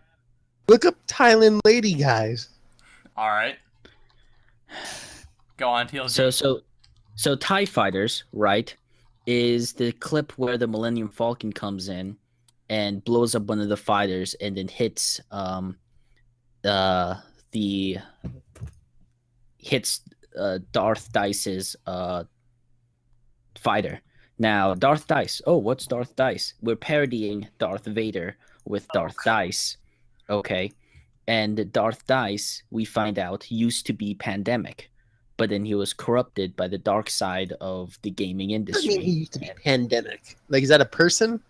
[SPEAKER 3] Look up Thailand lady guys.
[SPEAKER 2] Alright. Go on, TLG.
[SPEAKER 4] So TIE Fighters, right, is the clip where the Millennium Falcon comes in and blows up one of the fighters and then hits Darth Dice's fighter. Now, Darth Dice. Oh, what's Darth Dice? We're parodying Darth Vader with Darth Dice. Okay. And Darth Dice, we find out, used to be Pandemic, but then he was corrupted by the dark side of the gaming
[SPEAKER 3] I
[SPEAKER 4] industry.
[SPEAKER 3] mean, he used to be Pandemic. Like, is that a person?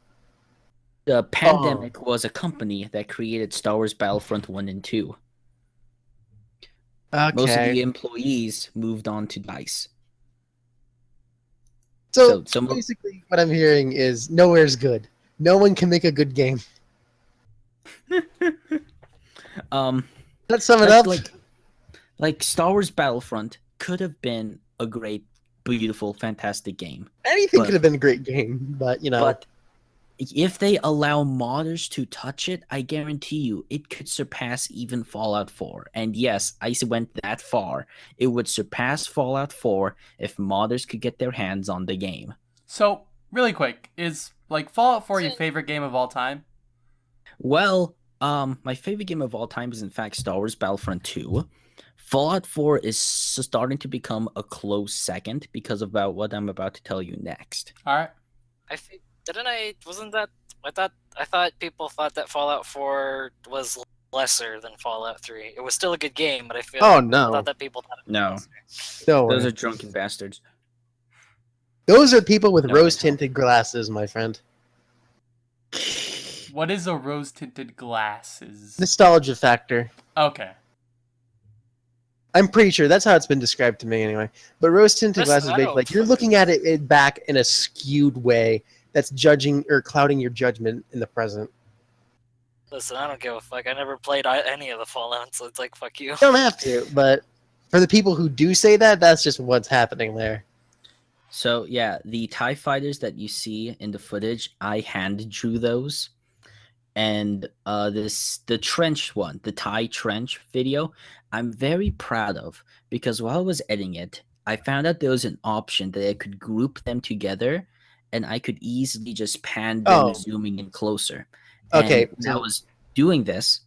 [SPEAKER 4] The Pandemic was a company that created Star Wars Battlefront 1 and 2.
[SPEAKER 3] Okay.
[SPEAKER 4] Most of the employees moved on to DICE.
[SPEAKER 3] so
[SPEAKER 4] so mo-
[SPEAKER 3] basically, what I'm hearing is nowhere's good. No one can make a good game. Let's sum it up.
[SPEAKER 4] Like Star Wars Battlefront could have been a great, beautiful, fantastic game.
[SPEAKER 3] Anything
[SPEAKER 4] but-
[SPEAKER 3] could have been a great game, but you know.
[SPEAKER 4] But if they allow modders to touch it, I guarantee you it could surpass even Fallout 4. And yes, I went that far. It would surpass Fallout 4 if modders could get their hands on the game.
[SPEAKER 2] So, really quick, is like Fallout 4 your favorite game of all time?
[SPEAKER 4] Well, my favorite game of all time is in fact Star Wars Battlefront 2. Fallout 4 is starting to become a close second because of about what I'm about to tell you next.
[SPEAKER 2] Alright.
[SPEAKER 1] I think wasn't that I thought people thought that Fallout 4 was lesser than Fallout 3. It was still a good game, but I feel
[SPEAKER 3] Oh
[SPEAKER 1] I
[SPEAKER 3] no,
[SPEAKER 1] thought that people thought it was
[SPEAKER 4] No.
[SPEAKER 1] lesser.
[SPEAKER 3] no,
[SPEAKER 4] Those are drunken bastards.
[SPEAKER 3] those are people with
[SPEAKER 4] No,
[SPEAKER 3] rose-tinted glasses, my friend.
[SPEAKER 2] What is a rose-tinted glasses?
[SPEAKER 3] Nostalgia factor.
[SPEAKER 2] Okay.
[SPEAKER 3] I'm pretty sure that's how it's been described to me anyway. But rose-tinted
[SPEAKER 1] Listen,
[SPEAKER 3] glasses,
[SPEAKER 1] I
[SPEAKER 3] basically,
[SPEAKER 1] don't
[SPEAKER 3] like you're looking at it back in a skewed way that's judging or clouding your judgment in the present.
[SPEAKER 1] Listen, I don't give a fuck. I never played any of the Fallout, so it's like, fuck you.
[SPEAKER 3] You don't have to, but for the people who do say that, that's just what's happening there.
[SPEAKER 4] So yeah, the TIE fighters that you see in the footage, I hand drew those. And the trench one, the Thai trench video, I'm very proud of, because while I was editing it, I found out there was an option that I could group them together, and I could easily just pan them,
[SPEAKER 3] Oh,
[SPEAKER 4] zooming in closer. And
[SPEAKER 3] okay.
[SPEAKER 4] when I
[SPEAKER 3] So
[SPEAKER 4] was doing this,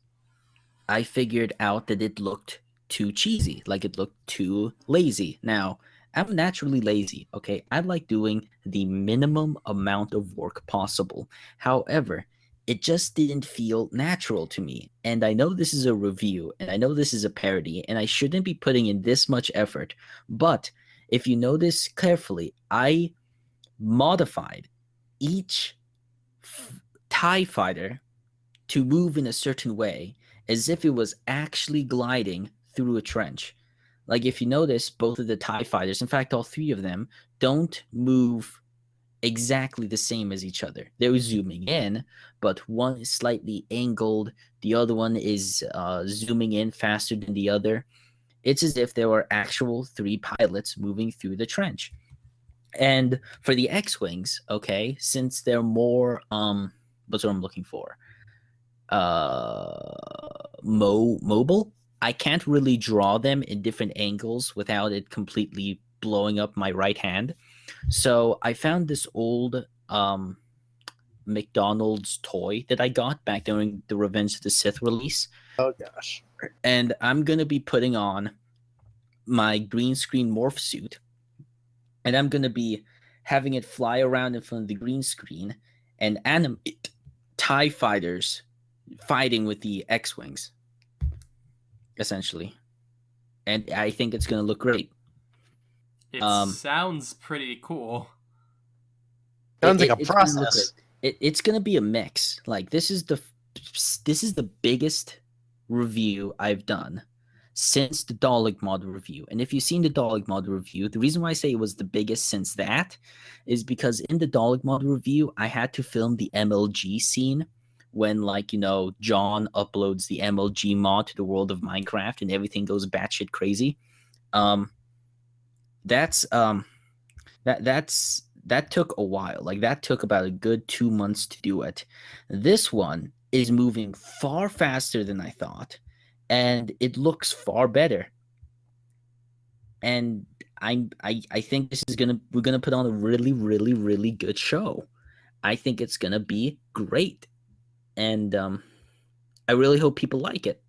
[SPEAKER 4] I figured out that it looked too cheesy, like it looked too lazy. Now, I'm naturally lazy, okay? I like doing the minimum amount of work possible. However, it just didn't feel natural to me. And I know this is a review, and I know this is a parody, and I shouldn't be putting in this much effort. But if you notice carefully, I modified each TIE fighter to move in a certain way, as if it was actually gliding through a trench. Like, if you notice, both of the TIE fighters, in fact, all three of them, don't move exactly the same as each other. They're zooming in, but one is slightly angled, the other one is zooming in faster than the other. It's as if there were actual three pilots moving through the trench. And for the X-Wings, okay, since they're more, what's what I'm looking for? Mobile, I can't really draw them in different angles without it completely blowing up my right hand. So I found this old McDonald's toy that I got back during the Revenge of the Sith release,
[SPEAKER 3] oh gosh.
[SPEAKER 4] and I'm gonna be putting on my green screen morph suit, and I'm gonna be having it fly around in front of the green screen and animate TIE fighters fighting with the X-Wings, essentially. And I think it's going to look great.
[SPEAKER 2] It sounds pretty cool.
[SPEAKER 3] Sounds like a
[SPEAKER 4] it's gonna look
[SPEAKER 3] process.
[SPEAKER 4] great. It's going to be a mix. Like, this is the biggest review I've done since the Dalek mod review. And if you've seen the Dalek mod review, the reason why I say it was the biggest since that is because in the Dalek mod review, I had to film the MLG scene when, like, you know, John uploads the MLG mod to the world of Minecraft and everything goes batshit crazy. That took a while. Like, that took about a good 2 months to do it. This one is moving far faster than I thought, and it looks far better. And I think we're gonna put on a really, really, really good show. I think it's gonna be great. And I really hope people like it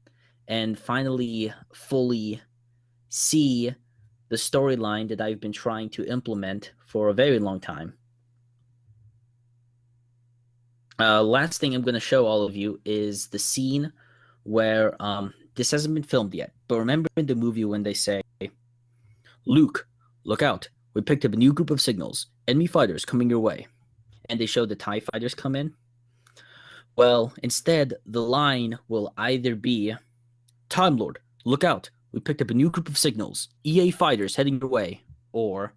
[SPEAKER 4] and finally fully see the storyline that I've been trying to implement for a very long time. Last thing I'm going to show all of you is the scene where this hasn't been filmed yet, but remember in the movie when they say, "Luke, look out, we picked up a new group of signals, enemy fighters coming your way," and they show the TIE fighters come in? Well, instead, the line will either be, "Time Lord, look out, we picked up a new group of signals, EA fighters heading your way," or,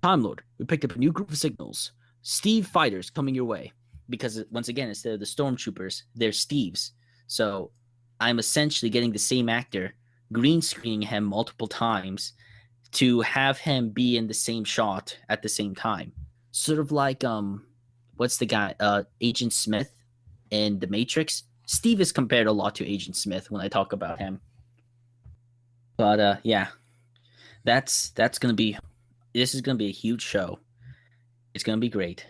[SPEAKER 4] "Time Lord, we picked up a new group of signals, Steve fighters coming your way." Because, once again, instead of the stormtroopers, they're Steves. So I'm essentially getting the same actor, green screening him multiple times to have him be in the same shot at the same time. Sort of like, what's the guy, Agent Smith in The Matrix. Steve is compared a lot to Agent Smith when I talk about him. But yeah, this is gonna be a huge show. It's gonna be great.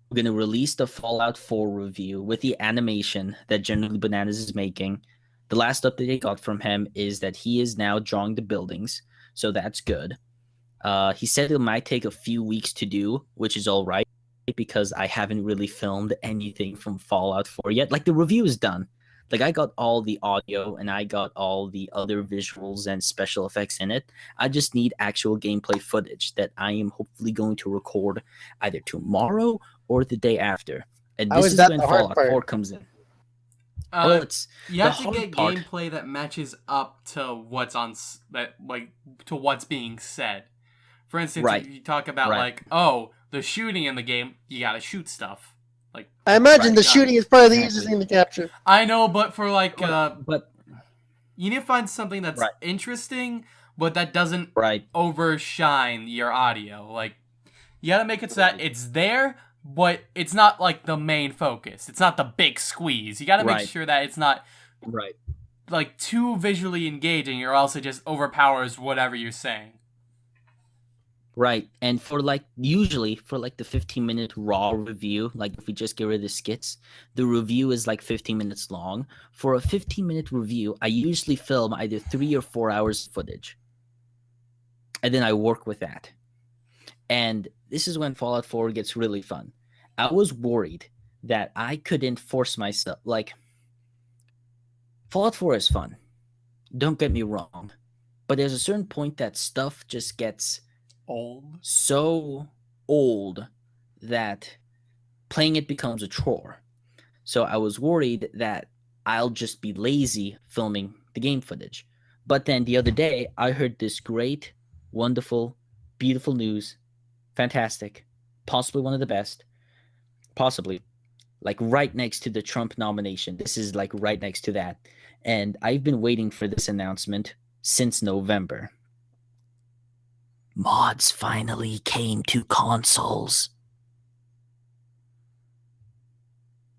[SPEAKER 4] We're gonna release the Fallout 4 review with the animation that Generally Bananas is making. The last update I got from him is that he is now drawing the buildings, so that's good. He said it might take a few weeks to do, which is all right, because I haven't really filmed anything from Fallout 4 yet. Like, the review is done. Like, I got all the audio and I got all the other visuals and special effects in it. I just need actual gameplay footage that I am hopefully going to record either tomorrow or the day after. And
[SPEAKER 3] How
[SPEAKER 4] this
[SPEAKER 3] is
[SPEAKER 4] is
[SPEAKER 3] that
[SPEAKER 4] when
[SPEAKER 3] the hard
[SPEAKER 4] Fallout
[SPEAKER 3] part?
[SPEAKER 4] 4 comes in. Well, it's
[SPEAKER 2] You
[SPEAKER 4] the
[SPEAKER 2] have to
[SPEAKER 4] hard
[SPEAKER 2] get
[SPEAKER 4] part.
[SPEAKER 2] gameplay that matches up to what's to what's being said. For instance,
[SPEAKER 4] Right.
[SPEAKER 2] if you talk about
[SPEAKER 4] Right.
[SPEAKER 2] like, oh, the shooting in the game, you gotta shoot stuff. Like,
[SPEAKER 3] I imagine the
[SPEAKER 2] got it.
[SPEAKER 3] shooting is probably the
[SPEAKER 4] Exactly.
[SPEAKER 3] easiest thing to capture.
[SPEAKER 2] I know, but for like,
[SPEAKER 4] But
[SPEAKER 2] you need to find something that's
[SPEAKER 4] Right.
[SPEAKER 2] interesting, but that doesn't
[SPEAKER 4] right.
[SPEAKER 2] overshine your audio. Like, you gotta make it so that it's there, but it's not like the main focus. It's not the big squeeze. You got to make
[SPEAKER 4] Right.
[SPEAKER 2] sure that it's not
[SPEAKER 4] Right.
[SPEAKER 2] like too visually engaging, or else it just overpowers whatever you're saying.
[SPEAKER 4] Right. And for like usually for like the 15-minute raw review, like if we just get rid of the skits, the review is like 15 minutes long. For a 15-minute review, I usually film either 3 or 4 hours of footage. And then I work with that. And this is when Fallout 4 gets really fun. I was worried that I couldn't force myself. Like, Fallout 4 is fun. Don't get me wrong. But there's a certain point that stuff just gets
[SPEAKER 2] Old.
[SPEAKER 4] so old that playing it becomes a chore. So I was worried that I'll just be lazy filming the game footage. But then the other day, I heard this great, wonderful, beautiful news. Fantastic. Possibly one of the best. Possibly. Like right next to the Trump nomination. This is like right next to that. And I've been waiting for this announcement since November. Mods finally came to consoles.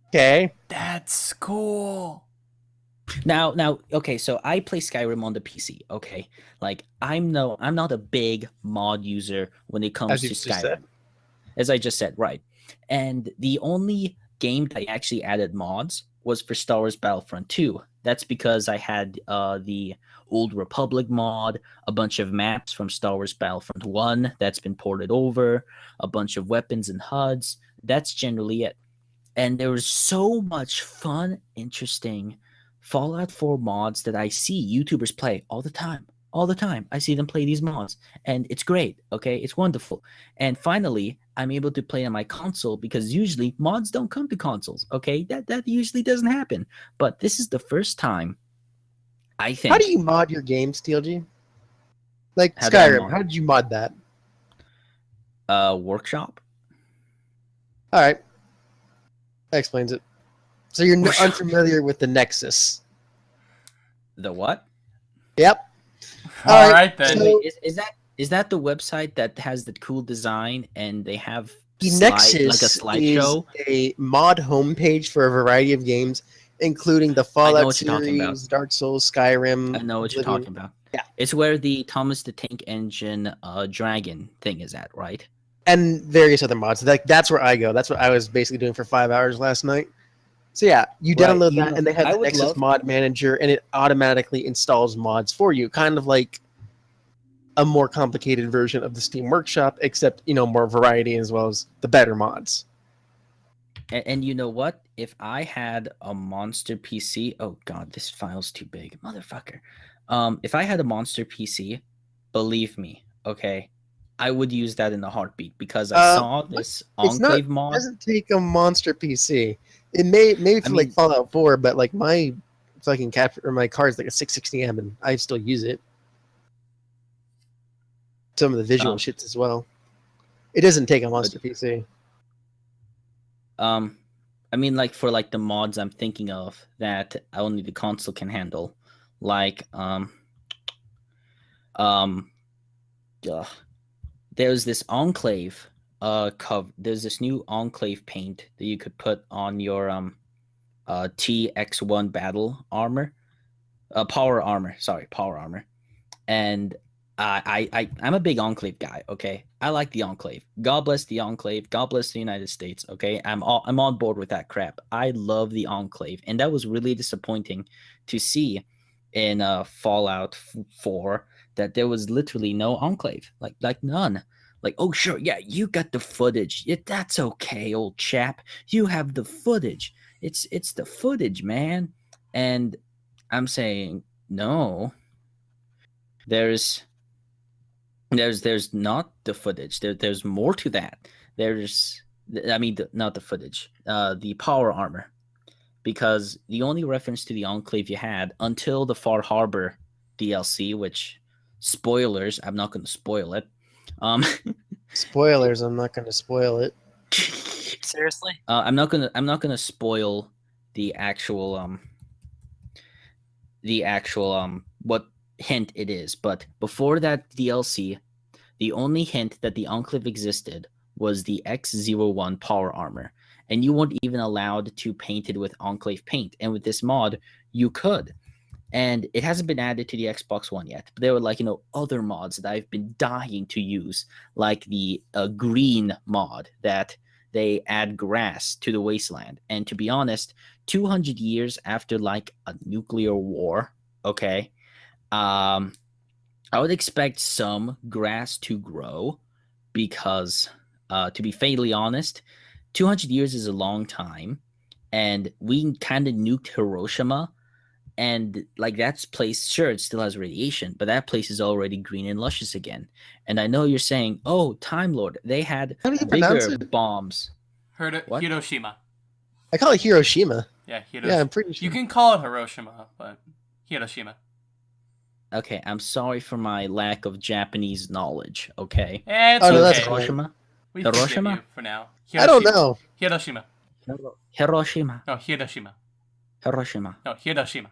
[SPEAKER 3] Okay.
[SPEAKER 2] That's cool.
[SPEAKER 4] Now, okay, so I play Skyrim on the PC, okay? Like, I'm not a big mod user when it comes
[SPEAKER 3] As
[SPEAKER 4] to
[SPEAKER 3] you just
[SPEAKER 4] Skyrim.
[SPEAKER 3] said.
[SPEAKER 4] As I just said, right. And the only game that I actually added mods was for Star Wars Battlefront 2. That's because I had the Old Republic mod, a bunch of maps from Star Wars Battlefront 1 that's been ported over, a bunch of weapons and HUDs. That's generally it. And there was so much fun, interesting Fallout 4 mods that I see YouTubers play all the time. All the time. I see them play these mods. And it's great, okay? It's wonderful. And finally, I'm able to play on my console because usually mods don't come to consoles, okay? That usually doesn't happen. But this is the first time, I think.
[SPEAKER 3] How do you mod your games, TLG? Like
[SPEAKER 4] How do I
[SPEAKER 3] Skyrim,
[SPEAKER 4] mod?
[SPEAKER 3] how did you mod that?
[SPEAKER 4] Workshop?
[SPEAKER 3] All right. That explains it. So you're
[SPEAKER 4] Workshop.
[SPEAKER 3] unfamiliar with the Nexus.
[SPEAKER 4] The what?
[SPEAKER 3] Yep.
[SPEAKER 2] All right then.
[SPEAKER 3] So-
[SPEAKER 4] Wait, is that the website that has the cool design and they have
[SPEAKER 3] The
[SPEAKER 4] like a
[SPEAKER 3] Nexus
[SPEAKER 4] slideshow?
[SPEAKER 3] is a mod homepage for a variety of games, including the
[SPEAKER 4] know
[SPEAKER 3] Fallout
[SPEAKER 4] what you're talking about.
[SPEAKER 3] series, Dark Souls, Skyrim.
[SPEAKER 4] I know what you're
[SPEAKER 3] Oblivion.
[SPEAKER 4] talking about.
[SPEAKER 3] Yeah.
[SPEAKER 4] It's where the Thomas the Tank Engine dragon thing is at, right?
[SPEAKER 3] And various other mods. That's where I go. That's what I was basically doing for 5 hours last night. So yeah, you
[SPEAKER 4] Right,
[SPEAKER 3] download
[SPEAKER 4] you
[SPEAKER 3] that,
[SPEAKER 4] know,
[SPEAKER 3] and they have
[SPEAKER 4] I
[SPEAKER 3] the
[SPEAKER 4] would
[SPEAKER 3] Nexus
[SPEAKER 4] love-
[SPEAKER 3] mod manager, and it automatically installs mods for you, kind of like a more complicated version of the Steam Workshop, except more variety as well as the better mods.
[SPEAKER 4] And you know what? If I had a monster PC, oh god, this file's too big, motherfucker. If I had a monster PC, believe me, okay, I would use that in a heartbeat because I saw this
[SPEAKER 3] It's not.
[SPEAKER 4] Enclave
[SPEAKER 3] It
[SPEAKER 4] mod.
[SPEAKER 3] doesn't take a monster PC. It maybe for like
[SPEAKER 4] mean-
[SPEAKER 3] Fallout 4, but like my fucking my card is like a 660M, and I still use it. Some of the visual shits as well. It doesn't take a monster PC.
[SPEAKER 4] I mean, like for like the mods I'm thinking of that only the console can handle, like there's this Enclave there's this new Enclave paint that you could put on your TX1 battle armor, power armor, and I'm a big Enclave guy. Okay, I like the Enclave. God bless the Enclave. God bless the United States. Okay, I'm on board with that crap. I love the Enclave, and that was really disappointing to see in Fallout 4 that there was literally no Enclave, like none. Like, oh sure, yeah, you got the footage. That's okay, old chap. You have the footage. It's the footage, man. And I'm saying no. There's not the footage. There's more to that. Not the footage. The power armor, because the only reference to the Enclave you had until the Far Harbor DLC, which spoilers, I'm not going to spoil it.
[SPEAKER 3] Spoilers. I'm not going to spoil it.
[SPEAKER 1] Seriously?
[SPEAKER 4] I'm not gonna spoil the actual what hint it is, but before that DLC, the only hint that the Enclave existed was the X01 power armor, and you weren't even allowed to paint it with Enclave paint. And with this mod, you could. And it hasn't been added to the Xbox One yet. But there were other mods that I've been dying to use, like the green mod that they add grass to the wasteland. And to be honest, 200 years after like a nuclear war, okay, I would expect some grass to grow because, to be fatally honest, 200 years is a long time, and we kind of nuked Hiroshima. And like that place, sure, it still has radiation, but that place is already green and luscious again. And I know you're saying, "Oh, Time Lord, they had
[SPEAKER 3] How do you pronounce
[SPEAKER 4] bigger
[SPEAKER 3] it?
[SPEAKER 4] bombs."
[SPEAKER 2] Heard it?
[SPEAKER 4] What?
[SPEAKER 2] Hiroshima.
[SPEAKER 3] I call it Hiroshima.
[SPEAKER 2] Yeah, Hiroshima.
[SPEAKER 3] Yeah, I'm pretty sure.
[SPEAKER 2] You can call it Hiroshima, but Hiroshima.
[SPEAKER 4] Okay, I'm sorry for my lack of Japanese knowledge. Okay,
[SPEAKER 2] It's
[SPEAKER 3] Oh, no,
[SPEAKER 2] okay.
[SPEAKER 3] that's fine.
[SPEAKER 4] Hiroshima,
[SPEAKER 2] We forgive
[SPEAKER 4] Hiroshima?
[SPEAKER 2] you for now.
[SPEAKER 3] I don't know.
[SPEAKER 2] Hiroshima.
[SPEAKER 4] Hiroshima,
[SPEAKER 2] No, Hiroshima.
[SPEAKER 4] Hiroshima,
[SPEAKER 2] No, Hiroshima.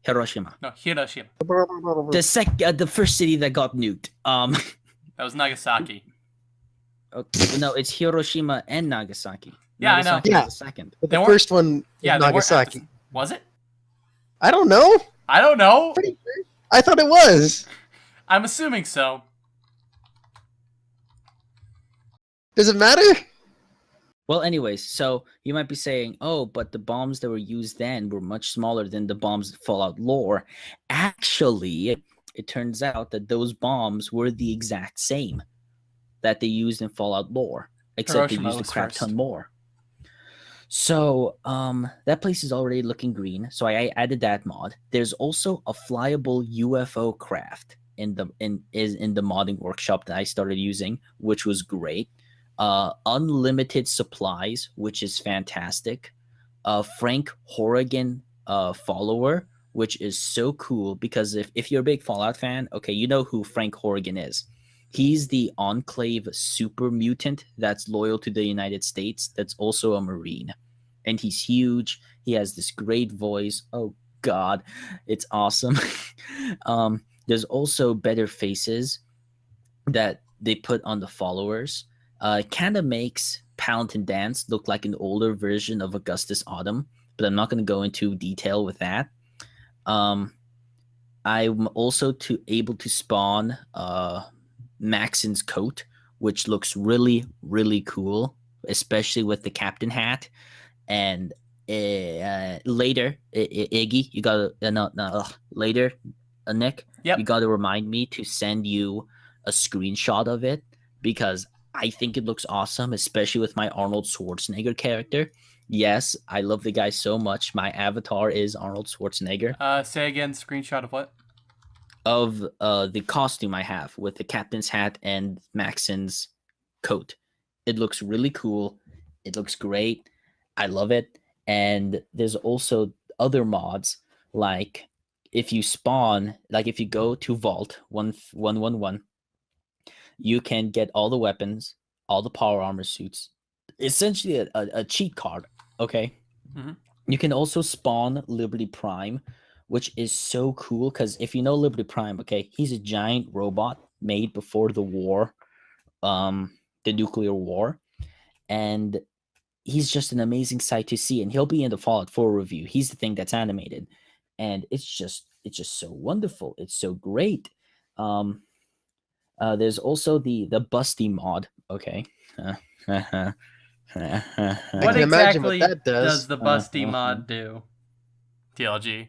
[SPEAKER 4] Hiroshima.
[SPEAKER 2] No, Hiroshima.
[SPEAKER 4] The first city that got nuked.
[SPEAKER 2] That was Nagasaki.
[SPEAKER 4] Okay, no, it's Hiroshima and Nagasaki.
[SPEAKER 2] Yeah, I know.
[SPEAKER 4] Nagasaki
[SPEAKER 3] Yeah.
[SPEAKER 4] was the second.
[SPEAKER 3] But
[SPEAKER 2] They
[SPEAKER 3] the
[SPEAKER 2] weren't-
[SPEAKER 3] first one,
[SPEAKER 2] Yeah,
[SPEAKER 3] was
[SPEAKER 2] they weren't
[SPEAKER 3] Nagasaki.
[SPEAKER 2] after- Was it?
[SPEAKER 3] I don't know.
[SPEAKER 2] I don't know.
[SPEAKER 3] Pretty sure. I thought it was.
[SPEAKER 2] I'm assuming so.
[SPEAKER 3] Does it matter?
[SPEAKER 4] Well, anyways, so you might be saying, "Oh, but the bombs that were used then were much smaller than the bombs in Fallout lore." Actually, it turns out that those bombs were the exact same that they used in Fallout lore, except
[SPEAKER 2] Hiroshima
[SPEAKER 4] they used a
[SPEAKER 2] was
[SPEAKER 4] crap
[SPEAKER 2] first.
[SPEAKER 4] ton more. So, that place is already looking green. So I added that mod. There's also a flyable UFO craft in the modding workshop that I started using, which was great. Unlimited supplies, which is fantastic. Frank Horrigan follower, which is so cool because if you're a big Fallout fan, okay, you know who Frank Horrigan is. He's the Enclave super mutant that's loyal to the United States, that's also a Marine. And he's huge. He has this great voice. Oh, God. It's awesome. There's also better faces that they put on the followers. It kind of makes Paladin Dance look like an older version of Augustus Autumn, but I'm not going to go into detail with that. I'm also able to spawn Maxon's coat, which looks really, really cool, especially with the captain hat. And later, Iggy, you got to later, Nick,
[SPEAKER 2] Yep.
[SPEAKER 4] you got to remind me to send you a screenshot of it because I think it looks awesome, especially with my Arnold Schwarzenegger character. Yes, I love the guy so much. My avatar is Arnold Schwarzenegger.
[SPEAKER 2] Say again, screenshot of what?
[SPEAKER 4] Of the costume I have with the captain's hat and Maxon's coat. It looks really cool. It looks great. I love it. And there's also other mods, like if you spawn, like if you go to Vault 1111, you can get all the weapons, all the power armor suits, essentially a cheat card, okay?
[SPEAKER 2] Mhm.
[SPEAKER 4] You can also spawn Liberty Prime, which is so cool because if you know Liberty Prime, okay, he's a giant robot made before the war, the nuclear war, and he's just an amazing sight to see, and he'll be in the Fallout 4 review. He's the thing that's animated, and it's just so wonderful. It's so great. There's also the Busty mod. Okay.
[SPEAKER 2] What
[SPEAKER 3] can imagine what
[SPEAKER 2] exactly
[SPEAKER 3] that does.
[SPEAKER 2] does the Busty mod do? TLG.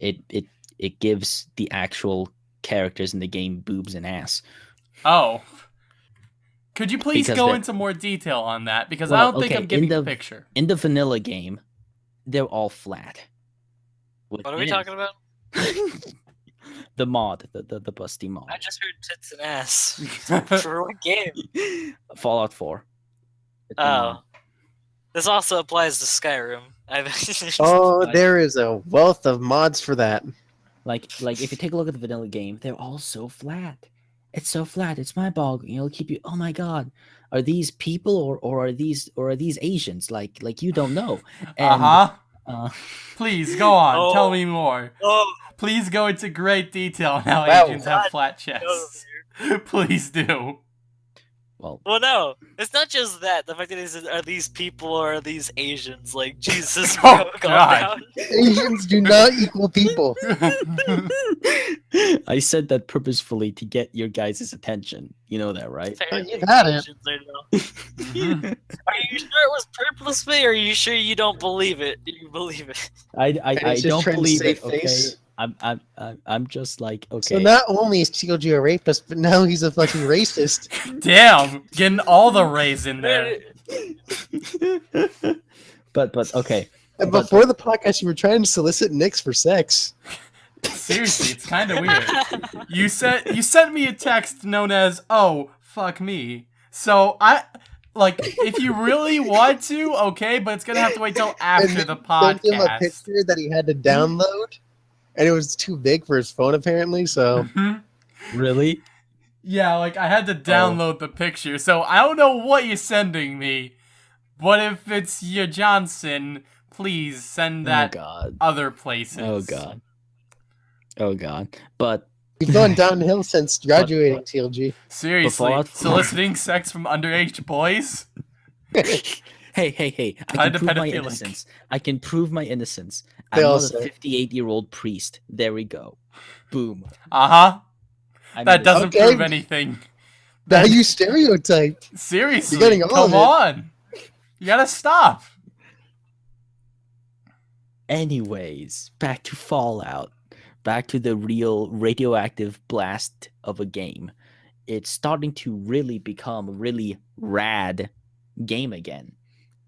[SPEAKER 4] It gives the actual characters in the game boobs and ass.
[SPEAKER 2] Oh. Could you please
[SPEAKER 4] Because
[SPEAKER 2] go
[SPEAKER 4] that-
[SPEAKER 2] into more detail on that? Because I
[SPEAKER 4] Well,
[SPEAKER 2] don't think
[SPEAKER 4] okay,
[SPEAKER 2] I'm getting
[SPEAKER 4] in
[SPEAKER 2] the
[SPEAKER 4] the-
[SPEAKER 2] picture.
[SPEAKER 4] In the vanilla game, they're all flat.
[SPEAKER 1] What are we talking about?
[SPEAKER 4] The mod, the Busty mod.
[SPEAKER 1] I just heard tits and ass. For what game?
[SPEAKER 4] Fallout 4. It's a
[SPEAKER 1] Oh.
[SPEAKER 4] mod.
[SPEAKER 1] This also applies to Skyrim.
[SPEAKER 3] Oh,
[SPEAKER 4] Like-
[SPEAKER 3] there is a wealth of mods for that.
[SPEAKER 4] Like if you take a look at the vanilla game, they're all so flat. It's so flat. It's mind boggling. It'll keep you. Oh my god, are these people or are these Asians? Like you don't know. And,
[SPEAKER 2] Uh-huh. Please, go on.
[SPEAKER 1] Oh.
[SPEAKER 2] Tell me more.
[SPEAKER 1] Oh,
[SPEAKER 2] Please go into great detail on how
[SPEAKER 3] Wow.
[SPEAKER 2] Asians have
[SPEAKER 1] God,
[SPEAKER 2] flat
[SPEAKER 1] no.
[SPEAKER 2] chests. Please do.
[SPEAKER 4] Well,
[SPEAKER 1] no, it's not just that. The fact that are these people or are these Asians? Like, Jesus,
[SPEAKER 2] Oh,
[SPEAKER 1] bro, calm
[SPEAKER 2] God.
[SPEAKER 1] down.
[SPEAKER 3] Asians do not equal people.
[SPEAKER 4] I said that purposefully to get your guys' attention. You know that, right?
[SPEAKER 1] Apparently,
[SPEAKER 3] you've had it.
[SPEAKER 1] Asians are no.
[SPEAKER 2] Mhm.
[SPEAKER 1] Are you sure it was purposely, or are you sure you don't believe it? Do you believe it?
[SPEAKER 4] I
[SPEAKER 3] And he's just
[SPEAKER 4] don't
[SPEAKER 3] trying to
[SPEAKER 4] believe
[SPEAKER 3] save
[SPEAKER 4] it. Okay,
[SPEAKER 3] face.
[SPEAKER 4] I'm just like, okay.
[SPEAKER 3] So not only is TLG a rapist, but now he's a fucking racist.
[SPEAKER 2] Damn, getting all the rays in there.
[SPEAKER 4] but okay.
[SPEAKER 3] And
[SPEAKER 4] But-
[SPEAKER 3] before the podcast, you were trying to solicit Nyx for sex.
[SPEAKER 2] Seriously, it's kind of weird. You sent me a text known as "Oh fuck me." So if you really want to, okay, but it's gonna have to wait till after
[SPEAKER 3] And
[SPEAKER 2] the
[SPEAKER 3] sent him a
[SPEAKER 2] podcast.
[SPEAKER 3] picture that he had to download, and it was too big for his phone apparently. So
[SPEAKER 2] Mhm.
[SPEAKER 4] Really?
[SPEAKER 2] Yeah, like I had to download the picture, so I don't know what you're sending me. But if it's your Johnson, please send
[SPEAKER 4] Oh
[SPEAKER 2] that
[SPEAKER 4] God.
[SPEAKER 2] other places.
[SPEAKER 4] Oh God. Oh God. But
[SPEAKER 3] you've gone downhill since graduating, TLG.
[SPEAKER 2] Seriously,
[SPEAKER 4] Fallout-
[SPEAKER 2] soliciting sex from underage boys?
[SPEAKER 4] hey. I
[SPEAKER 2] Kinda
[SPEAKER 4] can prove my
[SPEAKER 2] pedophilic.
[SPEAKER 4] innocence. I can prove my innocence.
[SPEAKER 3] They
[SPEAKER 4] I'm
[SPEAKER 3] all
[SPEAKER 4] not a
[SPEAKER 3] say.
[SPEAKER 4] 58-year-old priest. There we go. Boom.
[SPEAKER 2] Uh-huh.
[SPEAKER 4] I'm
[SPEAKER 2] That
[SPEAKER 4] innocent.
[SPEAKER 2] doesn't
[SPEAKER 3] Okay.
[SPEAKER 2] prove anything.
[SPEAKER 3] Now you stereotype.
[SPEAKER 2] Seriously,
[SPEAKER 3] You're getting all
[SPEAKER 2] come
[SPEAKER 3] of it.
[SPEAKER 2] on. You gotta stop.
[SPEAKER 4] Anyways, back to Fallout. Back to the real radioactive blast of a game. It's starting to really become a really rad game again.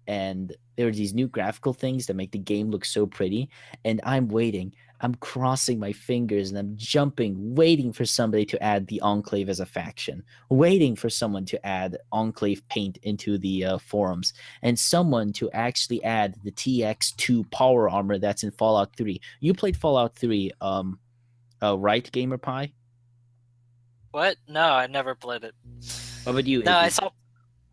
[SPEAKER 4] And there are these new graphical things that make the game look so pretty. And I'm waiting. I'm crossing my fingers and I'm jumping, waiting for somebody to add the Enclave as a faction, waiting for someone to add Enclave paint into the forums, and someone to actually add the TX2 power armor that's in Fallout 3. You played Fallout 3, right, Gamer Pie?
[SPEAKER 1] What? No, I never played it.
[SPEAKER 4] What about you?
[SPEAKER 1] No,
[SPEAKER 4] Iggy?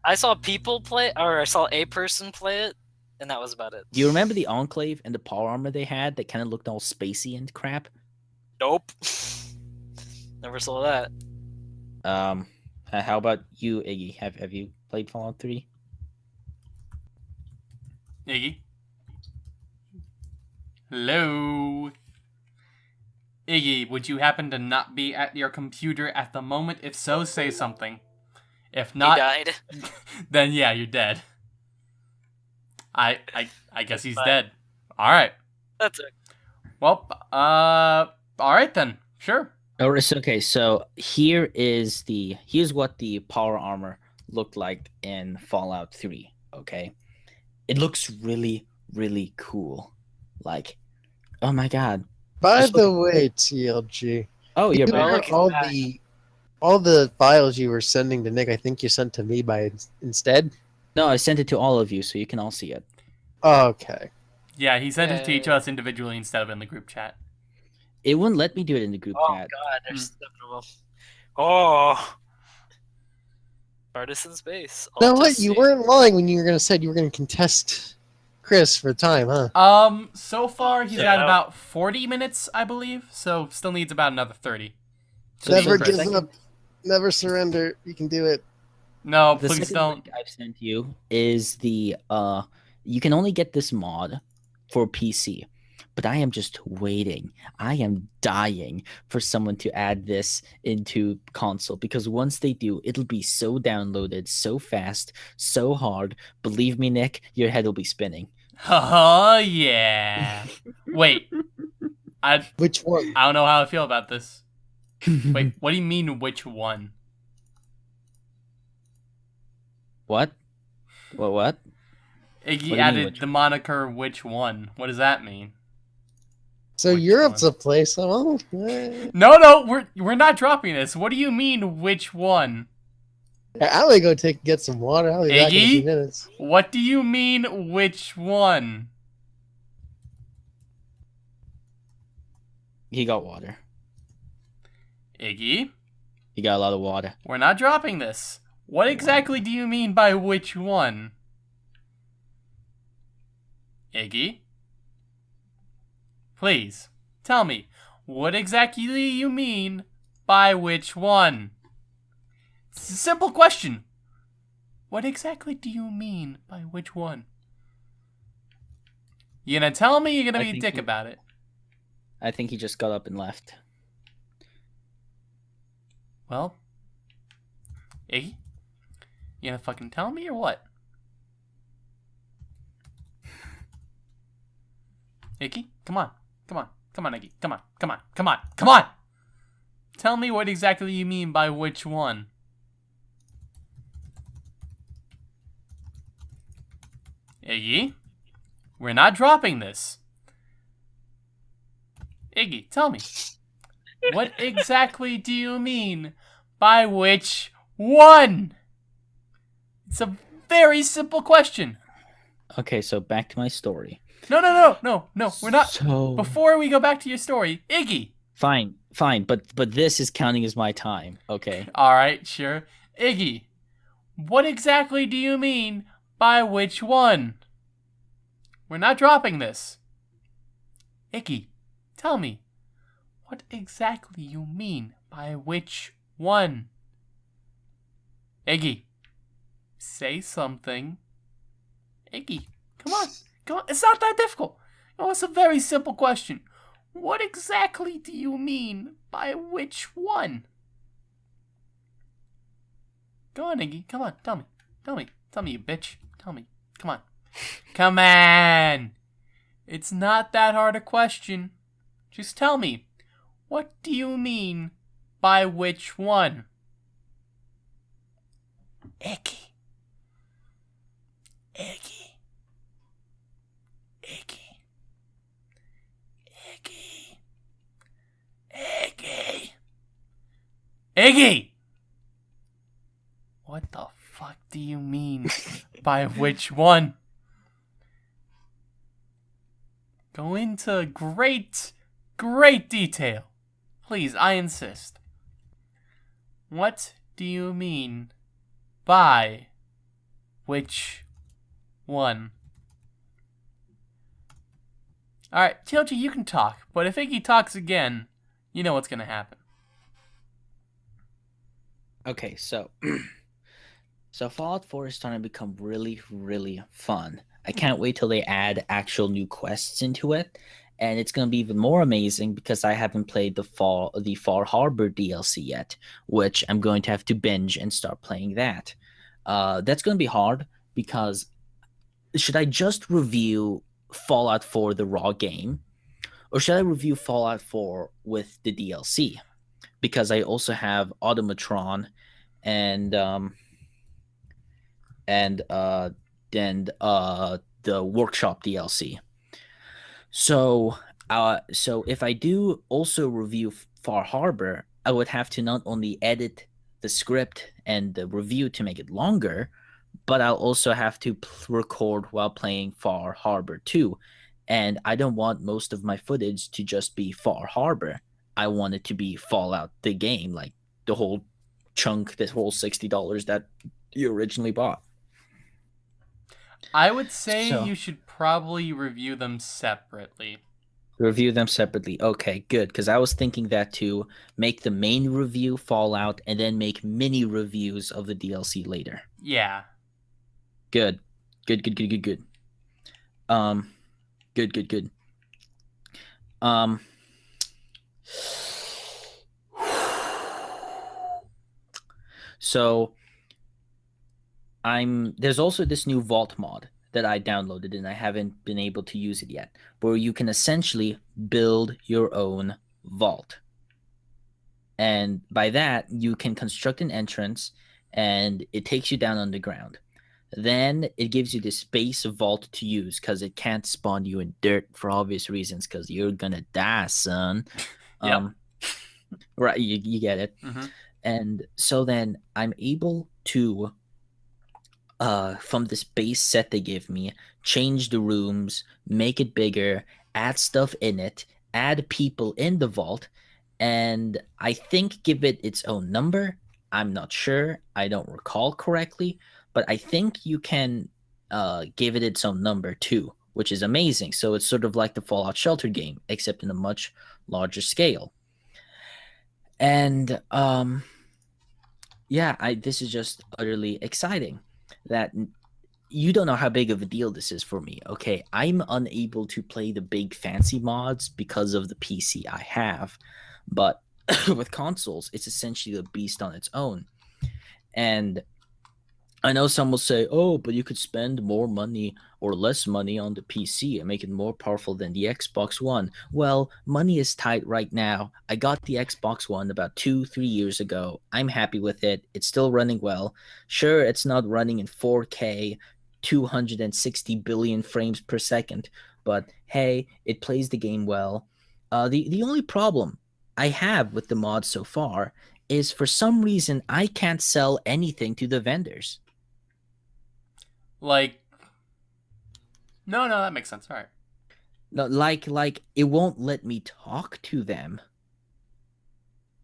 [SPEAKER 1] I saw people play, or I saw a person play it, and that was about it.
[SPEAKER 4] Do you remember the Enclave and the power armor they had that kind of looked all spacey and crap?
[SPEAKER 1] Nope. Never saw that.
[SPEAKER 4] How about you, Iggy? Have you played Fallout 3?
[SPEAKER 2] Iggy? Hello? Iggy, would you happen to not be at your computer at the moment? If so, say something. If
[SPEAKER 1] He
[SPEAKER 2] not,
[SPEAKER 1] died.
[SPEAKER 2] then yeah, you're dead. I guess he's
[SPEAKER 1] Bye.
[SPEAKER 2] dead. Alright.
[SPEAKER 1] That's it.
[SPEAKER 2] Well, alright then. Sure.
[SPEAKER 4] Oh, it's okay. So here's what the power armor looked like in Fallout 3. Okay, it looks really, really cool. Like, oh my god.
[SPEAKER 3] By
[SPEAKER 4] Just
[SPEAKER 3] the way, TLG,
[SPEAKER 4] Oh, you're
[SPEAKER 3] you
[SPEAKER 1] Well,
[SPEAKER 3] know
[SPEAKER 4] back.
[SPEAKER 1] look at
[SPEAKER 3] all the files you were sending to Nick, I think you sent to me by instead.
[SPEAKER 4] No, I sent it to all of you so you can all see it.
[SPEAKER 3] Okay.
[SPEAKER 2] Yeah, he sent it to each
[SPEAKER 1] Yeah.
[SPEAKER 2] of us individually instead of in the group chat.
[SPEAKER 4] It wouldn't let me do it in the group
[SPEAKER 1] Oh
[SPEAKER 4] chat.
[SPEAKER 1] god, they're acceptable. Oh. Partisan space.
[SPEAKER 3] Now
[SPEAKER 1] Alt
[SPEAKER 3] what?
[SPEAKER 1] is
[SPEAKER 3] You
[SPEAKER 1] C.
[SPEAKER 3] weren't lying when you were said you were gonna contest Chris for time, huh?
[SPEAKER 2] So far he's
[SPEAKER 1] Yeah.
[SPEAKER 2] at about 40 minutes, I believe, so still needs about another 30.
[SPEAKER 4] So
[SPEAKER 3] Never
[SPEAKER 4] the
[SPEAKER 3] give
[SPEAKER 4] second-
[SPEAKER 3] up. Never surrender. You can do it.
[SPEAKER 2] No,
[SPEAKER 4] The
[SPEAKER 2] please
[SPEAKER 4] second
[SPEAKER 2] don't.
[SPEAKER 4] link I've sent you is the you can only get this mod for PC, but I am just waiting. I am dying for someone to add this into console because once they do, it'll be so downloaded, so fast, so hard. Believe me, Nick, your head will be spinning.
[SPEAKER 2] Oh, yeah. Wait. I
[SPEAKER 3] Which one?
[SPEAKER 2] don't know how I feel about this. Wait, what do you mean, which one?
[SPEAKER 4] What? What?
[SPEAKER 2] Iggy
[SPEAKER 4] do you mean,
[SPEAKER 2] added
[SPEAKER 4] which
[SPEAKER 2] the moniker, which one? What does that mean?
[SPEAKER 3] So
[SPEAKER 2] Which
[SPEAKER 3] Europe's
[SPEAKER 2] one?
[SPEAKER 3] a place. Oh,
[SPEAKER 2] No, we're not dropping this. What do you mean, which one?
[SPEAKER 3] I'm gonna go get some water. I'll be back in a few
[SPEAKER 2] Iggy?
[SPEAKER 3] minutes.
[SPEAKER 2] What do you mean, which one?
[SPEAKER 4] He got water.
[SPEAKER 2] Iggy,
[SPEAKER 4] He got a lot of water.
[SPEAKER 2] we're not dropping this. What exactly do you mean by which one? Iggy? Please, tell me, what exactly you mean by which one? It's a simple question. What exactly do you mean by which one? You gonna tell me? You're gonna be a dick about it.
[SPEAKER 4] I think he just got up and left.
[SPEAKER 2] Well, Iggy, you gonna fucking tell me or what? Iggy, come on, Iggy, come on. Tell me what exactly you mean by which one. Iggy, we're not dropping this. Iggy, tell me. What exactly do you mean by which one? It's a very simple question.
[SPEAKER 4] Okay, so back to my story.
[SPEAKER 2] No, we're not.
[SPEAKER 4] So
[SPEAKER 2] Before we go back to your story, Iggy.
[SPEAKER 4] fine, but this is counting as my time. Okay.
[SPEAKER 2] All right, sure. Iggy, what exactly do you mean by which one? We're not dropping this. Iggy, tell me, what exactly you mean by which one? Iggy, say something. Iggy, come on. It's not that difficult. It's a very simple question. What exactly do you mean by which one? Go on, Iggy. Come on, tell me. Tell me, you bitch. Tell me. Come on. Come on. It's not that hard a question. Just tell me. What do you mean by which one? Iggy. Iggy. Iggy. Iggy. Iggy. Iggy! What the fuck do you mean by which one? Go into great detail. Please, I insist. What do you mean by which one? Alright, TLG, you can talk, but if Iggy talks again, you know what's gonna happen.
[SPEAKER 4] Okay, so so Fallout 4 is starting to become really, really fun. I can't wait till they add actual new quests into it, and it's going to be even more amazing because I haven't played the Far Harbor DLC yet, which I'm going to have to binge and start playing that. That's going to be hard because should I just review Fallout 4 the raw game, or should I review Fallout 4 with the DLC? Because I also have Automatron and the Workshop DLC. So if I do also review Far Harbor, I would have to not only edit the script and the review to make it longer, but I'll also have to record while playing Far Harbor 2. And I don't want most of my footage to just be Far Harbor. I want it to be Fallout the game, like the whole chunk, this whole $60 that you originally bought.
[SPEAKER 2] I would say you should probably review them separately.
[SPEAKER 4] Review them separately. Okay, good. Because I was thinking that to make the main review Fallout and then make mini reviews of the DLC later.
[SPEAKER 2] Yeah.
[SPEAKER 4] Good. Good. So there's also this new vault mod that I downloaded and I haven't been able to use it yet, where you can essentially build your own vault. And by that, you can construct an entrance and it takes you down underground. Then it gives you this base vault to use because it can't spawn you in dirt for obvious reasons because you're gonna die, son.
[SPEAKER 2] Yep.
[SPEAKER 4] Right, you get it.
[SPEAKER 2] Mm-hmm.
[SPEAKER 4] And so then I'm able to, from this base set they give me, change the rooms, make it bigger, add stuff in it, add people in the vault, and I think give it its own number. I'm not sure. I don't recall correctly, but I think you can give it its own number too, which is amazing. So it's sort of like the Fallout Shelter game, except in a much larger scale. And this is just utterly exciting. that you don't know how big of a deal this is for me. Okay, I'm unable to play the big fancy mods because of the PC I have, but with consoles, it's essentially a beast on its own. And I know some will say, "Oh, but you could spend more money or less money on the PC and make it more powerful than the Xbox One." Well, money is tight right now. I got the Xbox One about 2, 3 years ago. I'm happy with it. It's still running well. Sure, it's not running in 4K, 260 billion frames per second, but hey, it plays the game well. The only problem I have with the mod so far is for some reason I can't sell anything to the vendors.
[SPEAKER 2] Like, no, that makes sense. All right.
[SPEAKER 4] No, like it won't let me talk to them.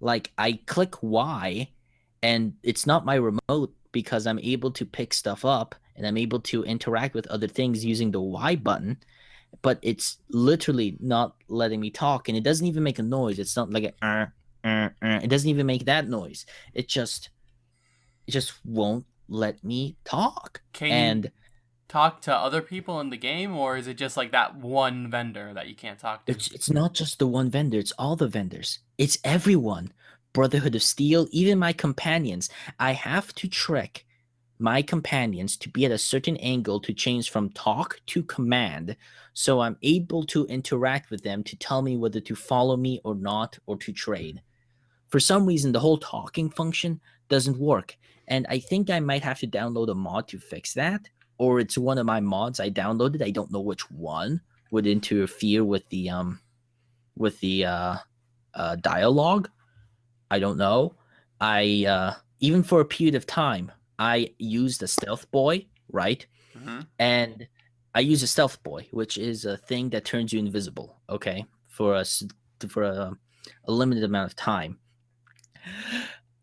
[SPEAKER 4] Like I click Y and it's not my remote because I'm able to pick stuff up and I'm able to interact with other things using the Y button, but it's literally not letting me talk and it doesn't even make a noise. It's not like it doesn't even make that noise. It just won't let me talk.
[SPEAKER 2] Can you
[SPEAKER 4] And
[SPEAKER 2] talk to other people in the game, or is it just like that one vendor that you can't talk to?
[SPEAKER 4] it's not just the one vendor, it's all the vendors. It's everyone. Brotherhood of Steel, even my companions. I have to trick my companions to be at a certain angle to change from talk to command so I'm able to interact with them to tell me whether to follow me or not or to trade. For some reason, the whole talking function doesn't work. And I think I might have to download a mod to fix that. Or it's one of my mods I downloaded. I don't know which one would interfere with the dialogue. I don't know. I even for a period of time, I used a stealth boy, right?
[SPEAKER 2] Mm-hmm.
[SPEAKER 4] And I use a stealth boy, which is a thing that turns you invisible. Okay, for a limited amount of time.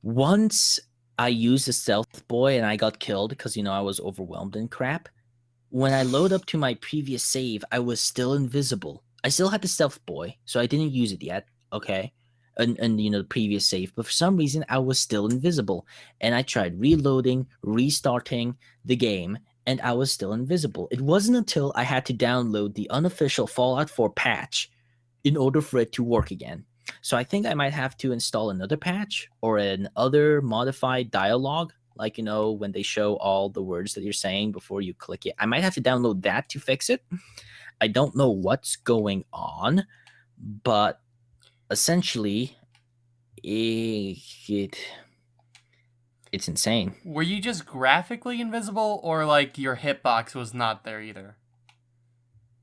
[SPEAKER 4] Once I used a stealth boy and I got killed because I was overwhelmed and crap. When I load up to my previous save, I was still invisible. I still had the stealth boy, so I didn't use it yet. Okay, and the previous save, but for some reason I was still invisible, and I tried reloading, restarting the game, and I was still invisible. It wasn't until I had to download the unofficial Fallout 4 patch in order for it to work again. So I think I might have to install another patch or another modified dialogue, like when they show all the words that you're saying before you click it. I might have to download that to fix it. I don't know what's going on, but essentially it's insane.
[SPEAKER 2] Were you just graphically invisible, or like your hitbox was not there either?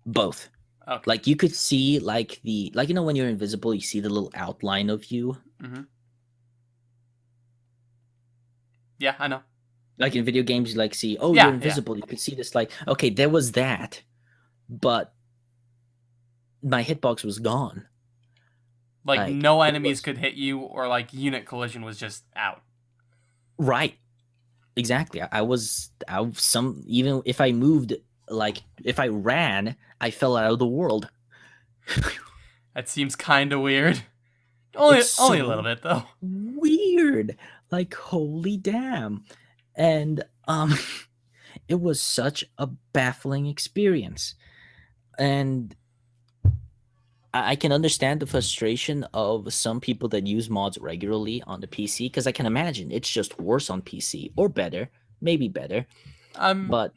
[SPEAKER 4] Both.
[SPEAKER 2] Okay.
[SPEAKER 4] Like you could see like when you're invisible, you see the little outline of you.
[SPEAKER 2] Mm-hmm. Yeah, I know.
[SPEAKER 4] Like in video games, you like see,
[SPEAKER 2] Yeah,
[SPEAKER 4] you're invisible. You could see this like, okay, there was that, but my hitbox was gone.
[SPEAKER 2] Like no enemies could hit you, or like unit collision was just out.
[SPEAKER 4] Right. Exactly. I was even if I moved, like if I ran, I fell out of the world.
[SPEAKER 2] That seems kind of weird. Only a little bit though.
[SPEAKER 4] Weird. Like holy damn. And it was such a baffling experience. And I can understand the frustration of some people that use mods regularly on the PC, because I can imagine it's just worse on PC, or better, maybe better. But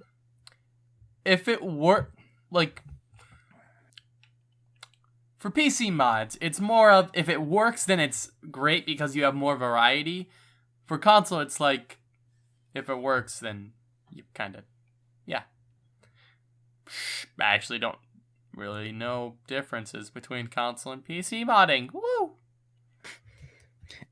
[SPEAKER 2] if it were like for PC mods, it's more of if it works, then it's great because you have more variety. For console, it's like if it works, then you kind of I actually don't really know differences between console and PC modding. Woo!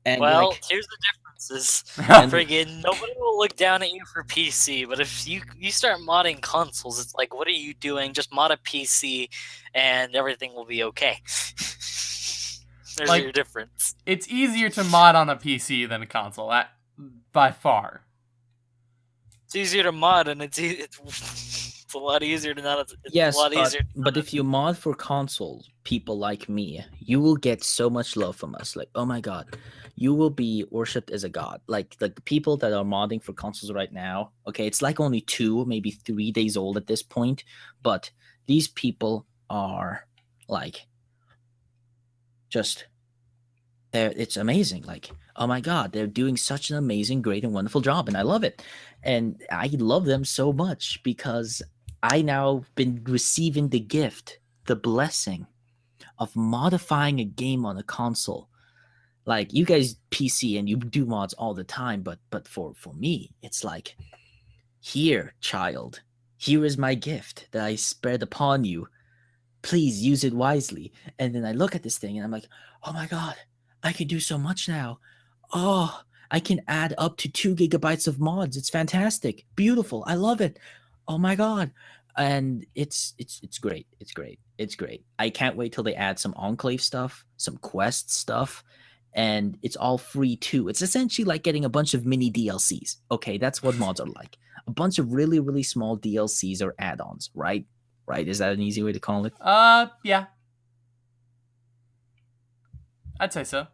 [SPEAKER 4] And
[SPEAKER 1] well, here's the differences. Friggin' nobody will look down at you for PC, but if you start modding consoles, it's like, what are you doing? Just mod a PC, and everything will be okay. There's your difference.
[SPEAKER 2] It's easier to mod on a PC than a console, by far.
[SPEAKER 1] It's easier to mod, and it's It's a lot easier to not. It's
[SPEAKER 4] Yes,
[SPEAKER 1] a lot easier.
[SPEAKER 4] but if you mod for console, people like me, you will get so much love from us. Like, oh my god, you will be worshipped as a god. Like the people that are modding for consoles right now. Okay, it's like only 2, maybe 3 days old at this point, but these people are like just it's amazing. Like, oh my god, they're doing such an amazing, great, and wonderful job, and I love it. And I love them so much because I now been receiving the gift, the blessing of modifying a game on a console. Like you guys PC and you do mods all the time, but for me, it's like, here, child, here is my gift that I spread upon you. Please use it wisely. And then I look at this thing and I'm like, oh my god, I can do so much now. Oh, I can add up to 2 gigabytes of mods. It's fantastic. Beautiful. I love it. Oh my god. And it's great. It's great. It's great. I can't wait till they add some Enclave stuff, some Quest stuff, and it's all free too. It's essentially like getting a bunch of mini DLCs. Okay, that's what mods are like. A bunch of really, really small DLCs or add-ons, right? Right? Is that an easy way to call it?
[SPEAKER 2] Yeah. I'd say so.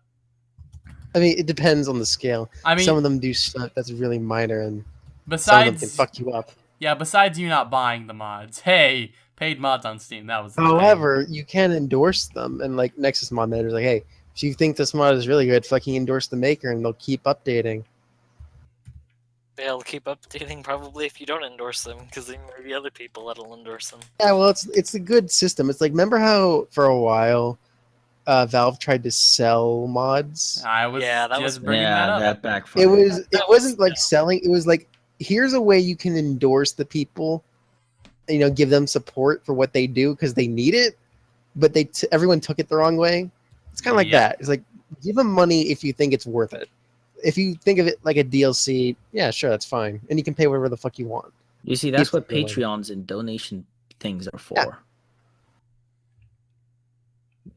[SPEAKER 3] I mean, it depends on the scale.
[SPEAKER 2] I mean,
[SPEAKER 3] some of them do stuff that's really minor, and some of them
[SPEAKER 2] besides,
[SPEAKER 3] can fuck you up.
[SPEAKER 2] yeah, besides you not buying the mods. Hey, paid mods on Steam. That was the thing.
[SPEAKER 3] However, you can endorse them, and like Nexus Mod Manager's like, hey, if you think this mod is really good, fucking endorse the maker, and they'll keep updating.
[SPEAKER 1] They'll keep updating probably if you don't endorse them, because there may be other people that'll endorse them.
[SPEAKER 3] Yeah, well, it's a good system. It's like, remember how for a while Valve tried to sell mods?
[SPEAKER 2] I was
[SPEAKER 1] that
[SPEAKER 2] just
[SPEAKER 1] was-
[SPEAKER 2] bringing that up.
[SPEAKER 4] that backfired.
[SPEAKER 3] It wasn't like selling. It was like, here's a way you can endorse the people, you know, give them support for what they do because they need it, but everyone took it the wrong way. It's kind of like
[SPEAKER 2] Yeah.
[SPEAKER 3] that. It's like, give them money if you think it's worth it. If you think of it like a DLC, yeah, sure, that's fine, and you can pay whatever the fuck you want.
[SPEAKER 4] You see, that's
[SPEAKER 3] Keep
[SPEAKER 4] what
[SPEAKER 3] it going.
[SPEAKER 4] Patreons and donation things are for.
[SPEAKER 3] Yeah.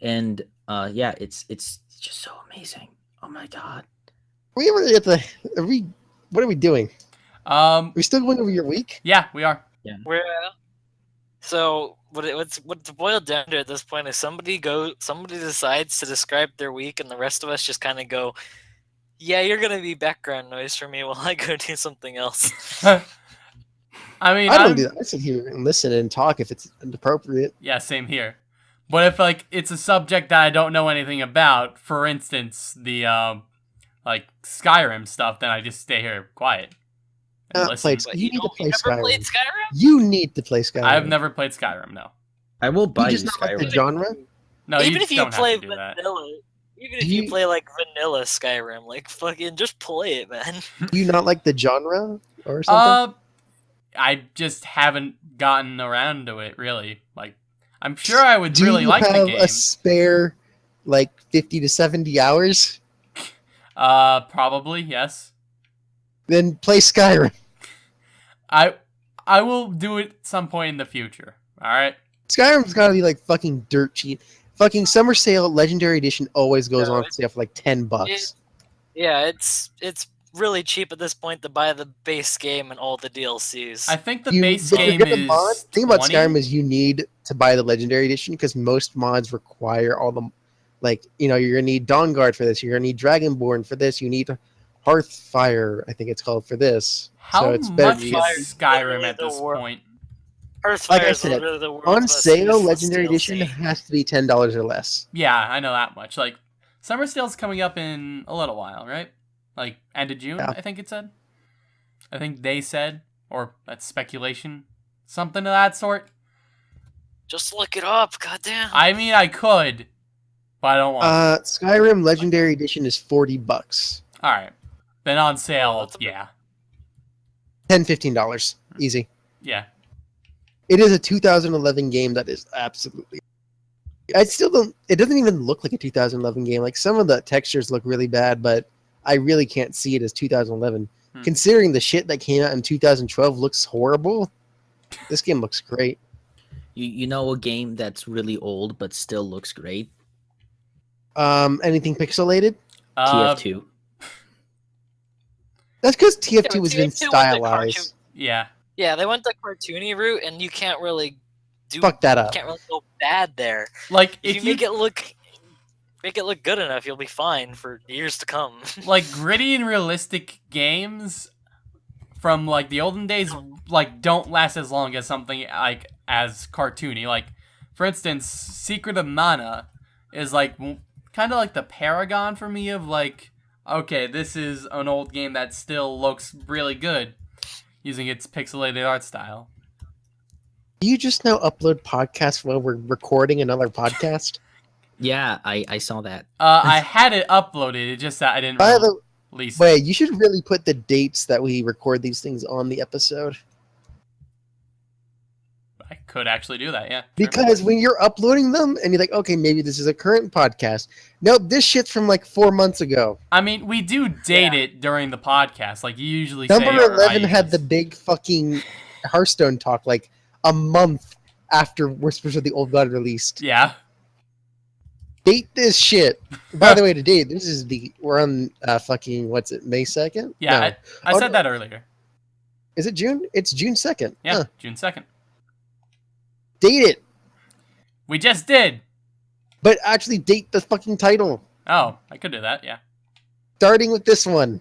[SPEAKER 4] And yeah, it's just so amazing. Oh my god.
[SPEAKER 3] We ever at the? What are we doing? Are we still going over your week?
[SPEAKER 2] Yeah, we are.
[SPEAKER 1] Where? So what's boiled down to at this point is somebody decides to describe their week, and the rest of us just kind of go, "Yeah, you're gonna be background noise for me while I go do something else."
[SPEAKER 2] I mean,
[SPEAKER 3] I don't do that. I sit here and listen and talk if it's appropriate.
[SPEAKER 2] Yeah, same here. But if like it's a subject that I don't know anything about, for instance, the like Skyrim stuff, then I just stay here quiet and listen.
[SPEAKER 1] But
[SPEAKER 3] You need to play
[SPEAKER 1] never played
[SPEAKER 3] Skyrim.
[SPEAKER 1] Skyrim?
[SPEAKER 3] You need to play Skyrim.
[SPEAKER 2] I've never played Skyrim. No,
[SPEAKER 4] I will buy
[SPEAKER 3] You
[SPEAKER 4] you
[SPEAKER 3] just not like the
[SPEAKER 4] Skyrim.
[SPEAKER 3] genre.
[SPEAKER 2] no,
[SPEAKER 1] Even
[SPEAKER 2] you
[SPEAKER 1] if you
[SPEAKER 2] don't
[SPEAKER 1] play
[SPEAKER 2] have to do that.
[SPEAKER 1] vanilla, even if you play like vanilla Skyrim, like fucking just play it, man.
[SPEAKER 3] Do you not like the genre or something?
[SPEAKER 2] I just haven't gotten around to it really. Like, I'm sure I would
[SPEAKER 3] Do
[SPEAKER 2] really
[SPEAKER 3] you
[SPEAKER 2] like the
[SPEAKER 3] have
[SPEAKER 2] game.
[SPEAKER 3] a spare like 50 to 70 hours?
[SPEAKER 2] Probably yes.
[SPEAKER 3] Then play Skyrim.
[SPEAKER 2] I will do it at some point in the future. All right.
[SPEAKER 3] Skyrim's got to be like fucking dirt cheap. Fucking Summer Sale Legendary Edition always goes
[SPEAKER 1] No,
[SPEAKER 3] on sale for like $10.
[SPEAKER 1] Yeah, it's really cheap at this point to buy the base game and all the DLCs.
[SPEAKER 2] I think the
[SPEAKER 3] You-
[SPEAKER 2] base
[SPEAKER 3] but you're
[SPEAKER 2] game
[SPEAKER 3] gonna mod-
[SPEAKER 2] is
[SPEAKER 3] The thing about
[SPEAKER 2] 20?
[SPEAKER 3] Skyrim is you need to buy the Legendary Edition because most mods require all the, like, you know, you're gonna need Dawnguard for this, you're gonna need Dragonborn for this, you need Hearthfire, I think it's called, for this.
[SPEAKER 2] How
[SPEAKER 3] so it's better
[SPEAKER 2] much
[SPEAKER 3] to
[SPEAKER 2] is
[SPEAKER 3] get-
[SPEAKER 2] Skyrim at
[SPEAKER 1] The
[SPEAKER 2] this
[SPEAKER 1] war-
[SPEAKER 2] point?
[SPEAKER 1] Hearthfire
[SPEAKER 3] like I
[SPEAKER 1] is
[SPEAKER 3] said,
[SPEAKER 1] literally the world's
[SPEAKER 3] on
[SPEAKER 1] most
[SPEAKER 3] sale,
[SPEAKER 1] useless
[SPEAKER 3] Legendary
[SPEAKER 1] DLC.
[SPEAKER 3] Edition has to be $10 or less.
[SPEAKER 2] Yeah, I know that much. Like, Summer Sale's coming up in a little while, right? Like, end of June,
[SPEAKER 3] Yeah.
[SPEAKER 2] I think it said. I think they said, or that's speculation. Something of that sort.
[SPEAKER 1] Just look it up, goddamn.
[SPEAKER 2] I mean, I could, but I don't want
[SPEAKER 3] Skyrim Legendary Edition is $40.
[SPEAKER 2] to. Alright. Then on sale,
[SPEAKER 1] that's a bit-
[SPEAKER 2] yeah.
[SPEAKER 3] $10-15. Easy.
[SPEAKER 2] Yeah.
[SPEAKER 3] It is a 2011 game that is absolutely... I still don't... It doesn't even look like a 2011 game. Like, some of the textures look really bad, but I really can't see it as 2011. Considering the shit that came out in 2012 looks horrible, this game looks great.
[SPEAKER 4] You know a game that's really old but still looks great?
[SPEAKER 3] Anything pixelated?
[SPEAKER 4] TF2.
[SPEAKER 3] That's because TF2 has been
[SPEAKER 1] TF2 was a
[SPEAKER 3] stylized.
[SPEAKER 2] Yeah.
[SPEAKER 1] Yeah, they went the cartoony route, and you can't really
[SPEAKER 3] Fuck that
[SPEAKER 1] You
[SPEAKER 3] up.
[SPEAKER 1] can't really go bad there.
[SPEAKER 2] Like
[SPEAKER 1] If
[SPEAKER 2] if
[SPEAKER 1] you
[SPEAKER 2] you
[SPEAKER 1] make it look good enough, you'll be fine for years to come.
[SPEAKER 2] like gritty and realistic games from like the olden days like don't last as long as something like as cartoony. Like for instance, Secret of Mana is like kind of like the paragon for me of like, okay, this is an old game that still looks really good using its pixelated art style.
[SPEAKER 3] Do you just now upload podcasts while we're recording another podcast?
[SPEAKER 4] Yeah, I saw that.
[SPEAKER 2] I had it uploaded, it just that I didn't
[SPEAKER 3] By the
[SPEAKER 2] release it.
[SPEAKER 3] way, you should really put the dates that we record these things on the episode.
[SPEAKER 2] I could actually do that, yeah. Sure.
[SPEAKER 3] Because when you're uploading them and you're like, okay, maybe this is a current podcast. Nope, this shit's from like 4 months ago.
[SPEAKER 2] I mean, we do date it during the podcast. Like you usually
[SPEAKER 3] Number
[SPEAKER 2] say
[SPEAKER 3] 11 had
[SPEAKER 2] IEs.
[SPEAKER 3] the big fucking Hearthstone talk like a month after we're supposed to have the Old God released.
[SPEAKER 2] Yeah.
[SPEAKER 3] Date this shit. By the way, to date, we're on fucking, what's it, May 2nd?
[SPEAKER 2] Yeah,
[SPEAKER 3] No.
[SPEAKER 2] I
[SPEAKER 3] Oh,
[SPEAKER 2] said
[SPEAKER 3] no.
[SPEAKER 2] that earlier.
[SPEAKER 3] Is it June? It's June 2nd.
[SPEAKER 2] Yeah,
[SPEAKER 3] Huh.
[SPEAKER 2] June 2nd.
[SPEAKER 3] Date it.
[SPEAKER 2] We just did.
[SPEAKER 3] But actually date the fucking title.
[SPEAKER 2] Oh, I could do that, yeah.
[SPEAKER 3] Starting with this one.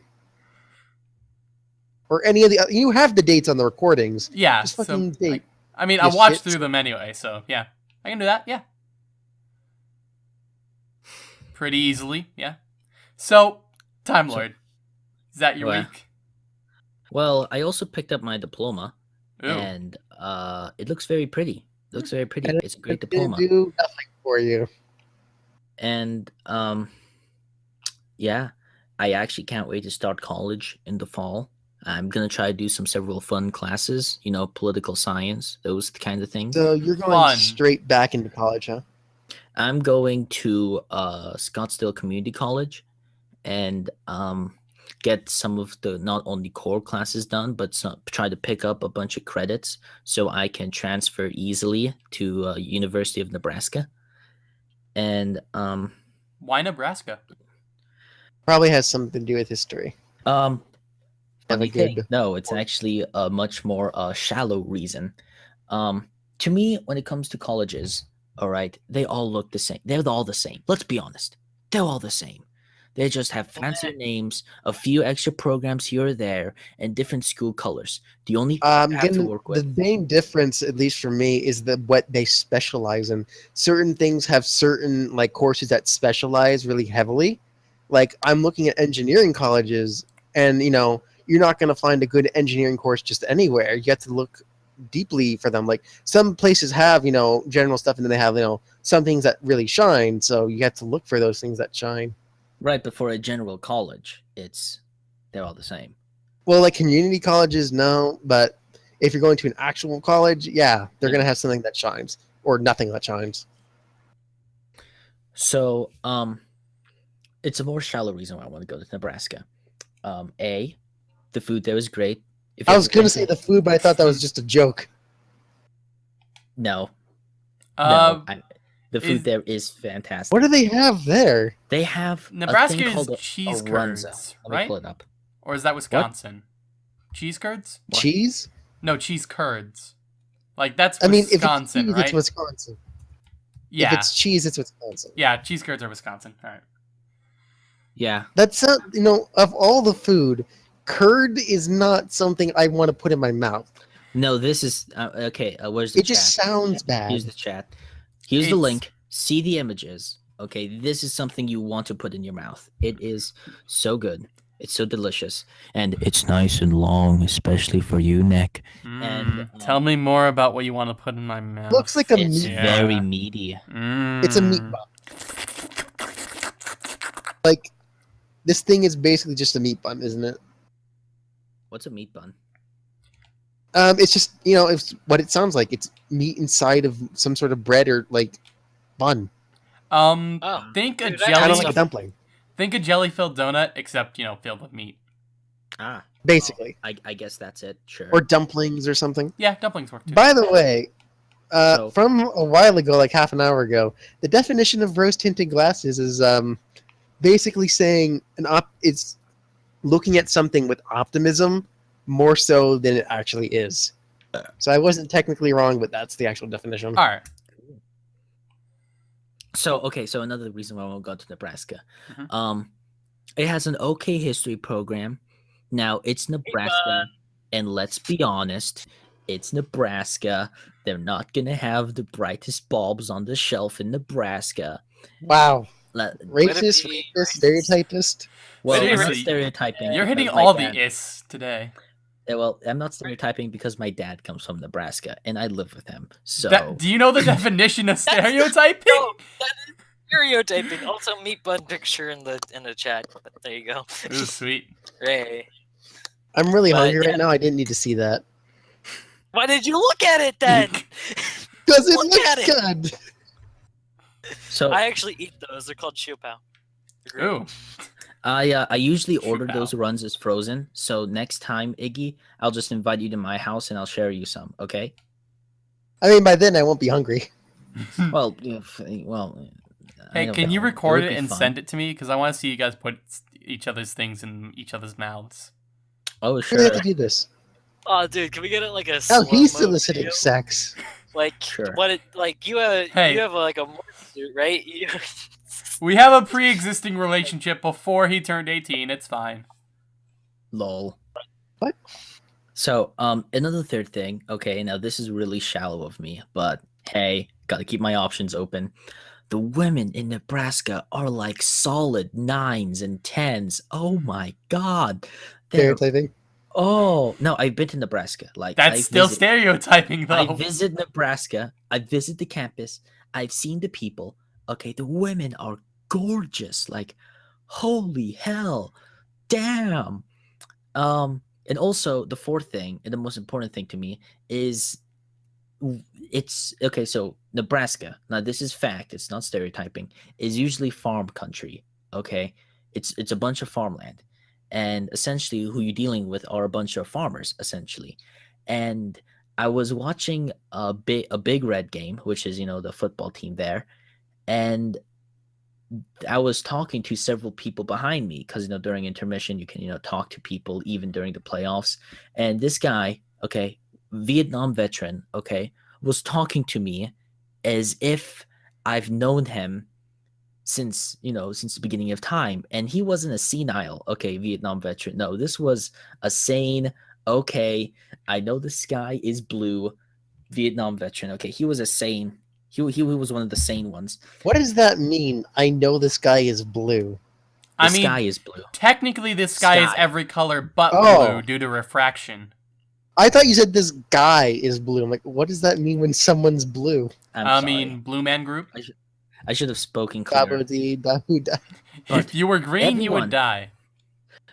[SPEAKER 3] Or any of the you have the dates on the recordings.
[SPEAKER 2] Yeah,
[SPEAKER 3] Just
[SPEAKER 2] so,
[SPEAKER 3] fucking date.
[SPEAKER 2] I mean,
[SPEAKER 3] You
[SPEAKER 2] I watched
[SPEAKER 3] shit.
[SPEAKER 2] through them anyway, so yeah. I can do that, yeah. Pretty easily, yeah. So, Time Lord. Is that your
[SPEAKER 4] Well,
[SPEAKER 2] week?
[SPEAKER 4] Well, I also picked up my diploma,
[SPEAKER 2] Ooh.
[SPEAKER 4] and it looks very pretty. It looks very pretty.
[SPEAKER 3] And
[SPEAKER 4] It's a great
[SPEAKER 3] It didn't
[SPEAKER 4] diploma.
[SPEAKER 3] do nothing for you.
[SPEAKER 4] And yeah, I actually can't wait to start college in the fall. I'm gonna try to do several fun classes, political science, those kind of things.
[SPEAKER 3] So you're going
[SPEAKER 2] Fun.
[SPEAKER 3] straight back into college, huh?
[SPEAKER 4] I'm going to Scottsdale Community College and get some of the not only core classes done, but try to pick up a bunch of credits so I can transfer easily to University of Nebraska. And
[SPEAKER 2] Why Nebraska?
[SPEAKER 3] Probably has something to do with history.
[SPEAKER 4] funny
[SPEAKER 3] a
[SPEAKER 4] thing,
[SPEAKER 3] good-
[SPEAKER 4] no, it's actually a much more shallow reason. To me, when it comes to colleges, all right, they all look the same. They're all the same. Let's be honest. They're all the same. They just have fancier names, a few extra programs here or there, and different school colors. The only thing you have to work
[SPEAKER 3] The
[SPEAKER 4] with.
[SPEAKER 3] main difference, at least for me, is what they specialize in. Certain things have certain like courses that specialize really heavily. Like I'm looking at engineering colleges, and you're not going to find a good engineering course just anywhere. You have to look deeply for them. Like some places have general stuff, and then they have some things that really shine. So you have to look for those things that shine.
[SPEAKER 4] Right, but for a general college, they're all the same.
[SPEAKER 3] Well, like community colleges, no, but if you're going to an actual college, yeah, they're going to have something that shines or nothing that shines.
[SPEAKER 4] So, it's a more shallow reason why I want to go to Nebraska. A, the food there is great. If
[SPEAKER 3] I
[SPEAKER 4] you
[SPEAKER 3] was
[SPEAKER 4] ever
[SPEAKER 3] going to
[SPEAKER 4] been
[SPEAKER 3] say the food, but I thought that was just a joke.
[SPEAKER 4] No,
[SPEAKER 2] Uh,
[SPEAKER 4] the food
[SPEAKER 2] is-
[SPEAKER 4] there is fantastic.
[SPEAKER 3] What do they have there?
[SPEAKER 4] They have
[SPEAKER 2] Nebraska
[SPEAKER 4] a thing
[SPEAKER 2] is
[SPEAKER 4] called
[SPEAKER 2] cheese
[SPEAKER 4] a runza.
[SPEAKER 2] curds,
[SPEAKER 4] Let me
[SPEAKER 2] right?
[SPEAKER 4] pull it up.
[SPEAKER 2] Or is that Wisconsin? Cheese curds?
[SPEAKER 4] What?
[SPEAKER 3] Cheese?
[SPEAKER 2] No, cheese curds. Like that's
[SPEAKER 3] I mean, if it's
[SPEAKER 2] Wisconsin,
[SPEAKER 3] cheese,
[SPEAKER 2] right?
[SPEAKER 3] it's Wisconsin.
[SPEAKER 2] Yeah.
[SPEAKER 3] If it's cheese, it's Wisconsin.
[SPEAKER 2] Yeah, cheese curds are Wisconsin. All right.
[SPEAKER 4] Yeah,
[SPEAKER 3] That's not, of all the food, curd is not something I want to put in my mouth.
[SPEAKER 4] no, this is okay. Where's the
[SPEAKER 3] It just
[SPEAKER 4] chat?
[SPEAKER 3] sounds bad.
[SPEAKER 4] Here's the chat. Here's the
[SPEAKER 2] It's-
[SPEAKER 4] link. See the images. Okay, this is something you want to put in your mouth. It is so good. It's so delicious, and it's nice and long, especially for you, Nick. And,
[SPEAKER 2] Tell me more about what you want to put in my mouth.
[SPEAKER 3] Looks like a
[SPEAKER 4] It's
[SPEAKER 3] meat.
[SPEAKER 2] Yeah.
[SPEAKER 4] very meaty.
[SPEAKER 3] It's a meat bun. Like, this thing is basically just a meat bun, isn't it?
[SPEAKER 4] What's a meat bun?
[SPEAKER 3] It's just, it's what it sounds like. It's meat inside of some sort of bread or, like, bun.
[SPEAKER 1] Oh,
[SPEAKER 2] Think a
[SPEAKER 1] dude, I
[SPEAKER 3] Kind
[SPEAKER 2] jelly.
[SPEAKER 3] of like a dumpling,
[SPEAKER 2] Think a jelly-filled donut, except filled with meat.
[SPEAKER 4] Ah,
[SPEAKER 3] basically.
[SPEAKER 4] I guess that's it. Sure.
[SPEAKER 3] Or dumplings or something.
[SPEAKER 2] Yeah, dumplings work too.
[SPEAKER 3] By the way,
[SPEAKER 4] So-
[SPEAKER 3] from a while ago, like half an hour ago, the definition of rose-tinted glasses is basically saying it's looking at something with optimism more so than it actually is. So I wasn't technically wrong, but that's the actual definition.
[SPEAKER 2] All right.
[SPEAKER 4] So okay, so another reason why I won't go to Nebraska.
[SPEAKER 2] Mhm.
[SPEAKER 4] It has an okay history program. Now it's Nebraska, and let's be honest, it's Nebraska. They're not gonna have the brightest bulbs on the shelf in Nebraska.
[SPEAKER 3] Wow.
[SPEAKER 4] Le-
[SPEAKER 3] Racist,
[SPEAKER 1] be
[SPEAKER 3] racist,
[SPEAKER 1] racist?
[SPEAKER 3] stereotypist.
[SPEAKER 4] Well, I'm not
[SPEAKER 2] Seriously,
[SPEAKER 4] stereotyping.
[SPEAKER 2] You're hitting
[SPEAKER 4] because my
[SPEAKER 2] all
[SPEAKER 4] dad-
[SPEAKER 2] the is today.
[SPEAKER 4] Well, I'm not stereotyping because my dad comes from Nebraska and I live with him. So
[SPEAKER 2] Do you know the definition of stereotyping?
[SPEAKER 1] No, that is stereotyping. Also, meat bun picture in the chat. But there you go.
[SPEAKER 2] Ooh, sweet.
[SPEAKER 1] Ray.
[SPEAKER 3] I'm really
[SPEAKER 1] But,
[SPEAKER 3] hungry
[SPEAKER 1] yeah.
[SPEAKER 3] right now. I didn't need to see that.
[SPEAKER 1] Why did you look at it then?
[SPEAKER 3] Because it
[SPEAKER 1] Look at
[SPEAKER 3] looks good.
[SPEAKER 1] I actually eat those. They're called Xiaopao. They're great.
[SPEAKER 2] Ooh.
[SPEAKER 4] I usually order
[SPEAKER 2] Wow.
[SPEAKER 4] those runs as frozen. So next time, Iggy, I'll just invite you to my house and I'll share you some. Okay?
[SPEAKER 3] I mean, by then I won't be hungry.
[SPEAKER 4] Well, I
[SPEAKER 2] Hey,
[SPEAKER 4] don't
[SPEAKER 2] can you
[SPEAKER 4] know.
[SPEAKER 2] record
[SPEAKER 4] would
[SPEAKER 2] it
[SPEAKER 4] be
[SPEAKER 2] and
[SPEAKER 4] fun.
[SPEAKER 2] send it to me? Because I want to see you guys put each other's things in each other's mouths.
[SPEAKER 4] Oh,
[SPEAKER 3] Sure. We
[SPEAKER 4] sure.
[SPEAKER 3] have to do this.
[SPEAKER 1] Oh, dude, can we get it like a
[SPEAKER 3] Oh, he's
[SPEAKER 1] slow-mo
[SPEAKER 3] soliciting
[SPEAKER 1] video?
[SPEAKER 3] sex.
[SPEAKER 1] Like
[SPEAKER 4] Sure.
[SPEAKER 1] what? Like you have
[SPEAKER 2] Hey.
[SPEAKER 1] you have like a morph suit, right?
[SPEAKER 2] We have a pre-existing relationship before he turned 18. It's fine.
[SPEAKER 4] Lol.
[SPEAKER 3] What?
[SPEAKER 4] So, another third thing. Okay, now this is really shallow of me, but hey, gotta keep my options open. The women in Nebraska are like solid 9s and 10s. Oh my god. They're
[SPEAKER 3] Stereotyping.
[SPEAKER 4] Oh no, I've been to Nebraska. Like
[SPEAKER 2] That's
[SPEAKER 4] I
[SPEAKER 2] still
[SPEAKER 4] visit-
[SPEAKER 2] stereotyping, though.
[SPEAKER 4] I visit Nebraska. I visit the campus. I've seen the people. Okay, the women are gorgeous. Like, holy hell, damn. And also the fourth thing, and the most important thing to me is it's okay. So Nebraska. Now this is fact. It's not stereotyping. Is usually farm country. Okay, it's a bunch of farmland, and essentially who you're dealing with are a bunch of farmers essentially. And I was watching a big red game, which is the football team there, and I was talking to several people behind me because during intermission you can talk to people even during the playoffs. And this guy, okay, Vietnam veteran, okay, was talking to me as if I've known him since the beginning of time. And he wasn't a senile, okay, Vietnam veteran. No, this was a sane, okay, I know the sky is blue Vietnam veteran. Okay, he was a sane. He was one of the sane ones.
[SPEAKER 3] What does that mean? I know this guy is blue.
[SPEAKER 4] The
[SPEAKER 2] I mean,
[SPEAKER 4] sky is blue.
[SPEAKER 2] technically this sky is
[SPEAKER 4] Sky.
[SPEAKER 2] every color but
[SPEAKER 3] Oh.
[SPEAKER 2] blue due to refraction.
[SPEAKER 3] I thought you said this guy is blue. I'm like, what does that mean when someone's blue?
[SPEAKER 4] I'm
[SPEAKER 2] I
[SPEAKER 4] sorry.
[SPEAKER 2] mean, Blue Man Group.
[SPEAKER 4] I should have spoken clearer.
[SPEAKER 3] Dabba-dee, daboo-da.
[SPEAKER 4] But
[SPEAKER 2] If you were green, you
[SPEAKER 4] everyone-
[SPEAKER 2] would die.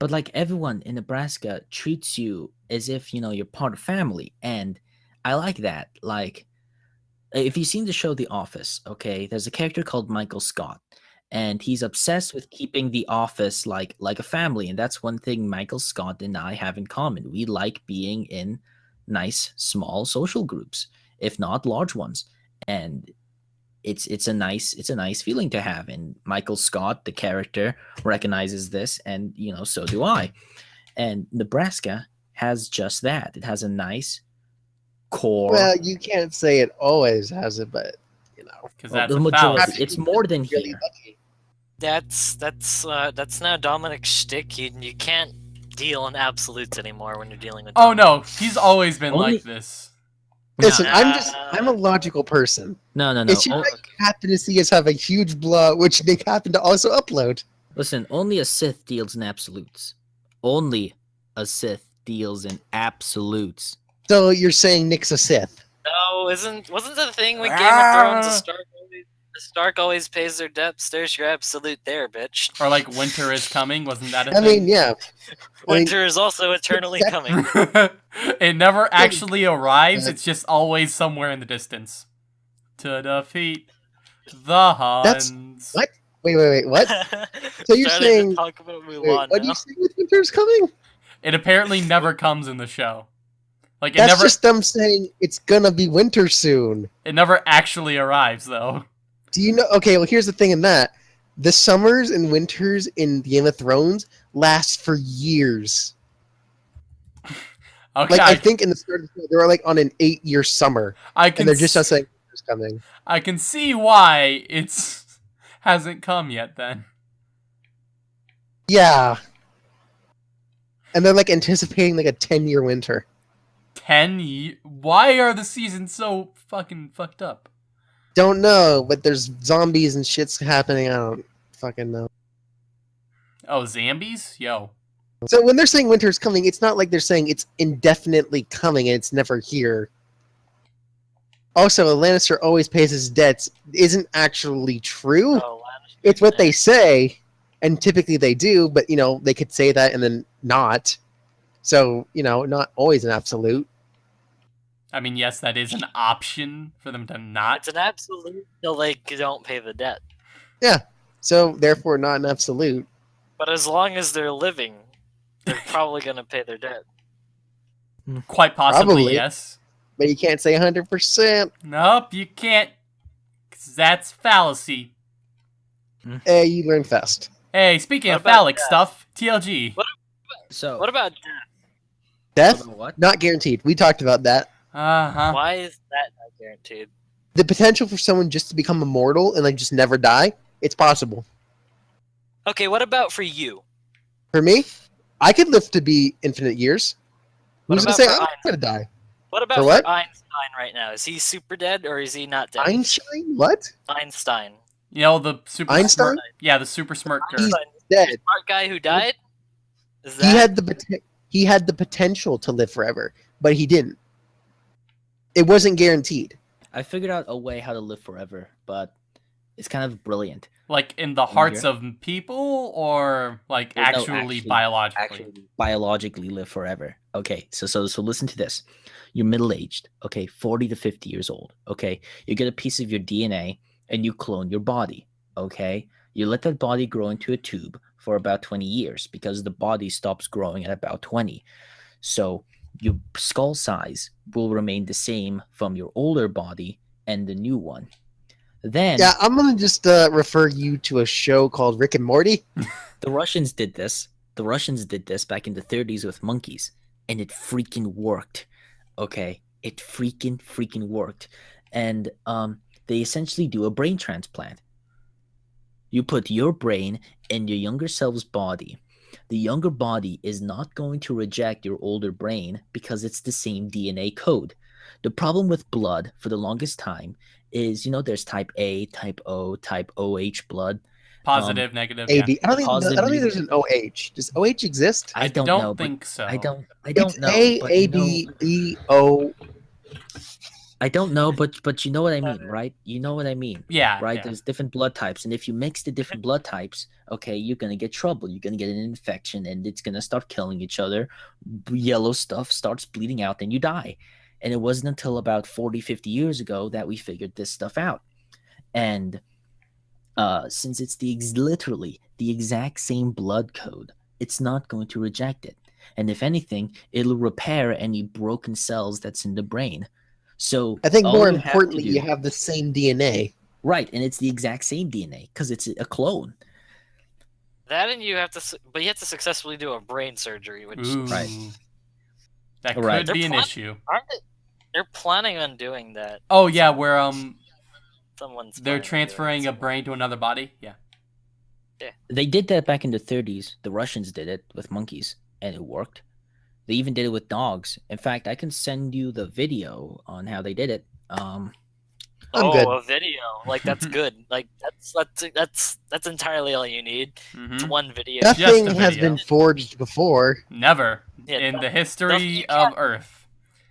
[SPEAKER 4] But like everyone in Nebraska treats you as if you're part of family, and I like that. Like, if you've seen the show The Office, okay, there's a character called Michael Scott, and he's obsessed with keeping the office like a family, and that's one thing Michael Scott and I have in common. We like being in nice small social groups, if not large ones, and it's a nice feeling to have. And Michael Scott, the character, recognizes this, and so do I. And Nebraska has just that. It has a nice core.
[SPEAKER 3] Well, you can't say it always has it, but
[SPEAKER 2] Because
[SPEAKER 4] Well,
[SPEAKER 2] that's
[SPEAKER 4] the
[SPEAKER 2] a
[SPEAKER 4] majority.
[SPEAKER 2] fallacy.
[SPEAKER 4] It's more than
[SPEAKER 3] really
[SPEAKER 4] here.
[SPEAKER 3] lucky.
[SPEAKER 1] That's now Dominic's shtick. You can't deal in absolutes anymore when you're dealing with.
[SPEAKER 2] Oh
[SPEAKER 1] Dominic.
[SPEAKER 2] no, he's always been
[SPEAKER 4] Only-
[SPEAKER 2] like this.
[SPEAKER 3] Listen,
[SPEAKER 1] Nah.
[SPEAKER 3] I'm a logical person.
[SPEAKER 4] No.
[SPEAKER 3] It's just I happen to see us have a huge blowout, which they happen to also upload.
[SPEAKER 4] Listen, only a Sith deals in absolutes. Only a Sith deals in absolutes.
[SPEAKER 3] So you're saying Nick's a Sith?
[SPEAKER 1] No, wasn't the thing with Game of Thrones? A Stark always pays their debts. There's your absolute there, bitch.
[SPEAKER 2] Or like winter is coming, wasn't that a
[SPEAKER 3] I
[SPEAKER 2] thing?
[SPEAKER 3] mean, yeah.
[SPEAKER 1] Winter is also eternally coming.
[SPEAKER 2] It never actually arrives, it's just always somewhere in the distance. To defeat the
[SPEAKER 3] That's-
[SPEAKER 2] Huns.
[SPEAKER 3] what? Wait, what? So you're
[SPEAKER 1] Starting to
[SPEAKER 3] saying-
[SPEAKER 1] talk about
[SPEAKER 3] Wait,
[SPEAKER 1] Mulan
[SPEAKER 3] what do
[SPEAKER 1] now.
[SPEAKER 3] you say with winter's coming?
[SPEAKER 2] It apparently never comes in the show. Like
[SPEAKER 3] That's
[SPEAKER 2] never
[SPEAKER 3] just them saying it's gonna be winter soon.
[SPEAKER 2] it never actually arrives though.
[SPEAKER 3] Do you know? Okay, well, here's the thing in that. The summers and winters in Game of Thrones last for years.
[SPEAKER 2] Okay,
[SPEAKER 3] Like I think in the start of the show, they were like on an 8-year summer,
[SPEAKER 2] I can
[SPEAKER 3] and they're just not saying winter's coming.
[SPEAKER 2] I can see why it's hasn't come yet. Then
[SPEAKER 3] Yeah, and they're like anticipating like a 10-year winter.
[SPEAKER 2] 10 Why are the seasons so fucking fucked up?
[SPEAKER 3] Don't know, but there's zombies and shit's happening. I don't fucking know.
[SPEAKER 2] Oh, zombies? Yo.
[SPEAKER 3] So when they're saying winter's coming, it's not like they're saying it's indefinitely coming and it's never here. Also, a Lannister always pays his debts isn't actually true.
[SPEAKER 1] Oh,
[SPEAKER 3] It's what they say, and typically they do, but, you know, they could say that and then not. So, you know, not always an absolute.
[SPEAKER 2] I mean, yes, that is an option for them to not.
[SPEAKER 1] It's an absolute till they don't pay the debt.
[SPEAKER 3] So, therefore, not an absolute.
[SPEAKER 1] But as long as they're living, they're probably going to pay their debt.
[SPEAKER 2] Quite possibly,
[SPEAKER 3] Probably.
[SPEAKER 2] yes.
[SPEAKER 3] But you can't say 100%.
[SPEAKER 2] Nope, you can't. 'Cause that's fallacy.
[SPEAKER 3] Hey, you learn fast.
[SPEAKER 2] Hey, speaking
[SPEAKER 1] What
[SPEAKER 2] of
[SPEAKER 1] about
[SPEAKER 2] phallic
[SPEAKER 1] that?
[SPEAKER 2] stuff, TLG.
[SPEAKER 4] So
[SPEAKER 1] What about death?
[SPEAKER 3] Death?
[SPEAKER 4] what?
[SPEAKER 3] Not guaranteed. We talked about that.
[SPEAKER 2] Uh-huh.
[SPEAKER 1] Why is that not guaranteed?
[SPEAKER 3] The potential for someone just to become immortal and like just never die, it's possible.
[SPEAKER 1] Okay, what about for you?
[SPEAKER 3] For me, I could live to be infinite years.
[SPEAKER 1] What
[SPEAKER 3] Who's gonna
[SPEAKER 1] about
[SPEAKER 3] say
[SPEAKER 1] for
[SPEAKER 3] I'm
[SPEAKER 1] Einstein?
[SPEAKER 3] gonna die?
[SPEAKER 1] What about
[SPEAKER 3] For
[SPEAKER 1] for
[SPEAKER 3] what?
[SPEAKER 1] Einstein right now? Is he super dead or is he not dead?
[SPEAKER 3] Einstein? What?
[SPEAKER 1] Einstein.
[SPEAKER 2] You know, the super
[SPEAKER 3] Einstein?
[SPEAKER 2] smart... Yeah, the super smart girl.
[SPEAKER 3] He's
[SPEAKER 1] Einstein,
[SPEAKER 3] dead.
[SPEAKER 1] the smart guy who died? Is that...
[SPEAKER 3] He had the potential to live forever, but he didn't. It wasn't guaranteed.
[SPEAKER 4] I figured out a way how to live forever, but it's kind of brilliant.
[SPEAKER 2] Like, in the hearts of people, or, like,
[SPEAKER 4] Well, no,
[SPEAKER 2] actually biologically?
[SPEAKER 4] Actually, biologically live forever. Okay, so listen to this. You're middle-aged, okay, 40 to 50 years old, okay? You get a piece of your DNA, and you clone your body, okay? You let that body grow into a tube for about 20 years, because the body stops growing at about 20. So your skull size will remain the same from your older body and the new one. Then
[SPEAKER 3] Yeah, I'm gonna just refer you to a show called Rick and Morty.
[SPEAKER 4] the Russians did this. The Russians did this back in the 30s with monkeys, and it freaking worked. Okay, it freaking worked. And they essentially do a brain transplant. You put your brain in your younger self's body. The younger body is not going to reject your older brain because it's the same DNA code. The problem with blood for the longest time is, you know, there's type A, type O, type OH blood.
[SPEAKER 2] Positive, negative, yeah.
[SPEAKER 3] AB. I don't
[SPEAKER 4] Positive
[SPEAKER 3] think there's an OH. Does OH exist?
[SPEAKER 2] I
[SPEAKER 4] don't
[SPEAKER 2] don't
[SPEAKER 4] know, but
[SPEAKER 2] think so.
[SPEAKER 4] I don't
[SPEAKER 3] It's
[SPEAKER 4] know.
[SPEAKER 3] A
[SPEAKER 4] but
[SPEAKER 3] A
[SPEAKER 4] you know-
[SPEAKER 3] B E O.
[SPEAKER 4] I don't know, but you know what I mean, right? You know what I mean.
[SPEAKER 2] Yeah,
[SPEAKER 4] Right?
[SPEAKER 2] yeah.
[SPEAKER 4] There's different blood types, and if you mix the different blood types, okay, you're gonna get trouble. You're gonna get an infection, and it's gonna start killing each other. Yellow stuff starts bleeding out, and you die. And it wasn't until about 40, 50 years ago that we figured this stuff out. And since it's literally the exact same blood code, it's not going to reject it. And if anything, it'll repair any broken cells that's in the brain. So
[SPEAKER 3] I think
[SPEAKER 4] all
[SPEAKER 3] more
[SPEAKER 4] you have to
[SPEAKER 3] importantly,
[SPEAKER 4] do-
[SPEAKER 3] you have the same DNA.
[SPEAKER 4] Right, and it's the exact same DNA because it's a clone.
[SPEAKER 1] That and you have to, but you have to successfully do a brain surgery, which
[SPEAKER 2] Ooh.
[SPEAKER 4] Right.
[SPEAKER 2] That could
[SPEAKER 4] Right.
[SPEAKER 2] be an
[SPEAKER 1] They're
[SPEAKER 2] issue.
[SPEAKER 1] aren't they? They're planning on doing that.
[SPEAKER 2] Oh, yeah, where,
[SPEAKER 1] Someone's
[SPEAKER 2] they're
[SPEAKER 1] planning on doing
[SPEAKER 2] transferring
[SPEAKER 1] it
[SPEAKER 2] a brain to another body? Yeah.
[SPEAKER 4] They did that back in the 30s. The Russians did it with monkeys, and it worked. They even did it with dogs. In fact, I can send you the video on how they did it.
[SPEAKER 3] I'm
[SPEAKER 1] Oh,
[SPEAKER 3] good.
[SPEAKER 1] a video. Like that's good. Like that's entirely all you need. It's
[SPEAKER 2] Mhm.
[SPEAKER 1] one video.
[SPEAKER 2] Just
[SPEAKER 3] Nothing
[SPEAKER 2] a
[SPEAKER 3] has
[SPEAKER 2] video.
[SPEAKER 3] been forged before.
[SPEAKER 2] Never
[SPEAKER 1] Yeah,
[SPEAKER 2] in the
[SPEAKER 1] nothing
[SPEAKER 2] history
[SPEAKER 1] you
[SPEAKER 2] of Earth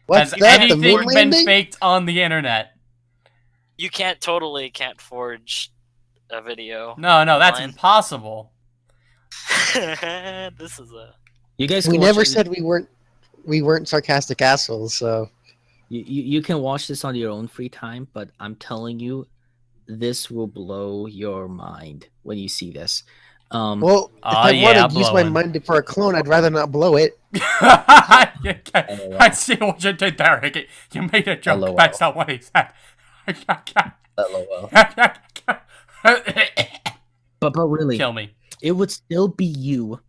[SPEAKER 3] What's
[SPEAKER 2] has
[SPEAKER 3] that? The
[SPEAKER 2] anything
[SPEAKER 3] moon
[SPEAKER 2] been
[SPEAKER 3] landing?
[SPEAKER 2] faked on the internet.
[SPEAKER 1] You can't forge a video.
[SPEAKER 2] No, that's
[SPEAKER 1] Online.
[SPEAKER 2] impossible.
[SPEAKER 1] This is a
[SPEAKER 4] You guys,
[SPEAKER 3] We
[SPEAKER 4] can
[SPEAKER 3] never
[SPEAKER 4] watch it-
[SPEAKER 3] said we weren't sarcastic assholes. So
[SPEAKER 4] you can watch this on your own free time, but I'm telling you, this will blow your mind when you see this.
[SPEAKER 3] well, if
[SPEAKER 2] Aw,
[SPEAKER 3] I
[SPEAKER 2] yeah,
[SPEAKER 3] want to use my
[SPEAKER 2] blowing.
[SPEAKER 3] mind for a clone, I'd rather not blow it.
[SPEAKER 2] I see what you did there, Ricky. You made a joke.
[SPEAKER 4] LOL.
[SPEAKER 2] That's not what he said.
[SPEAKER 4] LOL. But really,
[SPEAKER 2] Kill me.
[SPEAKER 4] it would still be you,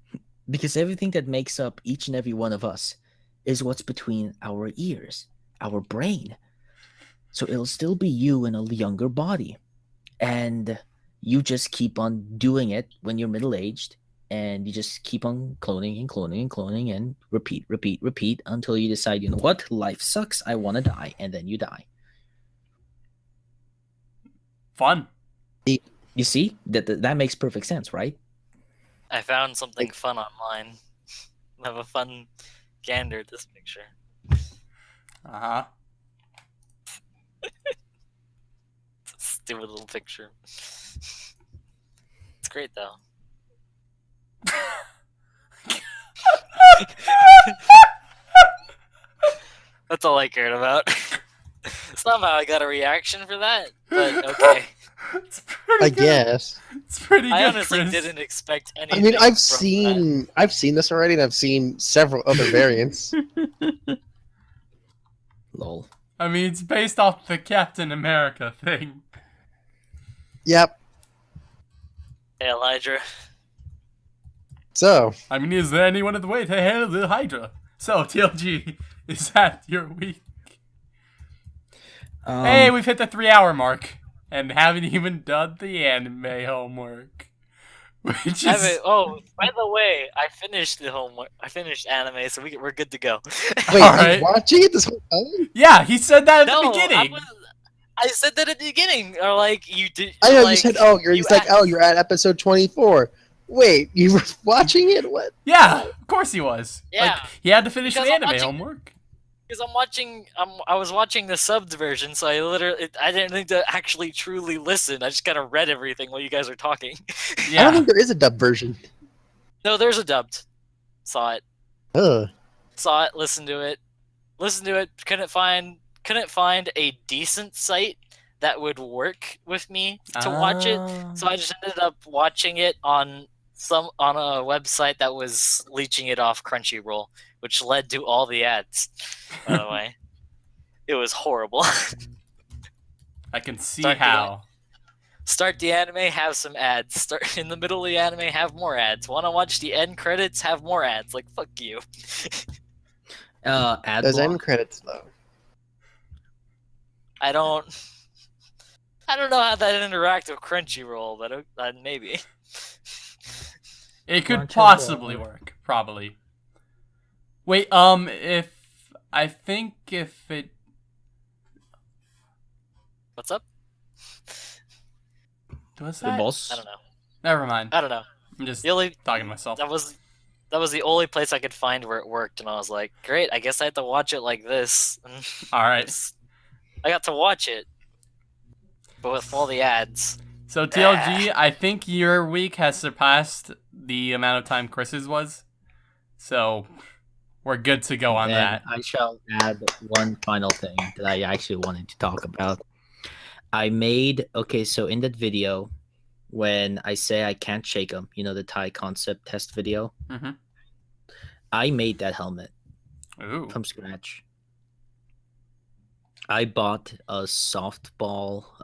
[SPEAKER 4] because everything that makes up each and every one of us is what's between our ears, our brain. So it'll still be you in a younger body. And you just keep on doing it when you're middle aged. And you just keep on cloning and cloning and cloning and repeat, repeat, repeat until you decide, you know what? Life sucks. I want to die. And then you die.
[SPEAKER 2] Fun.
[SPEAKER 4] You see? That makes perfect sense, right?
[SPEAKER 1] I found something fun online. Have a fun gander at this picture.
[SPEAKER 2] Uh-huh.
[SPEAKER 1] It's a stupid little picture. It's great though. That's all I cared about. Somehow I got a reaction for that, but okay.
[SPEAKER 2] It's pretty
[SPEAKER 3] I
[SPEAKER 2] good.
[SPEAKER 3] guess.
[SPEAKER 2] It's pretty good,
[SPEAKER 1] I honestly
[SPEAKER 2] Chris.
[SPEAKER 1] didn't expect anything.
[SPEAKER 3] I mean,
[SPEAKER 1] from that.
[SPEAKER 3] I've seen this already, and I've seen several other variants.
[SPEAKER 4] Lol.
[SPEAKER 2] I mean, it's based off the Captain America thing.
[SPEAKER 3] Yep.
[SPEAKER 1] Hey, Elijah.
[SPEAKER 3] So,
[SPEAKER 2] I mean, is there anyone in the way to handle the Hydra? So, TLG, is that your week? Hey, we've hit the 3-hour mark and haven't even done the anime homework. Which is...
[SPEAKER 1] Oh, by the way, I finished the homework. I finished anime, so we're good to go.
[SPEAKER 3] wait,
[SPEAKER 2] All
[SPEAKER 3] you
[SPEAKER 2] right.
[SPEAKER 3] watching it this whole time?
[SPEAKER 2] Yeah, he said that at the
[SPEAKER 1] No,
[SPEAKER 2] beginning.
[SPEAKER 1] I said that at the beginning, or like you did.
[SPEAKER 3] I know
[SPEAKER 1] like,
[SPEAKER 3] you said, you're at episode 24. Wait, you were watching it? What?
[SPEAKER 2] Yeah, of course he was.
[SPEAKER 1] Yeah.
[SPEAKER 2] Like, he had to finish
[SPEAKER 1] Because
[SPEAKER 2] the
[SPEAKER 1] I'm
[SPEAKER 2] anime
[SPEAKER 1] watching-
[SPEAKER 2] homework.
[SPEAKER 1] Because I was watching the subbed version, so I didn't think to actually truly listen. I just kind of read everything while you guys were talking.
[SPEAKER 3] I don't
[SPEAKER 2] Yeah.
[SPEAKER 3] think there is a dub version.
[SPEAKER 1] No, there's a dubbed. Saw it. Saw it. Listened to it. Couldn't find a decent site that would work with me to watch it. So I just ended up watching it on a website that was leeching it off Crunchyroll, which led to all the ads. By the way, it was horrible.
[SPEAKER 2] I can see
[SPEAKER 1] Start the
[SPEAKER 2] how.
[SPEAKER 1] Start the anime, have some ads. Start in the middle of the anime, have more ads. Want to watch the end credits? Have more ads. Like fuck you.
[SPEAKER 4] Ad
[SPEAKER 3] Those
[SPEAKER 4] block.
[SPEAKER 3] end credits, though.
[SPEAKER 1] I don't know how that interact with Crunchyroll, but maybe.
[SPEAKER 2] It could
[SPEAKER 4] Watch
[SPEAKER 2] possibly
[SPEAKER 4] it.
[SPEAKER 2] work, probably. Wait, I think if it...
[SPEAKER 1] What's up?
[SPEAKER 2] What's
[SPEAKER 4] The
[SPEAKER 2] that?
[SPEAKER 4] boss.
[SPEAKER 1] I don't know.
[SPEAKER 2] Never mind.
[SPEAKER 1] I don't know.
[SPEAKER 2] I'm just
[SPEAKER 1] The only
[SPEAKER 2] talking to myself.
[SPEAKER 1] that was the only place I could find where it worked, and I was like, great. I guess I have to watch it like this. And
[SPEAKER 2] Alright.
[SPEAKER 1] I got to watch it, but with all the ads.
[SPEAKER 2] So, TLG, I think your week has surpassed the amount of time Chris's was. So, we're good to go on
[SPEAKER 4] And
[SPEAKER 2] that.
[SPEAKER 4] I shall add one final thing that I actually wanted to talk about. I made, okay, so in that video, when I say I can't shake them, you know, the Thai concept test video,
[SPEAKER 2] Mm-hmm.
[SPEAKER 4] I made that helmet
[SPEAKER 2] Ooh.
[SPEAKER 4] from scratch. I bought a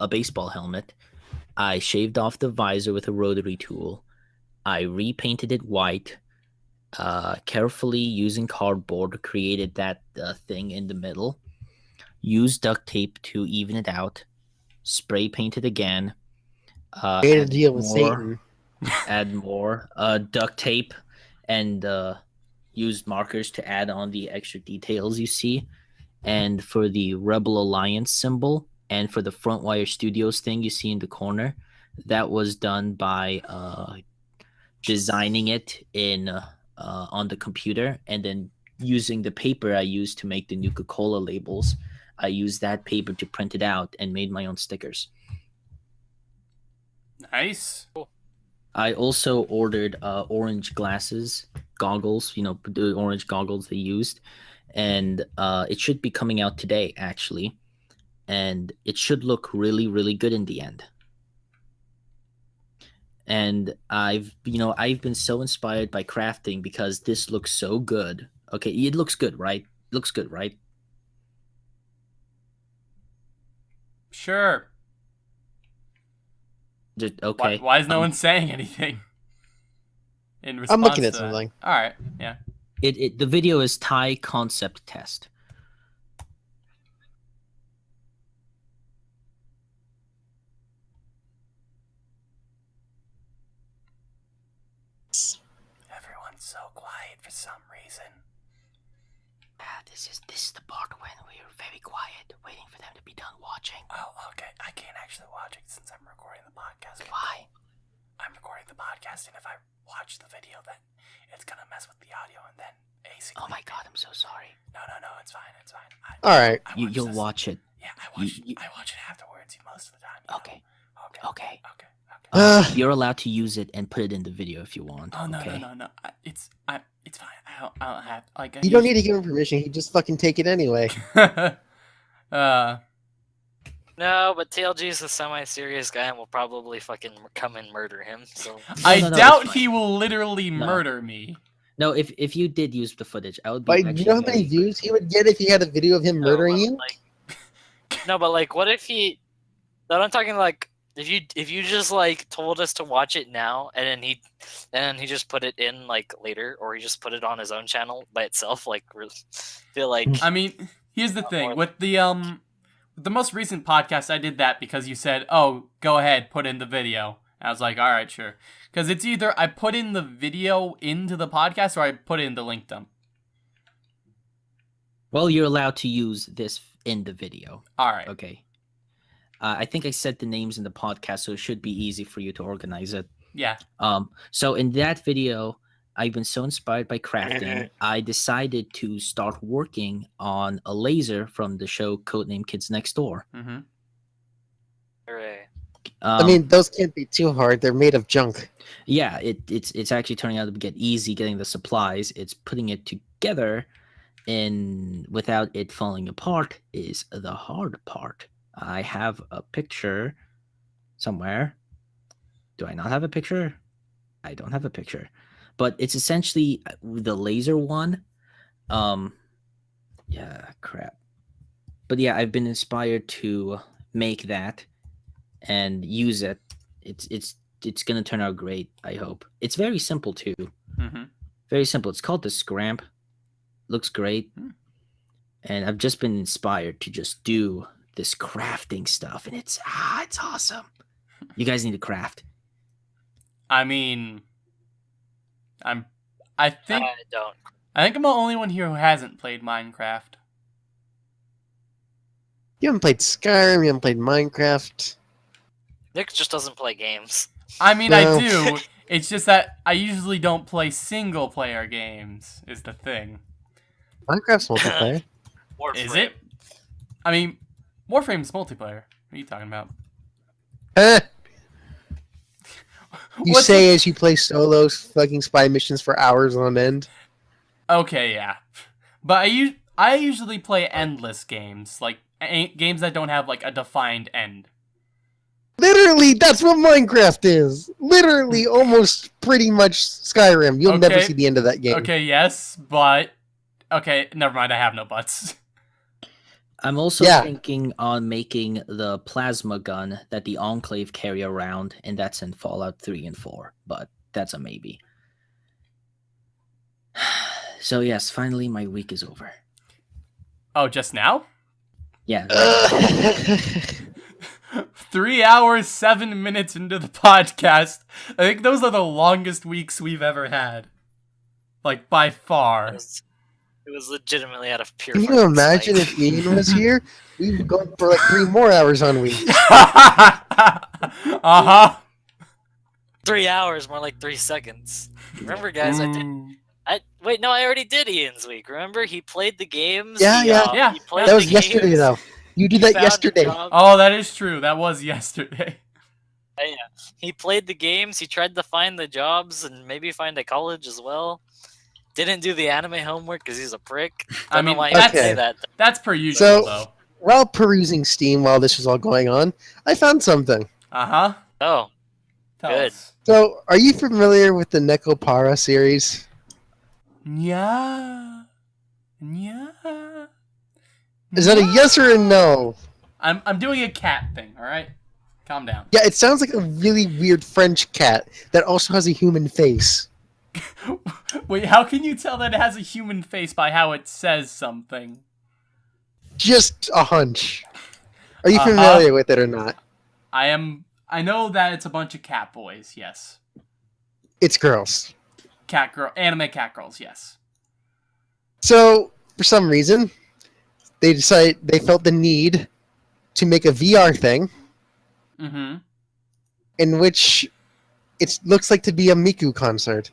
[SPEAKER 4] baseball helmet. I shaved off the visor with a rotary tool. I repainted it white. Carefully using cardboard, created that thing in the middle. Used duct tape to even it out. Spray painted again.
[SPEAKER 3] Made a
[SPEAKER 4] add
[SPEAKER 3] deal with
[SPEAKER 4] more-
[SPEAKER 3] Satan.
[SPEAKER 4] Add more duct tape and used markers to add on the extra details you see. And for the Rebel Alliance symbol and for the Frontwire Studios thing you see in the corner, that was done by designing it in on the computer and then using the paper I used to make the Nuka-Cola labels. I used that paper to print it out and made my own stickers.
[SPEAKER 2] Nice.
[SPEAKER 4] I also ordered orange goggles, you know, the orange goggles they used. And it should be coming out today, actually. And it should look really, really good in the end. And I've been so inspired by crafting because this looks so good. Okay, it looks good, right? Looks good, right?
[SPEAKER 2] Sure.
[SPEAKER 4] Okay.
[SPEAKER 2] Why is no one saying anything? In response
[SPEAKER 3] I'm looking at
[SPEAKER 2] to that?
[SPEAKER 3] something.
[SPEAKER 2] Alright, yeah.
[SPEAKER 4] The video is Thai concept test.
[SPEAKER 2] Everyone's so quiet for some reason.
[SPEAKER 4] This is the part when we're very quiet, waiting for them to be done watching.
[SPEAKER 2] Oh, okay. I can't actually watch it since I'm recording the podcast.
[SPEAKER 4] Why?
[SPEAKER 2] I'm recording the podcast, and if I watch the video, then it's gonna mess with the audio, and then basically.
[SPEAKER 4] Oh my god, I'm so sorry.
[SPEAKER 2] No, it's fine. It's fine.
[SPEAKER 3] All right.
[SPEAKER 4] You'll watch it.
[SPEAKER 2] Yeah, I watch it afterwards most of the time.
[SPEAKER 4] Okay.
[SPEAKER 2] Okay.
[SPEAKER 4] You're allowed to use it and put it in the video if you want.
[SPEAKER 2] Oh no,
[SPEAKER 4] okay?
[SPEAKER 2] no. It's fine. I don't have like.
[SPEAKER 3] You don't need to give him permission. He just fucking take it anyway.
[SPEAKER 1] No, but TLG is a semi-serious guy and will probably fucking come and murder him. So
[SPEAKER 2] I
[SPEAKER 4] No,
[SPEAKER 2] doubt
[SPEAKER 4] it's
[SPEAKER 2] he will literally
[SPEAKER 4] No.
[SPEAKER 2] murder me.
[SPEAKER 4] No, if you did use the footage, I would be.
[SPEAKER 3] But
[SPEAKER 4] actually
[SPEAKER 3] you know how many
[SPEAKER 4] very-
[SPEAKER 3] views he would get if he had a video of him murdering you?
[SPEAKER 1] No, but like, what if he? But I'm talking like if you just like told us to watch it now and then he just put it in like later, or he just put it on his own channel by itself. Like, feel like
[SPEAKER 2] I mean, here's the thing with the most recent podcast. I did that because you said, "Oh, go ahead, put in the video." And I was like, "All right, sure." Because it's either I put in the video into the podcast or I put it in the link dump.
[SPEAKER 4] Well, you're allowed to use this in the video.
[SPEAKER 2] All right.
[SPEAKER 4] Okay. I think I said the names in the podcast, so it should be easy for you to organize it.
[SPEAKER 2] Yeah.
[SPEAKER 4] So in that video, I've been so inspired by crafting, I decided to start working on a laser from the show Codename Kids Next Door.
[SPEAKER 2] Mm-hmm.
[SPEAKER 1] hooray.
[SPEAKER 3] I mean, those can't be too hard. They're made of junk.
[SPEAKER 4] Yeah, it's actually turning out to get easy getting the supplies. It's putting it together and without it falling apart is the hard part. I have a picture somewhere. Do I not have a picture? I don't have a picture. But it's essentially the laser one. Yeah, crap. But yeah, I've been inspired to make that and use it. It's gonna turn out great, I hope. It's very simple too.
[SPEAKER 2] Mm-hmm.
[SPEAKER 4] Very simple. It's called the Scramp. Looks great. And I've just been inspired to just do this crafting stuff, and it's awesome. You guys need to craft.
[SPEAKER 2] I mean, I think
[SPEAKER 1] I don't.
[SPEAKER 2] I'm the only one here who hasn't played Minecraft.
[SPEAKER 3] You haven't played Skyrim, you haven't played Minecraft.
[SPEAKER 1] Nick just doesn't play games.
[SPEAKER 2] I mean,
[SPEAKER 3] No.
[SPEAKER 2] I do. It's just that I usually don't play single player games. Is the thing.
[SPEAKER 3] Minecraft's multiplayer.
[SPEAKER 1] Warframe.
[SPEAKER 2] Is it? I mean, Warframe's multiplayer. What are you talking about?
[SPEAKER 3] Eh, you
[SPEAKER 2] What's
[SPEAKER 3] say as you play solo fucking spy missions for hours on end.
[SPEAKER 2] Okay, yeah. But I usually play endless games, like games that don't have like a defined end.
[SPEAKER 3] Literally, that's what Minecraft is. Literally, almost pretty much Skyrim. You'll never
[SPEAKER 2] Okay.
[SPEAKER 3] see the end of that game.
[SPEAKER 2] Okay, yes, but okay, never mind. I have no buts.
[SPEAKER 4] I'm also
[SPEAKER 3] Yeah.
[SPEAKER 4] thinking on making the plasma gun that the Enclave carry around, and that's in Fallout 3 and 4, but that's a maybe. So yes, finally my week is over.
[SPEAKER 2] Oh, just now?
[SPEAKER 4] Yeah.
[SPEAKER 2] 3 hours, 7 minutes into the podcast. I think those are the longest weeks we've ever had. Like, by far.
[SPEAKER 1] It was legitimately out of pure.
[SPEAKER 3] Can you
[SPEAKER 1] fucking
[SPEAKER 3] imagine
[SPEAKER 1] spite.
[SPEAKER 3] if Ian was here? We'd go for like 3 more hours on week.
[SPEAKER 2] Uh-huh.
[SPEAKER 1] 3 hours, more like 3 seconds. Remember, guys, wait, no, I already did Ian's week. Remember, he played the games.
[SPEAKER 3] Yeah,
[SPEAKER 2] yeah.
[SPEAKER 1] He played
[SPEAKER 3] That was
[SPEAKER 1] the
[SPEAKER 3] yesterday,
[SPEAKER 1] games,
[SPEAKER 3] though. You did
[SPEAKER 1] he
[SPEAKER 3] that
[SPEAKER 1] found
[SPEAKER 3] yesterday.
[SPEAKER 1] jobs.
[SPEAKER 2] Oh, that is true. That was yesterday.
[SPEAKER 1] He played the games. He tried to find the jobs and maybe find a college as well. Didn't do the anime homework because he's a prick.
[SPEAKER 2] I
[SPEAKER 1] Don't know
[SPEAKER 2] mean,
[SPEAKER 1] why he
[SPEAKER 2] that's-
[SPEAKER 1] would say that.
[SPEAKER 2] That's per usual,
[SPEAKER 3] So-
[SPEAKER 2] though.
[SPEAKER 3] While perusing Steam while this was all going on, I found something.
[SPEAKER 2] Uh-huh.
[SPEAKER 1] Oh,
[SPEAKER 2] Tell
[SPEAKER 1] Good.
[SPEAKER 2] us.
[SPEAKER 3] So, are you familiar with the Nekopara series?
[SPEAKER 2] Yeah. Yeah.
[SPEAKER 3] Is that a yes or a no?
[SPEAKER 2] I'm doing a cat thing, alright? Calm down.
[SPEAKER 3] Yeah, it sounds like a really weird French cat that also has a human face.
[SPEAKER 2] Wait, how can you tell that it has a human face by how it says something?
[SPEAKER 3] Just a hunch. Are you
[SPEAKER 2] Uh-huh.
[SPEAKER 3] familiar with it or not?
[SPEAKER 2] I am. I know that it's a bunch of cat boys. Yes.
[SPEAKER 3] It's girls.
[SPEAKER 2] Anime cat girls. Yes.
[SPEAKER 3] So, for some reason, they felt the need to make a VR thing
[SPEAKER 2] Mm-hmm.
[SPEAKER 3] in which it looks like to be a Miku concert.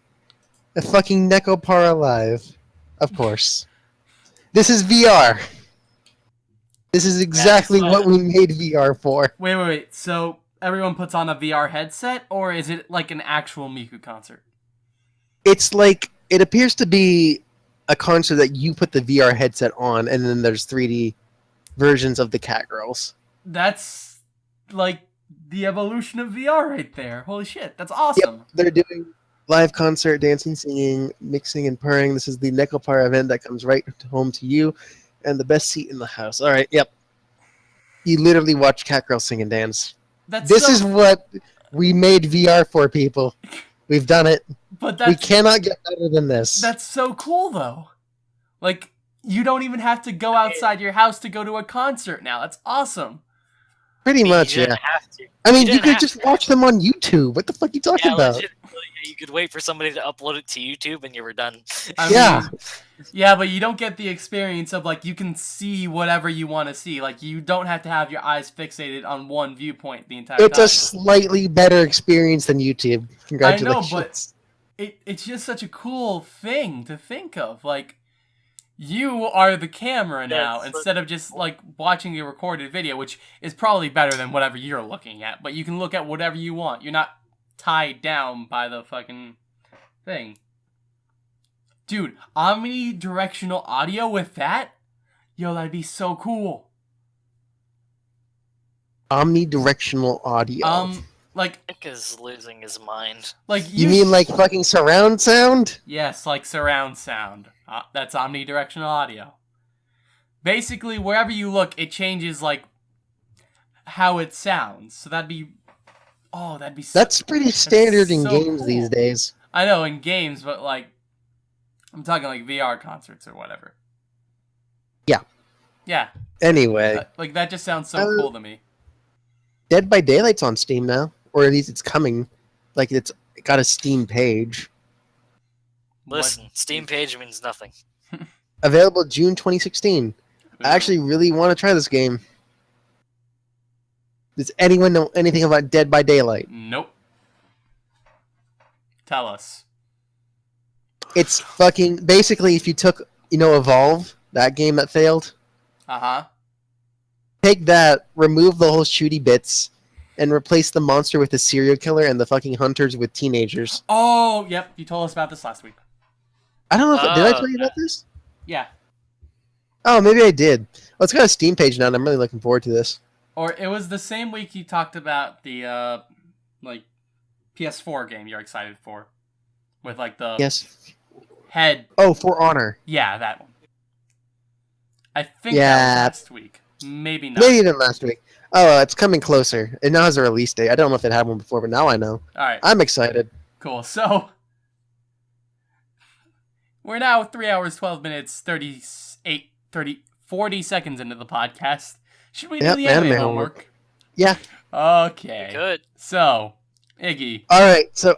[SPEAKER 3] A fucking Nekopara live. Of course. This is VR. This is exactly what we made VR for.
[SPEAKER 2] Wait. So everyone puts on a VR headset, or is it like an actual Miku concert?
[SPEAKER 3] It's like, it appears to be a concert that you put the VR headset on, and then there's 3D versions of the cat girls.
[SPEAKER 2] That's like the evolution of VR right there. Holy shit, that's awesome.
[SPEAKER 3] Yep, they're doing live concert, dancing, singing, mixing, and purring. This is the Nekopara event that comes right home to you, and the best seat in the house. All right, yep. You literally watch cat girls sing and dance. This is what we made VR for, people. We've done it.
[SPEAKER 2] But
[SPEAKER 3] we cannot get better than this.
[SPEAKER 2] That's so cool, though. Like, you don't even have to go outside your house to go to a concert now. That's awesome.
[SPEAKER 3] Pretty much, yeah.
[SPEAKER 1] Have to.
[SPEAKER 3] I mean, you could just watch them on YouTube. What the fuck are you talking about?
[SPEAKER 1] You could wait for somebody to upload it to YouTube and you were done.
[SPEAKER 2] Yeah, but you don't get the experience of, like, you can see whatever you want to see. Like, you don't have to have your eyes fixated on one viewpoint the entire time.
[SPEAKER 3] It's a slightly better experience than YouTube. Congratulations.
[SPEAKER 2] I know, but it's just such a cool thing to think of. Like, you are the camera now, instead of just, like, watching a recorded video, which is probably better than whatever you're looking at. But you can look at whatever you want. You're not tied down by the fucking thing. Dude, omnidirectional audio with that? Yo, that'd be so cool.
[SPEAKER 3] Omnidirectional audio.
[SPEAKER 2] Like,
[SPEAKER 1] Nick is losing his mind.
[SPEAKER 2] Like
[SPEAKER 3] you mean like fucking surround sound?
[SPEAKER 2] Yes, like surround sound. That's omnidirectional audio. Basically, wherever you look, it changes like how it sounds. So that'd be,
[SPEAKER 3] that's pretty standard in games these days.
[SPEAKER 2] I know in games, but like, I'm talking like VR concerts or whatever.
[SPEAKER 3] Yeah.
[SPEAKER 2] Yeah.
[SPEAKER 3] Anyway,
[SPEAKER 2] like that just sounds so cool to me.
[SPEAKER 3] Dead by Daylight's on Steam now, or at least it's coming. Like it's got a Steam page.
[SPEAKER 1] Listen, Steam page means nothing.
[SPEAKER 3] Available June 2016. I actually really want to try this game. Does anyone know anything about Dead by Daylight?
[SPEAKER 2] Nope. Tell us.
[SPEAKER 3] It's fucking basically if you took, Evolve, that game that failed.
[SPEAKER 2] Uh-huh.
[SPEAKER 3] Take that, remove the whole shooty bits, and replace the monster with a serial killer and the fucking hunters with teenagers.
[SPEAKER 2] Oh, yep. You told us about this last week.
[SPEAKER 3] I don't know if did I tell you about this?
[SPEAKER 2] Yeah.
[SPEAKER 3] Oh, maybe I did. Well, it's got a Steam page now, and I'm really looking forward to this.
[SPEAKER 2] Or it was the same week you talked about the like PS4 game you're excited for, with like the head.
[SPEAKER 3] Oh, For Honor.
[SPEAKER 2] Yeah, that one. I think that was last week. Maybe not.
[SPEAKER 3] Maybe even last week. Oh, it's coming closer. It now has a release date. I don't know if it had one before, but now I know.
[SPEAKER 2] All right.
[SPEAKER 3] I'm excited.
[SPEAKER 2] Cool. So we're now 3 hours, 12 minutes, 40 seconds into the podcast. Should we do the anime homework?
[SPEAKER 3] Yeah.
[SPEAKER 2] Okay.
[SPEAKER 1] Good.
[SPEAKER 2] So, Iggy.
[SPEAKER 3] All right. So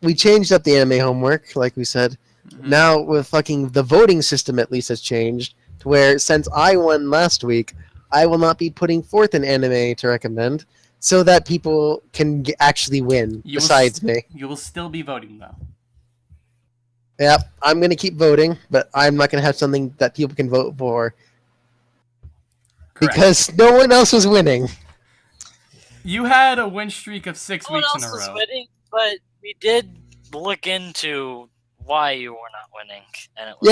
[SPEAKER 3] we changed up the anime homework, like we said. Mm-hmm. Now with fucking the voting system at least has changed to where since I won last week, I will not be putting forth an anime to recommend so that people can actually win besides me.
[SPEAKER 2] You will still be voting though.
[SPEAKER 3] Yep, I'm going to keep voting, but I'm not going to have something that people can vote for. Correct. Because no one else was winning.
[SPEAKER 2] You had a win streak of 6 weeks in a row.
[SPEAKER 1] No one else was winning, but we did look into why you were not winning. And it was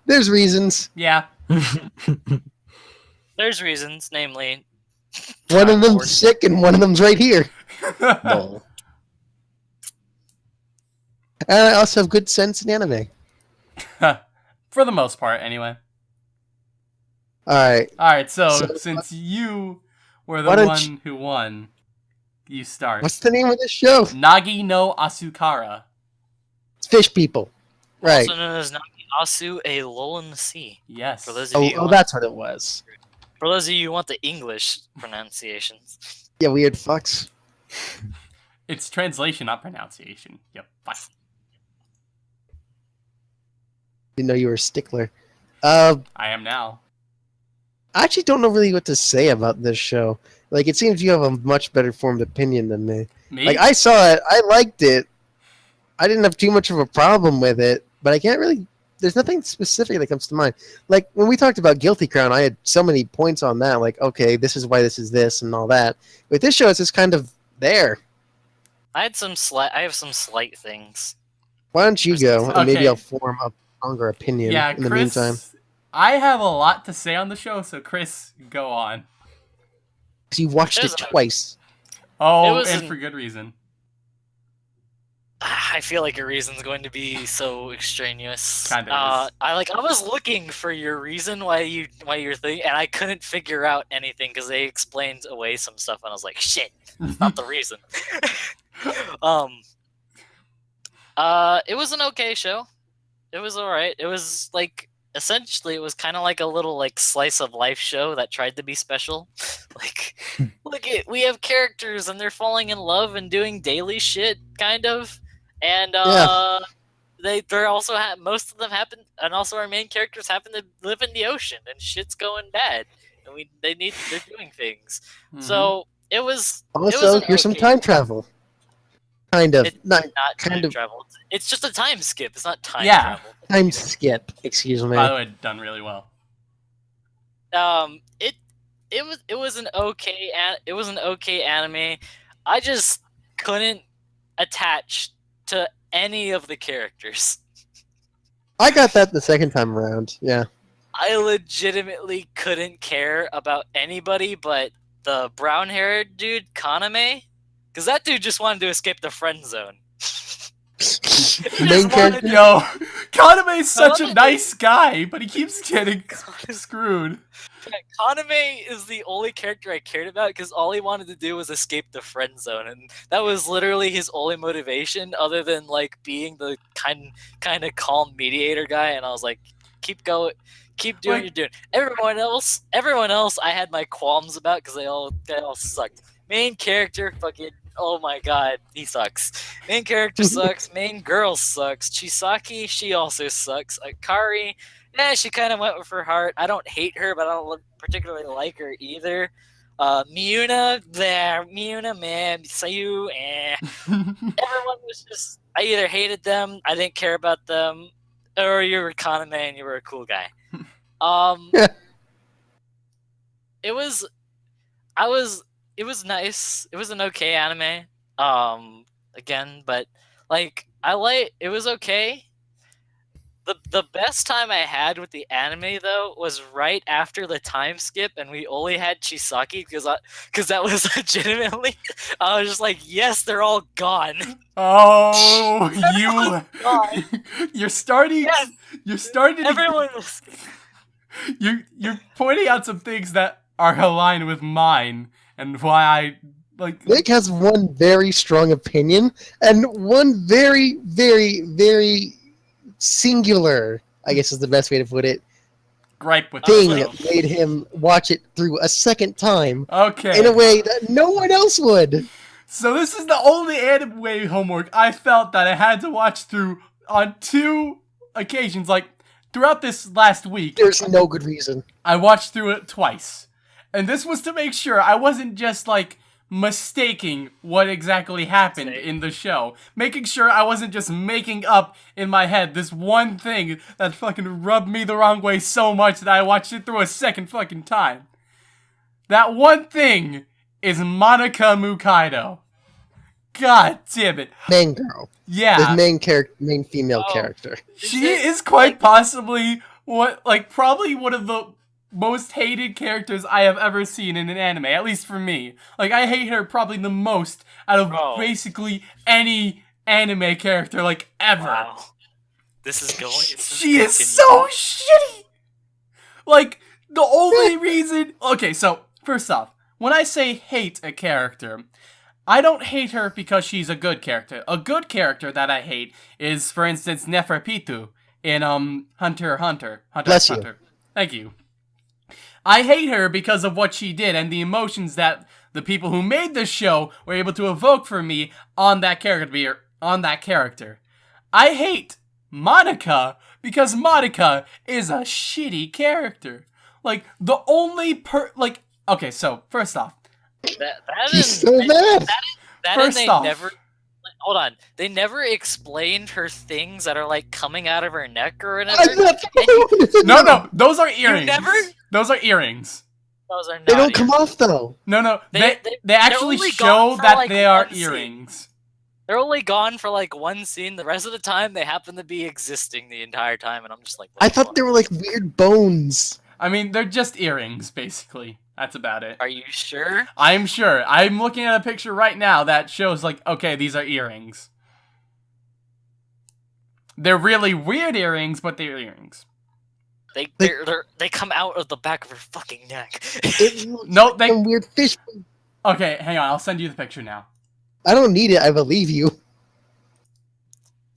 [SPEAKER 3] there's reasons.
[SPEAKER 2] Yeah.
[SPEAKER 1] There's reasons, namely...
[SPEAKER 3] One of them's sick and one of them's right here. No. And I also have good sense in anime.
[SPEAKER 2] For the most part, anyway.
[SPEAKER 3] Alright,
[SPEAKER 2] so since you were the one who won, you start.
[SPEAKER 3] What's the name of this show?
[SPEAKER 2] Nagi no Asukara.
[SPEAKER 3] fish people. Right.
[SPEAKER 1] Also known as Nami-Asu, a lull in the sea.
[SPEAKER 2] Yes.
[SPEAKER 1] For those of you who
[SPEAKER 3] Oh,
[SPEAKER 1] want,
[SPEAKER 3] that's what it was.
[SPEAKER 1] for those of you who want the English pronunciations.
[SPEAKER 3] Yeah, weird fucks.
[SPEAKER 2] It's translation, not pronunciation. Yep. Fine.
[SPEAKER 3] Didn't know you were a stickler.
[SPEAKER 2] I am now.
[SPEAKER 3] I actually don't know really what to say about this show. Like, it seems you have a much better formed opinion than me.
[SPEAKER 2] Me?
[SPEAKER 3] Like, I saw it, I liked it. I didn't have too much of a problem with it, but I can't really... There's nothing specific that comes to mind. Like, when we talked about Guilty Crown, I had so many points on that. Like, okay, this is why this is this and all that. With this show, it's just kind of there.
[SPEAKER 1] I have some slight things.
[SPEAKER 3] Why don't you go, and maybe
[SPEAKER 2] Okay.
[SPEAKER 3] I'll form a stronger opinion
[SPEAKER 2] Yeah,
[SPEAKER 3] in the
[SPEAKER 2] Chris,
[SPEAKER 3] meantime.
[SPEAKER 2] I have a lot to say on the show, so Chris, go on.
[SPEAKER 3] Because you watched
[SPEAKER 1] It
[SPEAKER 3] it
[SPEAKER 1] was-
[SPEAKER 3] twice.
[SPEAKER 2] Oh,
[SPEAKER 1] was
[SPEAKER 2] and
[SPEAKER 1] an-
[SPEAKER 2] for good reason.
[SPEAKER 1] I feel like your reason's going to be so extraneous.
[SPEAKER 2] Kinda is.
[SPEAKER 1] I was looking for your reason why you're thinking, and I couldn't figure out anything because they explained away some stuff, and I was like, shit, that's not the reason. It was an okay show. It was alright. It was like essentially it was kind of like a little like slice of life show that tried to be special. Like, look at we have characters and they're falling in love and doing daily shit, kind of. And they're also most of them happen, and also our main characters happen to live in the ocean, and shit's going bad, and they're doing things.
[SPEAKER 2] Mhm.
[SPEAKER 1] So it was.
[SPEAKER 3] Also, here's some time travel. Kind of.
[SPEAKER 1] It's
[SPEAKER 3] Not
[SPEAKER 1] not time
[SPEAKER 3] kind of
[SPEAKER 1] travel. It's just a time skip. It's not time
[SPEAKER 2] Yeah.
[SPEAKER 1] travel.
[SPEAKER 3] time skip, excuse me.
[SPEAKER 2] By the way, done really well.
[SPEAKER 1] It was an okay anime. I just couldn't attach to any of the characters.
[SPEAKER 3] I got that the second time around, yeah.
[SPEAKER 1] I legitimately couldn't care about anybody but the brown-haired dude, Kaname, because that dude just wanted to escape the friend zone. He
[SPEAKER 3] Main
[SPEAKER 1] just wanted
[SPEAKER 3] character?
[SPEAKER 2] Yo, Kaname's such a
[SPEAKER 1] Kaname-
[SPEAKER 2] nice guy, but he keeps getting screwed.
[SPEAKER 1] Kaname is the only character I cared about because all he wanted to do was escape the friend zone, and that was literally his only motivation, other than like being the kind of calm mediator guy. And I was like, keep going, keep doing what you're doing. Everyone else, I had my qualms about because they all sucked. Main character, fucking, oh my god, he sucks. Main character sucks. Main girl sucks. Chisaki, she also sucks. Akari. Yeah, she kind of went with her heart. I don't hate her, but I don't particularly like her either. Miuna, man, Sayu, Everyone was just, I either hated them, I didn't care about them, or you were Kaname and you were a cool guy. It was nice. It was an okay anime. Again, but like it was okay. The best time I had with the anime though was right after the time skip, and we only had Chisaki because that was legitimately. I was just like, yes, they're all gone.
[SPEAKER 2] Oh,
[SPEAKER 1] gone.
[SPEAKER 2] you're starting.
[SPEAKER 1] Yes.
[SPEAKER 2] You're starting.
[SPEAKER 1] Everyone was.
[SPEAKER 2] You're pointing out some things that are aligned with mine, and why I like.
[SPEAKER 3] Nick has one very strong opinion, and one very, very, very singular, I guess is the best way to put it,
[SPEAKER 2] Gripe with
[SPEAKER 3] thing
[SPEAKER 2] myself.
[SPEAKER 3] that made him watch it through a second time
[SPEAKER 2] Okay.
[SPEAKER 3] in a way that no one else would.
[SPEAKER 2] So this is the only anime homework I felt that I had to watch through on 2 occasions. Like, throughout this last week,
[SPEAKER 3] There's no good reason.
[SPEAKER 2] I watched through it twice. And this was to make sure I wasn't just, like, mistaking what exactly happened in the show. Making sure I wasn't just making up in my head this one thing that fucking rubbed me the wrong way so much that I watched it through a second fucking time. That one thing is Monica Mukaido. God damn it.
[SPEAKER 3] Main girl.
[SPEAKER 2] Yeah.
[SPEAKER 3] The main female character.
[SPEAKER 2] She is quite possibly probably one of the most hated characters I have ever seen in an anime, at least for me. Like, I hate her probably the most out of basically any anime character, like, ever.
[SPEAKER 1] Wow. This is going.
[SPEAKER 2] She is so shitty! Like, the only reason... Okay, so, first off, when I say hate a character, I don't hate her because she's a good character. A good character that I hate is, for instance, Neferpitu in Hunter x Hunter. Hunter
[SPEAKER 3] Bless
[SPEAKER 2] x
[SPEAKER 3] you.
[SPEAKER 2] Hunter. Thank you. I hate her because of what she did and the emotions that the people who made this show were able to evoke for me on that character. I hate Monica because Monica is a shitty character. Like, the only okay, so, first off.
[SPEAKER 3] She's so bad.
[SPEAKER 2] First off.
[SPEAKER 1] Never... Hold on. They never explained her things that are, like, coming out of her neck or whatever.
[SPEAKER 2] No, those are earrings.
[SPEAKER 1] You never?
[SPEAKER 2] Those are earrings.
[SPEAKER 1] Those are not
[SPEAKER 3] They don't come
[SPEAKER 1] earrings.
[SPEAKER 3] off, though.
[SPEAKER 2] No, they actually
[SPEAKER 1] only
[SPEAKER 2] show
[SPEAKER 1] gone for,
[SPEAKER 2] that
[SPEAKER 1] like,
[SPEAKER 2] they are
[SPEAKER 1] one scene.
[SPEAKER 2] earrings.
[SPEAKER 1] They're only gone for, like, one scene. The rest of the time, they happen to be existing the entire time, and I'm just like...
[SPEAKER 3] I thought they were, like, weird bones.
[SPEAKER 2] I mean, they're just earrings, basically. That's about it.
[SPEAKER 1] Are you sure?
[SPEAKER 2] I'm sure. I'm looking at a picture right now that shows, like, okay, these are earrings. They're really weird earrings, but they're earrings.
[SPEAKER 1] They come out of the back of her fucking neck.
[SPEAKER 2] No, they...
[SPEAKER 3] Some weird fish.
[SPEAKER 2] Okay, hang on. I'll send you the picture now.
[SPEAKER 3] I don't need it. I believe you.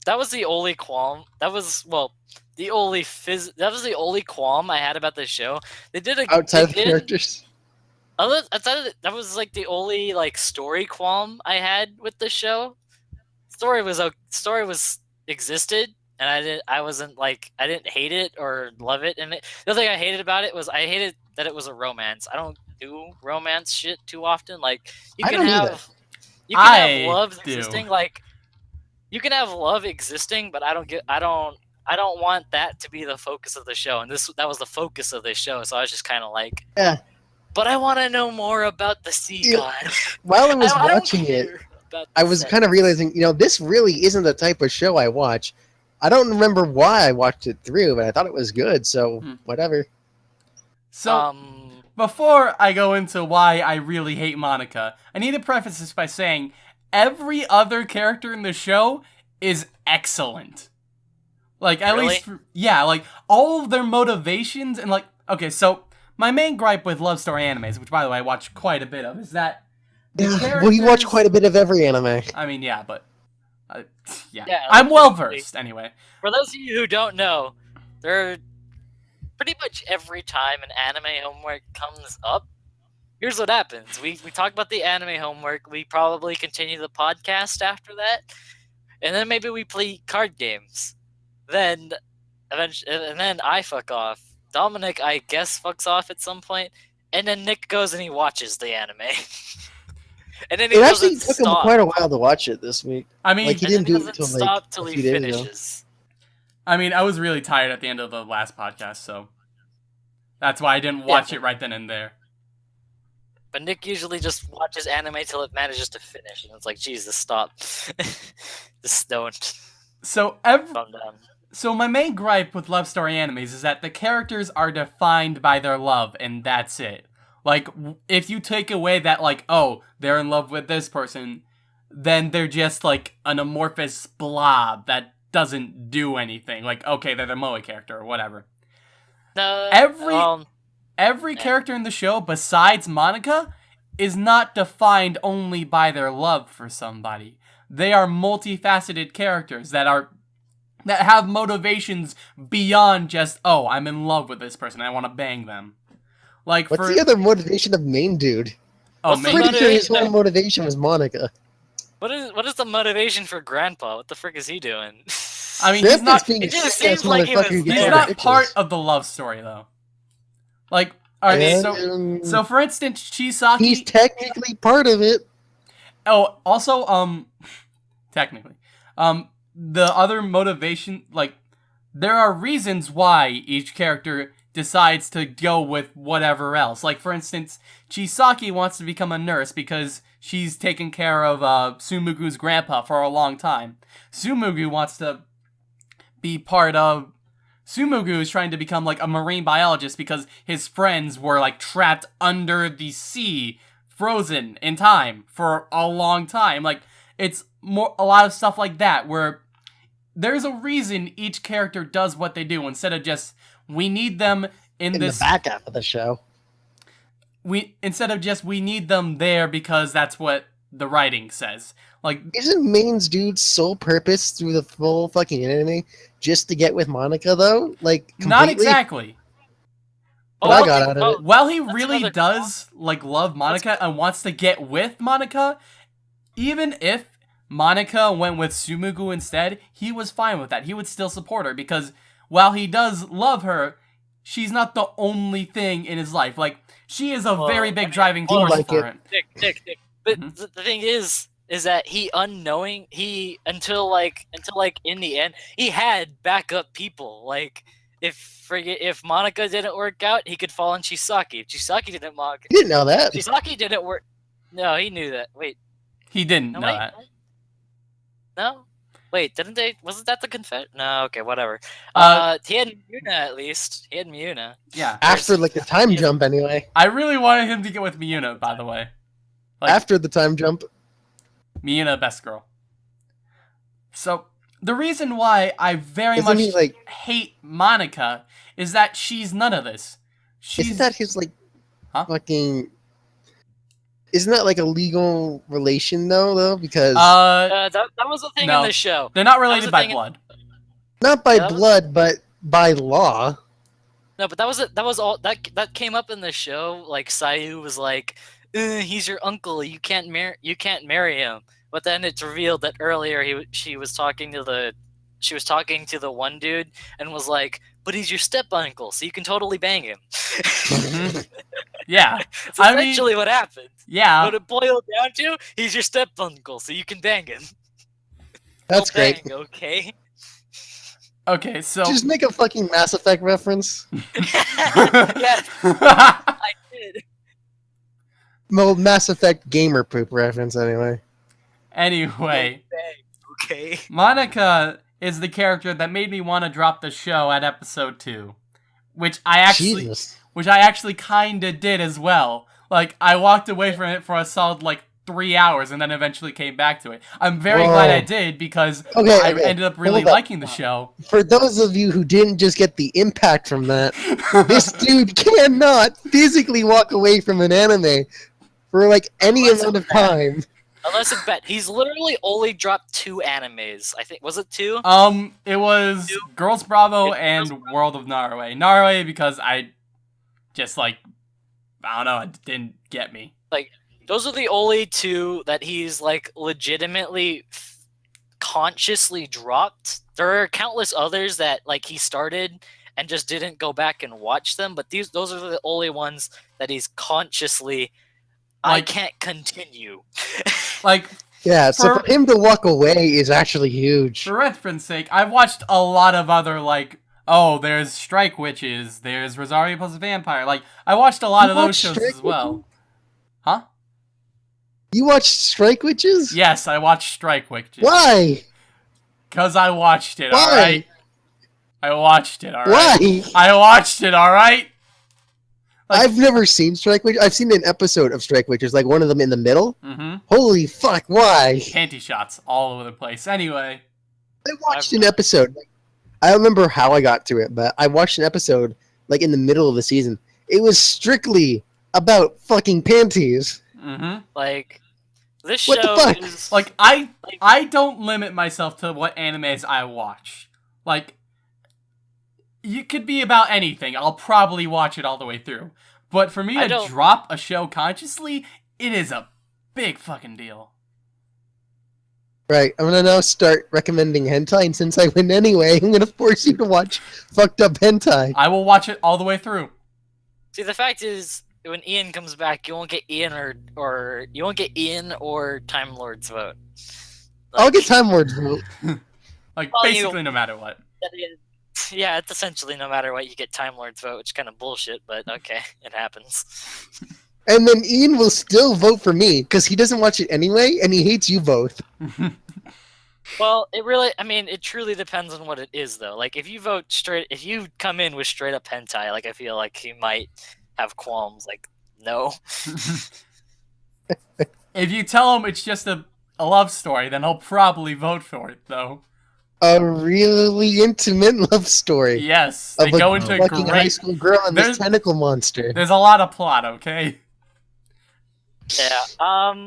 [SPEAKER 1] That was the only qualm. That was, well, the only that was the only qualm I had about this show. They did a...
[SPEAKER 3] Outside of the characters.
[SPEAKER 1] Outside of that was, like, the only, like, story qualm I had with the show. Story was existed, and I didn't hate it or love it. And the other thing I hated about it was I hated that it was a romance. I don't do romance shit too often. Like, you can have love existing. Like, you can have love existing, but I don't want that to be the focus of the show. And that was the focus of this show. So I was just kind of like,
[SPEAKER 3] yeah.
[SPEAKER 1] But I want to know more about the sea god.
[SPEAKER 3] While I was watching it, I was kind of realizing, this really isn't the type of show I watch. I don't remember why I watched it through, but I thought it was good, so whatever.
[SPEAKER 2] So, before I go into why I really hate Monica, I need to preface this by saying every other character in the show is excellent. Like, at least, yeah, like, all of their motivations and, like, okay, so, my main gripe with love story animes, which, by the way, I watch quite a bit of, is that
[SPEAKER 3] well, you watch quite a bit of every anime.
[SPEAKER 2] I mean, yeah, but... yeah, I'm well-versed, anyway.
[SPEAKER 1] For those of you who don't know, pretty much every time an anime homework comes up, here's what happens. We talk about the anime homework, we probably continue the podcast after that, and then maybe we play card games. Then, and then I fuck off. Dominic, I guess, fucks off at some point, and then Nick goes and he watches the anime. And then
[SPEAKER 3] it actually took him quite a while to watch it this week.
[SPEAKER 2] I mean,
[SPEAKER 3] like, he didn't do it until
[SPEAKER 1] stop till he finishes.
[SPEAKER 2] I mean, I was really tired at the end of the last podcast, so that's why I didn't watch it right then and there.
[SPEAKER 1] But Nick usually just watches anime till it manages to finish, and it's like, Jesus, stop. Just don't.
[SPEAKER 2] So
[SPEAKER 1] calm down.
[SPEAKER 2] So my main gripe with love story animes is that the characters are defined by their love, and that's it. Like, if you take away that, like, oh, they're in love with this person, then they're just, like, an amorphous blob that doesn't do anything. Like, okay, they're the Moe character or whatever. Every character in the show, besides Monica, is not defined only by their love for somebody. They are multifaceted characters that have motivations beyond just, oh, I'm in love with this person, I want to bang them. Like,
[SPEAKER 3] what's the other motivation of main dude?
[SPEAKER 2] Oh,
[SPEAKER 3] I'm pretty sure his whole motivation was Monica.
[SPEAKER 1] What is the motivation for Grandpa? What the frick is he doing?
[SPEAKER 2] I mean, he's not.
[SPEAKER 1] It just seems like
[SPEAKER 2] he's not part of the love story, though. Like, alright, so for instance, Chisaki.
[SPEAKER 3] He's technically part of it.
[SPEAKER 2] Oh, also, technically, the other motivation, like, there are reasons why each character decides to go with whatever else. Like, for instance, Chisaki wants to become a nurse because she's taken care of Sumugu's grandpa for a long time. Sumugu wants to be part of... Sumugu is trying to become, like, a marine biologist because his friends were, like, trapped under the sea, frozen in time for a long time. Like, it's a lot of stuff like that, where there's a reason each character does what they do, instead of just... We need them in this...
[SPEAKER 3] the back half of the show.
[SPEAKER 2] Instead of just, we need them there because that's what the writing says. Like,
[SPEAKER 3] Isn't Main's dude's sole purpose through the full fucking anime just to get with Monica, though? Like, completely?
[SPEAKER 2] not exactly.
[SPEAKER 3] What I got out of it.
[SPEAKER 2] While he
[SPEAKER 1] That's
[SPEAKER 2] really
[SPEAKER 1] another
[SPEAKER 2] does like love Monica and wants to get with Monica, even if Monica went with Sumugu instead, he was fine with that. He would still support her because while he does love her, she's not the only thing in his life. Like, she is a very big driving force
[SPEAKER 3] like
[SPEAKER 2] for
[SPEAKER 3] it.
[SPEAKER 2] him.
[SPEAKER 1] Dick. But the thing is that until in the end, he had backup people. Like, if Monica didn't work out, he could fall on Chisaki. If Chisaki didn't work,
[SPEAKER 3] You didn't know that.
[SPEAKER 1] Chisaki didn't work. No, he knew that. Wait,
[SPEAKER 2] He didn't
[SPEAKER 1] no,
[SPEAKER 2] know that.
[SPEAKER 1] No, wait, didn't they? Wasn't that the confession? No, okay, whatever. He had Muna at least. He had Muna.
[SPEAKER 2] Yeah.
[SPEAKER 3] After, like, the time jump, anyway.
[SPEAKER 2] I really wanted him to get with Miyuna, by the way. Like,
[SPEAKER 3] After the time jump.
[SPEAKER 2] Miyuna, best girl. So, the reason why I very
[SPEAKER 3] Isn't
[SPEAKER 2] much
[SPEAKER 3] he, like...
[SPEAKER 2] hate Monica is that she's none of this.
[SPEAKER 3] Isn't that his, like,
[SPEAKER 2] Huh?
[SPEAKER 3] fucking... Isn't that, like, a legal relation, though? Because...
[SPEAKER 1] That was the thing
[SPEAKER 2] No.
[SPEAKER 1] in the show.
[SPEAKER 2] They're not
[SPEAKER 1] was
[SPEAKER 2] related
[SPEAKER 1] the
[SPEAKER 2] by
[SPEAKER 1] thing in-
[SPEAKER 2] blood.
[SPEAKER 3] not by
[SPEAKER 1] that was-
[SPEAKER 3] blood, but by law.
[SPEAKER 1] No, but that was all that came up in the show. Like, Sayu was like, "He's your uncle. You can't marry him." But then it's revealed that earlier she was talking to the one dude and was like, "But he's your step uncle, so you can totally bang him."
[SPEAKER 2] Yeah.
[SPEAKER 1] That's
[SPEAKER 2] I mean-
[SPEAKER 1] essentially what happened.
[SPEAKER 2] Yeah.
[SPEAKER 1] What it boiled down to, he's your step uncle, so you can bang him.
[SPEAKER 3] That's
[SPEAKER 1] Go
[SPEAKER 3] great.
[SPEAKER 1] bang, okay?
[SPEAKER 2] Okay, so...
[SPEAKER 3] Just make a fucking Mass Effect reference.
[SPEAKER 1] Yeah, I did.
[SPEAKER 3] Well, Mass Effect gamer poop reference, anyway.
[SPEAKER 2] Anyway,
[SPEAKER 1] Bang, okay?
[SPEAKER 2] Monica is the character that made me want to drop the show at episode 2. Which I actually kinda did as well. Like, I walked away from it for a solid, 3 hours and then eventually came back to it. I'm very glad I did because I ended up really
[SPEAKER 3] Hold up.
[SPEAKER 2] liking the show.
[SPEAKER 3] For those of you who didn't just get the impact from that, this dude cannot physically walk away from an anime for, like, any
[SPEAKER 1] Unless
[SPEAKER 3] amount
[SPEAKER 1] it's
[SPEAKER 3] of time.
[SPEAKER 1] Unless it's bet. He's literally only dropped 2 animes. I think, was it 2?
[SPEAKER 2] It was Girls Bravo and World of Naruto. Naruto because I just, I don't know, it didn't get me.
[SPEAKER 1] Those are the only 2 that he's, legitimately consciously dropped. There are countless others that, he started and just didn't go back and watch them, but those are the only ones that he's consciously, I can't continue.
[SPEAKER 3] Yeah, so for him to walk away is actually huge.
[SPEAKER 2] For reference sake, I've watched a lot of other, there's Strike Witches, there's Rosario plus Vampire. I watched a lot of those shows as well. Huh?
[SPEAKER 3] You watched Strike Witches?
[SPEAKER 2] Yes, I watched Strike Witches.
[SPEAKER 3] Why?
[SPEAKER 2] Because I watched it,
[SPEAKER 3] Why?
[SPEAKER 2] alright? I watched it, alright?
[SPEAKER 3] Why?
[SPEAKER 2] I watched it, alright?
[SPEAKER 3] I've never seen Strike Witches. I've seen an episode of Strike Witches, one of them in the middle.
[SPEAKER 2] Mm-hmm.
[SPEAKER 3] Holy fuck, why?
[SPEAKER 2] Panty shots all over the place. Anyway.
[SPEAKER 3] I watched an episode. I don't remember how I got to it, but I watched an episode, in the middle of the season. It was strictly about fucking panties.
[SPEAKER 2] Mm-hmm.
[SPEAKER 1] This
[SPEAKER 3] What the
[SPEAKER 1] show
[SPEAKER 3] fuck?
[SPEAKER 1] is...
[SPEAKER 2] I don't limit myself to what animes I watch. You could be about anything. I'll probably watch it all the way through. But for me to drop a show consciously, it is a big fucking deal.
[SPEAKER 3] Right, I'm gonna now start recommending hentai, and since I win anyway, I'm gonna force you to watch fucked up hentai.
[SPEAKER 2] I will watch it all the way through.
[SPEAKER 1] See, the fact is, when Ian comes back, you won't get Ian or Time Lord's vote.
[SPEAKER 3] I'll get Time Lord's vote.
[SPEAKER 2] Basically no matter what.
[SPEAKER 1] Yeah, it's essentially no matter what, you get Time Lord's vote, which is kind of bullshit, but okay, it happens.
[SPEAKER 3] And then Ian will still vote for me, because he doesn't watch it anyway, and he hates you both.
[SPEAKER 1] Well, it truly depends on what it is, though. If you come in with straight up hentai, I feel like he might have qualms, no.
[SPEAKER 2] If you tell him it's just a love story, then he'll probably vote for it, though.
[SPEAKER 3] A really intimate love story.
[SPEAKER 2] Yes, they go into a
[SPEAKER 3] fucking high school girl and this tentacle monster.
[SPEAKER 2] There's a lot of plot, okay?
[SPEAKER 1] Yeah,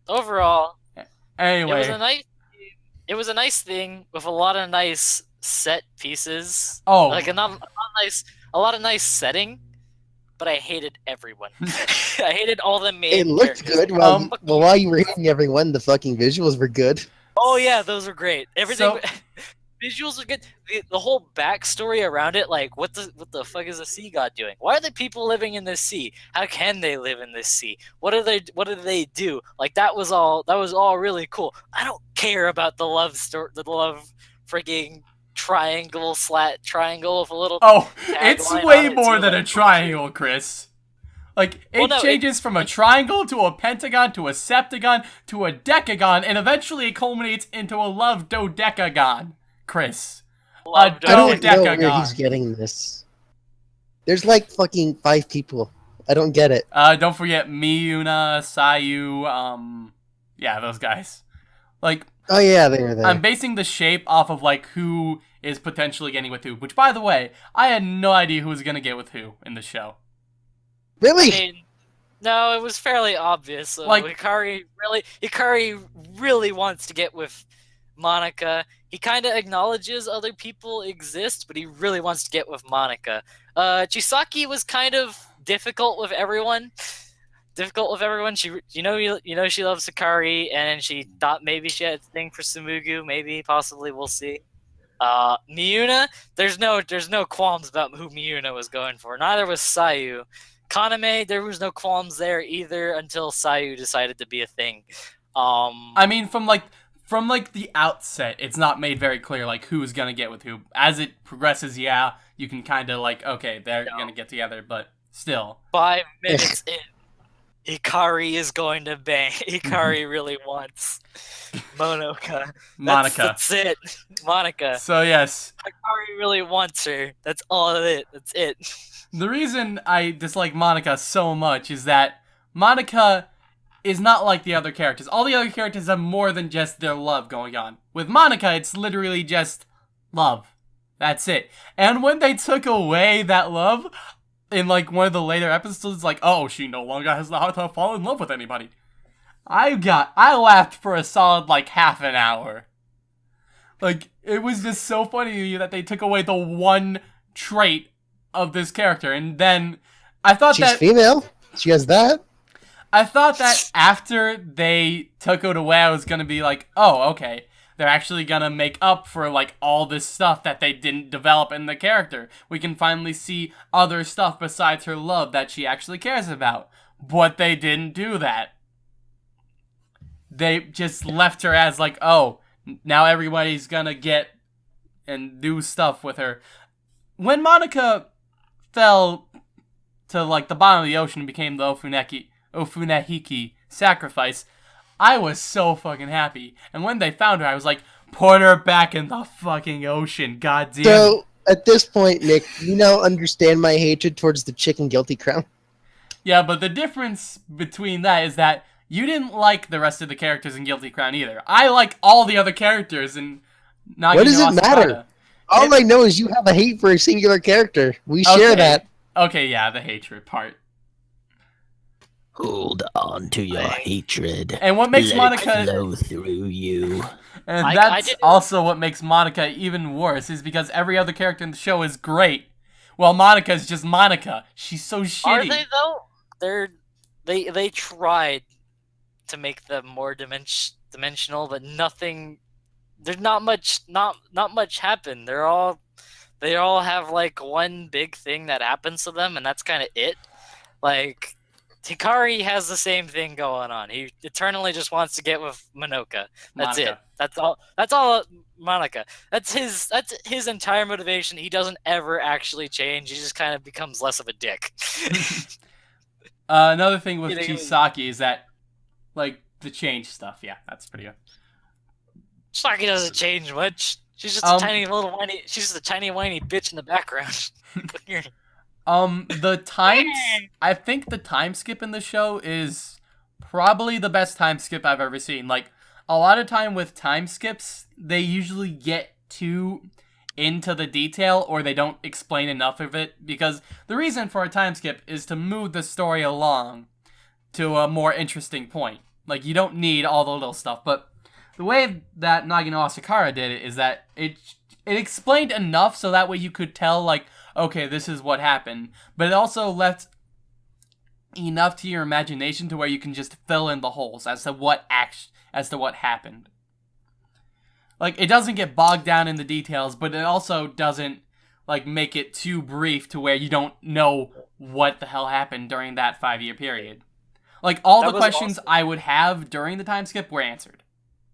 [SPEAKER 1] overall, it was
[SPEAKER 2] Anyway.
[SPEAKER 1] a nice. It was a nice thing with a lot of nice set pieces.
[SPEAKER 2] Oh.
[SPEAKER 1] Like a lot of nice setting. But I hated everyone. I hated all the main
[SPEAKER 3] It looked
[SPEAKER 1] characters.
[SPEAKER 3] good. Well, while you were hating everyone, the fucking visuals were good.
[SPEAKER 1] Oh yeah, those were great. Everything,
[SPEAKER 2] So-
[SPEAKER 1] visuals were good. The whole backstory around it, like what the fuck is a sea god doing? Why are the people living in this sea? How can they live in this sea? What do they do? Like that was all really cool. I don't care about the love story, the love freaking triangle with a little.
[SPEAKER 2] Oh, it's
[SPEAKER 1] tagline
[SPEAKER 2] way
[SPEAKER 1] on it,
[SPEAKER 2] more
[SPEAKER 1] too,
[SPEAKER 2] than
[SPEAKER 1] like,
[SPEAKER 2] a triangle, Chris. Like, it changes from a triangle to a pentagon to a septagon to a decagon, and eventually it culminates into a love dodecagon, Chris.
[SPEAKER 1] Love
[SPEAKER 3] I don't know
[SPEAKER 2] dodecagon.
[SPEAKER 3] where he's getting this. There's like fucking 5 people. I don't get it.
[SPEAKER 2] Don't forget Miyuna, Sayu, yeah, those guys. Like,
[SPEAKER 3] Oh yeah, they were there.
[SPEAKER 2] I'm basing the shape off of, like, who is potentially getting with who. Which, by the way, I had no idea who was gonna get with who in the show.
[SPEAKER 3] Really?
[SPEAKER 1] I mean, no, it was fairly obvious.
[SPEAKER 2] Like-
[SPEAKER 1] Hikari really wants to get with Monica. He kind of acknowledges other people exist, but he really wants to get with Monica. Chisaki was kind of difficult with everyone. She, she loves Hikari, and she thought maybe she had a thing for Sumugu. Maybe, possibly, we'll see. Miyuna, there's no qualms about who Miyuna was going for. Neither was Sayu. Kaname, there was no qualms there either until Sayu decided to be a thing.
[SPEAKER 2] I mean, from the outset, it's not made very clear, like, who's gonna get with who. As it progresses, yeah, you can kind of, like, okay, they're gonna get together, but still.
[SPEAKER 1] 5 minutes in, Hikari is going to bang. Hikari really wants Monica.
[SPEAKER 2] Monica.
[SPEAKER 1] That's it. Monica.
[SPEAKER 2] So, yes.
[SPEAKER 1] Hikari really wants her. That's all of it. That's it.
[SPEAKER 2] The reason I dislike Monica so much is that Monica is not like the other characters. All the other characters have more than just their love going on. With Monica, it's literally just love. That's it. And when they took away that love in, like, one of the later episodes, it's like, oh, she no longer has the heart to fall in love with anybody. I laughed for a solid, like, half an hour. Like, it was just so funny to me that they took away the one trait of this character, and then I thought
[SPEAKER 3] She's
[SPEAKER 2] that
[SPEAKER 3] female. She has that.
[SPEAKER 2] I thought that after they took it away, I was gonna be like, oh, okay, they're actually gonna make up for, like, all this stuff that they didn't develop in the character. We can finally see other stuff besides her love that she actually cares about. But they didn't do that. They just left her as, like, oh, now everybody's gonna get and do stuff with her. When Monica fell to, like, the bottom of the ocean and became the Ofunehiki sacrifice, I was so fucking happy. And when they found her, I was like, put her back in the fucking ocean, goddamn.
[SPEAKER 3] So at this point, Nick, you now understand my hatred towards the chicken guilty crown.
[SPEAKER 2] Yeah, but the difference between that is that you didn't like the rest of the characters in Guilty Crown either. I like all the other characters in Nagino
[SPEAKER 3] What does it matter?
[SPEAKER 2] Asakata.
[SPEAKER 3] All I know is you have a hate for a singular character. We share that.
[SPEAKER 2] Okay, yeah, the hatred part.
[SPEAKER 4] Hold on to your hatred.
[SPEAKER 2] And what makes
[SPEAKER 4] Let
[SPEAKER 2] Monica...
[SPEAKER 4] it flow through you.
[SPEAKER 2] And
[SPEAKER 1] I
[SPEAKER 2] that's
[SPEAKER 1] didn't-
[SPEAKER 2] also what makes Monica even worse, is because every other character in the show is great. Well, Monica is just Monica. She's so shitty.
[SPEAKER 1] Are they though? They tried to make them more dimensional, but nothing. There's not much happened. They all have like one big thing that happens to them, and that's kind of it. Like Hikari has the same thing going on. He eternally just wants to get with Monoka. That's
[SPEAKER 2] Monica.
[SPEAKER 1] it. That's all. Monica. That's his entire motivation. He doesn't ever actually change. He just kind of becomes less of a dick.
[SPEAKER 2] Another thing with
[SPEAKER 1] Kidding.
[SPEAKER 2] Chisaki is that, like, the change stuff. Yeah, that's pretty good.
[SPEAKER 1] Saki doesn't change much. She's just a tiny little whiny. She's just a tiny whiny bitch in the background.
[SPEAKER 2] The times... I think the time skip in the show is probably the best time skip I've ever seen. Like, a lot of time with time skips, they usually get too into the detail, or they don't explain enough of it, because the reason for a time skip is to move the story along to a more interesting point. Like, you don't need all the little stuff. But the way that Nagino Asakara did it is that it explained enough so that way you could tell, like, okay, this is what happened. But it also left enough to your imagination to where you can just fill in the holes as to what happened. Like, it doesn't get bogged down in the details, but it also doesn't, like, make it too brief to where you don't know what the hell happened during that 5-year period. Like, all the questions I would have during the time skip were answered.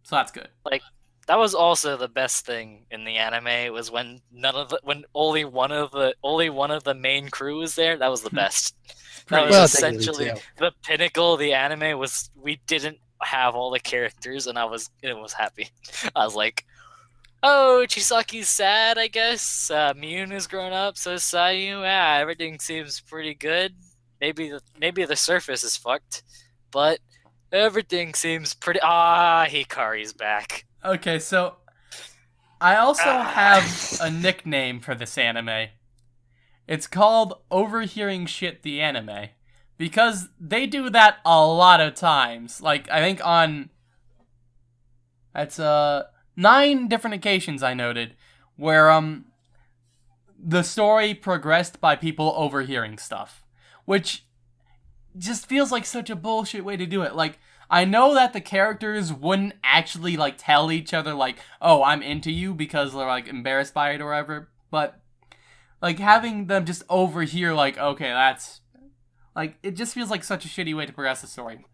[SPEAKER 2] So that's good.
[SPEAKER 1] Like, that was also the best thing in the anime, was when only one of the main crew was there. That was the best. That was essentially the pinnacle of the anime. Was we didn't have all the characters, and I was happy. I was like, oh, Chisaki's sad, I guess. Miyuna's grown up, so is Sayu. Everything seems pretty good. Maybe the surface is fucked, but everything seems pretty. Hikari's back.
[SPEAKER 2] Okay, so I also have a nickname for this anime. It's called Overhearing Shit the Anime, because they do that a lot of times. Like, I think on 9 different occasions I noted where the story progressed by people overhearing stuff, which just feels like such a bullshit way to do it. Like, I know that the characters wouldn't actually, like, tell each other, like, oh, I'm into you, because they're, like, embarrassed by it or whatever, but, like, having them just overhear, like, okay, that's, like, it just feels like such a shitty way to progress the story.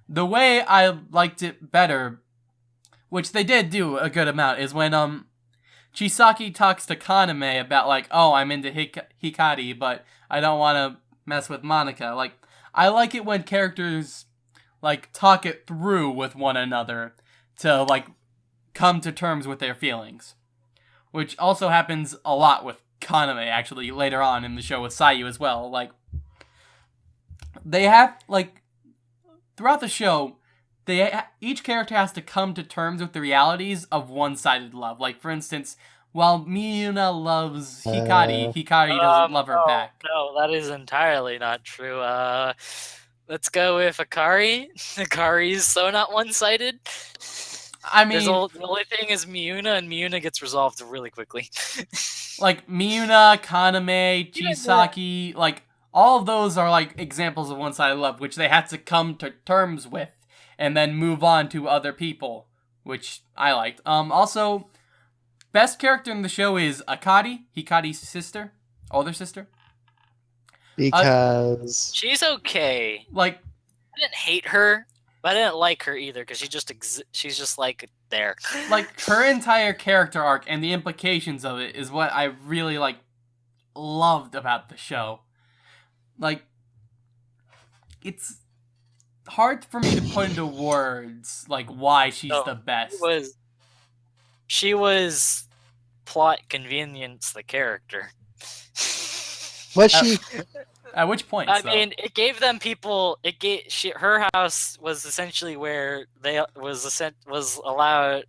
[SPEAKER 2] The way I liked it better, which they did do a good amount, is when, Chisaki talks to Kaname about, like, oh, I'm into Hikari, but I don't want to mess with Monica. Like, I like it when characters, like, talk it through with one another to, like, come to terms with their feelings. Which also happens a lot with Kaname, actually, later on in the show with Sayu as well. Like, they have, like, throughout the show, each character has to come to terms with the realities of one-sided love. Like, for instance, while Miyuna loves Hikari, Hikari doesn't love her back.
[SPEAKER 1] No, that is entirely not true. Let's go with Hikari. Hikari's so not one-sided.
[SPEAKER 2] I mean,
[SPEAKER 1] the only thing is Miyuna, and Miyuna gets resolved really quickly.
[SPEAKER 2] Like, Miyuna, Kaname, Chisaki, like, all of those are, like, examples of one-sided love, which they had to come to terms with, and then move on to other people, which I liked. Also, best character in the show is Akari, Hikari's sister, older sister.
[SPEAKER 3] Because
[SPEAKER 1] she's okay.
[SPEAKER 2] Like,
[SPEAKER 1] I didn't hate her, but I didn't like her either, because she's just, like, there.
[SPEAKER 2] Like, her entire character arc and the implications of it is what I really, like, loved about the show. Like, it's hard for me to put into words, like, why she's the best.
[SPEAKER 1] She was plot convenience the character.
[SPEAKER 3] Was she?
[SPEAKER 2] At which point?
[SPEAKER 1] I mean, it gave them people. Her house was essentially where they was allowed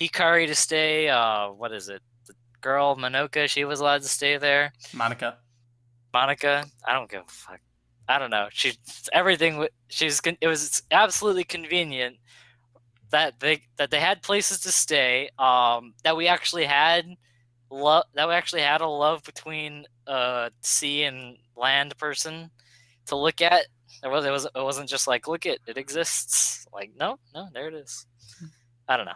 [SPEAKER 1] Hikari to stay. What is it? The girl Monoka. She was allowed to stay there.
[SPEAKER 2] Monica.
[SPEAKER 1] I don't give a fuck. I don't know. It was absolutely convenient that they had places to stay. That we actually had a love between sea and land person to look at. It wasn't just like, look, it exists. Like, no, there it is. I don't know.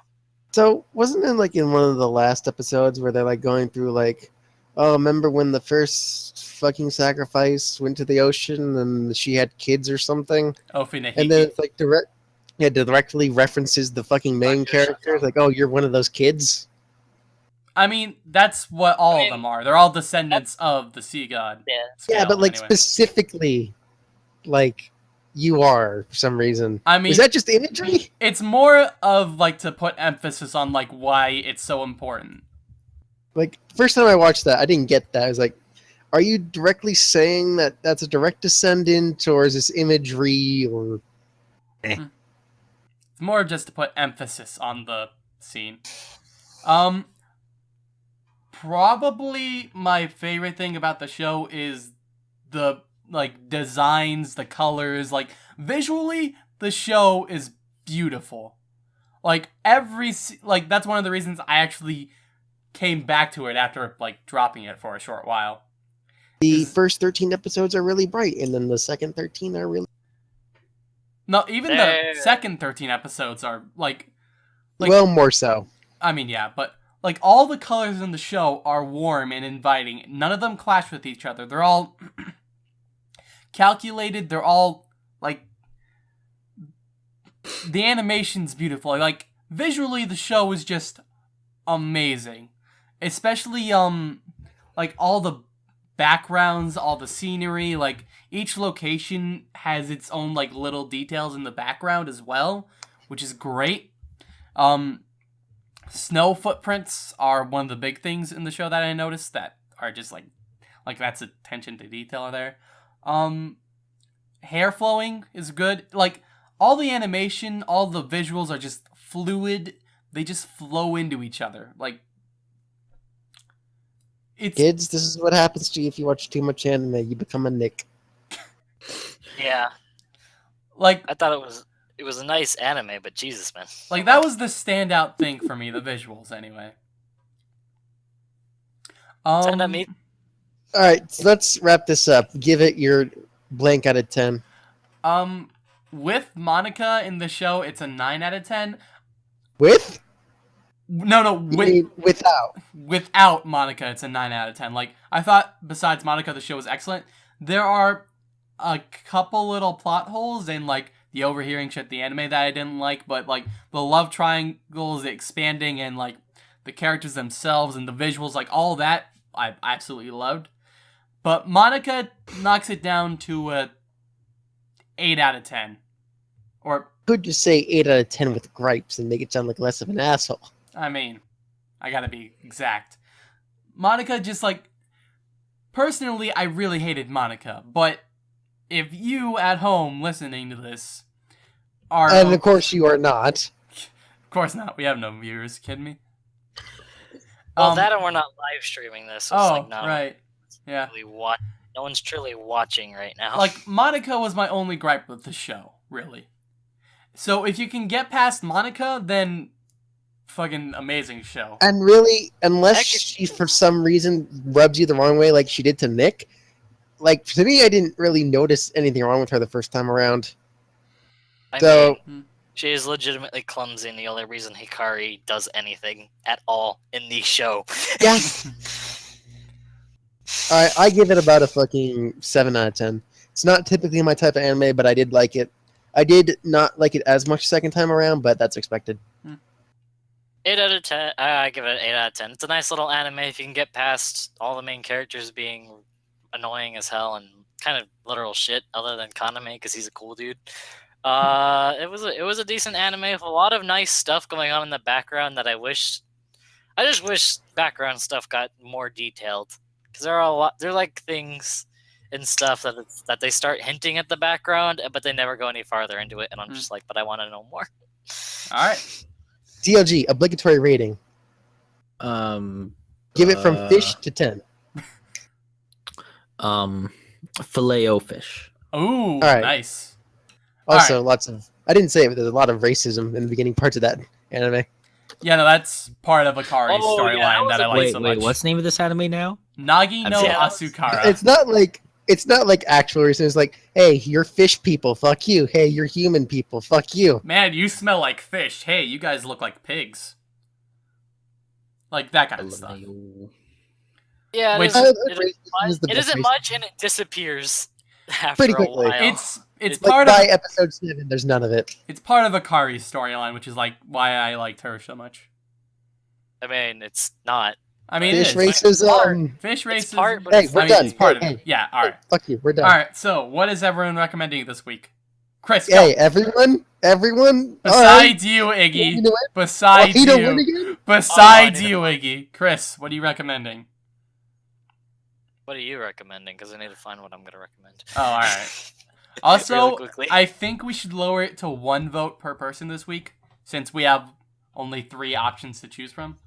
[SPEAKER 3] So wasn't it like in one of the last episodes where they're like going through like, oh, remember when the first fucking sacrifice went to the ocean and she had kids or something?
[SPEAKER 2] Oh, Finahiki.
[SPEAKER 3] And then it's like directly references the fucking main character. Like, oh, you're one of those kids.
[SPEAKER 2] I mean, that's what all of them are. They're all descendants of the sea god.
[SPEAKER 3] Yeah, but like specifically, like, you are for some reason.
[SPEAKER 2] I mean,
[SPEAKER 3] is that just imagery?
[SPEAKER 2] It's more of like to put emphasis on like why it's so important.
[SPEAKER 3] Like, first time I watched that, I didn't get that. I was like, are you directly saying that that's a direct descendant, or is this imagery, or...
[SPEAKER 2] It's more just to put emphasis on the scene. Probably my favorite thing about the show is the, like, designs, the colors. Like, visually, the show is beautiful. Like that's one of the reasons I actually came back to it after like dropping it for a short while.
[SPEAKER 3] The first 13 episodes are really bright, and then the second 13 are really...
[SPEAKER 2] No, even the second 13 episodes are like
[SPEAKER 3] well, more so.
[SPEAKER 2] I mean, yeah, but like all the colors in the show are warm and inviting. None of them clash with each other. They're all calculated. They're all like the animation's beautiful. Like visually, the show is just amazing. Especially like all the backgrounds, all the scenery, like each location has its own like little details in the background as well, which is great. Snow footprints are one of the big things in the show that I noticed that are just like that's attention to detail there. Hair flowing is good. Like all the animation, all the visuals are just fluid. They just flow into each other. Like
[SPEAKER 3] Kids, this is what happens to you if you watch too much anime. You become a Nick.
[SPEAKER 1] Yeah.
[SPEAKER 2] Like
[SPEAKER 1] I thought it was a nice anime, but Jesus, man.
[SPEAKER 2] Like that was the standout thing for me, the visuals anyway.
[SPEAKER 1] Send at me.
[SPEAKER 3] All right, so let's wrap this up. Give it your blank out of 10.
[SPEAKER 2] With Monica in the show, it's a 9 out of 10.
[SPEAKER 3] With?
[SPEAKER 2] No,
[SPEAKER 3] without.
[SPEAKER 2] Without Monica, it's a 9 out of 10. Like, I thought, besides Monica, the show was excellent. There are a couple little plot holes and, like, the overhearing shit, the anime that I didn't like, but, like, the love triangles expanding and, like, the characters themselves and the visuals, like, all that, I absolutely loved. But Monica knocks it down to a 8 out of 10. Or...
[SPEAKER 3] could just say 8 out of 10 with gripes and make it sound like less of an asshole.
[SPEAKER 2] I mean, I gotta be exact. Monica just, like... Personally, I really hated Monica, but if you at home listening to this are...
[SPEAKER 3] And of course you are not.
[SPEAKER 2] Of course not. We have no viewers. Kidding me?
[SPEAKER 1] Well, that and we're not live streaming this. So it's like not
[SPEAKER 2] right. Yeah.
[SPEAKER 1] Really no one's truly watching right now.
[SPEAKER 2] Like, Monica was my only gripe with the show, really. So if you can get past Monica, then fucking amazing show.
[SPEAKER 3] And really, unless she for some reason rubs you the wrong way like she did to Nick, like, to me, I didn't really notice anything wrong with her the first time around.
[SPEAKER 1] I mean, she is legitimately clumsy, and the only reason Hikari does anything at all in the show.
[SPEAKER 3] Yeah. I give it about a fucking 7 out of 10. It's not typically my type of anime, but I did like it. I did not like it as much second time around, but that's expected.
[SPEAKER 1] 8 out of 10. I give it an 8 out of 10. It's a nice little anime if you can get past all the main characters being annoying as hell and kind of literal shit, other than Kaname because he's a cool dude. It was a decent anime with a lot of nice stuff going on in the background that I just wish background stuff got more detailed, because there are like things and stuff that they start hinting at the background, but they never go any farther into it, and I'm just like, but I want to know more.
[SPEAKER 2] All right.
[SPEAKER 3] DLG, obligatory rating. Give it from fish to 10.
[SPEAKER 4] Filet-O-Fish.
[SPEAKER 2] Ooh,
[SPEAKER 3] right.
[SPEAKER 2] Nice.
[SPEAKER 3] Also, lots of... I didn't say it, but there's a lot of racism in the beginning parts of that anime.
[SPEAKER 2] Yeah, no, that's part of Akari's storyline that I like so much.
[SPEAKER 4] Wait, what's the name of this anime now?
[SPEAKER 2] Nagi no Asukara.
[SPEAKER 3] It's not like actual racism. It's like, hey, you're fish people, fuck you. Hey, you're human people, fuck you.
[SPEAKER 2] Man, you smell like fish. Hey, you guys look like pigs. Like that kind of stuff.
[SPEAKER 1] Yeah,
[SPEAKER 2] Which,
[SPEAKER 1] it isn't much, and it disappears after
[SPEAKER 3] pretty
[SPEAKER 1] a
[SPEAKER 3] quickly.
[SPEAKER 1] while.
[SPEAKER 2] It's
[SPEAKER 3] like
[SPEAKER 2] part
[SPEAKER 3] by
[SPEAKER 2] of
[SPEAKER 3] episode 7, there's none of it.
[SPEAKER 2] It's part of Akari's storyline, which is like why I liked her so much.
[SPEAKER 1] I mean, it's not.
[SPEAKER 2] I mean,
[SPEAKER 3] fish
[SPEAKER 2] racism.
[SPEAKER 3] Fish
[SPEAKER 2] racism.
[SPEAKER 1] Part, but
[SPEAKER 3] hey, we're done.
[SPEAKER 2] It's part of
[SPEAKER 3] hey.
[SPEAKER 2] it. Yeah, all right.
[SPEAKER 3] Fuck you, we're done.
[SPEAKER 2] All right, so what is everyone recommending this week? Chris, go.
[SPEAKER 3] Hey, everyone?
[SPEAKER 2] Besides you, Iggy.
[SPEAKER 3] You know what?
[SPEAKER 2] Besides
[SPEAKER 3] Wahito
[SPEAKER 2] you.
[SPEAKER 3] win again?
[SPEAKER 2] Besides you, Iggy. Chris, what are you recommending?
[SPEAKER 1] What are you recommending? Because I need to find what I'm going to recommend.
[SPEAKER 2] Oh, all right. Also,
[SPEAKER 1] really
[SPEAKER 2] I think we should lower it to 1 vote per person this week, since we have only 3 options to choose from.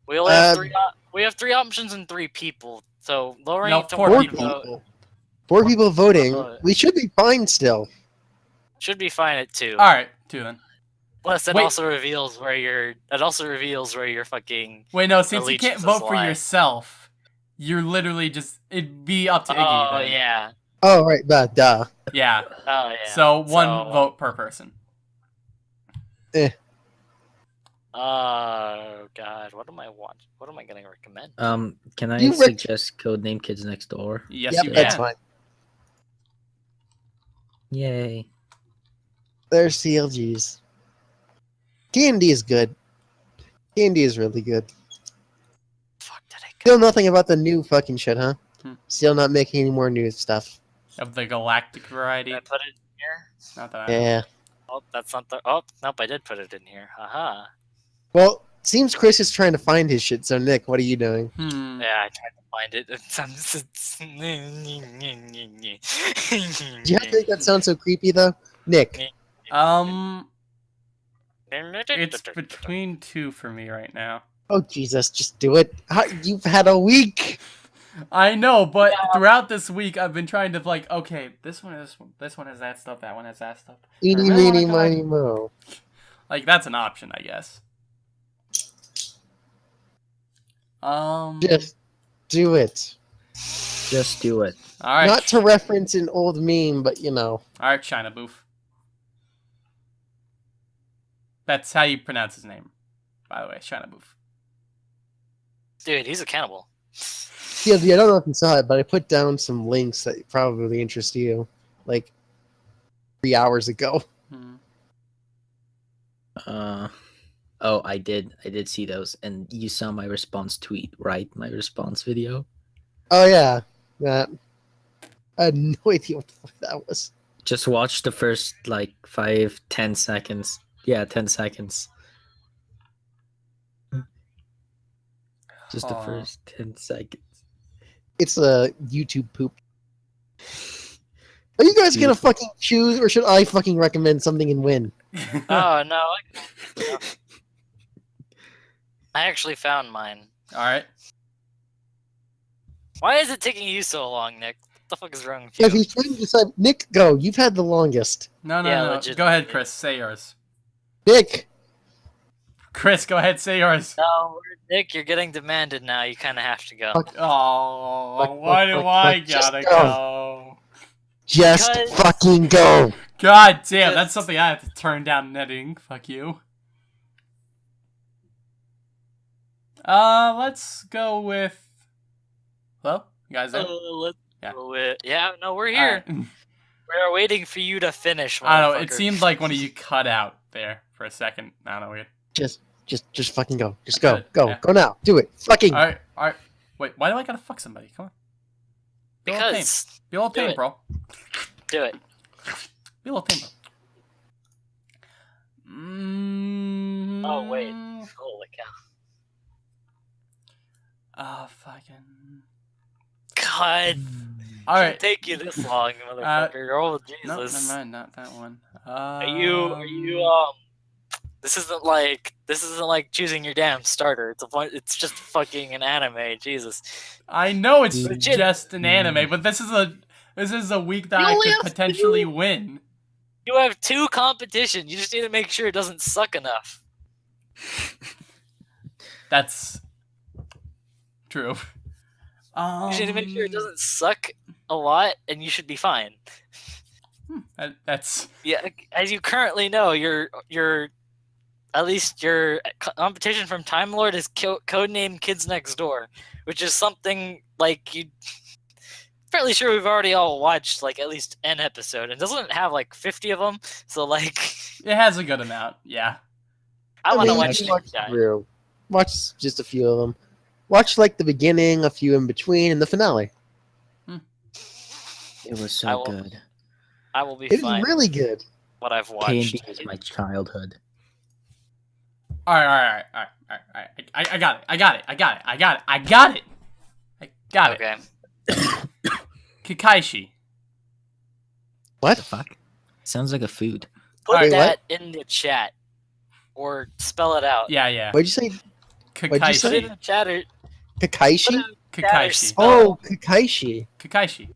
[SPEAKER 1] We only have 3. We have 3 options and 3 people. So lowering it to
[SPEAKER 2] 4
[SPEAKER 1] 4
[SPEAKER 2] people.
[SPEAKER 3] 4 people voting. We should be fine still.
[SPEAKER 1] Should be fine at 2.
[SPEAKER 2] All right, 2 then.
[SPEAKER 1] Plus, it
[SPEAKER 2] Wait.
[SPEAKER 1] also reveals where your fucking.
[SPEAKER 2] Wait, no, since you can't
[SPEAKER 1] allegiances
[SPEAKER 2] vote for
[SPEAKER 1] lie.
[SPEAKER 2] yourself, you're literally just it'd be up to Iggy.
[SPEAKER 1] Oh
[SPEAKER 2] then.
[SPEAKER 1] yeah.
[SPEAKER 3] Oh, right, duh.
[SPEAKER 2] Yeah.
[SPEAKER 1] Oh yeah.
[SPEAKER 2] So one vote per person.
[SPEAKER 1] Oh god, what am I watching? What am I gonna recommend?
[SPEAKER 4] Can I
[SPEAKER 3] You
[SPEAKER 4] suggest Codename Kids Next Door?
[SPEAKER 2] Yes,
[SPEAKER 3] Yep,
[SPEAKER 2] you
[SPEAKER 3] that's
[SPEAKER 2] can.
[SPEAKER 3] fine.
[SPEAKER 4] Yay.
[SPEAKER 3] There's CLGs. D&D is good. D&D is really good.
[SPEAKER 1] Fuck, did I?
[SPEAKER 3] Still nothing about the new fucking shit, huh?
[SPEAKER 2] Hmm.
[SPEAKER 3] Still not making any more new stuff.
[SPEAKER 2] Of the galactic variety.
[SPEAKER 1] Did I put it in here?
[SPEAKER 2] Not that I know.
[SPEAKER 3] Yeah.
[SPEAKER 1] Oh, that's not the. Oh, nope, I did put it in here. Haha.
[SPEAKER 3] Well, seems Chris is trying to find his shit, so Nick, what are you doing?
[SPEAKER 1] Yeah, I tried to find it.
[SPEAKER 3] Do you have to make that sound so creepy, though? Nick.
[SPEAKER 2] It's between 2 for me right now.
[SPEAKER 3] Oh, Jesus, just do it. You've had a week.
[SPEAKER 2] I know, but throughout this week, I've been trying to like, okay, this one has that stuff, that one has that stuff.
[SPEAKER 3] Eeny,
[SPEAKER 2] I really wanna
[SPEAKER 3] meeny,
[SPEAKER 2] go ahead-
[SPEAKER 3] miny, mo.
[SPEAKER 2] Like that's an option, I guess.
[SPEAKER 3] Just do it.
[SPEAKER 4] Just do it.
[SPEAKER 2] All right,
[SPEAKER 3] Not to reference an old meme, but you know.
[SPEAKER 2] all right, China Boof. That's how you pronounce his name, by the way, China Boof.
[SPEAKER 1] Dude, he's a cannibal.
[SPEAKER 3] Yeah, I don't know if you saw it, but I put down some links that probably interest you, like 3 hours ago.
[SPEAKER 4] Oh, I did see those, and you saw my response tweet, right? My response video.
[SPEAKER 3] Oh yeah, that. I had no idea what the fuck that was.
[SPEAKER 4] Just watch the first like 5-10 seconds. Yeah, 10 seconds. Just the
[SPEAKER 2] Aw.
[SPEAKER 4] first 10 seconds.
[SPEAKER 3] It's a YouTube poop. Are you guys gonna
[SPEAKER 4] Beautiful.
[SPEAKER 3] fucking choose, or should I fucking recommend something and win?
[SPEAKER 1] Oh no, I actually found mine.
[SPEAKER 2] All right.
[SPEAKER 1] Why is it taking you so long, Nick? What the fuck is wrong with
[SPEAKER 3] Because
[SPEAKER 1] you?
[SPEAKER 3] he's trying to decide. Nick, go. You've had the longest.
[SPEAKER 2] No,
[SPEAKER 1] Yeah,
[SPEAKER 2] no.
[SPEAKER 1] legit-
[SPEAKER 2] Go ahead, Chris. Say yours.
[SPEAKER 3] Nick.
[SPEAKER 2] Chris, go ahead. Say yours.
[SPEAKER 1] No, Nick, you're getting demanded now. You kind of have to go.
[SPEAKER 3] Fuck.
[SPEAKER 2] Oh,
[SPEAKER 3] Fuck,
[SPEAKER 2] why
[SPEAKER 3] fuck,
[SPEAKER 2] do
[SPEAKER 3] fuck,
[SPEAKER 2] I
[SPEAKER 3] fuck, just
[SPEAKER 2] gotta
[SPEAKER 3] go.
[SPEAKER 2] go?
[SPEAKER 3] Just
[SPEAKER 1] Because-
[SPEAKER 3] fucking go.
[SPEAKER 2] God damn, that's
[SPEAKER 1] Just-
[SPEAKER 2] something I have to turn down netting. Fuck you. Let's go with. Hello, you guys there?
[SPEAKER 1] Let's
[SPEAKER 2] Yeah.
[SPEAKER 1] go with... Yeah, no, we're
[SPEAKER 2] All
[SPEAKER 1] here.
[SPEAKER 2] right.
[SPEAKER 1] We're waiting for you to finish.
[SPEAKER 2] I don't know. It
[SPEAKER 1] motherfucker.
[SPEAKER 2] seemed like one of you cut out there for a second. I don't know. Weird.
[SPEAKER 3] Just fucking go. Just
[SPEAKER 2] I
[SPEAKER 3] go.
[SPEAKER 2] got it,
[SPEAKER 3] Go.
[SPEAKER 2] yeah.
[SPEAKER 3] Go now. Do it. Fucking.
[SPEAKER 2] All right. Wait, why do I gotta fuck somebody? Come on. Be a little tame.
[SPEAKER 1] Because
[SPEAKER 2] Be a little
[SPEAKER 1] do
[SPEAKER 2] tame,
[SPEAKER 1] it.
[SPEAKER 2] bro.
[SPEAKER 1] do it.
[SPEAKER 2] Be a little tame, bro.
[SPEAKER 1] Oh wait, holy cow!
[SPEAKER 2] Oh, fucking.
[SPEAKER 1] God,
[SPEAKER 2] All right.
[SPEAKER 1] take you this long, motherfucker. Oh
[SPEAKER 2] No,
[SPEAKER 1] Jesus.
[SPEAKER 2] never mind. Not that one.
[SPEAKER 1] Are you? This isn't like choosing your damn starter. It's just fucking an anime. Jesus.
[SPEAKER 2] I know it's
[SPEAKER 1] Legit.
[SPEAKER 2] just an anime, but this is a week that
[SPEAKER 1] You
[SPEAKER 2] I
[SPEAKER 1] only
[SPEAKER 2] could
[SPEAKER 1] have
[SPEAKER 2] potentially
[SPEAKER 1] two.
[SPEAKER 2] win.
[SPEAKER 1] You have 2 competition. You just need to make sure it doesn't suck enough.
[SPEAKER 2] That's true.
[SPEAKER 1] You just need to make sure it doesn't suck a lot, and you should be fine.
[SPEAKER 2] That's
[SPEAKER 1] Yeah, as you currently know, your at least your competition from Time Lord is codename Kids Next Door, which is something like you. Fairly sure we've already all watched like at least an episode, and doesn't it have like 50 of them? So like,
[SPEAKER 2] it has a good amount. Yeah.
[SPEAKER 1] I want to
[SPEAKER 3] mean, you
[SPEAKER 1] watch
[SPEAKER 3] can
[SPEAKER 1] Nick die.
[SPEAKER 3] through. Watch just a few of them. Watch like the beginning, a few in between, and the finale.
[SPEAKER 4] It was
[SPEAKER 1] I
[SPEAKER 4] so
[SPEAKER 1] will-
[SPEAKER 4] good.
[SPEAKER 1] I will be
[SPEAKER 3] It is
[SPEAKER 1] fine.
[SPEAKER 3] really good.
[SPEAKER 1] What I've
[SPEAKER 4] K&B
[SPEAKER 1] watched.
[SPEAKER 4] is my childhood.
[SPEAKER 2] All right. I got it. I got it.
[SPEAKER 1] Okay.
[SPEAKER 2] Kakaishi.
[SPEAKER 3] What?
[SPEAKER 4] The fuck? Sounds like a food.
[SPEAKER 1] Put
[SPEAKER 2] Alright,
[SPEAKER 1] that in the chat, or spell it out.
[SPEAKER 2] Yeah.
[SPEAKER 3] What'd you say? What'd you
[SPEAKER 1] Put
[SPEAKER 3] say?
[SPEAKER 1] it in
[SPEAKER 2] Kakaishi.
[SPEAKER 1] the chat. Or,
[SPEAKER 3] Kakaishi?
[SPEAKER 1] put it in the chat or
[SPEAKER 2] Kakaishi.
[SPEAKER 1] spell
[SPEAKER 3] Oh, Kakaishi.
[SPEAKER 2] Kakaishi.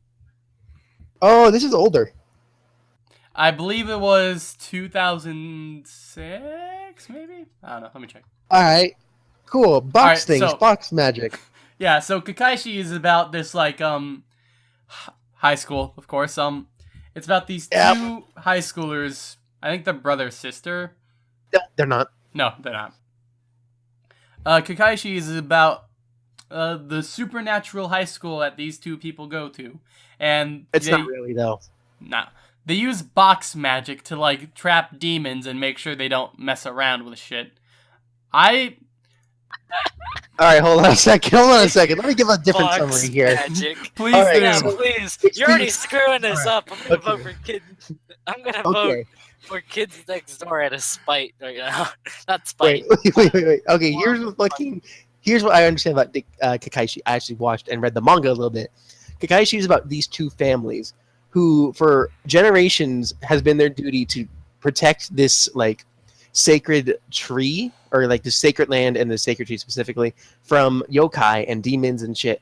[SPEAKER 3] Oh, this is older.
[SPEAKER 2] I believe it was 2006, maybe? I don't know. Let me check.
[SPEAKER 3] All right, cool. Box
[SPEAKER 2] right,
[SPEAKER 3] things,
[SPEAKER 2] so-
[SPEAKER 3] box magic.
[SPEAKER 2] Yeah, so Kakaishi is about this, like, high school, of course. It's about these
[SPEAKER 3] Yep.
[SPEAKER 2] two high schoolers. I think they're brother sister.
[SPEAKER 3] No, they're not.
[SPEAKER 2] No, they're not. Kakaishi is about the supernatural high school that these two people go to, and
[SPEAKER 3] It's
[SPEAKER 2] they,
[SPEAKER 3] not really though.
[SPEAKER 2] nah, they use box magic to like trap demons and make sure they don't mess around with shit.
[SPEAKER 3] All right, hold on a second. Let me give a different
[SPEAKER 1] Box
[SPEAKER 3] summary here.
[SPEAKER 1] Magic.
[SPEAKER 2] Please
[SPEAKER 3] All right,
[SPEAKER 2] do.
[SPEAKER 1] Yeah,
[SPEAKER 3] so-
[SPEAKER 1] please.
[SPEAKER 3] It's
[SPEAKER 1] You're already
[SPEAKER 3] the-
[SPEAKER 1] screwing this
[SPEAKER 3] All
[SPEAKER 1] up. I'm gonna
[SPEAKER 3] Okay.
[SPEAKER 1] vote for kids. I'm gonna
[SPEAKER 3] Okay.
[SPEAKER 1] vote for Kids Next Door out of spite right now. Not spite.
[SPEAKER 3] Wait. Okay, here's what I understand about Kakaishi. I actually watched and read the manga a little bit. Kakaishi is about these two families who, for generations, has been their duty to protect this like sacred tree, or like the sacred land and the sacred tree specifically, from yokai and demons and shit.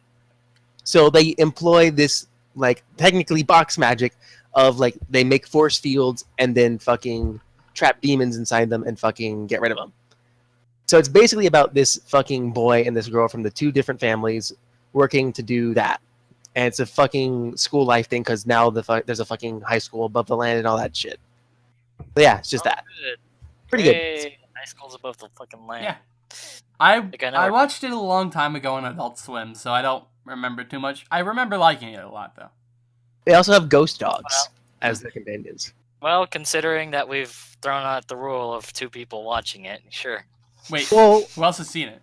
[SPEAKER 3] So they employ this like technically box magic of like they make force fields and then fucking trap demons inside them and fucking get rid of them. So it's basically about this fucking boy and this girl from the two different families working to do that. And it's a fucking school life thing because now there's a fucking high school above the land and all that shit. But yeah, it's just that.
[SPEAKER 1] Good.
[SPEAKER 3] Pretty good.
[SPEAKER 1] Hey, high school's above the fucking land.
[SPEAKER 2] Yeah. I
[SPEAKER 1] Like, I know
[SPEAKER 2] I
[SPEAKER 1] it-
[SPEAKER 2] watched it a long time ago on Adult Swim, so I don't remember too much. I remember liking it a lot though.
[SPEAKER 3] They also have ghost dogs as their companions.
[SPEAKER 1] Well, considering that we've thrown out the rule of two people watching it, sure.
[SPEAKER 2] Wait,
[SPEAKER 3] Well,
[SPEAKER 2] who else has seen it?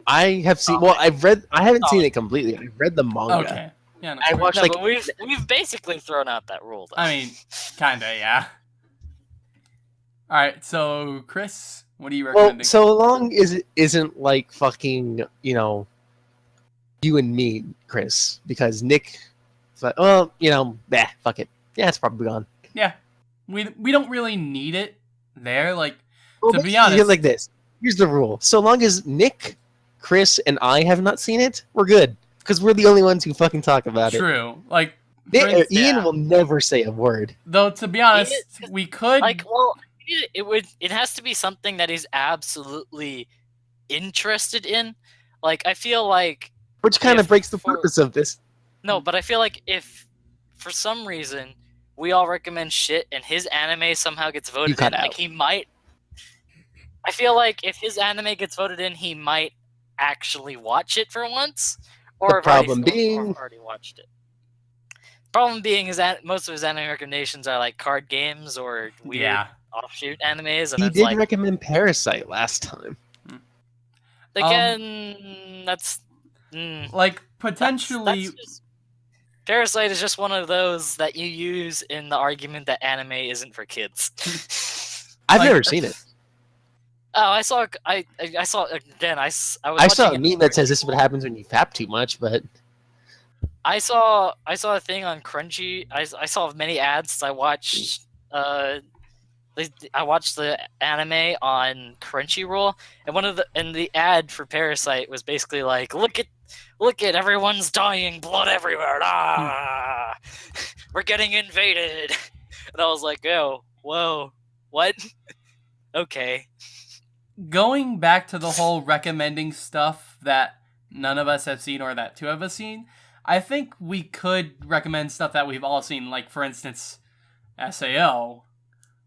[SPEAKER 3] I have seen. Well, I haven't seen it completely. I've read the manga.
[SPEAKER 2] Okay. Yeah, no,
[SPEAKER 3] I watched
[SPEAKER 1] No,
[SPEAKER 3] like
[SPEAKER 1] but we've basically thrown out that rule, though.
[SPEAKER 2] I mean, kinda, yeah. Alright, so Chris, what are you
[SPEAKER 3] well,
[SPEAKER 2] recommending?
[SPEAKER 3] so long as it isn't like fucking you and me, Chris, because Nick. But fuck it. Yeah, it's probably gone.
[SPEAKER 2] Yeah. We don't really need it there, like
[SPEAKER 3] Well,
[SPEAKER 2] to be
[SPEAKER 3] basically,
[SPEAKER 2] honest.
[SPEAKER 3] like this. Here's the rule: so long as Nick, Chris, and I have not seen it, we're good because we're the only ones who fucking talk about it.
[SPEAKER 2] True. Like
[SPEAKER 3] Ian
[SPEAKER 1] Yeah.
[SPEAKER 3] will never say a word.
[SPEAKER 2] though to be honest, we could
[SPEAKER 1] Like, well, it has to be something that he's absolutely interested in. Like, I feel like
[SPEAKER 3] Which kind of
[SPEAKER 1] If
[SPEAKER 3] breaks the
[SPEAKER 1] for-
[SPEAKER 3] purpose of this.
[SPEAKER 1] no, but I feel like if for some reason we all recommend shit and his anime somehow gets voted
[SPEAKER 3] cut
[SPEAKER 1] in, like
[SPEAKER 3] out.
[SPEAKER 1] he might. I feel like if his anime gets voted in, he might actually watch it for once, or
[SPEAKER 3] problem
[SPEAKER 1] have
[SPEAKER 3] being-
[SPEAKER 1] already watched it. Problem being is that most of his anime recommendations are like card games or weird
[SPEAKER 2] yeah.
[SPEAKER 1] offshoot animes, and
[SPEAKER 3] He
[SPEAKER 1] it's
[SPEAKER 3] did
[SPEAKER 1] like
[SPEAKER 3] recommend Parasite last time.
[SPEAKER 1] again, that's mm,
[SPEAKER 2] Like
[SPEAKER 1] that's
[SPEAKER 2] potentially
[SPEAKER 1] just- Parasite is just one of those that you use in the argument that anime isn't for kids.
[SPEAKER 3] I've
[SPEAKER 2] Like-
[SPEAKER 3] never seen it.
[SPEAKER 1] Oh, I saw again. I was
[SPEAKER 3] I saw a
[SPEAKER 1] watching it-
[SPEAKER 3] meme that says this is what happens when you fap too much, but
[SPEAKER 1] I saw a thing on Crunchy. I saw many ads. I watched I watched the anime on Crunchyroll, and the ad for Parasite was basically like, look at everyone's dying, blood everywhere. Ah, we're getting invaded. And I was like, oh, whoa, what? Okay.
[SPEAKER 2] going back to the whole recommending stuff that none of us have seen or that two of us seen, I think we could recommend stuff that we've all seen, like for instance, SAO.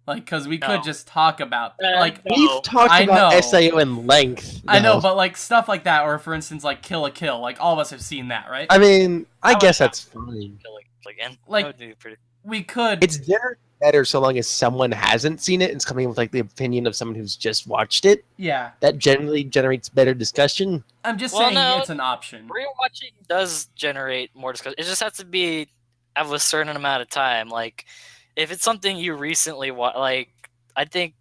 [SPEAKER 2] Like, because we could
[SPEAKER 1] No.
[SPEAKER 2] just talk about like
[SPEAKER 1] No.
[SPEAKER 3] we've talked
[SPEAKER 2] I
[SPEAKER 3] about
[SPEAKER 2] know.
[SPEAKER 3] SAO in length.
[SPEAKER 2] I know,
[SPEAKER 3] though.
[SPEAKER 2] but like stuff like that, or for instance, like Kill a Kill. Like all of us have seen that, right?
[SPEAKER 3] I mean, I
[SPEAKER 1] would
[SPEAKER 3] guess
[SPEAKER 1] not
[SPEAKER 3] that's fine.
[SPEAKER 1] Kill again.
[SPEAKER 2] Like-
[SPEAKER 1] That would be pretty.
[SPEAKER 2] We could.
[SPEAKER 3] It's generally better so long as someone hasn't seen it and it's coming with like the opinion of someone who's just watched it.
[SPEAKER 2] Yeah,
[SPEAKER 3] That generally generates better discussion.
[SPEAKER 2] I'm just
[SPEAKER 1] Well,
[SPEAKER 2] saying
[SPEAKER 1] no.
[SPEAKER 2] it's an option.
[SPEAKER 1] Rewatching does generate more discussion. It just has to be of a certain amount of time. Like, if it's something you recently watched, like, I think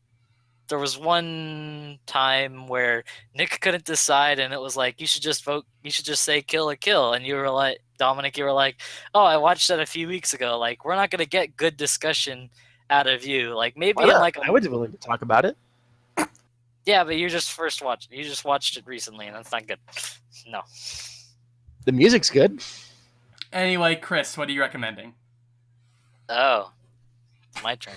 [SPEAKER 1] there was one time where Nick couldn't decide, and it was like, you should just vote, you should just say Kill a Kill. And you were like, Dominic, you were like, oh, I watched that a few weeks ago. Like, we're not going to get good discussion out of you. Like, maybe
[SPEAKER 3] Why
[SPEAKER 1] in
[SPEAKER 3] not?
[SPEAKER 1] like
[SPEAKER 3] I would be willing to talk about it.
[SPEAKER 1] yeah, but you just watched it recently, and that's not good. No.
[SPEAKER 3] The music's good.
[SPEAKER 2] Anyway, Chris, what are you recommending?
[SPEAKER 1] Oh. my turn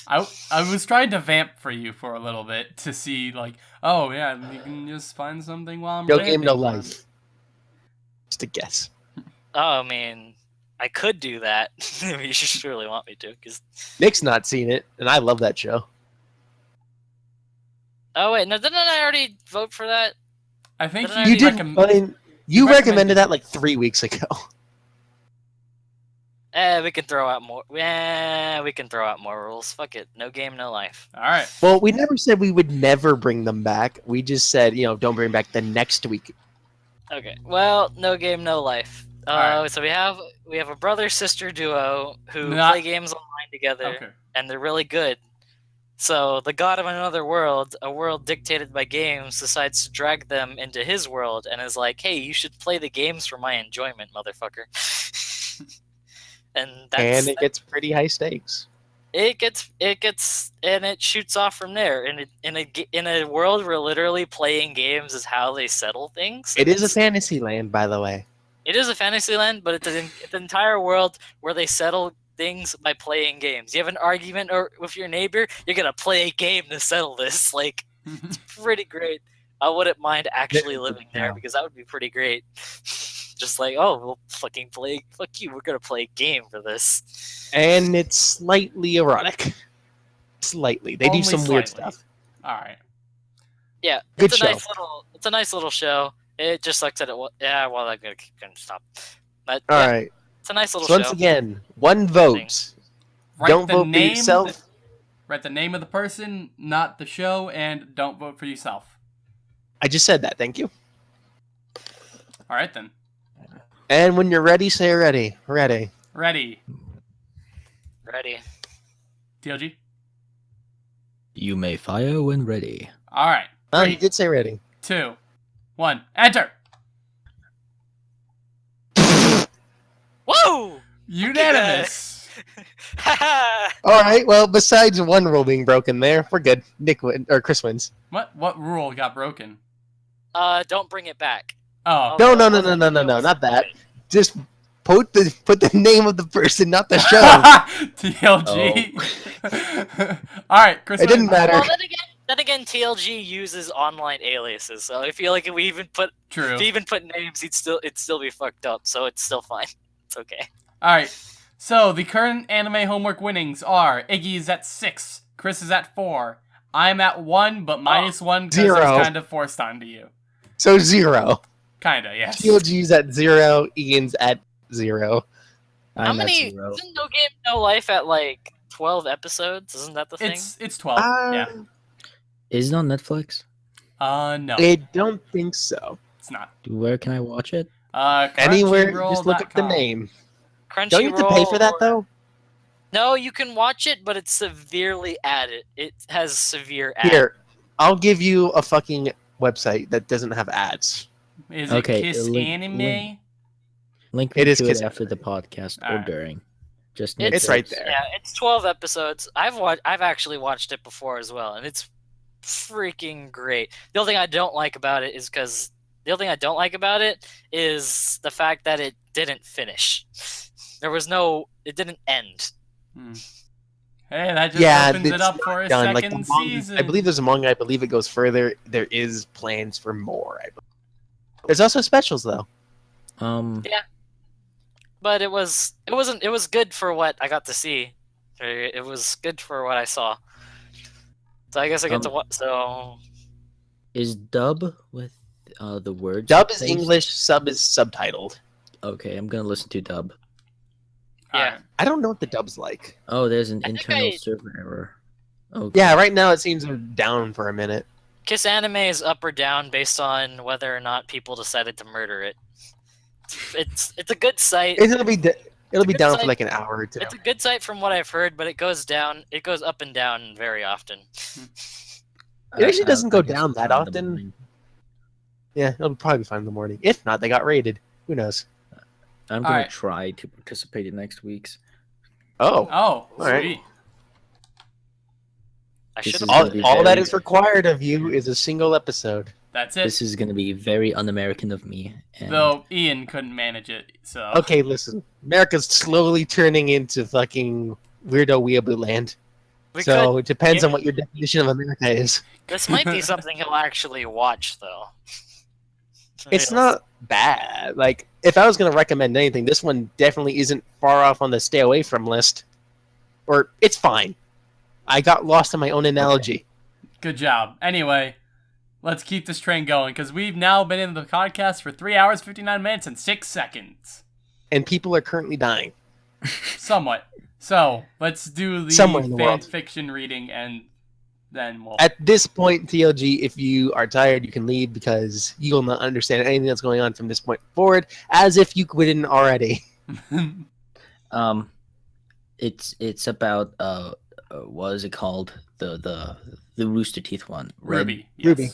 [SPEAKER 1] now.
[SPEAKER 2] I was trying to vamp for you for a little bit to see, like, oh yeah, you can just find something while I'm
[SPEAKER 3] No
[SPEAKER 2] vamping
[SPEAKER 3] game, no
[SPEAKER 2] for
[SPEAKER 3] life. Just a guess.
[SPEAKER 1] Oh, I mean, I could do that. You should really want me to, because.
[SPEAKER 3] Nick's not seen it, and I love that show.
[SPEAKER 1] Oh wait, no, didn't I already vote for that?
[SPEAKER 2] I think
[SPEAKER 1] Didn't I
[SPEAKER 3] You
[SPEAKER 1] already
[SPEAKER 3] didn't. I mean, you
[SPEAKER 2] recommended
[SPEAKER 3] recommended that like 3 weeks ago.
[SPEAKER 1] We can throw out more. We can throw out more rules. Fuck it. No game, no life.
[SPEAKER 2] All right.
[SPEAKER 3] Well, we never said we would never bring them back. We just said, don't bring back the next week.
[SPEAKER 1] Okay. Well, no game, no life.
[SPEAKER 2] Alright.
[SPEAKER 1] So we have a brother-sister duo who
[SPEAKER 2] Not-
[SPEAKER 1] play games online together,
[SPEAKER 2] Okay.
[SPEAKER 1] and they're really good. So the god of another world, a world dictated by games, decides to drag them into his world and is like, "Hey, you should play the games for my enjoyment, motherfucker." And
[SPEAKER 3] And it gets pretty high stakes.
[SPEAKER 1] it gets and it shoots off from there. In a world where literally playing games is how they settle things.
[SPEAKER 3] It is a fantasy land, by the way.
[SPEAKER 1] It is a fantasy land, but it's an entire world where they settle things by playing games. You have an argument with your neighbor, you're gonna play a game to settle this. Like, it's pretty great. I wouldn't mind actually living there because that would be pretty great. Just like, oh, we'll fucking play. Fuck you, we're gonna play a game for this.
[SPEAKER 3] And it's slightly erotic. Slightly. They
[SPEAKER 2] Only
[SPEAKER 3] do some weird
[SPEAKER 2] slightly.
[SPEAKER 3] stuff.
[SPEAKER 2] All right.
[SPEAKER 1] Yeah,
[SPEAKER 3] Good
[SPEAKER 1] it's a
[SPEAKER 3] show.
[SPEAKER 1] It's a nice little show. It just sucks that it. Yeah, well, I'm gonna stop. But
[SPEAKER 3] All
[SPEAKER 1] yeah,
[SPEAKER 3] right.
[SPEAKER 1] it's a nice little
[SPEAKER 3] So once
[SPEAKER 1] show.
[SPEAKER 3] again, one vote.
[SPEAKER 2] Write
[SPEAKER 3] Don't
[SPEAKER 2] the
[SPEAKER 3] vote for
[SPEAKER 2] name,
[SPEAKER 3] yourself.
[SPEAKER 2] Write the name of the person, not the show, and don't vote for yourself.
[SPEAKER 3] I just said that. Thank you.
[SPEAKER 2] All right then.
[SPEAKER 3] And when you're ready, say ready. Ready.
[SPEAKER 2] Ready.
[SPEAKER 1] Ready.
[SPEAKER 2] TLG.
[SPEAKER 4] You may fire when ready.
[SPEAKER 2] All right.
[SPEAKER 3] Oh,
[SPEAKER 2] 3,
[SPEAKER 3] you did say ready.
[SPEAKER 2] 2, 1. Enter.
[SPEAKER 1] Whoa!
[SPEAKER 2] Unanimous.
[SPEAKER 3] All right. Well, besides one rule being broken there, we're good. Nick or Chris wins.
[SPEAKER 2] What rule got broken?
[SPEAKER 1] Don't bring it back.
[SPEAKER 2] Oh.
[SPEAKER 3] No, not that. Just put the name of the person, not the show.
[SPEAKER 2] TLG. All right, Chris.
[SPEAKER 3] It didn't
[SPEAKER 2] wins.
[SPEAKER 3] matter.
[SPEAKER 1] Well, then again, TLG uses online aliases, so I feel like if we even put
[SPEAKER 2] True.
[SPEAKER 1] names, it'd still be fucked up. So it's still fine. It's okay.
[SPEAKER 2] All right. So the current anime homework winnings are Iggy is at 6, Chris is at 4, I'm at 1, but minus 1 because it's
[SPEAKER 3] 0.
[SPEAKER 2] kind of forced onto you.
[SPEAKER 3] So 0.
[SPEAKER 2] Kinda, yes.
[SPEAKER 3] TLG's at 0. Ian's at 0.
[SPEAKER 1] How
[SPEAKER 4] I'm at
[SPEAKER 1] many?
[SPEAKER 4] 0.
[SPEAKER 1] Isn't No Game No Life at like 12 episodes? Isn't that the thing?
[SPEAKER 2] It's 12. Yeah.
[SPEAKER 4] Is it on Netflix?
[SPEAKER 2] No,
[SPEAKER 3] I don't think so.
[SPEAKER 2] it's not.
[SPEAKER 4] Where can I watch it?
[SPEAKER 3] Anywhere, just look up the
[SPEAKER 2] Crunchyroll.com.
[SPEAKER 3] name.
[SPEAKER 1] Crunchyroll.
[SPEAKER 3] Don't you have to pay for that, though?
[SPEAKER 1] No, you can watch it, but it's severely added. It has severe ads.
[SPEAKER 3] Here, I'll give you a fucking website that doesn't have ads.
[SPEAKER 2] Is
[SPEAKER 4] Okay,
[SPEAKER 2] it Kiss Anime?
[SPEAKER 4] Link me
[SPEAKER 3] It is
[SPEAKER 4] to
[SPEAKER 3] Kiss
[SPEAKER 4] it after the
[SPEAKER 3] Anime.
[SPEAKER 4] podcast
[SPEAKER 2] All
[SPEAKER 4] or
[SPEAKER 2] right.
[SPEAKER 4] during. Just
[SPEAKER 3] It's
[SPEAKER 4] Netflix.
[SPEAKER 3] right there.
[SPEAKER 1] Yeah, it's 12 episodes. I've actually watched it before as well, and it's freaking great. The only thing I don't like about it is the fact that it didn't finish. It didn't end.
[SPEAKER 2] Hey, that just
[SPEAKER 3] Yeah,
[SPEAKER 2] opens it
[SPEAKER 3] it's
[SPEAKER 2] up for a
[SPEAKER 3] Done. Like,
[SPEAKER 2] second
[SPEAKER 3] the manga-
[SPEAKER 2] season.
[SPEAKER 3] I believe there's a manga. I believe it goes further. There is plans for more. I believe. There's also specials, though.
[SPEAKER 1] But it was good for what I got to see. It was good for what I saw. So I guess I get to watch. So
[SPEAKER 4] Is dub with the words?
[SPEAKER 3] Dub is
[SPEAKER 4] placed?
[SPEAKER 3] English. Sub is subtitled.
[SPEAKER 4] Okay, I'm gonna listen to dub.
[SPEAKER 2] All
[SPEAKER 1] yeah.
[SPEAKER 2] right.
[SPEAKER 3] I don't know what the dub's like.
[SPEAKER 4] Oh, there's an
[SPEAKER 1] I think
[SPEAKER 4] internal
[SPEAKER 1] I-
[SPEAKER 4] server error. Okay.
[SPEAKER 3] Yeah, right now it seems they're down for a minute.
[SPEAKER 1] Kiss Anime is up or down based on whether or not people decided to murder it. It's a good site.
[SPEAKER 3] It'll be down
[SPEAKER 1] good
[SPEAKER 3] for
[SPEAKER 1] site.
[SPEAKER 3] like an hour or two.
[SPEAKER 1] It's a good site from what I've heard, but it goes down. It goes up and down very often.
[SPEAKER 3] It actually doesn't go
[SPEAKER 4] guess
[SPEAKER 3] down
[SPEAKER 4] it's
[SPEAKER 3] that
[SPEAKER 4] fine in the
[SPEAKER 3] often.
[SPEAKER 4] morning.
[SPEAKER 3] Yeah, it'll probably be fine in the morning. If not, they got raided. Who knows?
[SPEAKER 4] I'm gonna
[SPEAKER 2] Alright.
[SPEAKER 4] try to participate in next week's.
[SPEAKER 3] Oh,
[SPEAKER 2] Oh,
[SPEAKER 3] right.
[SPEAKER 2] sweet.
[SPEAKER 1] I
[SPEAKER 4] This
[SPEAKER 1] should
[SPEAKER 4] is
[SPEAKER 1] have.
[SPEAKER 4] gonna be
[SPEAKER 3] all that
[SPEAKER 4] very-
[SPEAKER 3] is required of you is a single episode.
[SPEAKER 2] That's it.
[SPEAKER 4] This is gonna be very un-American of me. And
[SPEAKER 2] Though Ian couldn't manage it, so.
[SPEAKER 3] Okay, listen. America's slowly turning into fucking weirdo weeaboo land.
[SPEAKER 1] We
[SPEAKER 3] So
[SPEAKER 1] could.
[SPEAKER 3] it depends
[SPEAKER 1] yeah,
[SPEAKER 3] on what your definition of America is.
[SPEAKER 1] This might be something he'll actually watch, though.
[SPEAKER 3] It's
[SPEAKER 1] Yes.
[SPEAKER 3] not bad. Like, if I was going to recommend anything, this one definitely isn't far off on the stay away from list. Or, it's fine. I got lost in my own analogy.
[SPEAKER 2] Good job. Anyway, let's keep this train going, because we've now been in the podcast for 3 hours, 59 minutes, and 6 seconds.
[SPEAKER 3] And people are currently dying.
[SPEAKER 2] Somewhat. So, let's do the
[SPEAKER 3] Somewhere in the
[SPEAKER 2] fan
[SPEAKER 3] world.
[SPEAKER 2] fiction reading, and then we'll...
[SPEAKER 3] At this point, TLG, if you are tired, you can leave because you will not understand anything that's going on from this point forward, as if you couldn't already.
[SPEAKER 4] It's about what is it called? The Rooster Teeth one.
[SPEAKER 2] Ruby. Yes.
[SPEAKER 3] Ruby.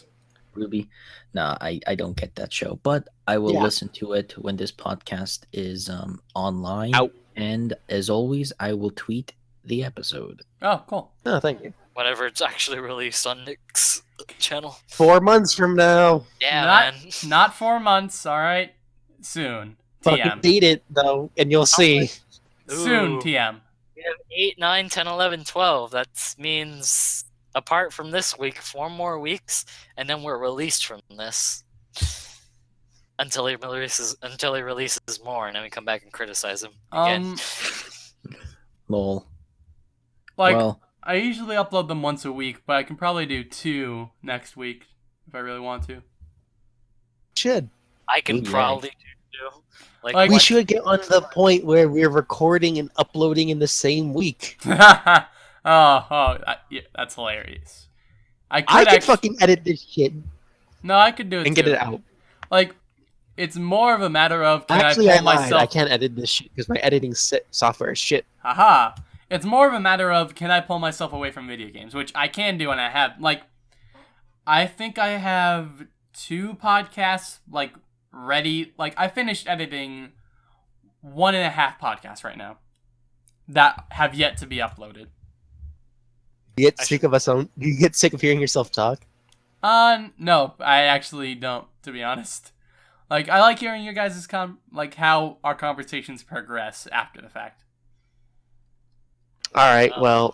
[SPEAKER 4] Ruby. No, I don't get that show, but I will listen to it when this podcast is online.
[SPEAKER 3] Out.
[SPEAKER 4] And as always, I will tweet the episode.
[SPEAKER 2] Oh, cool.
[SPEAKER 3] Oh, thank you.
[SPEAKER 1] Whenever it's actually released on Nick's channel.
[SPEAKER 3] 4 months from now.
[SPEAKER 1] Yeah,
[SPEAKER 2] not,
[SPEAKER 1] man.
[SPEAKER 2] Not 4 months, alright? Soon.
[SPEAKER 3] Fucking
[SPEAKER 2] TM.
[SPEAKER 3] date it, though, and you'll see.
[SPEAKER 2] Soon,
[SPEAKER 1] Ooh.
[SPEAKER 2] TM.
[SPEAKER 1] We have 8, 9, 10, 11, 12. That means, apart from this week, 4 more weeks, and then we're released from this. Until he releases more, and then we come back and criticize him again.
[SPEAKER 4] Lol.
[SPEAKER 2] Like,
[SPEAKER 4] Well,
[SPEAKER 2] I usually upload them once a week, but I can probably do 2 next week if I really want to.
[SPEAKER 3] Should.
[SPEAKER 1] I can
[SPEAKER 4] Ooh, yeah.
[SPEAKER 1] probably do 2.
[SPEAKER 2] Like-
[SPEAKER 3] We should get on the point where we're recording and uploading in the same week.
[SPEAKER 2] Yeah, that's hilarious.
[SPEAKER 3] I could fucking edit this shit
[SPEAKER 2] No, I could do it
[SPEAKER 3] and
[SPEAKER 2] too.
[SPEAKER 3] get it out.
[SPEAKER 2] Like, it's more of a matter of can
[SPEAKER 3] Actually,
[SPEAKER 2] I
[SPEAKER 3] I
[SPEAKER 2] pull
[SPEAKER 3] lied.
[SPEAKER 2] myself...
[SPEAKER 3] I can't edit this shit because my editing software is shit.
[SPEAKER 2] Haha. It's more of a matter of can I pull myself away from video games, which I can do, and I have. Like, I think I have 2 podcasts, like, ready. Like, I finished editing 1.5 podcasts right now that have yet to be uploaded.
[SPEAKER 3] You get sick of us own. You get sick of hearing yourself talk.
[SPEAKER 2] No, I actually don't, to be honest. Like, I like hearing your guys' like how our conversations progress after the fact.
[SPEAKER 3] All right. Well,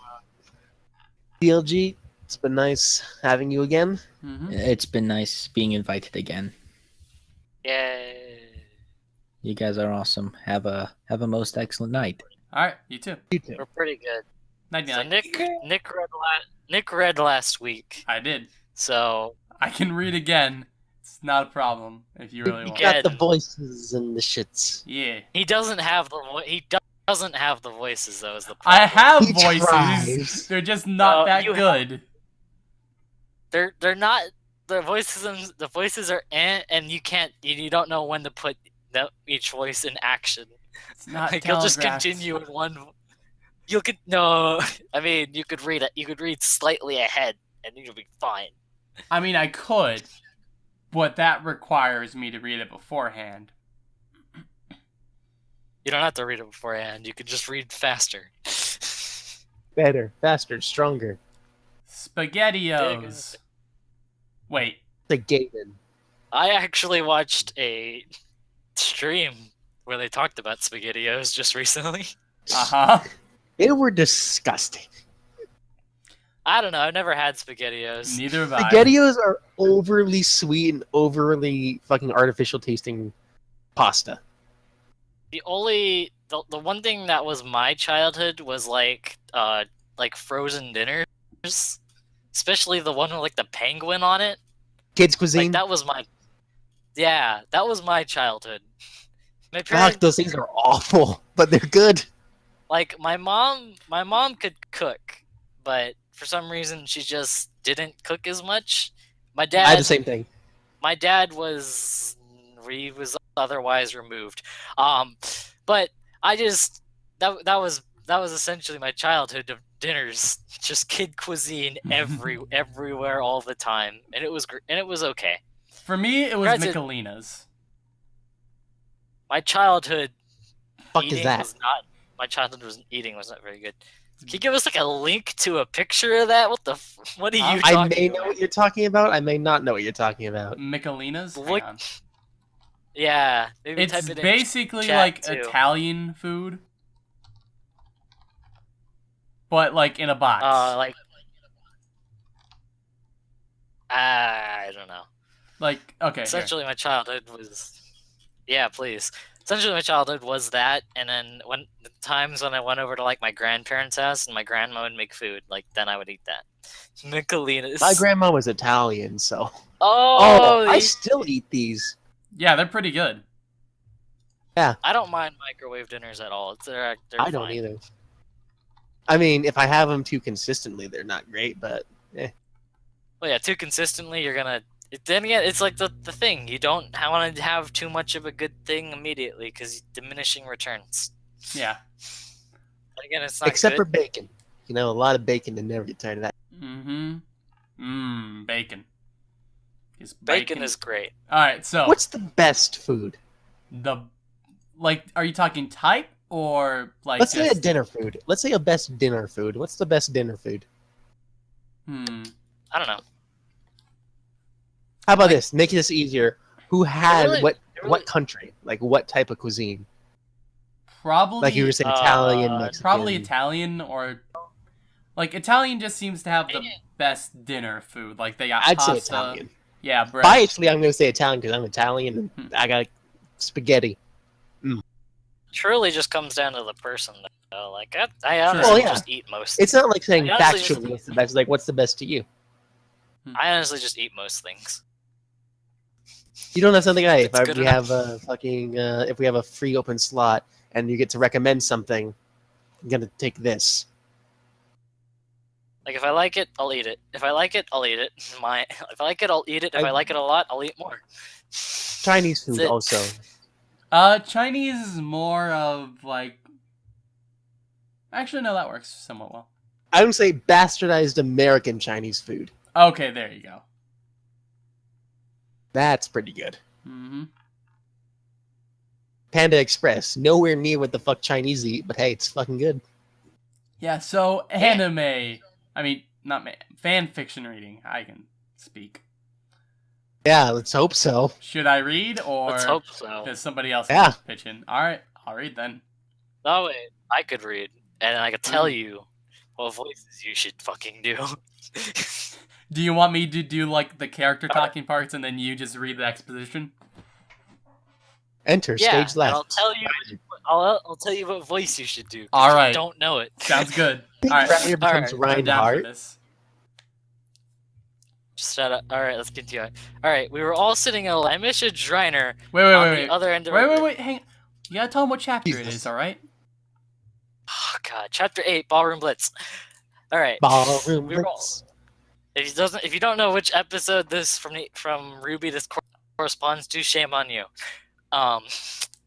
[SPEAKER 3] DLG, it's been nice having you again.
[SPEAKER 2] Mm-hmm.
[SPEAKER 4] it's been nice being invited again.
[SPEAKER 1] Yay.
[SPEAKER 4] You guys are awesome. Have a most excellent night.
[SPEAKER 2] All right, you too.
[SPEAKER 3] You too.
[SPEAKER 1] We're pretty good.
[SPEAKER 2] Night
[SPEAKER 1] So
[SPEAKER 2] night.
[SPEAKER 1] Nick read last week.
[SPEAKER 2] I did.
[SPEAKER 1] So
[SPEAKER 2] I can read again. It's not a problem if you really
[SPEAKER 3] You
[SPEAKER 2] want.
[SPEAKER 3] got the
[SPEAKER 1] Good.
[SPEAKER 3] voices and the shits.
[SPEAKER 2] Yeah.
[SPEAKER 1] he doesn't have doesn't have the voices though. Is the
[SPEAKER 2] I
[SPEAKER 1] problem.
[SPEAKER 2] have
[SPEAKER 3] He
[SPEAKER 2] voices.
[SPEAKER 3] tries.
[SPEAKER 2] They're just not
[SPEAKER 1] No,
[SPEAKER 2] that
[SPEAKER 1] you
[SPEAKER 2] good.
[SPEAKER 1] They're not. The voices are and you don't know when to put each voice in action.
[SPEAKER 2] It's not
[SPEAKER 1] Like you'll just
[SPEAKER 2] telegraphed.
[SPEAKER 1] continue in one. No. I mean, you could read it. You could read slightly ahead, and you'll be fine.
[SPEAKER 2] I mean, I could, but that requires me to read it beforehand.
[SPEAKER 1] You don't have to read it beforehand. You could just read faster.
[SPEAKER 3] Better, faster, stronger.
[SPEAKER 2] SpaghettiOs. Wait.
[SPEAKER 3] The Gaiden.
[SPEAKER 1] I actually watched a stream where they talked about SpaghettiOs just recently.
[SPEAKER 2] Uh-huh.
[SPEAKER 3] They were disgusting.
[SPEAKER 1] I don't know. I've never had SpaghettiOs.
[SPEAKER 2] Neither have I.
[SPEAKER 3] SpaghettiOs are overly sweet and overly fucking artificial tasting pasta.
[SPEAKER 1] The one thing that was my childhood was like frozen dinners, especially the one with like the penguin on it.
[SPEAKER 3] Kids cuisine.
[SPEAKER 1] Like that was my childhood. My
[SPEAKER 3] Fuck,
[SPEAKER 1] parents,
[SPEAKER 3] those things are awful, but they're good.
[SPEAKER 1] like my mom could cook, but for some reason she just didn't cook as much. My
[SPEAKER 3] I had the
[SPEAKER 1] dad,
[SPEAKER 3] same thing.
[SPEAKER 1] my dad was otherwise removed. But I just that was essentially my childhood of dinners, just kid cuisine everywhere all the time, and it was okay.
[SPEAKER 2] For me, it was
[SPEAKER 1] Granted-
[SPEAKER 2] Michelina's.
[SPEAKER 1] My childhood
[SPEAKER 3] Fuck
[SPEAKER 1] eating
[SPEAKER 3] is that?
[SPEAKER 1] was not very good. Can you give us like a link to a picture of that? What are you
[SPEAKER 3] I
[SPEAKER 1] talking
[SPEAKER 3] may
[SPEAKER 1] about?
[SPEAKER 3] know what you're talking about. I may not know what you're talking about.
[SPEAKER 2] Michelina's? Hang
[SPEAKER 1] Look-
[SPEAKER 2] on.
[SPEAKER 1] Yeah, maybe
[SPEAKER 2] It's
[SPEAKER 1] type it in
[SPEAKER 2] basically
[SPEAKER 1] chat,
[SPEAKER 2] like
[SPEAKER 1] too.
[SPEAKER 2] Italian food. but like in a box.
[SPEAKER 1] Like I don't know.
[SPEAKER 2] Like okay,
[SPEAKER 1] Essentially, my childhood was, yeah, please. Essentially, my childhood was that, and then when the times when I went over to like my grandparents' house and my grandma would make food, like then I would eat that. Nicolena's.
[SPEAKER 3] My grandma was Italian, so.
[SPEAKER 1] Oh,
[SPEAKER 3] I still eat these.
[SPEAKER 2] Yeah, they're pretty good.
[SPEAKER 1] I don't mind microwave dinners at all. They're
[SPEAKER 3] I don't
[SPEAKER 1] fine.
[SPEAKER 3] either. I mean, if I have them too consistently, they're not great, but
[SPEAKER 1] Well, yeah, too consistently, you're gonna. Then again, it's like the thing. You don't want to have too much of a good thing immediately because diminishing returns.
[SPEAKER 2] Yeah.
[SPEAKER 1] But again, it's not
[SPEAKER 3] except for
[SPEAKER 1] good.
[SPEAKER 3] bacon. You know, a lot of bacon and never get tired of that.
[SPEAKER 2] Bacon.
[SPEAKER 1] Bacon is great.
[SPEAKER 2] All right, so
[SPEAKER 3] What's the best food?
[SPEAKER 2] Are you talking type or like?
[SPEAKER 3] Let's say a dinner food. Let's say a best dinner food. What's the best dinner food?
[SPEAKER 1] I don't know.
[SPEAKER 3] How about this? Make this easier. Who had
[SPEAKER 1] really-
[SPEAKER 3] what country? Like what type of cuisine?
[SPEAKER 2] Probably.
[SPEAKER 3] Like you were saying, Italian, Mexican.
[SPEAKER 2] Probably Italian or like Italian just seems to have the best dinner food. Like they got
[SPEAKER 3] I'd
[SPEAKER 2] pasta.
[SPEAKER 3] say Italian.
[SPEAKER 2] Yeah, bread.
[SPEAKER 3] Biasly, I'm going to say Italian because I'm Italian and I got spaghetti.
[SPEAKER 1] Truly just comes down to the person, though. Like, I honestly
[SPEAKER 3] Well, yeah.
[SPEAKER 1] just eat most.
[SPEAKER 3] It's not like saying
[SPEAKER 1] I honestly
[SPEAKER 3] factually what's the best. It's like, what's the best to you?
[SPEAKER 1] I honestly just eat most things.
[SPEAKER 3] You don't have something. Hey,
[SPEAKER 1] It's good
[SPEAKER 3] we have a fucking if we have a free open slot and you get to recommend something, I'm gonna take this.
[SPEAKER 1] Like, if I like it, I'll eat it. If I like it, I'll eat it. If I like it, I'll eat it. If I like it a lot, I'll eat more.
[SPEAKER 3] Chinese food
[SPEAKER 1] That's it.
[SPEAKER 3] also.
[SPEAKER 2] Chinese is more of like. Actually, no, that works somewhat well.
[SPEAKER 3] I would say bastardized American Chinese food.
[SPEAKER 2] Okay, there you go.
[SPEAKER 3] That's pretty good.
[SPEAKER 2] Mm-hmm.
[SPEAKER 3] Panda Express, nowhere near what the fuck Chinese eat, but hey, it's fucking good.
[SPEAKER 2] Yeah, so anime. I mean, not fan fiction reading. I can speak.
[SPEAKER 3] Yeah, let's hope so.
[SPEAKER 2] Should I read or
[SPEAKER 1] Let's hope so.
[SPEAKER 2] does somebody else
[SPEAKER 3] Yeah.
[SPEAKER 2] pitch in? All right, I'll read then.
[SPEAKER 1] That way, I could read, and I could tell you what voices you should fucking do.
[SPEAKER 2] Do you want me to do like the character talking parts and then you just read the exposition?
[SPEAKER 3] Enter
[SPEAKER 1] Yeah,
[SPEAKER 3] stage
[SPEAKER 1] and
[SPEAKER 3] left.
[SPEAKER 1] I'll tell you. I'll tell you what voice you should do. 'cause
[SPEAKER 2] All
[SPEAKER 1] you
[SPEAKER 2] right.
[SPEAKER 1] don't know it.
[SPEAKER 2] Sounds good.
[SPEAKER 3] Think
[SPEAKER 2] All right,
[SPEAKER 3] Ryan becomes
[SPEAKER 1] All
[SPEAKER 2] I'm down for
[SPEAKER 3] Reinhardt.
[SPEAKER 2] this.
[SPEAKER 1] Shut up. All right, let's continue. All right, we were all sitting in a. I messaged Reiner
[SPEAKER 2] Wait,
[SPEAKER 1] on
[SPEAKER 2] wait.
[SPEAKER 1] the other end of. our-
[SPEAKER 2] Wait, hang on. You gotta tell him what chapter it
[SPEAKER 3] Jesus.
[SPEAKER 2] is, alright?
[SPEAKER 1] Oh God, Chapter 8, Ballroom Blitz. All right.
[SPEAKER 3] Ballroom
[SPEAKER 1] We were all-
[SPEAKER 3] Blitz.
[SPEAKER 1] If you don't know which episode this from Ruby this corresponds to, shame on you.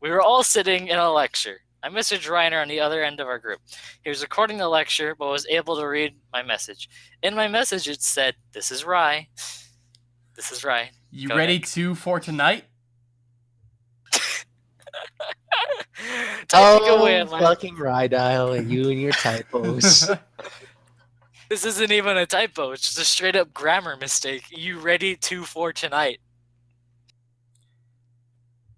[SPEAKER 1] We were all sitting in a lecture. I messaged Reiner on the other end of our group. He was recording the lecture, but was able to read my message. In my message, it said, "This is Rye. This is Rye."
[SPEAKER 2] You
[SPEAKER 1] Go
[SPEAKER 2] ready
[SPEAKER 1] ahead.
[SPEAKER 2] for tonight?
[SPEAKER 1] Typing away
[SPEAKER 3] Oh,
[SPEAKER 1] on my.
[SPEAKER 3] fucking Rydile, and you and your typos.
[SPEAKER 1] This isn't even a typo. It's just a straight up grammar mistake. You ready for tonight?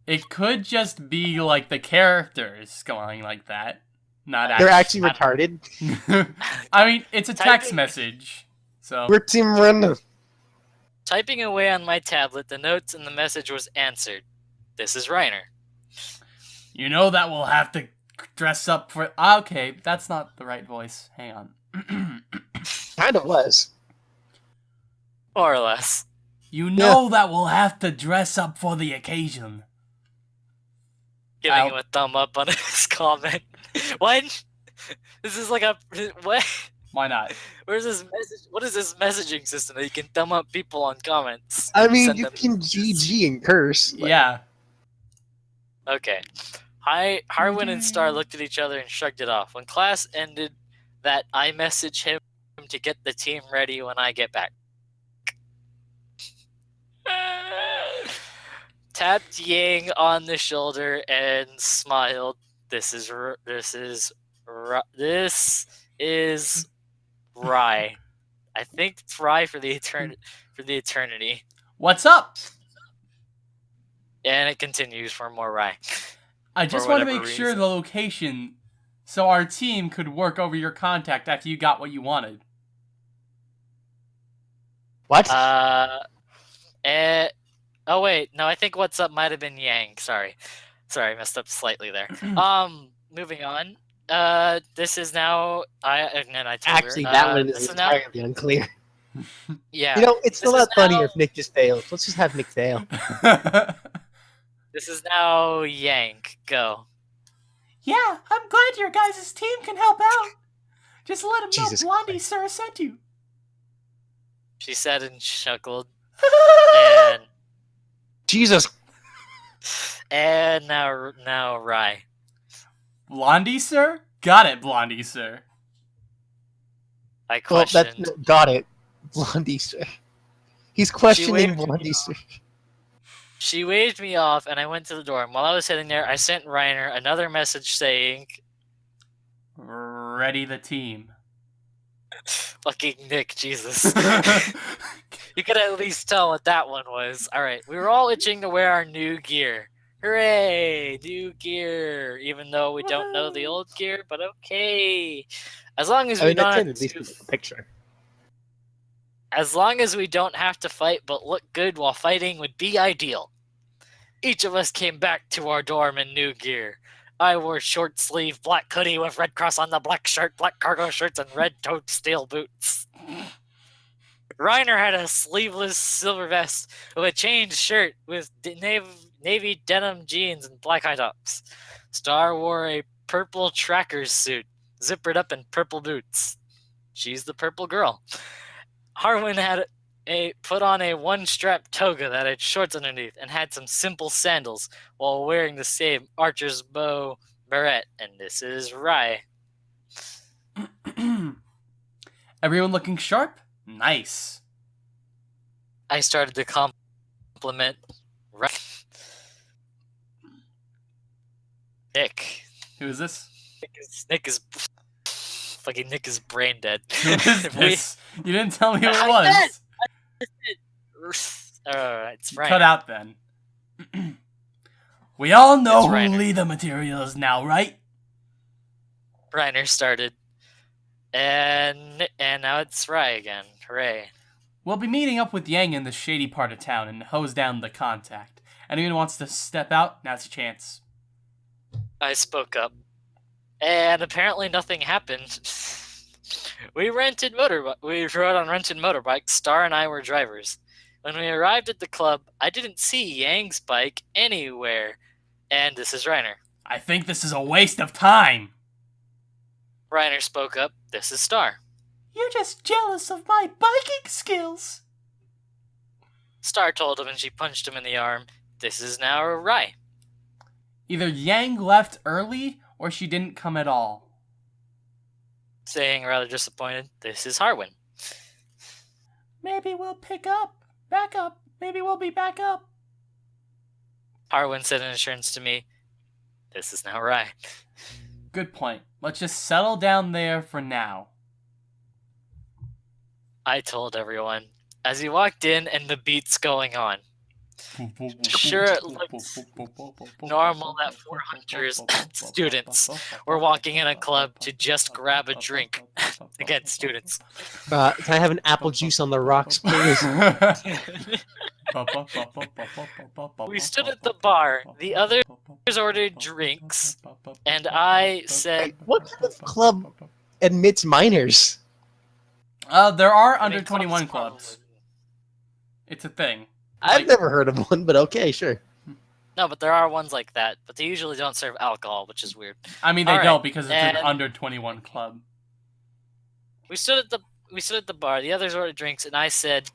[SPEAKER 2] It could just be like the characters going like that. Not
[SPEAKER 3] They're
[SPEAKER 2] actually.
[SPEAKER 3] actually retarded.
[SPEAKER 2] I mean, it's a text
[SPEAKER 1] Typing-
[SPEAKER 2] message. So
[SPEAKER 3] We're Team Run.
[SPEAKER 1] Typing away on my tablet, the notes in the message was answered. This is Reiner.
[SPEAKER 2] you know that we'll have to dress up for. Okay, that's not the right voice. Hang on.
[SPEAKER 3] Kind of was.
[SPEAKER 1] More or less.
[SPEAKER 2] You know that we'll have to dress up for the occasion.
[SPEAKER 1] Giving
[SPEAKER 2] Ow.
[SPEAKER 1] him a thumb up on his comment. What? This is like a what?
[SPEAKER 2] Why not?
[SPEAKER 1] Where's this message? What is this messaging system that you can thumb up people on comments?
[SPEAKER 3] I mean,
[SPEAKER 1] Send
[SPEAKER 3] you
[SPEAKER 1] them-
[SPEAKER 3] can GG and curse. Like,
[SPEAKER 2] Yeah.
[SPEAKER 1] Okay. Harwin and Star looked at each other and shrugged it off. When class ended, that I message him to get the team ready when I get back. Tapped Yang on the shoulder and smiled. This is Rye. I think it's Rye for the eternity.
[SPEAKER 2] What's up?
[SPEAKER 1] And it continues for more Rye.
[SPEAKER 2] I just
[SPEAKER 1] For
[SPEAKER 2] want to
[SPEAKER 1] whatever
[SPEAKER 2] make sure
[SPEAKER 1] reason.
[SPEAKER 2] the location So our team could work over your contact after you got what you wanted.
[SPEAKER 3] What?
[SPEAKER 1] Oh wait, no, I think what's up might have been Yang. Sorry, I messed up slightly there. Moving on. This is now and then I told
[SPEAKER 3] Actually,
[SPEAKER 1] her,
[SPEAKER 3] that one
[SPEAKER 1] this
[SPEAKER 3] is
[SPEAKER 1] now,
[SPEAKER 3] entirely unclear.
[SPEAKER 1] yeah.
[SPEAKER 3] You know, it's
[SPEAKER 1] This
[SPEAKER 3] still
[SPEAKER 1] is
[SPEAKER 3] not funnier
[SPEAKER 1] now-
[SPEAKER 3] if Nick just fails. Let's just have Nick fail.
[SPEAKER 1] This is now Yank. Go.
[SPEAKER 2] Yeah, I'm glad your guys' team can help out. Just let him
[SPEAKER 3] Jesus
[SPEAKER 2] know Blondie
[SPEAKER 3] Christ.
[SPEAKER 2] Sir sent you.
[SPEAKER 1] She said and chuckled, and
[SPEAKER 3] Jesus.
[SPEAKER 1] now Rye.
[SPEAKER 2] Blondie Sir? Got it, Blondie Sir.
[SPEAKER 1] I
[SPEAKER 3] Well,
[SPEAKER 1] questioned.
[SPEAKER 3] got it. Blondie, sir. He's questioning
[SPEAKER 1] waved me
[SPEAKER 3] Blondie, sir.
[SPEAKER 1] She waved me off, and I went to the door. And while I was sitting there, I sent Reiner another message saying,
[SPEAKER 2] Ready the team.
[SPEAKER 1] "Fucking Nick, Jesus." You could at least tell what that one was. All right, we were all itching to wear our new gear. Hooray, new gear! Even though we don't know the old gear, but okay. As long as
[SPEAKER 3] I
[SPEAKER 1] we
[SPEAKER 3] mean, that
[SPEAKER 1] don't
[SPEAKER 3] can
[SPEAKER 1] have
[SPEAKER 3] at least
[SPEAKER 1] to,
[SPEAKER 3] be a picture.
[SPEAKER 1] as long as we don't have to fight, but look good while fighting would be ideal. Each of us came back to our dorm in new gear. I wore short sleeve black hoodie with red cross on the black shirt, black cargo shirts, and red toed steel boots. Reiner had a sleeveless silver vest with a chained shirt with navy denim jeans and black high tops. Star wore a purple tracker's suit, zippered up in purple boots. She's the purple girl. Harwin had put on a one-strap toga that had shorts underneath and had some simple sandals while wearing the same archer's bow beret. And this is Rye.
[SPEAKER 2] Everyone looking sharp? Nice.
[SPEAKER 1] I started to compliment Rye. Nick.
[SPEAKER 2] Who is this?
[SPEAKER 1] Nick is fucking Nick is brain dead.
[SPEAKER 2] Who is this? You didn't tell me who it
[SPEAKER 1] I
[SPEAKER 2] was.
[SPEAKER 1] it's Ryan.
[SPEAKER 2] Cut out then. We all know
[SPEAKER 1] It's
[SPEAKER 2] who
[SPEAKER 1] Reiner.
[SPEAKER 2] Lee the material is now, right?
[SPEAKER 1] Reiner started, and now it's Rye again. Hooray!
[SPEAKER 2] We'll be meeting up with Yang in the shady part of town and hose down the contact. Anyone wants to step out? Now's your chance.
[SPEAKER 1] I spoke up, and apparently nothing happened. We rode on rented motorbikes. Star and I were drivers. When we arrived at the club, I didn't see Yang's bike anywhere. And this is Reiner.
[SPEAKER 2] I think this is a waste of time.
[SPEAKER 1] Reiner spoke up. This is Star.
[SPEAKER 2] You're just jealous of my biking skills.
[SPEAKER 1] Star told him, and she punched him in the arm. This is now Rye.
[SPEAKER 2] Either Yang left early or she didn't come at all.
[SPEAKER 1] Saying rather disappointed, this is Harwin.
[SPEAKER 2] Maybe we'll back up. Maybe we'll be back up.
[SPEAKER 1] Harwin said in assurance to me, this is now Rye.
[SPEAKER 2] Good point. Let's just settle down there for now.
[SPEAKER 1] I told everyone, as he walked in and the beat's going on. Sure, it looks normal that 4 hunters and students were walking in a club to just grab a drink. Again, students.
[SPEAKER 3] Can I have an apple juice on the rocks, please?
[SPEAKER 1] We stood at the bar. The others ordered drinks, and I said,
[SPEAKER 3] What kind of club admits minors?
[SPEAKER 2] There are under
[SPEAKER 1] I mean,
[SPEAKER 2] 21
[SPEAKER 1] probably-
[SPEAKER 2] clubs. It's a thing.
[SPEAKER 3] I've never heard of one, but okay, sure.
[SPEAKER 1] No, but there are ones like that, but they usually don't serve alcohol, which is weird.
[SPEAKER 2] I mean, they
[SPEAKER 1] All right,
[SPEAKER 2] don't because it's an
[SPEAKER 1] and-
[SPEAKER 2] under 21 club.
[SPEAKER 1] We stood at the bar. The others ordered drinks, and I said,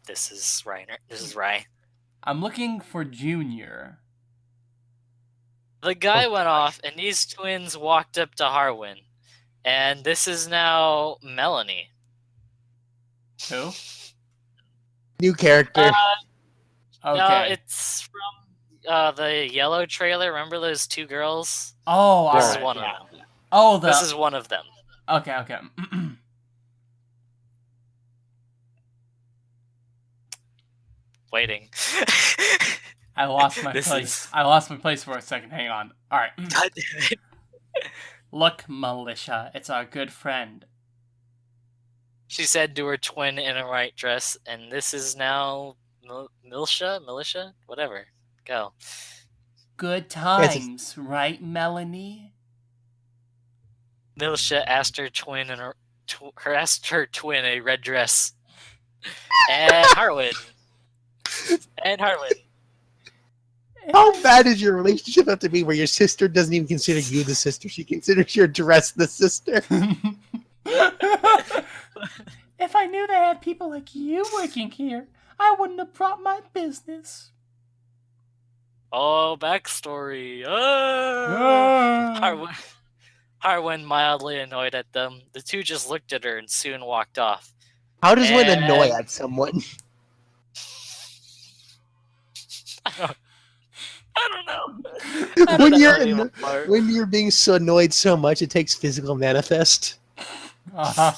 [SPEAKER 1] "This is Reiner. This is Rye."
[SPEAKER 2] I'm looking for Junior.
[SPEAKER 1] The guy went off, and these twins walked up to Harwin, and this is now Melanie.
[SPEAKER 2] Who?
[SPEAKER 3] New character.
[SPEAKER 2] Okay.
[SPEAKER 1] No, it's from the Yellow trailer. Remember those two girls?
[SPEAKER 2] Oh,
[SPEAKER 1] This
[SPEAKER 2] alright.
[SPEAKER 1] is one of them.
[SPEAKER 2] Oh,
[SPEAKER 1] This is one of them.
[SPEAKER 2] Okay.
[SPEAKER 1] Waiting.
[SPEAKER 2] I lost my
[SPEAKER 1] This
[SPEAKER 2] place.
[SPEAKER 1] is-
[SPEAKER 2] I lost my place for a second. Hang on. All right.
[SPEAKER 1] God damn it.
[SPEAKER 2] Look, Militia, it's our good friend.
[SPEAKER 1] She said to her twin in a white dress, and this is now Militia? Whatever. Go.
[SPEAKER 2] Good times, right, Melanie?
[SPEAKER 1] Militia asked her twin in asked her twin a red dress. And Harwin. And Harwin.
[SPEAKER 3] How bad does your relationship have to be where your sister doesn't even consider you the sister? She considers your dress the sister.
[SPEAKER 2] If I knew they had people like you working here, I wouldn't have brought my business.
[SPEAKER 1] Oh, backstory. Harwin mildly annoyed at them. The two just looked at her and soon walked off.
[SPEAKER 3] How does one annoy at someone?
[SPEAKER 1] I don't know.
[SPEAKER 3] When you're being so annoyed so much, it takes physical manifest.
[SPEAKER 2] Uh-huh.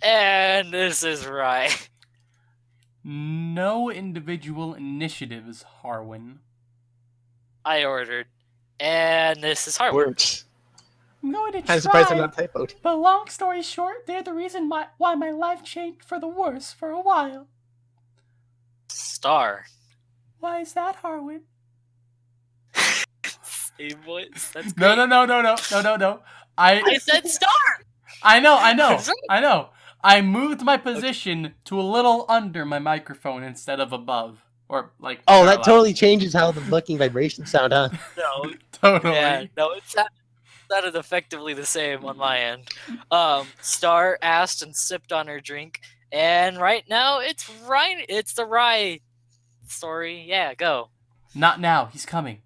[SPEAKER 1] And this is right.
[SPEAKER 2] No individual initiatives, Harwin.
[SPEAKER 1] I ordered. And this is Harwin.
[SPEAKER 3] Works.
[SPEAKER 2] I'm going to
[SPEAKER 3] I'm surprised I'm
[SPEAKER 2] try,
[SPEAKER 3] not typoed.
[SPEAKER 2] but long story short, they're the reason why my life changed for the worse for a while.
[SPEAKER 1] Star.
[SPEAKER 2] Why is that, Harwin?
[SPEAKER 1] Same voice. That's
[SPEAKER 2] No.
[SPEAKER 1] great. I said star!
[SPEAKER 2] I know. I moved my position to a little under my microphone instead of above. Or, like,
[SPEAKER 3] Oh, that
[SPEAKER 2] parallel.
[SPEAKER 3] totally changes how the fucking vibrations sound, huh?
[SPEAKER 1] No.
[SPEAKER 2] Totally.
[SPEAKER 1] Yeah, no, it sounded effectively the same on my end. Star asked and sipped on her drink. And right now, it's the Rye story. Yeah, go.
[SPEAKER 2] Not now. He's coming.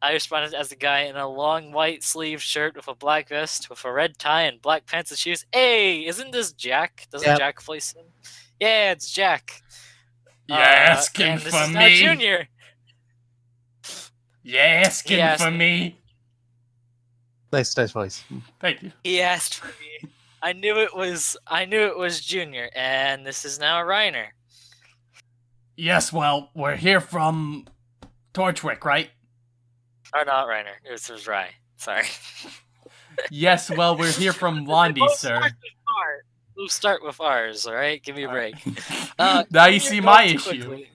[SPEAKER 1] I responded as a guy in a long white sleeve shirt with a black vest with a red tie and black pants and shoes. Hey, isn't this Jack? Doesn't Jack play Sim? Yeah, it's Jack.
[SPEAKER 2] You're asking
[SPEAKER 1] and this
[SPEAKER 2] for
[SPEAKER 1] is
[SPEAKER 2] me?
[SPEAKER 1] now Junior.
[SPEAKER 2] You're asking for me?
[SPEAKER 3] Nice voice.
[SPEAKER 2] Thank you.
[SPEAKER 1] He asked for me. I knew it was Junior, and this is now Reiner.
[SPEAKER 2] Yes, well, we're here from Torchwick, right?
[SPEAKER 1] Or not Reiner. This was Rye. Sorry.
[SPEAKER 2] Yes, well, we're here from Blondie, sir.
[SPEAKER 1] We'll start with ours, alright? Give me a break.
[SPEAKER 2] Now you see my issue.
[SPEAKER 1] Quickly.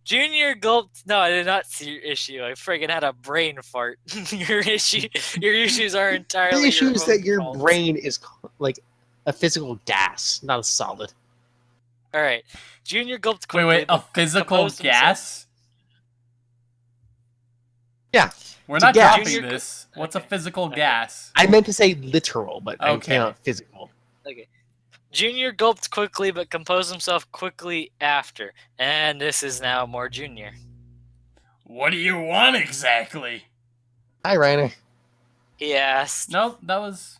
[SPEAKER 1] Junior gulped. No, I did not see your issue. I friggin' had a brain fart. Your issues are entirely.
[SPEAKER 3] The issue is that your
[SPEAKER 1] fault.
[SPEAKER 3] brain is like a physical gas, not a solid.
[SPEAKER 1] All right. Junior gulped quickly.
[SPEAKER 2] Wait, a
[SPEAKER 1] but
[SPEAKER 2] physical
[SPEAKER 1] composed himself.
[SPEAKER 2] gas?
[SPEAKER 3] Yeah.
[SPEAKER 2] We're
[SPEAKER 3] It's a
[SPEAKER 2] not
[SPEAKER 3] gas.
[SPEAKER 2] dropping
[SPEAKER 1] Junior-
[SPEAKER 2] this. What's a
[SPEAKER 1] Okay.
[SPEAKER 2] physical gas?
[SPEAKER 3] I meant to say literal, but
[SPEAKER 2] Okay.
[SPEAKER 3] I cannot physical.
[SPEAKER 1] Okay. Junior gulped quickly, but composed himself quickly after. And this is now more Junior.
[SPEAKER 2] What do you want exactly?
[SPEAKER 3] Hi, Reiner.
[SPEAKER 1] He asked.
[SPEAKER 2] Nope, that was...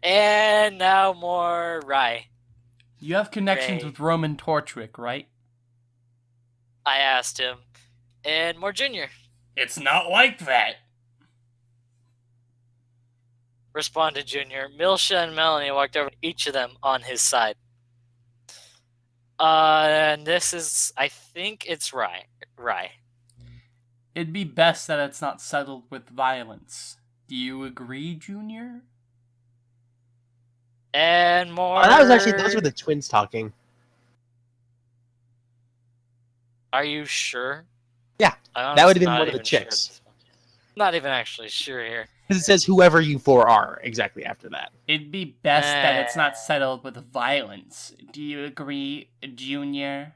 [SPEAKER 1] And now more Rye.
[SPEAKER 2] You have connections
[SPEAKER 1] Ray.
[SPEAKER 2] with Roman Torchwick, right?
[SPEAKER 1] I asked him. And more Junior.
[SPEAKER 2] It's not like that.
[SPEAKER 1] Responded Junior. Milsha and Melanie walked over to each of them on his side. And this is, I think it's Rye.
[SPEAKER 2] It'd be best that it's not settled with violence. Do you agree, Junior?
[SPEAKER 1] And more.
[SPEAKER 3] Oh, those were the twins talking.
[SPEAKER 1] Are you sure?
[SPEAKER 3] Yeah,
[SPEAKER 1] I'm
[SPEAKER 3] that would have been
[SPEAKER 1] not
[SPEAKER 3] one of the
[SPEAKER 1] even sure at
[SPEAKER 3] chicks.
[SPEAKER 1] this point. Not even actually sure here.
[SPEAKER 3] Because it says whoever you four are exactly after that.
[SPEAKER 2] It'd be best that it's not settled with violence. Do you agree, Junior?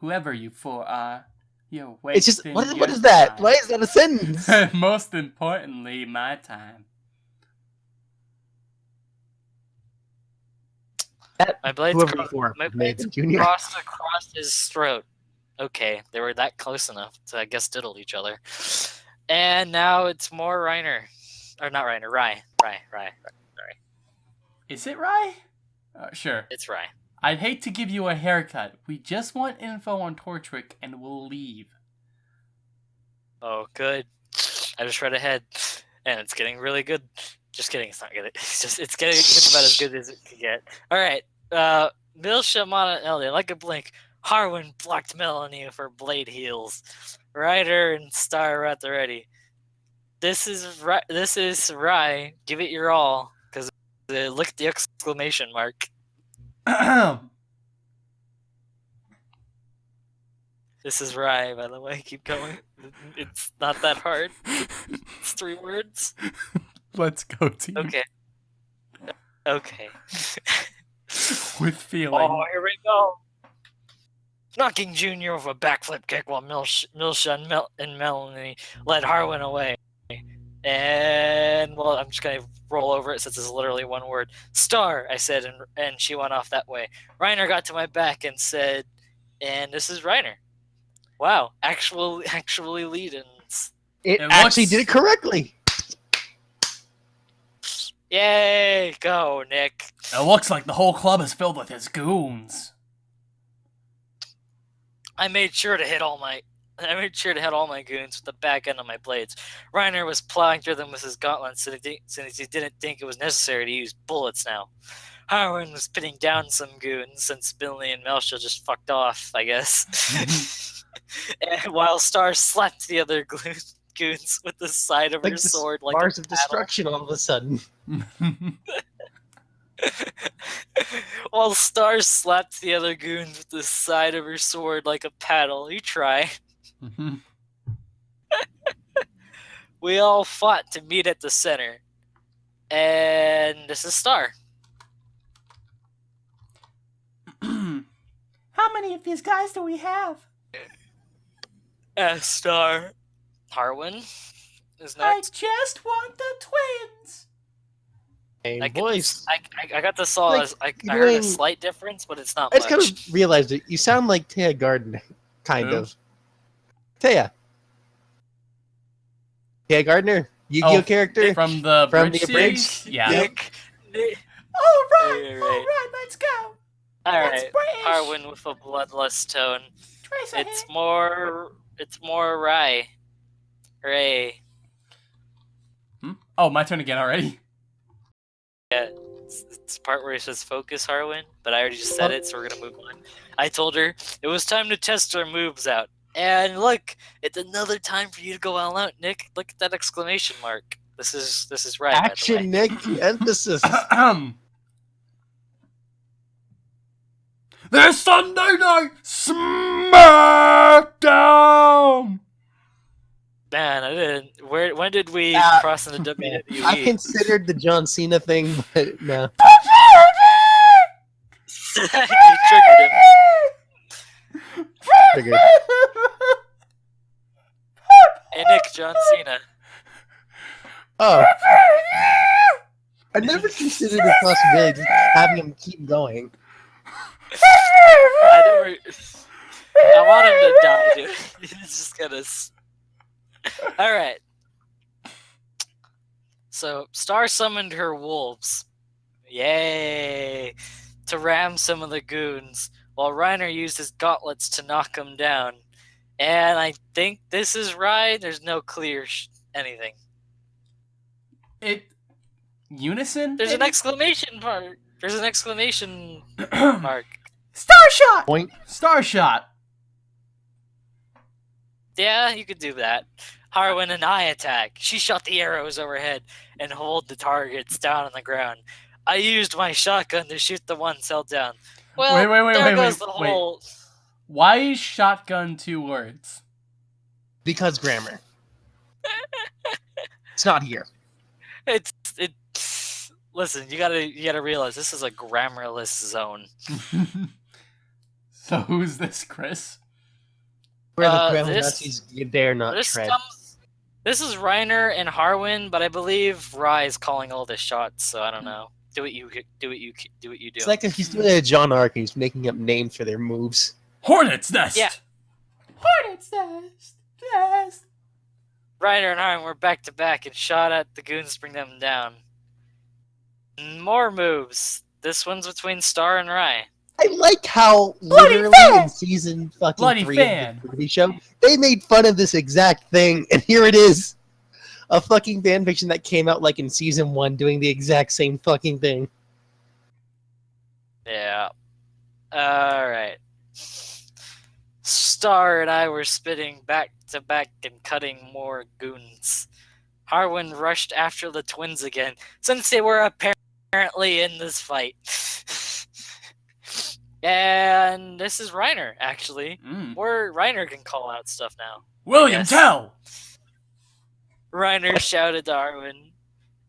[SPEAKER 2] Whoever you four are, you're wasting
[SPEAKER 3] It's just what
[SPEAKER 2] your
[SPEAKER 3] is that?
[SPEAKER 2] time.
[SPEAKER 3] Why is that a sentence?
[SPEAKER 2] Most importantly, my time.
[SPEAKER 1] My blades,
[SPEAKER 3] Whoever you four
[SPEAKER 1] my
[SPEAKER 3] made
[SPEAKER 1] blades
[SPEAKER 3] them Junior.
[SPEAKER 1] crossed across his throat. Okay, they were that close enough to, I guess, diddle each other. And now it's more Reiner. Or not Reiner, Rye.
[SPEAKER 2] Is it right? Sure.
[SPEAKER 1] It's Rye.
[SPEAKER 2] I'd hate to give you a haircut. We just want info on Torchwick and we'll leave.
[SPEAKER 1] Oh, good. I just read ahead, and it's getting really good. Just kidding, it's not good. It's about as good as it can get. All right, Milsha, Mana, and Elliot, like a blink, Harwin blocked Melanie with her blade heels. Ryder and Star are at the ready. This is Rai. Give it your all, because look at the exclamation mark. This is Rai, by the way. Keep going. It's not that hard. It's 3 words.
[SPEAKER 2] Let's go, team.
[SPEAKER 1] Okay. Okay.
[SPEAKER 2] With feeling.
[SPEAKER 1] Oh, here we go. Knocking Junior with a backflip kick while Milsha and Melanie led Harwin away. And, well, I'm just going to roll over it since it's literally 1 word. Star, I said, and she went off that way. Reiner got to my back and said, and this is Reiner. Wow, actually lead-ins.
[SPEAKER 3] It
[SPEAKER 2] It
[SPEAKER 3] actually
[SPEAKER 2] looks-
[SPEAKER 3] did it correctly.
[SPEAKER 1] Yay, go, Nick.
[SPEAKER 2] It looks like the whole club is filled with his goons.
[SPEAKER 1] I made sure to hit all my goons with the back end of my blades. Reiner was plowing through them with his gauntlets since he didn't think it was necessary to use bullets now. Harwin was pinning down some goons since Billy and Melcha just fucked off, I guess. And while Star slapped the other goons with the side of her
[SPEAKER 3] Like the
[SPEAKER 1] sword like
[SPEAKER 3] bars
[SPEAKER 1] a
[SPEAKER 3] of
[SPEAKER 1] paddle.
[SPEAKER 3] destruction all of a sudden.
[SPEAKER 1] While Star slapped the other goons with the side of her sword like a paddle. You try. We all fought to meet at the center. And this is Star.
[SPEAKER 2] How many of these guys do we have?
[SPEAKER 1] Star. Harwin is
[SPEAKER 2] I
[SPEAKER 1] next.
[SPEAKER 2] just want the twins.
[SPEAKER 3] Same
[SPEAKER 1] I can-
[SPEAKER 3] voice.
[SPEAKER 1] I got this all
[SPEAKER 3] Like,
[SPEAKER 1] as I
[SPEAKER 3] you're
[SPEAKER 1] heard a
[SPEAKER 3] doing-
[SPEAKER 1] slight difference, but it's not
[SPEAKER 3] I just
[SPEAKER 1] much.
[SPEAKER 3] kind of realized it. You sound like Taya Gardner, kind
[SPEAKER 2] Who?
[SPEAKER 3] of. Taya. Taya Gardner, Yu-Gi-Oh
[SPEAKER 2] Oh,
[SPEAKER 3] character.
[SPEAKER 2] From the
[SPEAKER 3] From
[SPEAKER 2] Bridge
[SPEAKER 3] the Abridged?
[SPEAKER 2] series? Yeah.
[SPEAKER 1] Nick.
[SPEAKER 2] All
[SPEAKER 1] Alright.
[SPEAKER 2] let's go.
[SPEAKER 1] Alright. Harwin with a bloodlust tone. It's more Rai. Ray.
[SPEAKER 2] Oh, my turn again already.
[SPEAKER 1] It's the part where he says focus, Harwin, but I already just said it, so we're gonna move on. I told her it was time to test our moves out. And look, it's another time for you to go all out, Nick. Look at that exclamation mark. This is right.
[SPEAKER 3] Action, Nick. Emphasis.
[SPEAKER 2] This Sunday night SmackDown.
[SPEAKER 1] Man, I didn't. When did we cross into WWE?
[SPEAKER 3] I considered the John Cena thing, but no.
[SPEAKER 1] You triggered him.
[SPEAKER 3] Figured.
[SPEAKER 1] Hey Nick, John Cena.
[SPEAKER 3] Oh. I never considered the possibility of having him keep going.
[SPEAKER 1] I want him to die, dude. He's just gonna. All right. So Star summoned her wolves. Yay! To ram some of the goons, while Reiner used his gauntlets to knock them down. And I think this is right. There's no clear anything.
[SPEAKER 2] Unison?
[SPEAKER 1] There's an exclamation mark. There's an exclamation mark.
[SPEAKER 2] Star shot.
[SPEAKER 3] Point.
[SPEAKER 2] Star shot.
[SPEAKER 1] Yeah, you could do that. Harwin and I attack. She shot the arrows overhead and hold the targets down on the ground. I used my shotgun to shoot the ones held down. Well, there goes the whole...
[SPEAKER 2] Why is shotgun 2 words?
[SPEAKER 3] Because grammar. It's not here.
[SPEAKER 1] Listen, you gotta realize this is a grammarless zone.
[SPEAKER 2] So who's this, Chris?
[SPEAKER 3] Where the grammar Nazis dare not tread.
[SPEAKER 1] This is Reiner and Harwin, but I believe Rai is calling all the shots, so I don't know. Do what you do.
[SPEAKER 3] It's like he's doing a John Ark and he's making up names for their moves.
[SPEAKER 2] Hornet's Nest.
[SPEAKER 1] Yeah.
[SPEAKER 2] Hornet's Nest. Yes.
[SPEAKER 1] Reiner and Harwin were back to back and shot at the goons to bring them down. More moves. This one's between Star and Rai.
[SPEAKER 3] I like how literally in season fucking 3 of the TV show, they made fun of this exact thing, and here it is. A fucking fanfiction that came out like in season 1 doing the exact same fucking thing.
[SPEAKER 1] Yeah. Alright. Star and I were spitting back to back and cutting more goons. Harwin rushed after the twins again, since they were apparently in this fight. And this is Reiner, actually. Or Reiner can call out stuff now.
[SPEAKER 2] William, tell!
[SPEAKER 1] Reiner shouted to Harwin.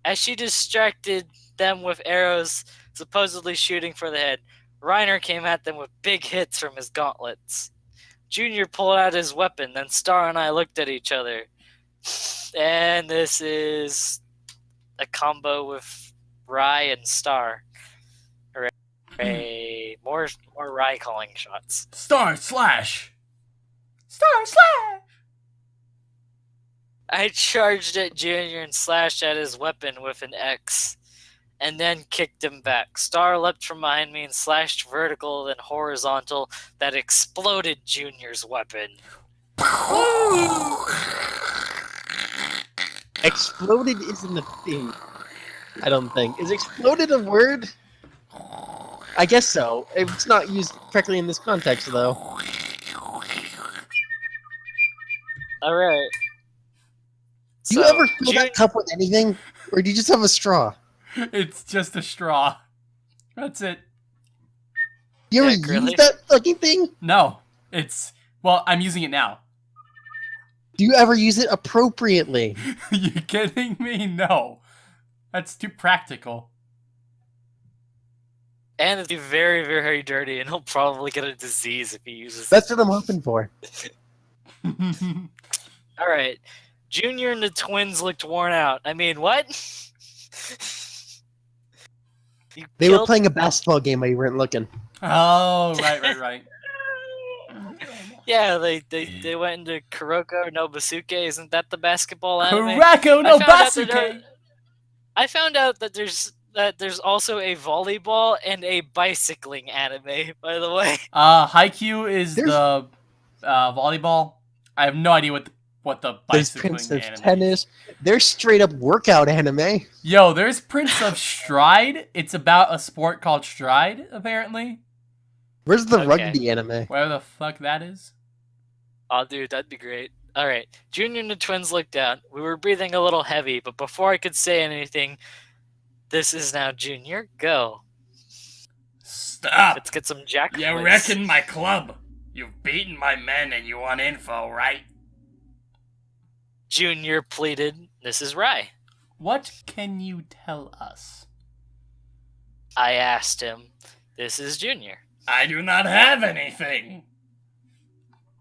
[SPEAKER 1] As she distracted them with arrows supposedly shooting for the head, Reiner came at them with big hits from his gauntlets. Junior pulled out his weapon, then Star and I looked at each other. And this is a combo with Rai and Star. Hooray. More Rai calling shots.
[SPEAKER 2] Star slash! Star slash!
[SPEAKER 1] I charged at Junior and slashed at his weapon with an X, and then kicked him back. Star leapt from behind me and slashed vertical then horizontal that exploded Junior's weapon.
[SPEAKER 3] Exploded isn't a thing. I don't think. Is exploded a word? I guess so. It's not used correctly in this context, though.
[SPEAKER 1] Alright.
[SPEAKER 3] Do you ever fill that cup with anything? Or do you just have a straw?
[SPEAKER 2] It's just a straw. That's it.
[SPEAKER 3] You ever use that fucking thing?
[SPEAKER 2] No. It's... Well, I'm using it now.
[SPEAKER 3] Do you ever use it appropriately?
[SPEAKER 2] You kidding me? No. That's too practical.
[SPEAKER 1] And it'll be very, very dirty, and he'll probably get a disease if he uses it.
[SPEAKER 3] That's what I'm hoping for.
[SPEAKER 1] Alright. Junior and the twins looked worn out. I mean, what?
[SPEAKER 3] They were playing a basketball game while you weren't looking.
[SPEAKER 2] Oh, right.
[SPEAKER 1] Yeah, they went into Kuroko no Basuke. Isn't that the basketball anime?
[SPEAKER 2] Kuroko no Basuke!
[SPEAKER 1] I found out that there's also a volleyball and a bicycling anime, by the way.
[SPEAKER 2] Haikyuu is the volleyball. I have no idea what the bicycling
[SPEAKER 3] There's Prince
[SPEAKER 2] anime
[SPEAKER 3] of Tennis. They're straight up workout anime.
[SPEAKER 2] Yo, there's Prince of Stride. It's about a sport called Stride, apparently.
[SPEAKER 3] Where's the rugby anime?
[SPEAKER 2] Where the fuck that is?
[SPEAKER 1] Oh, dude, that'd be great. Alright, Junior and the twins looked down. We were breathing a little heavy, but before I could say anything, this is now Junior. Go.
[SPEAKER 2] Stop.
[SPEAKER 1] Let's get some jack.
[SPEAKER 2] You wrecking my club. You've beaten my men and you want info, right?
[SPEAKER 1] Junior pleaded. This is Rai.
[SPEAKER 2] What can you tell us?
[SPEAKER 1] I asked him. This is Junior.
[SPEAKER 2] I do not have anything.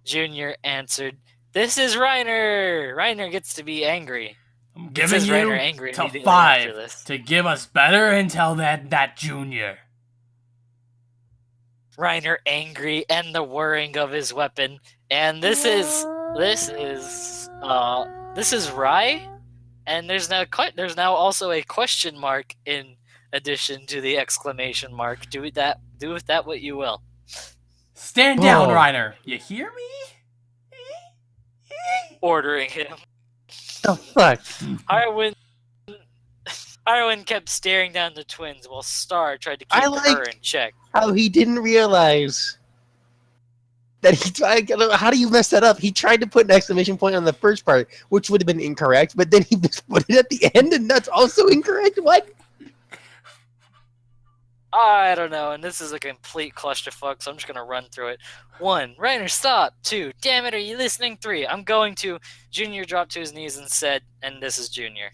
[SPEAKER 1] Junior answered. This is Reiner. Reiner gets to be angry.
[SPEAKER 2] I'm giving you
[SPEAKER 1] angry
[SPEAKER 2] to 5 to give us better intel than that Junior.
[SPEAKER 1] Reiner angry and the whirring of his weapon. And this is Rai, and there's now also a question mark in addition to the exclamation mark. Do with that what you will.
[SPEAKER 2] Stand down, Reiner. You hear me?
[SPEAKER 1] Ordering him.
[SPEAKER 3] The fuck?
[SPEAKER 1] Harwin kept staring down the twins while Star tried to keep her in check.
[SPEAKER 3] How he didn't realize that he tried. How do you mess that up? He tried to put an exclamation point on the first part, which would have been incorrect, but then he just put it at the end, and that's also incorrect. What?
[SPEAKER 1] I don't know, and this is a complete clusterfuck, so I'm just gonna run through it. 1. Reiner, stop. 2. Damn it, are you listening? 3. I'm going to. Junior dropped to his knees and said, and this is Junior.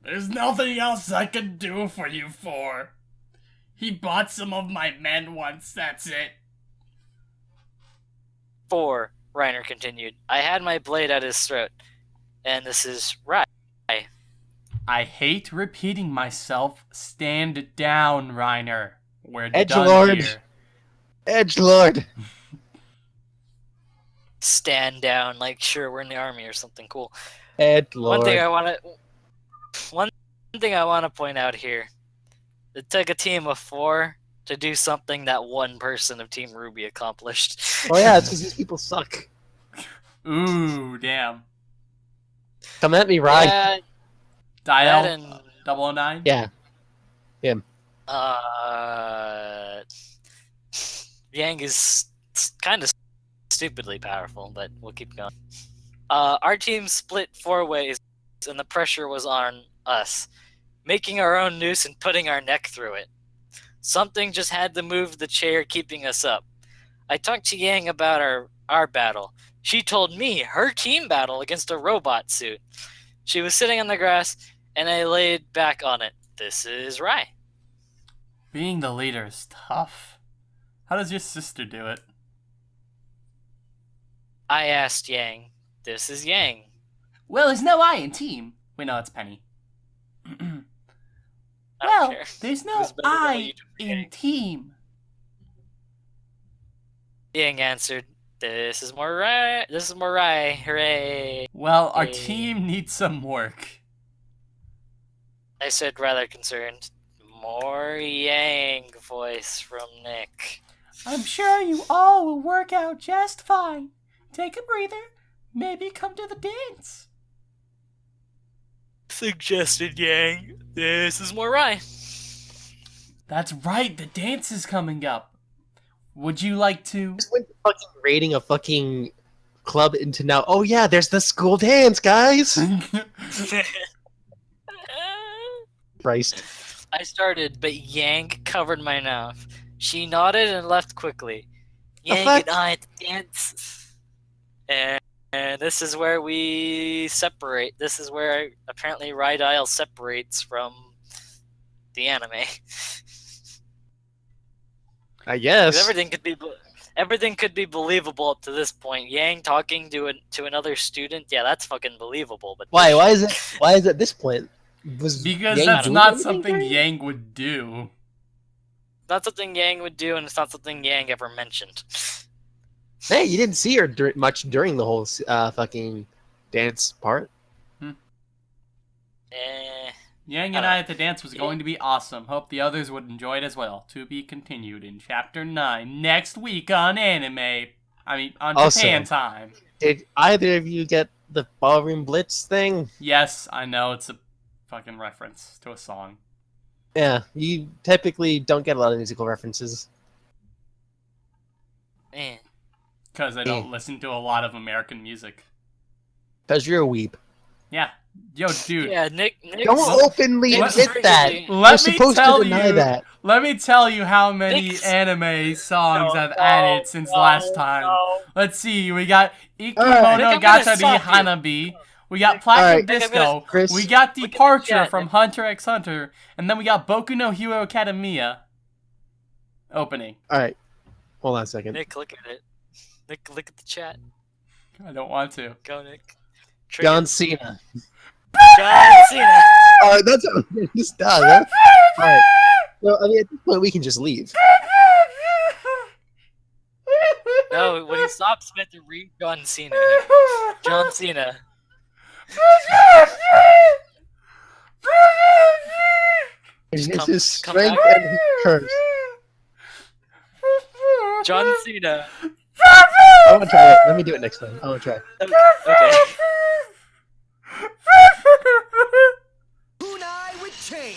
[SPEAKER 2] There's nothing else I can do for you 4. He bought some of my men once, that's it.
[SPEAKER 1] 4. Reiner continued. I had my blade at his throat. And this is Rai.
[SPEAKER 2] I hate repeating myself. Stand down, Reiner. We're done here.
[SPEAKER 3] Edgelord.
[SPEAKER 1] Stand down, like sure we're in the army or something cool.
[SPEAKER 3] Edgelord.
[SPEAKER 1] One thing I want to point out here. It took a team of 4 to do something that one person of Team Ruby accomplished.
[SPEAKER 3] Oh yeah, it's because these people suck.
[SPEAKER 2] Ooh, damn.
[SPEAKER 3] Come at me, Rai.
[SPEAKER 1] Yeah,
[SPEAKER 2] Dial 009?
[SPEAKER 3] Yeah. Him.
[SPEAKER 1] Yang is kind of stupidly powerful, but we'll keep going. Our team split 4 ways, and the pressure was on us, making our own noose and putting our neck through it. Something just had to move the chair keeping us up. I talked to Yang about our battle. She told me her team battle against a robot suit. She was sitting on the grass, and I laid back on it. This is Rai.
[SPEAKER 2] Being the leader is tough. How does your sister do it?
[SPEAKER 1] I asked Yang. This is Yang.
[SPEAKER 2] Well, there's no I in team. Wait, no, it's Penny.
[SPEAKER 1] I don't
[SPEAKER 2] Well,
[SPEAKER 1] care.
[SPEAKER 2] there's no
[SPEAKER 1] Who's better than what
[SPEAKER 2] I
[SPEAKER 1] you do,
[SPEAKER 2] in
[SPEAKER 1] Yang?
[SPEAKER 2] team.
[SPEAKER 1] Yang answered, This is more Rai. This is more Rai. Hooray.
[SPEAKER 2] Well, our
[SPEAKER 1] Hey.
[SPEAKER 2] team needs some work.
[SPEAKER 1] I said, rather concerned. More Yang voice from Nick.
[SPEAKER 2] I'm sure you all will work out just fine. Take a breather. Maybe come to the dance.
[SPEAKER 1] Suggested Yang. This is more Rai.
[SPEAKER 2] That's right, the dance is coming up. Would you like to...
[SPEAKER 3] Just went from fucking raiding a fucking club into now, oh yeah, there's the school dance, guys! Christ.
[SPEAKER 1] I started, but Yang covered my mouth. She nodded and left quickly. Yang
[SPEAKER 3] fuck?
[SPEAKER 1] and I at the dance. And this is where we separate. This is where apparently Ride Isle separates from the anime.
[SPEAKER 3] I
[SPEAKER 1] 'Cause
[SPEAKER 3] guess.
[SPEAKER 1] everything could be believable up to this point. Yang talking to another student, yeah, that's fucking believable. But
[SPEAKER 3] Why? Why is it at this point? Was
[SPEAKER 2] Because
[SPEAKER 3] Yang
[SPEAKER 2] that's
[SPEAKER 3] doing
[SPEAKER 2] not
[SPEAKER 3] anything
[SPEAKER 2] something
[SPEAKER 3] during it?
[SPEAKER 2] Yang would do.
[SPEAKER 1] not something Yang would do, and it's not something Yang ever mentioned.
[SPEAKER 3] Hey, you didn't see her much during the whole fucking dance part.
[SPEAKER 2] Yang and I at the dance was going to be awesome. Hope the others would enjoy it as well. To be continued in Chapter 9 next week on anime. On
[SPEAKER 3] Also-
[SPEAKER 2] Japan time.
[SPEAKER 3] Did either of you get the Ballroom Blitz thing?
[SPEAKER 2] Yes, I know it's a fucking reference to a song.
[SPEAKER 3] Yeah, you typically don't get a lot of musical references.
[SPEAKER 1] Man.
[SPEAKER 2] Because I don't listen to a lot of American music.
[SPEAKER 3] Because you're a weep.
[SPEAKER 2] Yeah. Yo, dude.
[SPEAKER 1] Yeah, Nick.
[SPEAKER 3] Don't openly
[SPEAKER 1] Nick's
[SPEAKER 3] admit that.
[SPEAKER 1] originally-
[SPEAKER 3] You're
[SPEAKER 2] Let me
[SPEAKER 3] supposed
[SPEAKER 2] tell
[SPEAKER 3] to deny
[SPEAKER 2] you.
[SPEAKER 3] that.
[SPEAKER 2] Let me tell you how many
[SPEAKER 1] Nick's-
[SPEAKER 2] anime songs
[SPEAKER 1] No,
[SPEAKER 2] I've
[SPEAKER 1] no,
[SPEAKER 2] added since
[SPEAKER 1] no,
[SPEAKER 2] last time.
[SPEAKER 1] no.
[SPEAKER 2] Let's see. We got
[SPEAKER 3] Alright.
[SPEAKER 2] Ikumono
[SPEAKER 1] Nick, I'm gonna
[SPEAKER 2] Gatari
[SPEAKER 1] stop you.
[SPEAKER 2] Hanabi. We got Platinum
[SPEAKER 3] Alright.
[SPEAKER 1] Nick, I'm
[SPEAKER 2] Disco.
[SPEAKER 1] gonna-
[SPEAKER 3] Chris,
[SPEAKER 2] We got
[SPEAKER 1] look at the
[SPEAKER 2] Departure
[SPEAKER 1] chat,
[SPEAKER 2] from
[SPEAKER 1] Nick.
[SPEAKER 2] Hunter x Hunter. And then we got Boku no Hero Academia. Opening.
[SPEAKER 3] Alright. Hold on a second.
[SPEAKER 1] Nick, look at it. Nick, look at the chat.
[SPEAKER 2] I don't want to.
[SPEAKER 1] Go, Nick.
[SPEAKER 3] John Cena.
[SPEAKER 1] John Cena.
[SPEAKER 3] That's how it's done, huh? Alright. So, I mean, at this point, we can just leave.
[SPEAKER 1] No, when he stops, we have to read John Cena. John Cena.
[SPEAKER 3] It's
[SPEAKER 1] Come-
[SPEAKER 3] his
[SPEAKER 1] come
[SPEAKER 3] strength
[SPEAKER 1] back.
[SPEAKER 3] and his curse.
[SPEAKER 1] John Cena.
[SPEAKER 3] I want to try it. Let me do it next time. I want to try.
[SPEAKER 1] Okay.
[SPEAKER 5] Kunai with chain.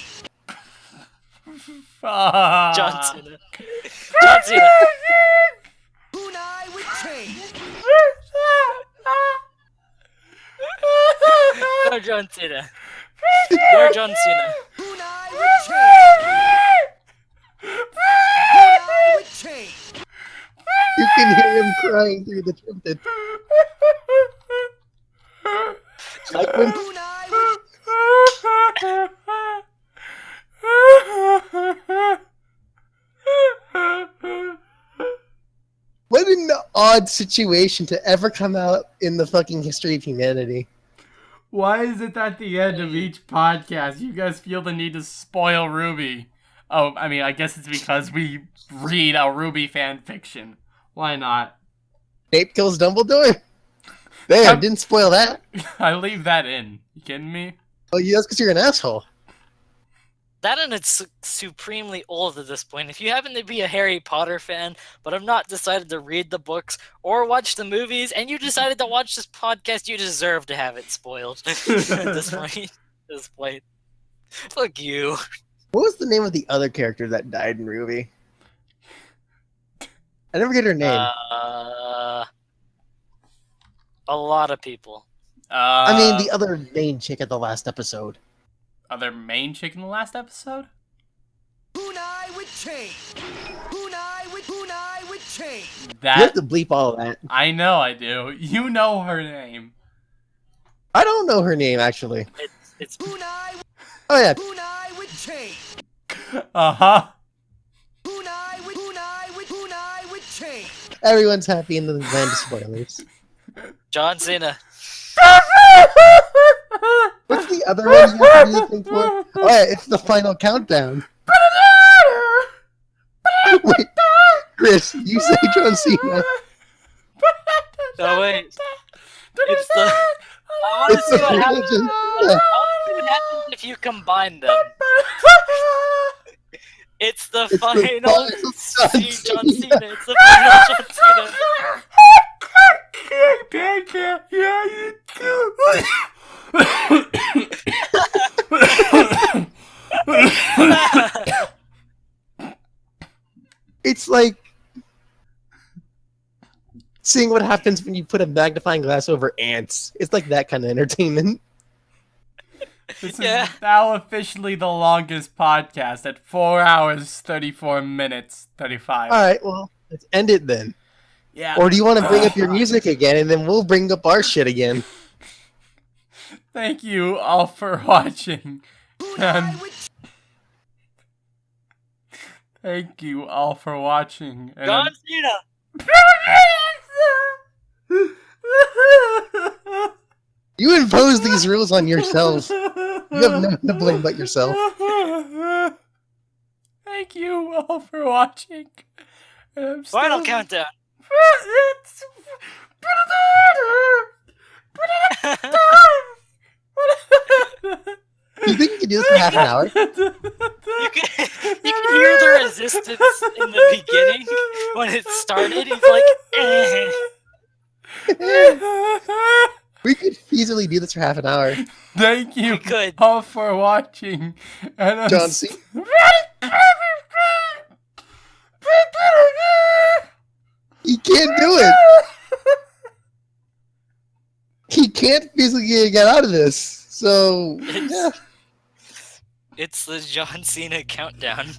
[SPEAKER 1] John Cena. John Cena.
[SPEAKER 5] Kunai with chain.
[SPEAKER 1] No, John Cena. You're John Cena.
[SPEAKER 5] Kunai with chain. Kunai with chain.
[SPEAKER 3] You can hear him crying through the trumpet. Like when
[SPEAKER 5] Kunai with
[SPEAKER 3] what an odd situation to ever come out in the fucking history of humanity.
[SPEAKER 2] Why is it at the end of each podcast you guys feel the need to spoil Ruby? Oh, I guess it's because we read a Ruby fan fiction. Why not?
[SPEAKER 3] Snape kills Dumbledore? Damn, didn't spoil that.
[SPEAKER 2] I leave that in. You kidding me?
[SPEAKER 3] Oh, yeah, that's because you're an asshole.
[SPEAKER 1] That and it's supremely old at this point. If you happen to be a Harry Potter fan, but have not decided to read the books or watch the movies, and you decided to watch this podcast, you deserve to have it spoiled at this point. Fuck you.
[SPEAKER 3] What was the name of the other character that died in Ruby? I never get her name.
[SPEAKER 1] A lot of people.
[SPEAKER 3] I mean, the other main chick at the last episode.
[SPEAKER 2] other main chick in the last episode.
[SPEAKER 5] Kunai with chain. Kunai with chain.
[SPEAKER 3] You have
[SPEAKER 2] That
[SPEAKER 3] to bleep all of that.
[SPEAKER 2] I know I do. You know her name.
[SPEAKER 3] I don't know her name, actually.
[SPEAKER 1] It's
[SPEAKER 5] Kunai
[SPEAKER 3] Oh, yeah.
[SPEAKER 5] with chain.
[SPEAKER 2] Uh-huh.
[SPEAKER 5] Kunai with chain.
[SPEAKER 3] Everyone's happy in the land of spoilers.
[SPEAKER 1] John Cena.
[SPEAKER 3] What's the other one you have to do the thing for? Oh, yeah, it's the final countdown. Wait, Chris, you say John Cena.
[SPEAKER 1] No, wait. It's the... I want to
[SPEAKER 3] It's
[SPEAKER 1] see
[SPEAKER 3] the
[SPEAKER 1] what
[SPEAKER 3] final
[SPEAKER 1] happens.
[SPEAKER 3] John
[SPEAKER 1] I
[SPEAKER 3] Cena.
[SPEAKER 1] want to see what happens if you combine them. It's the final
[SPEAKER 3] final
[SPEAKER 1] John Cena. It's the final John Cena.
[SPEAKER 3] It's like seeing what happens when you put a magnifying glass over ants. It's like that kind of entertainment.
[SPEAKER 2] This
[SPEAKER 1] Yeah.
[SPEAKER 2] is now officially the longest podcast at 4 hours, 34 minutes, 35.
[SPEAKER 3] All right, well, let's end it then.
[SPEAKER 2] Yeah.
[SPEAKER 3] Or do you want to bring up your music again, and then we'll bring up our shit again?
[SPEAKER 2] Thank you all for watching.
[SPEAKER 5] Kunai with
[SPEAKER 2] Thank you all for watching. And
[SPEAKER 1] John Cena.
[SPEAKER 3] You impose these rules on yourself. You have no one to blame but yourself.
[SPEAKER 2] Thank you all for watching. And I'm
[SPEAKER 1] Final
[SPEAKER 2] still-
[SPEAKER 1] countdown.
[SPEAKER 3] You think you can do this for half an hour?
[SPEAKER 1] You can hear the resistance in the beginning when it started. He's like,
[SPEAKER 3] We could easily do this for half an hour.
[SPEAKER 2] Thank you
[SPEAKER 1] We could.
[SPEAKER 2] all for watching. And I'm
[SPEAKER 3] John C. He can't do it. He can't physically get out of this. So, yeah.
[SPEAKER 1] It's the John Cena countdown.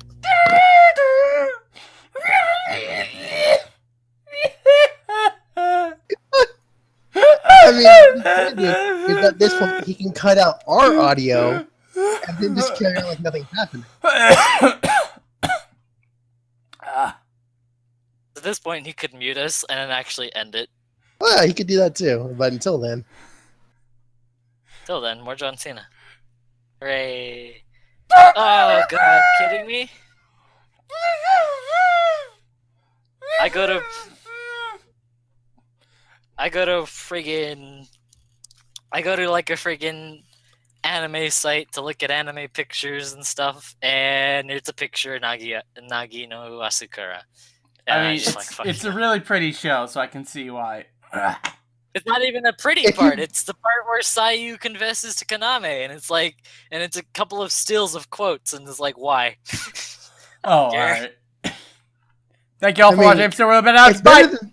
[SPEAKER 3] I mean, because at this point, he can cut out our audio and then just carry on like nothing happened.
[SPEAKER 1] At this point, he could mute us and then actually end it.
[SPEAKER 3] Well, yeah, he could do that too. But until then,
[SPEAKER 1] Till then, more John Cena. Hooray. Oh, God, kidding me? I go to like a friggin' anime site to look at anime pictures and stuff, and it's a picture of Nagi no Asukara. And
[SPEAKER 2] I mean,
[SPEAKER 1] just like, fuck
[SPEAKER 2] it's
[SPEAKER 1] it.
[SPEAKER 2] a really pretty show, so I can see why.
[SPEAKER 1] It's not even a pretty
[SPEAKER 3] If you-
[SPEAKER 1] part. It's the part where Sayu confesses to Kaname, and it's like, and it's a couple of stills of quotes, and it's like, why?
[SPEAKER 2] Oh,
[SPEAKER 1] care.
[SPEAKER 2] alright. Thank you all
[SPEAKER 3] I
[SPEAKER 2] for
[SPEAKER 3] mean,
[SPEAKER 2] watching. I'm still a little bit out.
[SPEAKER 3] it's
[SPEAKER 2] Bye!
[SPEAKER 3] better than